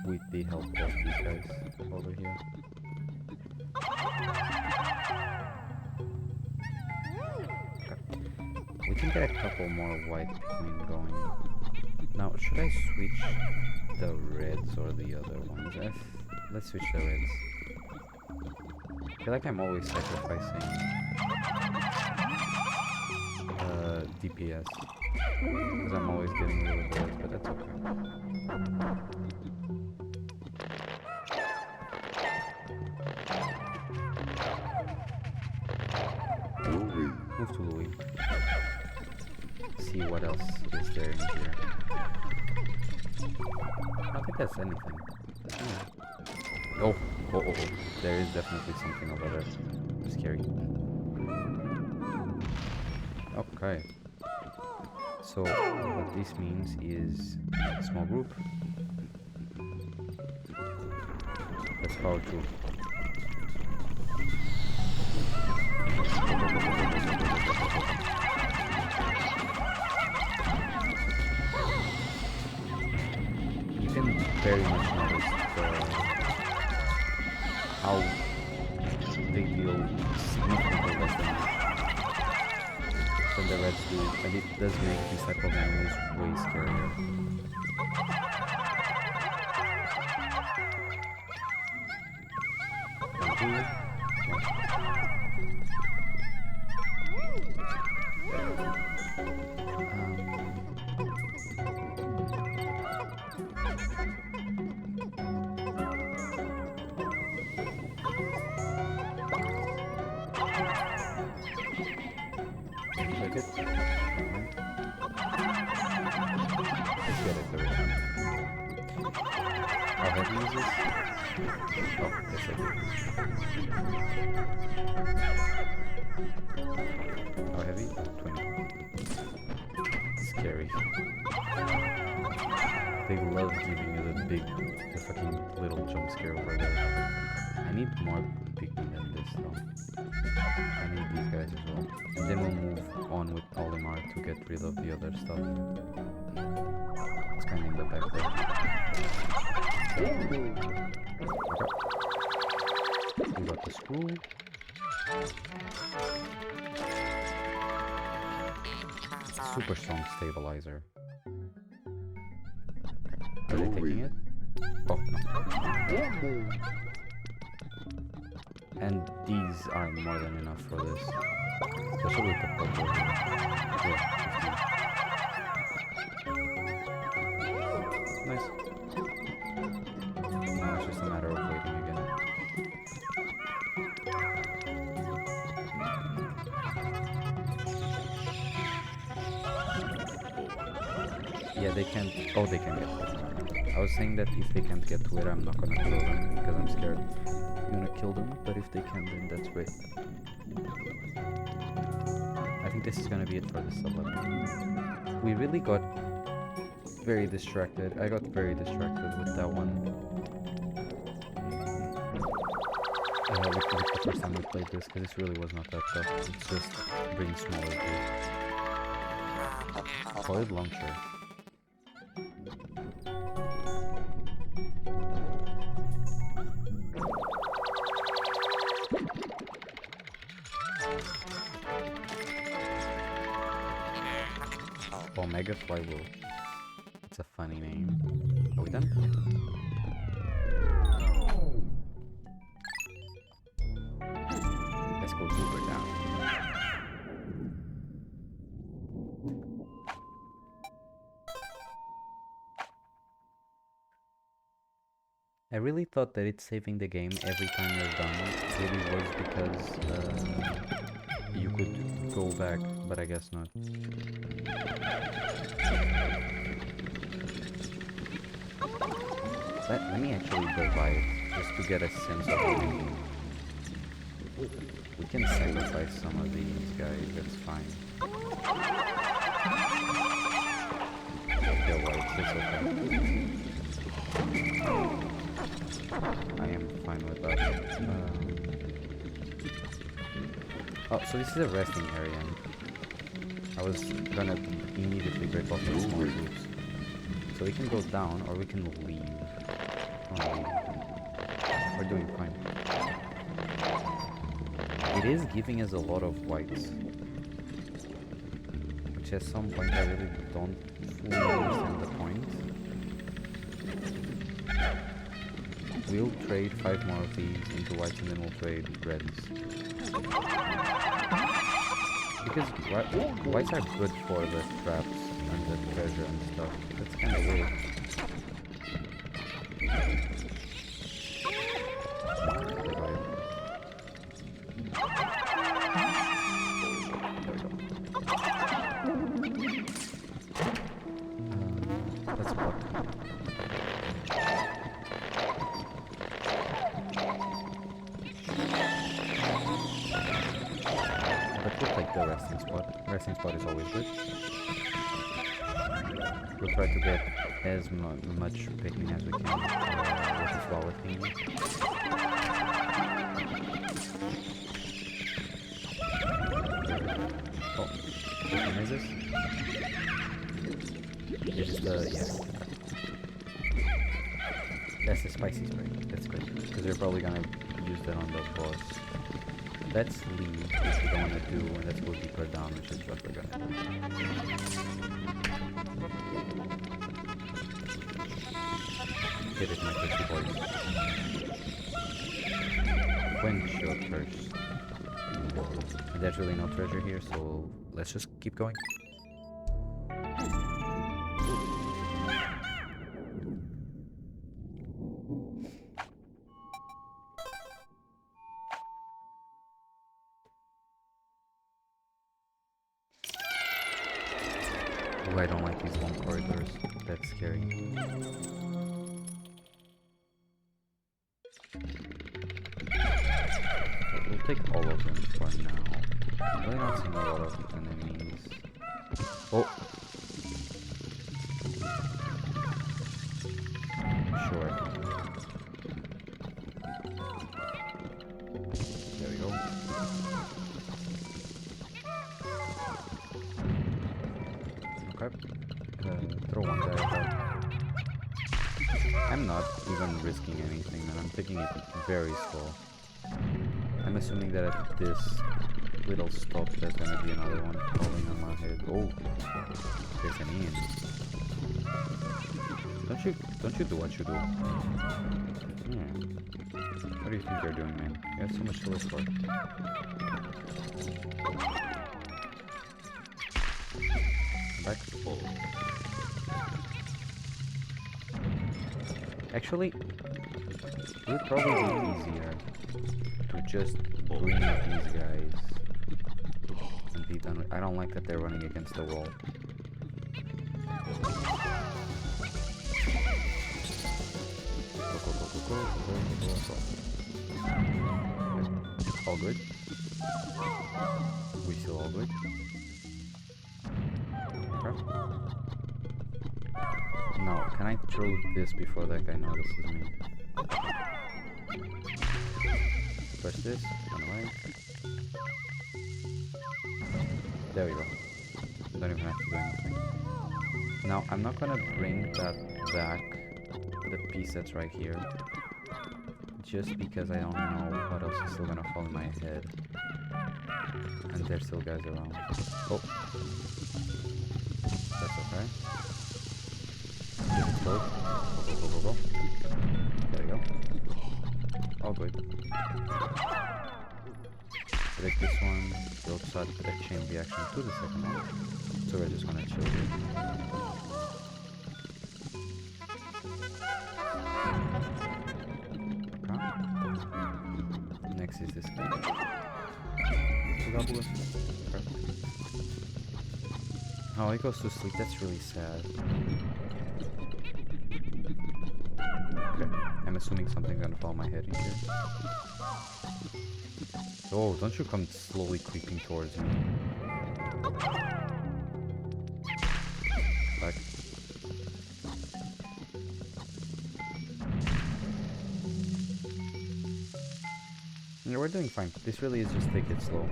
With the help of these guys over here. Okay. We can get a couple more white Pikmin going. Now, should I switch the reds or the other ones? Let's switch the reds. I feel like I'm always sacrificing DPS because I'm always getting rid of the reds, but that's okay. Move to Louis. See what else is there in here. I don't think that's anything. Oh, there is definitely something over there. Scary. Okay. So, what this means is small group. Let's power through. You can very much notice how they deal significantly less than the reds do, and it does make these type of enemies way scarier. Click it. Let's get it every time. How heavy is this? Oh, yes I do. How heavy? 20. Scary. They love giving you the fucking little jump scare over there. I need more Pikmin than this though. I need these guys as well. And then we'll move on with Olimar to get rid of the other stuff. It's kind of in the back there. Okay. We got the screw. Super strong stabilizer. Are they taking it? Oh, no. And these are more than enough for this. Especially with the purple here. Yeah, 15. they can't. Oh, they can get to it. I was saying that if they can't get to it, I'm not gonna kill them because I'm scared I'm gonna kill them. But if they can, then that's great. I think this is gonna be it for this sub-level. We really got very distracted. I got very distracted with that one. With the first time we played this, because this really was not that tough. It's just being smaller too. Coiled launcher. Omega Flywheel. It's a funny name. Are we done? Let's go deeper down. I really thought that it's saving the game every time you're done really was because you could go back, but I guess not. Let me actually revive, just to get a sense of how many. We can sacrifice some of these guys, that's fine. Yeah, well, it's okay. I am fine with that. Oh, so this is a resting area. I was gonna immediately break off the small loops. So we can go down, or we can leave. We're doing fine. It is giving us a lot of whites, which at some point I really don't fully understand the point. We'll trade 5 more of these into whites and then we'll trade reds. Because whites are good for the traps and the treasure and stuff. That's kind of weird. Let's block. But we'll take the resting spot. Resting spot is always good. We'll try to get as much Pikmin as we can with the flower thing. Oh, which one is this? This is the, yeah. That's the spicy spray. That's good. Because they're probably gonna use that on the boss. Let's leave, which we don't want to do, and let's go deeper down, which is what we're gonna do. Get it, my thirsty boys. Quench your thirst. And there's really no treasure here, so let's just keep going. Ooh, I don't like these long corridors. That's scary. We'll take all of them for now. I'm really not seeing a lot of enemies. Oh! Sure. There we go. Okay. Throw one guy at that. I'm not even risking anything, man. I'm taking it very slow. I'm assuming that at this little stop there's gonna be another one falling on my head. Oh, there's an Ian. Don't you do what you do? Yeah. What do you think you're doing, man? You have so much to live for. Back. Actually, it would probably be easier to just bring these guys and be done with. I don't like that they're running against the wall. go, go, go, go. Okay. All good. We still all good. Okay. Now, can I throw this before that guy notices me? Press this, run away. There we go. Don't even have to do anything. Now, I'm not gonna bring that back, the piece that's right here, just because I don't know what else is still gonna fall in my head. And there's still guys around. Oh. That's okay. Just explode. Go, go, go, go, go. There we go. All good. Break this one. We also had a chain reaction to the second one. So we're just gonna chill here. Okay. Next is this guy. Perfect. Oh, he goes to sleep. That's really sad. Okay. I'm assuming something's gonna fall on my head in here. Oh, don't you come slowly creeping towards me. Back. Yeah, we're doing fine. This really is just take it slow.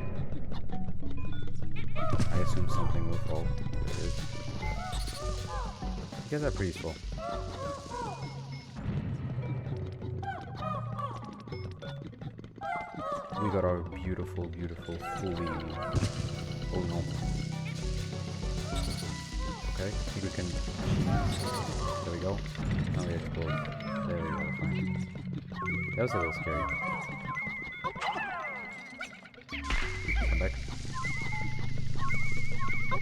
I assume something will fall. There it is. You guys are pretty slow. We got our beautiful, beautiful, fully... Oh no. Okay, I think we can... There we go. Now we explode. There we go, fine. That was a little scary. Come back.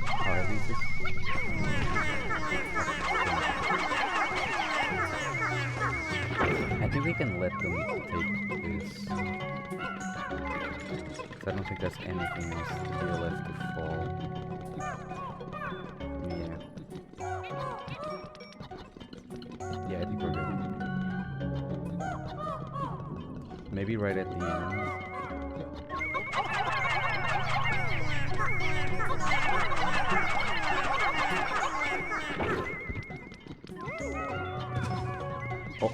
How heavy is this? I think we can let them take this. Because I don't think there's anything else here left to fall. Yeah. Yeah, I think we're good. Maybe right at the end. Oh.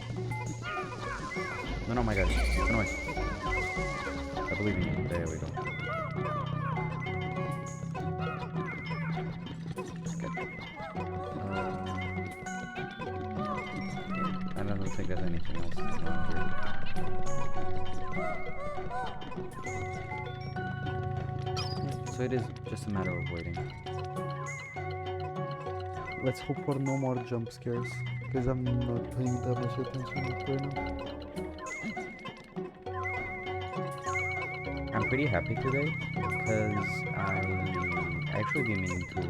No, no, my God. Run away. I believe in you. There we go. I don't think there's anything else around here. So it is just a matter of waiting. Let's hope for no more jump scares, because I'm not paying that much attention right now. I'm pretty happy today, because I actually been meaning to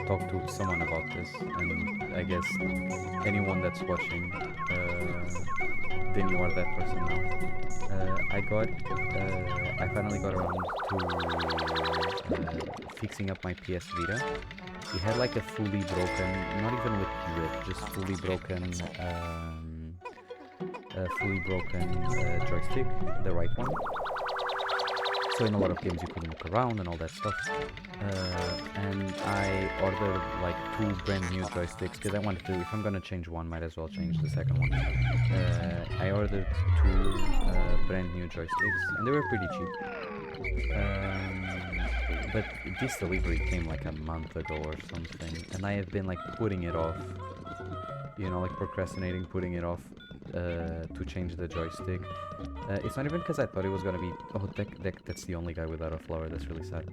talk to someone about this, and I guess anyone that's watching, then you are that person now. I finally got around to fixing up my PS Vita. It had like a fully broken, not even with grip, just fully broken joystick, the right one. So in a lot of games you couldn't look around and all that stuff. And I ordered like 2 brand new joysticks because I wanted to, if I'm gonna change one, might as well change the second one. I ordered 2 brand new joysticks and they were pretty cheap. But this delivery came like a month ago or something, and I have been like putting it off, you know, like procrastinating, putting it off to change the joystick. It's not even because I thought it was gonna be, oh, that's the only guy without a flower, that's really sad.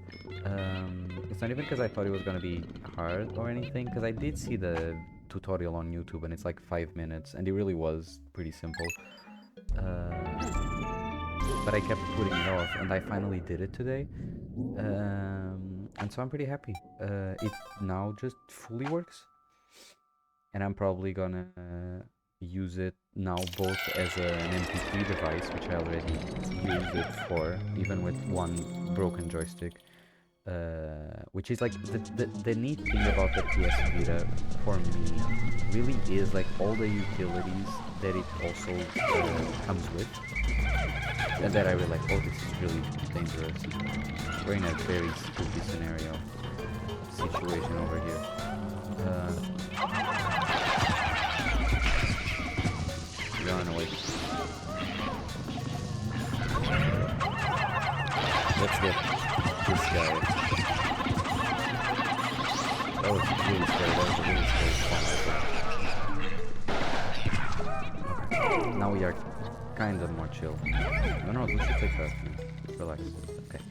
It's not even because I thought it was gonna be hard or anything, because I did see the tutorial on YouTube and it's like 5 minutes, and it really was pretty simple. But I kept putting it off, and I finally did it today. And so I'm pretty happy. It now just fully works, and I'm probably gonna use it now both as an MP3 device, which I already used it for, even with one broken joystick, which is like the neat thing about the PS Vita for me really is like all the utilities that it also comes with, and that I really like. Oh, this is really dangerous. We're in a very spooky scenario situation over here. Run away. Let's get this guy. That was really scary. That was a really scary combo. Now we are kind of more chill. No, we should take that. Relax. Okay.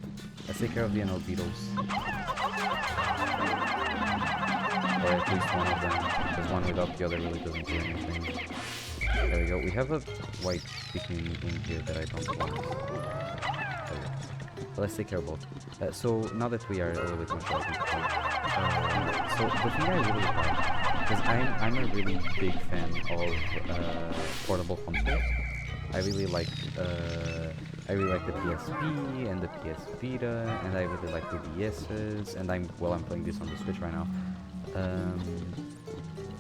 Let's take care of the NL Beatles. Or at least one of them. Because one without the other really doesn't do anything. There we go. We have a white Pikmin in here that I don't want. But let's take care of both. So now that we are a little bit more sure, so the thing I really like, because I'm a really big fan of portable consoles. I really like the PSP and the PS Vita, and I really like the DS's, and I'm playing this on the Switch right now.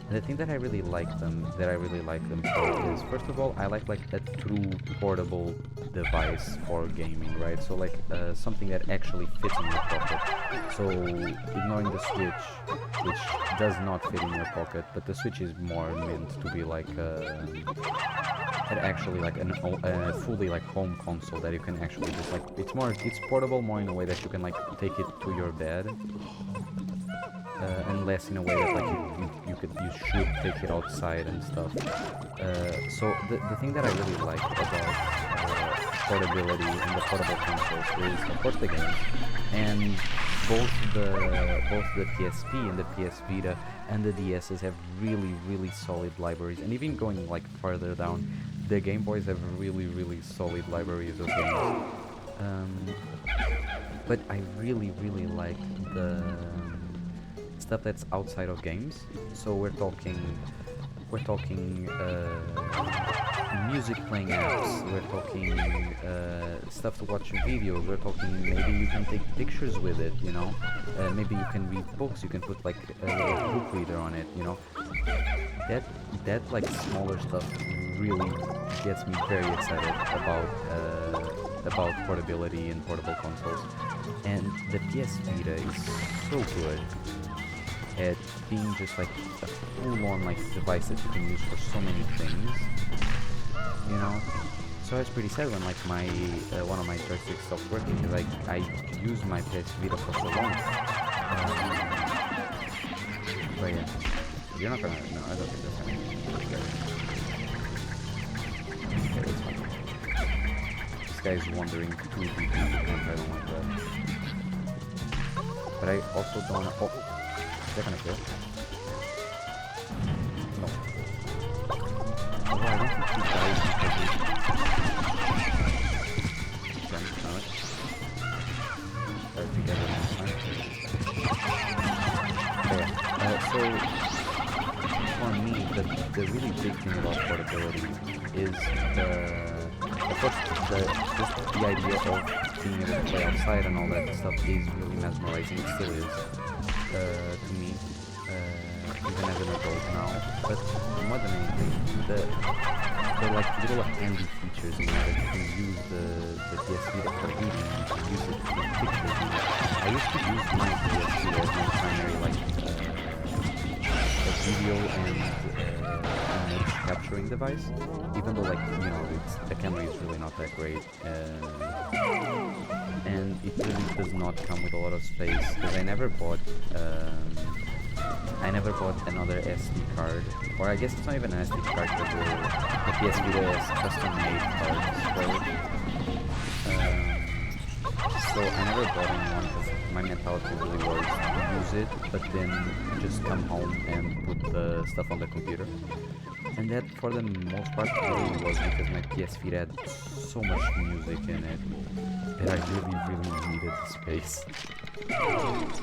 The thing that I really like them for is, first of all, I like a true portable device for gaming, right? So like something that actually fits in your pocket. So ignoring the Switch, which does not fit in your pocket, but the Switch is more meant to be like actually like a fully like home console that you can actually just like it's portable more in a way that you can like take it to your bed. And less in a way that like you should take it outside and stuff. So the thing that I really like about portability and the portable consoles is of course the games, and both the PSP and the PS Vita and the DS's have really solid libraries, and even going like further down, the Game Boys have really solid libraries of games. But I really like the stuff that's outside of games. So we're talking music playing apps, we're talking stuff to watch videos, we're talking maybe you can take pictures with it, you know, maybe you can read books, you can put like a little book reader on it, you know. That like smaller stuff really gets me very excited about portability and portable consoles. And the PS Vita is so good at being just like a full-on like device that you can use for so many things, you know. So it's pretty sad when like my one of my joysticks stopped working, because I used my PS Vita for so long. But yeah, you're not gonna. No, I don't think that's happening. Okay, that's fine. This guy is wandering too deep into the camp. I don't like that. But I also don't wanna. Oh. Is that gonna kill? No. Oh, I don't think he dies because he... Damn it, no. They're together next time. So, for me, the really big thing about portability is of course, just the idea of being able to play outside and all that stuff is really mesmerizing. It still is. To me, even as an adult now, but more than anything, the like little handy features, you know, that you can use the PS Vita for reading, you can use it for pictures. I used to use my PS Vita as my primary like a video and image capturing device, even though like, you know, the camera is really not that great. And it really does not come with a lot of space, because I never bought another SD card, or I guess it's not even an SD card, because the PS Vita has custom-made cards for it. So I never bought anyone, because my mentality really was to use it, but then just come home and put the stuff on the computer. And that, for the most part, really was because my PS Vita had so much music in it that I really needed the space.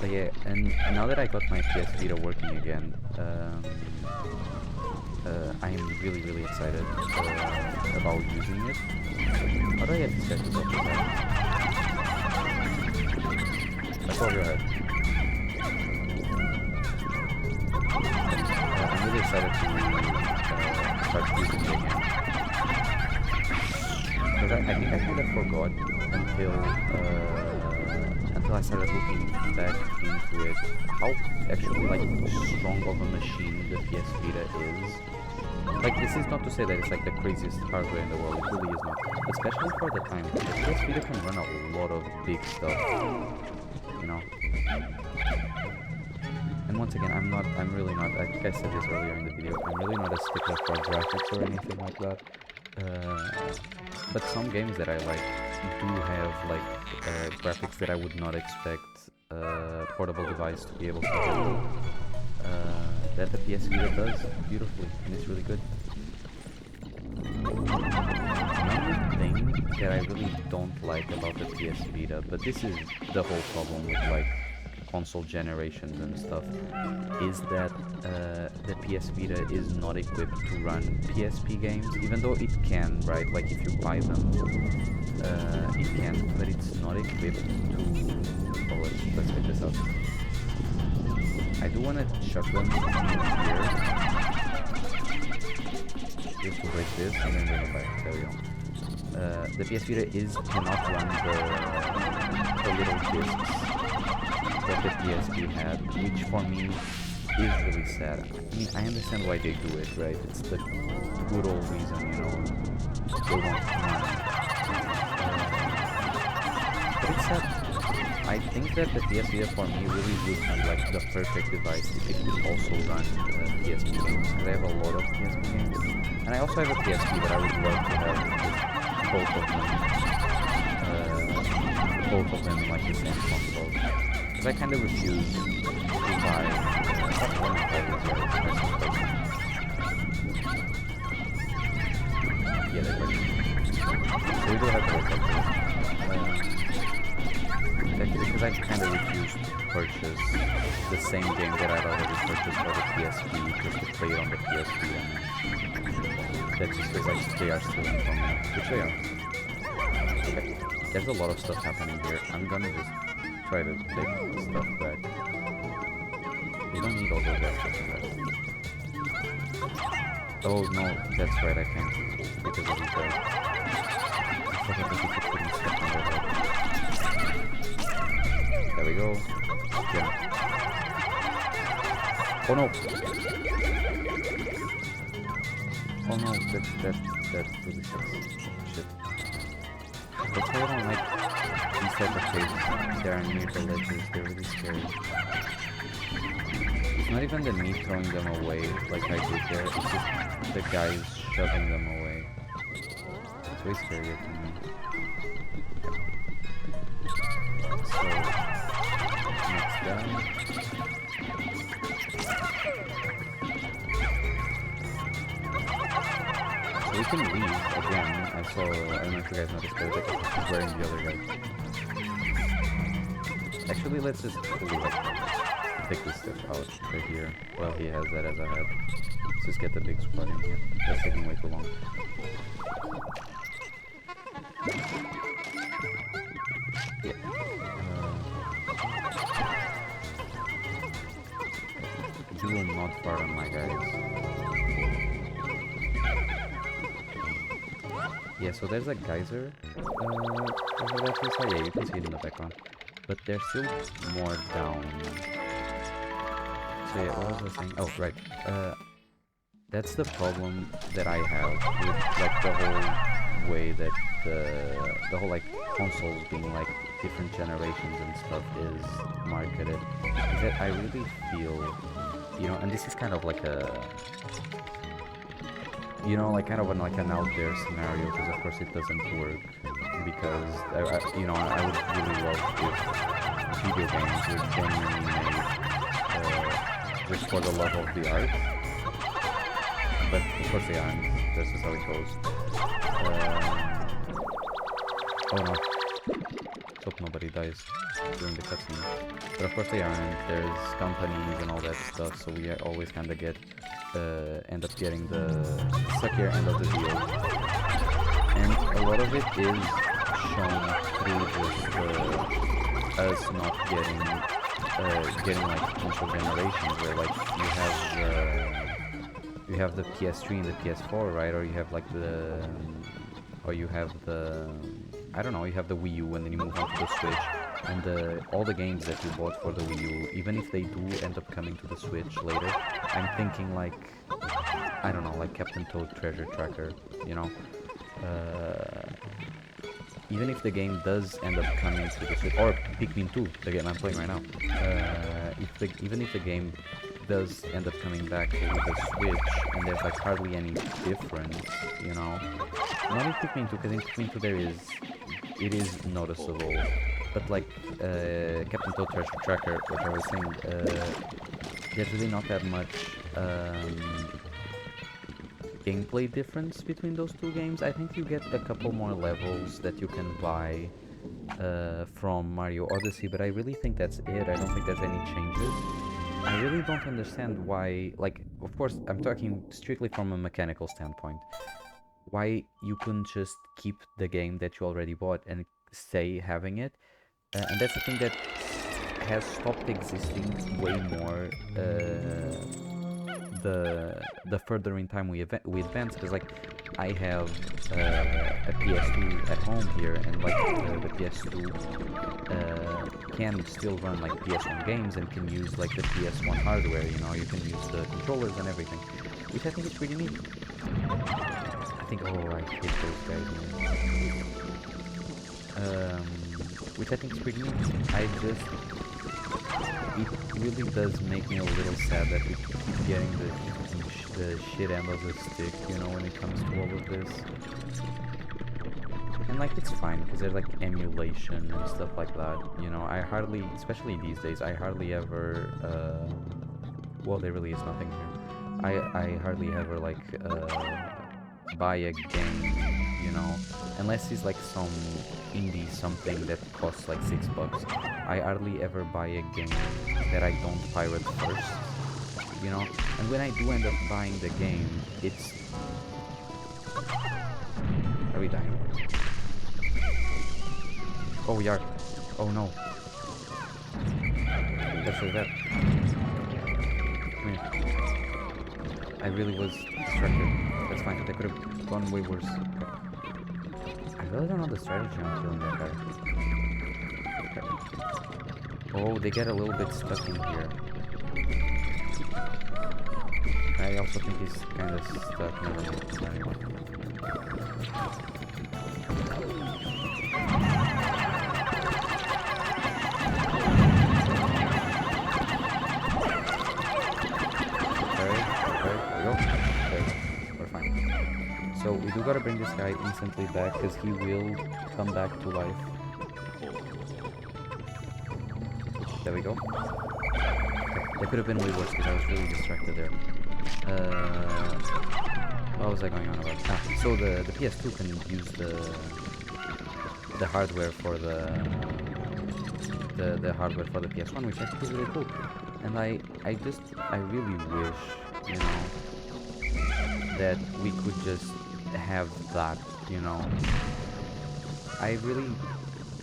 But yeah, and now that I got my PS Vita working again, I am really excited about using it. How do I get this guy to stop with that? That's all your head. I'm really excited to start using it again. Because I think I kind of forgot until I started looking back into it, how actually like strong of a machine the PS Vita is. Like, this is not to say that it's like the craziest hardware in the world, it really is not. Especially for the time, the PS Vita can run a lot of big stuff, you know? And once again, I'm really not, I think I said this earlier in the video, I'm really not a stickler for graphics or anything like that. But some games that I like do have like graphics that I would not expect a portable device to be able to handle. That the PS Vita does beautifully, and it's really good. Another thing that I really don't like about the PS Vita, but this is the whole problem with like console generations and stuff, is that the PS Vita is not equipped to run PSP games, even though it can, right? Like if you buy them, it can, but it's not equipped to... Oh, let's check this out. I do want to shut them here, just to break this, and then bring it back. There we go. The PS Vita cannot run the little discs that the PSP had, which for me is really sad. I mean, I understand why they do it, right? It's the good old reason, you know, they want to run. But it's sad. I think that the PS Vita for me really would be like the perfect device if it could also run PSP games. Because I have a lot of PSP games, and I also have a PSP that I would love to have both of them in like the same console. Because I kind of refuse to buy one of those guys. Yeah, they're great. So we do have to look at this. Because I kind of refused to purchase the same game that I'd already purchased for the PSP just to play it on the PSP, and that's just because they are stealing from me, which they are. Okay, there's a lot of stuff happening here. I'm gonna just try to take stuff back. You don't need all those extras. Oh no, that's right, I can't, because of these guys. I forgot that you could put stuff in their head. There we go. Yeah. Oh no! Oh no, that really sucks. Shit. That's why I don't like these type of cases. They are near the ledges, they're really scary. It's not even the me throwing them away like I did there, it's just the guys shoving them away. It's way scarier to me. So, next down. So we can leave again. I don't know if you guys noticed, but he's wearing the other guy. Actually, let's just fully take this stuff out right here while he has that as a head. Let's just get the big squad in here. That's taking way too long. Yeah. You will not fart on my guys. Yeah, so there's a geyser over that side. Yeah, you can see it in the background. But there's still more down. So yeah, what was I saying? Oh, right. That's the problem that I have with like the whole way that the whole like consoles being like different generations and stuff is marketed. Is that I really feel, you know, and this is kind of like a, you know, like kind of an out there scenario, because of course it doesn't work, because you know, I would really love if video games were genuinely made just for the love of the art, but of course they aren't. That's just how it goes. Oh no, let's hope nobody dies during the cutscene. But of course they aren't. There's companies and all that stuff, so we always kind of get end up getting the suckier end of the deal, and a lot of it is shown through just us not getting like console generations where like you have the PS3 and the PS4, right? Or you have like or you have the I don't know, you have the Wii U and then you move on to the Switch, and all the games that you bought for the Wii U, even if they do end up coming to the Switch later, I'm thinking like I don't know, like Captain Toad Treasure Tracker, you know. Uh, Even if the game does end up coming to the Switch, or Pikmin 2, the game I'm playing right now, even if the game does end up coming back to the Switch, and there's like hardly any difference, you know, not in Pikmin 2, because in Pikmin 2 it is noticeable, but like Captain Toad Treasure Tracker, like I was saying, there's really not that much gameplay difference between those two games. I think you get a couple more levels that you can buy from Mario Odyssey, but I really think that's it. I don't think there's any changes. I really don't understand why, like, of course, I'm talking strictly from a mechanical standpoint, why you couldn't just keep the game that you already bought and stay having it. And that's the thing that has stopped existing way more the further in time we advance, because like I have a PS2 at home here, and like the PS2 can still run like PS1 games and can use like the PS1 hardware. You know, you can use the controllers and everything, which I think is pretty neat. I think, oh, I hate those guys, man. Which I think is pretty neat. It really does make me a little sad that we keep getting the shit end of the stick, you know, when it comes to all of this. And like, it's fine, because there's like emulation and stuff like that, you know. I hardly, especially these days, I hardly ever, well, there really is nothing here. I hardly ever like, buy a game, you know, unless it's like some indie something that costs like $6. I hardly ever buy a game that I don't pirate first, you know. And when I do end up buying the game, it's... Are we dying? Oh, we are. Oh no. Let's do that. Come here. I really was distracted. That's fine. That could have gone way worse. Okay. I really don't know the strategy on killing that guy. Okay. Oh, they get a little bit stuck in here. I also think he's kind of stuck. Never mind. So we do gotta bring this guy instantly back, because he will come back to life. There we go. Okay. That could have been way worse, because I was really distracted there. What was I going on about? So the PS2 can use the hardware for the hardware for the PS1, which I think is really cool. And I really wish, you know, that we could just have that, you know.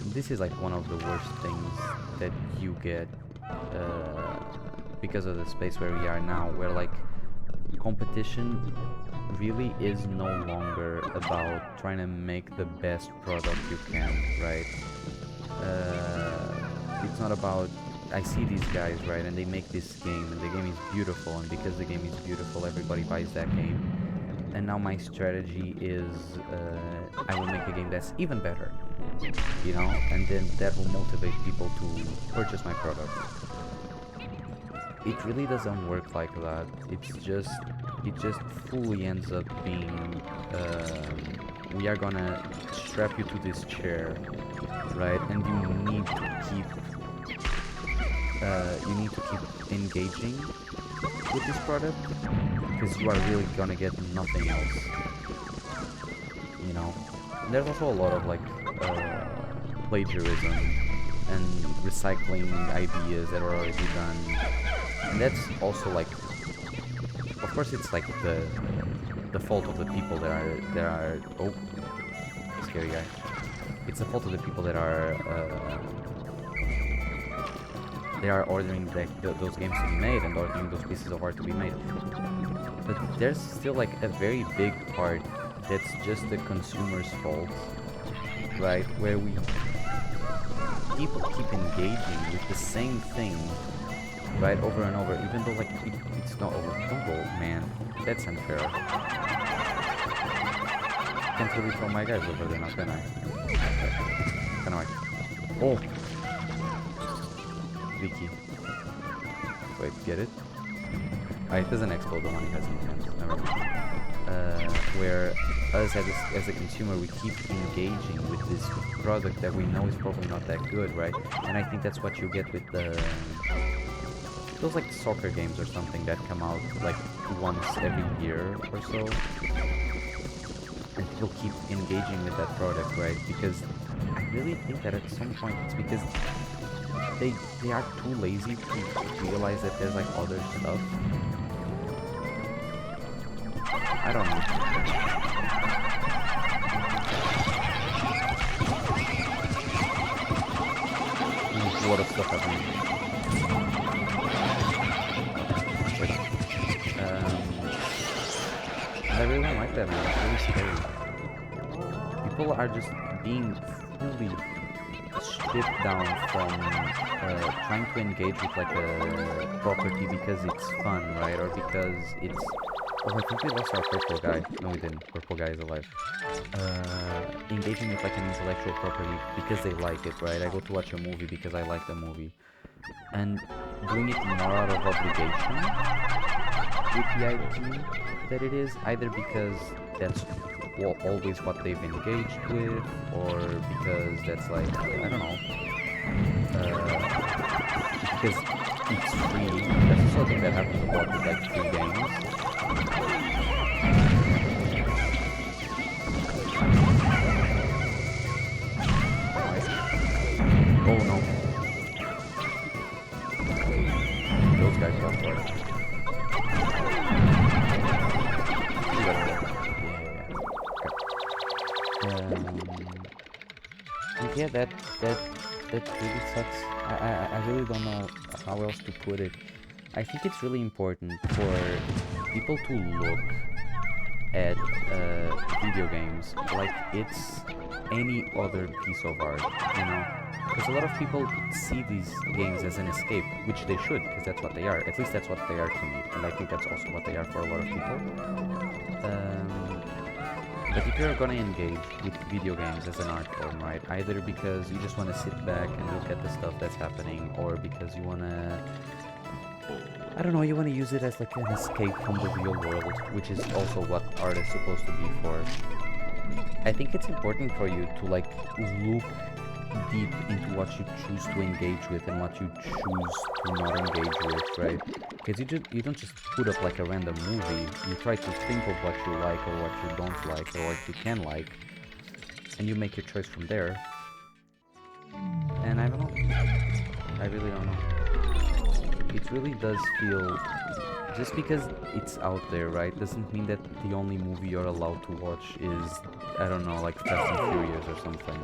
This is like one of the worst things that you get because of the space where we are now, where like competition really is no longer about trying to make the best product you can, right? It's not about, I see these guys, right, and they make this game, and the game is beautiful, and because the game is beautiful, everybody buys that game. And now my strategy is I will make a game that's even better, you know, and then that will motivate people to purchase my product. It really doesn't work like that. It just fully ends up being we are gonna strap you to this chair, right, and you need to keep engaging with this product, because you are really gonna get nothing else, you know. And there's also a lot of like plagiarism and recycling ideas that are already done, and that's also like, of course, it's like the fault of the people that are oh, scary guy. It's the fault of the people that are they are ordering those games to be made and ordering those pieces of art to be made. But there's still like a very big part that's just the consumer's fault, right? Where we people keep engaging with the same thing, right, over and over, even though like it's not over. Don't go, man. That's unfair. Can't really throw my guys over there now, can I? Can I? Oh, Vicky. Wait, get it? It doesn't explode the one he has in his hands. Never mind. Where us as a consumer, we keep engaging with this product that we know is probably not that good, right? And I think that's what you get with those like soccer games or something that come out like once every year or so. And people keep engaging with that product, right? Because I really think that at some point it's because they are too lazy to realize that there's like other stuff. I don't know. There's a lot of stuff happening. I really don't like that, man. It's really scary. People are just being fully stripped down from trying to engage with like a property because it's fun, right? Or because it's... Oh, I think we lost our purple guy. No, we didn't. Purple guy is alive. Engaging with like an intellectual property because they like it, right? I go to watch a movie because I like the movie. And doing it more out of obligation with the IP that it is, either because that's always what they've engaged with, or because that's like, I don't know, because it's free. That's something that happens a lot with like free games. Oh no. Those guys are up there. Yeah, that really sucks. I really don't know how else to put it. I think it's really important for people to look at video games like it's any other piece of art, you know? Because a lot of people see these games as an escape, which they should, because that's what they are. At least that's what they are to me, and I think that's also what they are for a lot of people. But if you're gonna engage with video games as an art form, right, either because you just want to sit back and look at the stuff that's happening, or because you want to, I don't know, you want to use it as like an escape from the real world, which is also what art is supposed to be for, I think it's important for you to like look deep into what you choose to engage with and what you choose to not engage with, right? Because you don't just put up like a random movie. You try to think of what you like or what you don't like or what you can like, and you make your choice from there. And I don't know. I really don't know. It really does feel... Just because it's out there, right, doesn't mean that the only movie you're allowed to watch is, I don't know, like Fast and Furious or something.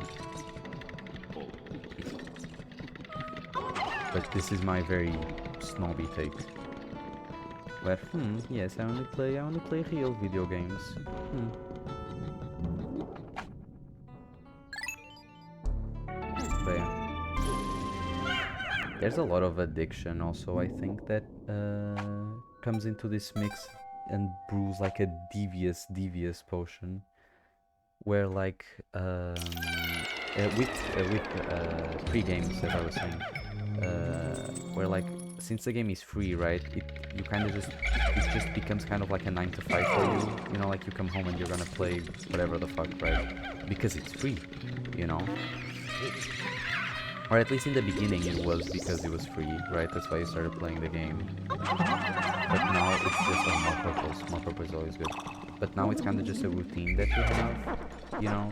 But this is my very snobby take. But yes, I only play real video games. But yeah. There's a lot of addiction also, I think, that comes into this mix and brews like a devious potion. Where like with pre-games, as I was saying, where like since the game is free, right? You kind of it just becomes kind of like a 9 to 5 for you. You know, like you come home and you're gonna play whatever the fuck, right? Because it's free, you know. Or at least in the beginning it was because it was free, right? That's why you started playing the game. But now it's just a more purpose. More purpose is always good. But now it's kind of just a routine that you have, you know?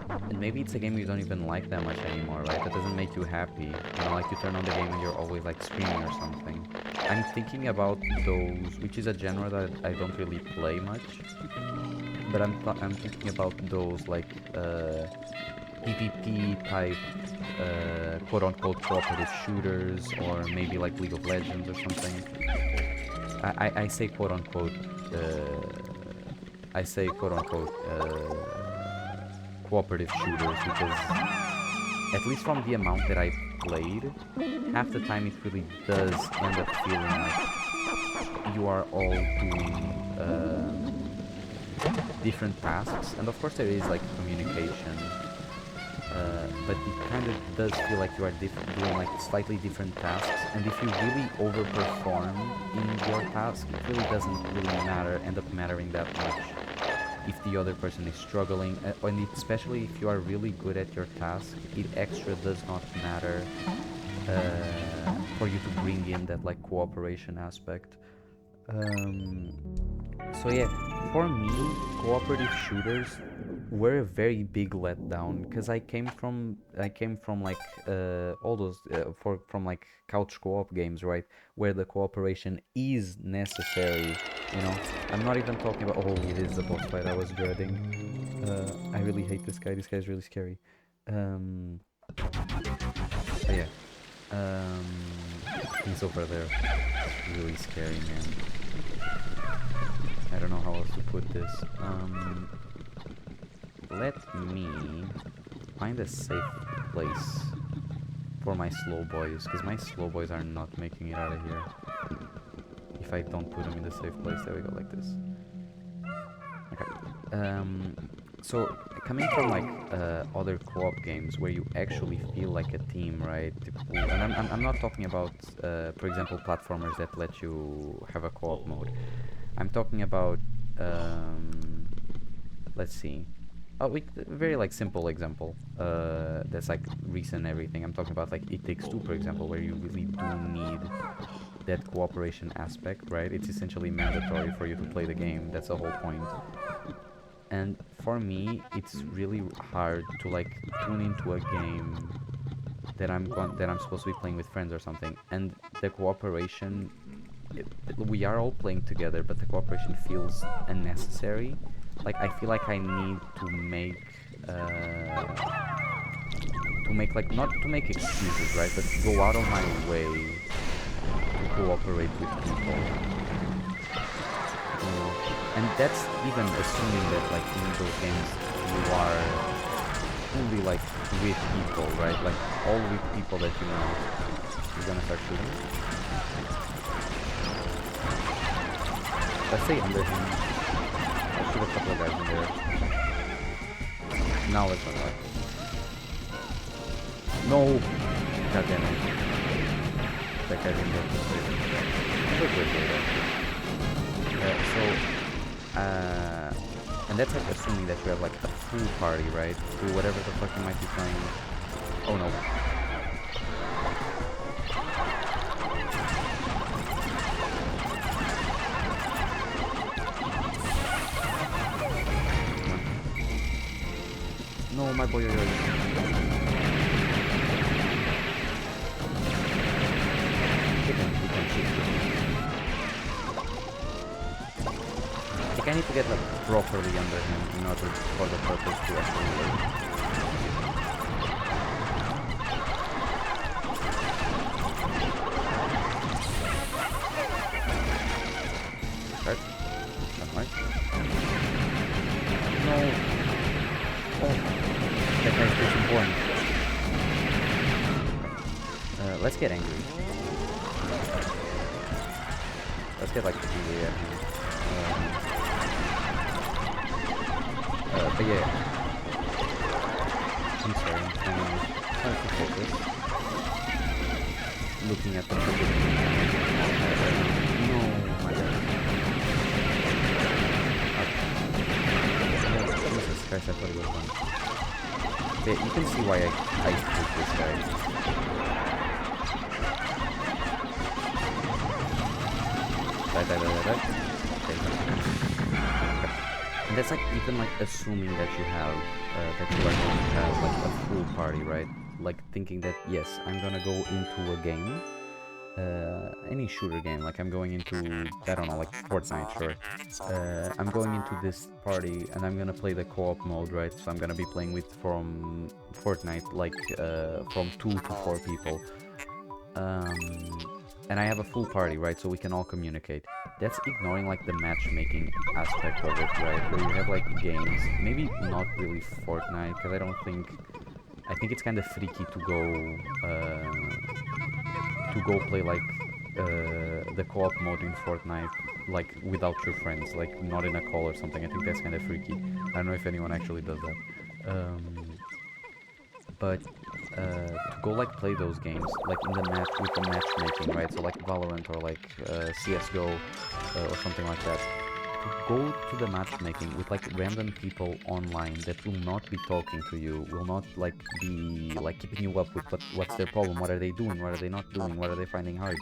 And maybe it's a game you don't even like that much anymore, right? That doesn't make you happy. You know, like you turn on the game and you're always like screaming or something. I'm thinking about those, which is a genre that I don't really play much. But I'm thinking about those like PvP type, quote unquote cooperative shooters, or maybe like League of Legends or something. I say quote unquote. I say quote unquote cooperative shooters because at least from the amount that I played, half the time it really does end up feeling like you are all doing different tasks, and of course there is like communication, but it kind of does feel like you are doing like slightly different tasks, and if you really overperform in your task, it really doesn't really end up mattering that much if the other person is struggling, and especially if you are really good at your task, it extra does not matter for you to bring in that like cooperation aspect. Um, so yeah, for me, cooperative shooters were a very big letdown because I came from like all those from like couch co-op games, right, where the cooperation is necessary. You know, I'm not even talking about. Oh, it is the boss fight I was dreading. I really hate this guy. This guy is really scary. Um, but yeah, um, he's over there. It's really scary, man. I don't know how else to put this. Let me find a safe place for my slow boys, because my slow boys are not making it out of here if I don't put them in the safe place. There we go, like this. Okay. So coming from like other co-op games where you actually feel like a team, right? And I'm not talking about, for example, platformers that let you have a co-op mode. I'm talking about, let's see. Oh, very like simple example. That's like recent everything. I'm talking about like It Takes Two, for example, where you really do need that cooperation aspect, right? It's essentially mandatory for you to play the game. That's the whole point. And for me, it's really hard to like tune into a game that I'm supposed to be playing with friends or something, and the cooperation. We are all playing together, but the cooperation feels unnecessary. Like I feel like I need uh, to make like not to make excuses, right? But go out of my way to cooperate with people. You know? And that's even assuming that like in those games you are fully like with people, right? Like all with people that you know. You're gonna start shooting. Let's say under him. I'll shoot a couple of guys in there. Now let's unlock. No! God damn it. That guy's in there. And that's like assuming that you have like a full party, right? To whatever the fuck you might be playing. Oh no. No, my boy. He can shoot. Like I need to get like properly under him in order for the purpose to actually work. Right? That's right. No. Oh, that guy's pushing point. Let's get angry. Let's get like angry at him. But yeah. I'm sorry, I'm trying to focus. Looking at the no, my god. Okay. Oh, Jesus Christ, I thought it was one. Yeah, you can see why I hate this guy. Die. Okay. And that's like even like assuming that you have that you are going to have like a full party, right? Like thinking that yes, I'm gonna go into a game any shooter game. Like I'm going into, I don't know, like Fortnite, sure. I'm going into this party and I'm gonna play the co-op mode, right? So I'm gonna be playing with from Fortnite, like from 2 to 4 people. And I have a full party, right? So we can all communicate. That's ignoring like the matchmaking aspect of it, right? Where you have like games, maybe not really Fortnite, because I think it's kind of freaky to go play like the co-op mode in Fortnite, like without your friends, like not in a call or something. I think that's kind of freaky. I don't know if anyone actually does that. But to go like play those games like in the match with the matchmaking, right? So like Valorant or like CS:GO or something like that. To go to the matchmaking with like random people online that will not be talking to you, will not like be like keeping you up with what's their problem, what are they doing, what are they not doing, what are they finding hard,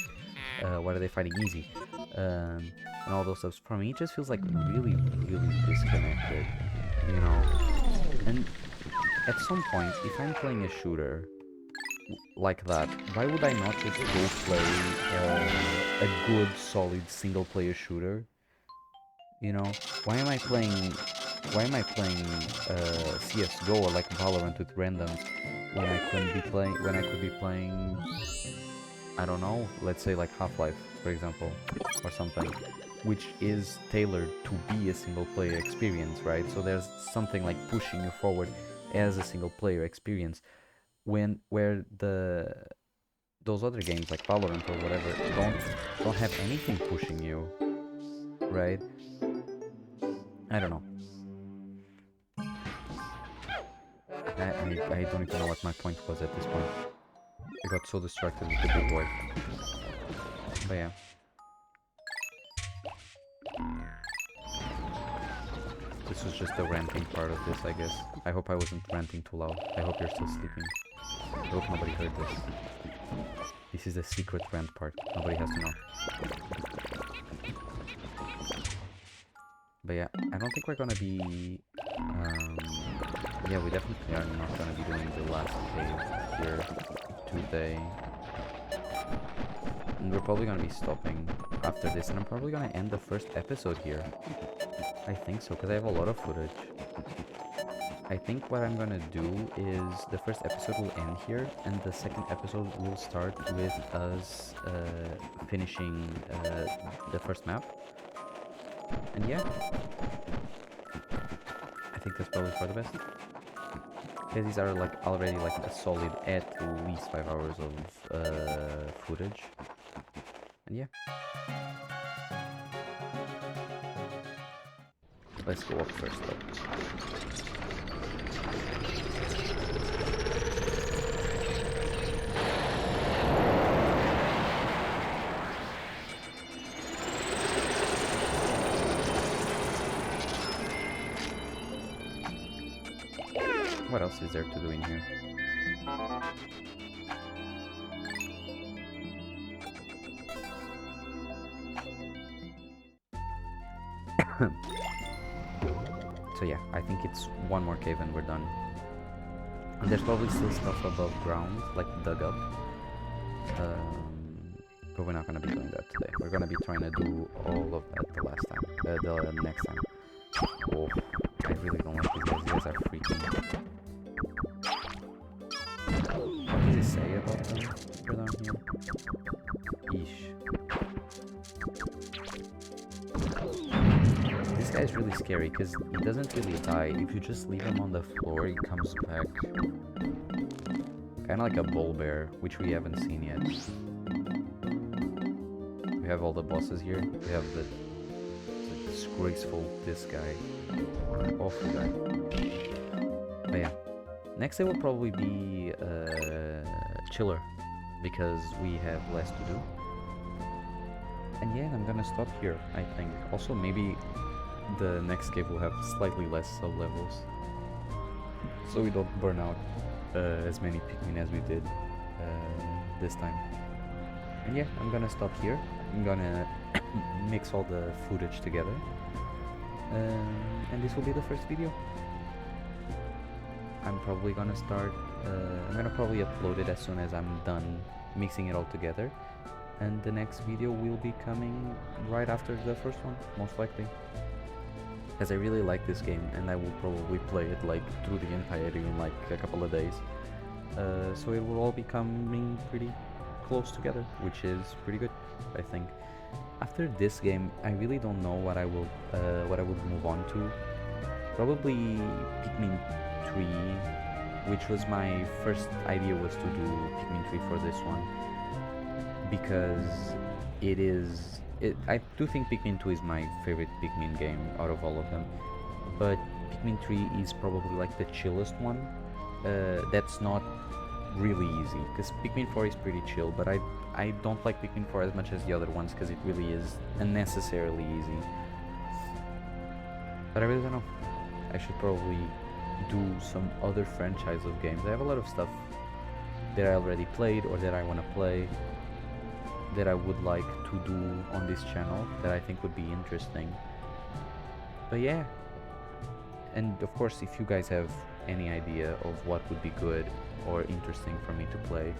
what are they finding easy, and all those stuff. For me, it just feels like really, really disconnected, you know. And at some point, if I'm playing a shooter like that, why would I not just go play a good, solid single-player shooter? You know, why am I playing? Why am I playing CS:GO or like Valorant with randoms when I couldn't be playing? When I could be playing, I don't know, let's say like Half-Life, for example, or something, which is tailored to be a single-player experience, right? So there's something like pushing you forward as a single-player experience where those other games like Valorant or whatever don't have anything pushing you, right? I don't know. I don't even know what my point was at this point. I got so distracted with the big boy. But yeah. This was just the ranting part of this, I guess. I hope I wasn't ranting too loud. I hope you're still sleeping. I hope nobody heard this. This is the secret rant part. Nobody has to know. But yeah, I don't think we're gonna be... yeah, we definitely are not gonna be doing the last cave here today. And we're probably gonna be stopping after this, and I'm probably gonna end the first episode here. I think so, because I have a lot of footage. I think what I'm gonna do is the first episode will end here, and the second episode will start with us finishing the first map. And yeah, I think that's probably for the best. Because these are like already like a solid at least 5 hours of footage. And yeah. Let's go up first though. What else is there to do in here? So yeah, I think it's one more cave and we're done. And there's probably still stuff above ground, like dug up. But we're not gonna be doing that today. We're gonna be trying to do all of that the last time, the next time. Oh, I really don't like these guys. These guys are freaking. What does it say about them? They're down here. Eesh. This guy's really scary because he doesn't really die. If you just leave him on the floor, he comes back. Kind of like a bull bear, which we haven't seen yet. We have all the bosses here. We have the disgraceful this guy. Awful guy. But yeah. Next day will probably be chiller because we have less to do. And yeah, I'm gonna stop here, I think. Also, maybe the next cave will have slightly less sub-levels. So we don't burn out as many Pikmin as we did this time. And yeah, I'm gonna stop here. I'm gonna mix all the footage together. And this will be the first video. I'm probably gonna start, I'm gonna probably upload it as soon as I'm done mixing it all together. and the next video will be coming right after the first one, most likely. Because I really like this game, and I will probably play it like through the entirety in like a couple of days. So it will all be coming pretty close together, which is pretty good, I think. After this game, I really don't know what I would move on to. Probably Pikmin 3, which was my first idea, was to do Pikmin 3 for this one, because I do think Pikmin 2 is my favorite Pikmin game out of all of them, but Pikmin 3 is probably like the chillest one. That's not really easy, because Pikmin 4 is pretty chill, but I don't like Pikmin 4 as much as the other ones, because it really is unnecessarily easy. But I really don't know. I should probably do some other franchise of games. I have a lot of stuff that I already played or that I want to play that I would like to do on this channel that I think would be interesting. But yeah, and of course, if you guys have any idea of what would be good or interesting for me to play,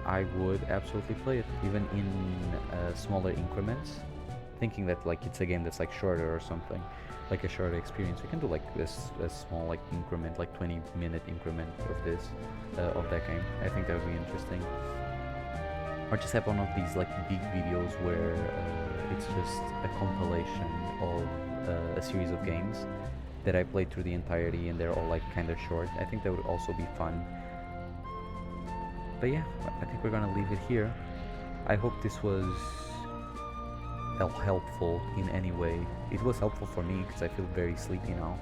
I would absolutely play it, even in smaller increments, thinking that like it's a game that's like shorter or something, like a shorter experience. We can do like this a small like increment, like 20-minute increment of this of that game. I think that would be interesting. Or just have one of these like big videos where it's just a compilation of a series of games that I played through the entirety, and they're all like kind of short. I think that would also be fun. But yeah, I think we're gonna leave it here. I hope this was helpful in any way. It was helpful for me because I feel very sleepy now.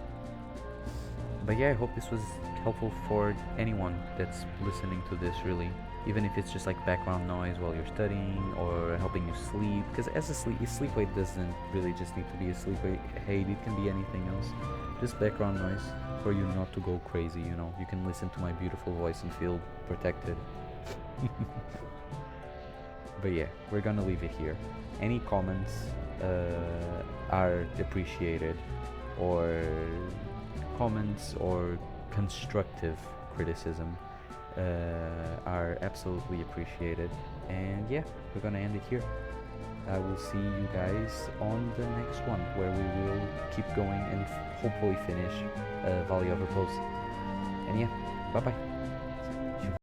But yeah, I hope this was helpful for anyone that's listening to this, really. Even if it's just like background noise while you're studying or helping you sleep. Because as a sleep aid doesn't really just need to be a sleep aid, it can be anything else. Just background noise for you not to go crazy, you know. You can listen to my beautiful voice and feel protected. But yeah, we're gonna leave it here. Any comments are appreciated, or comments or constructive criticism are absolutely appreciated. And yeah, we're gonna end it here. I will see you guys on the next one, where we will keep going and hopefully finish Valley of Repose. And yeah, bye bye.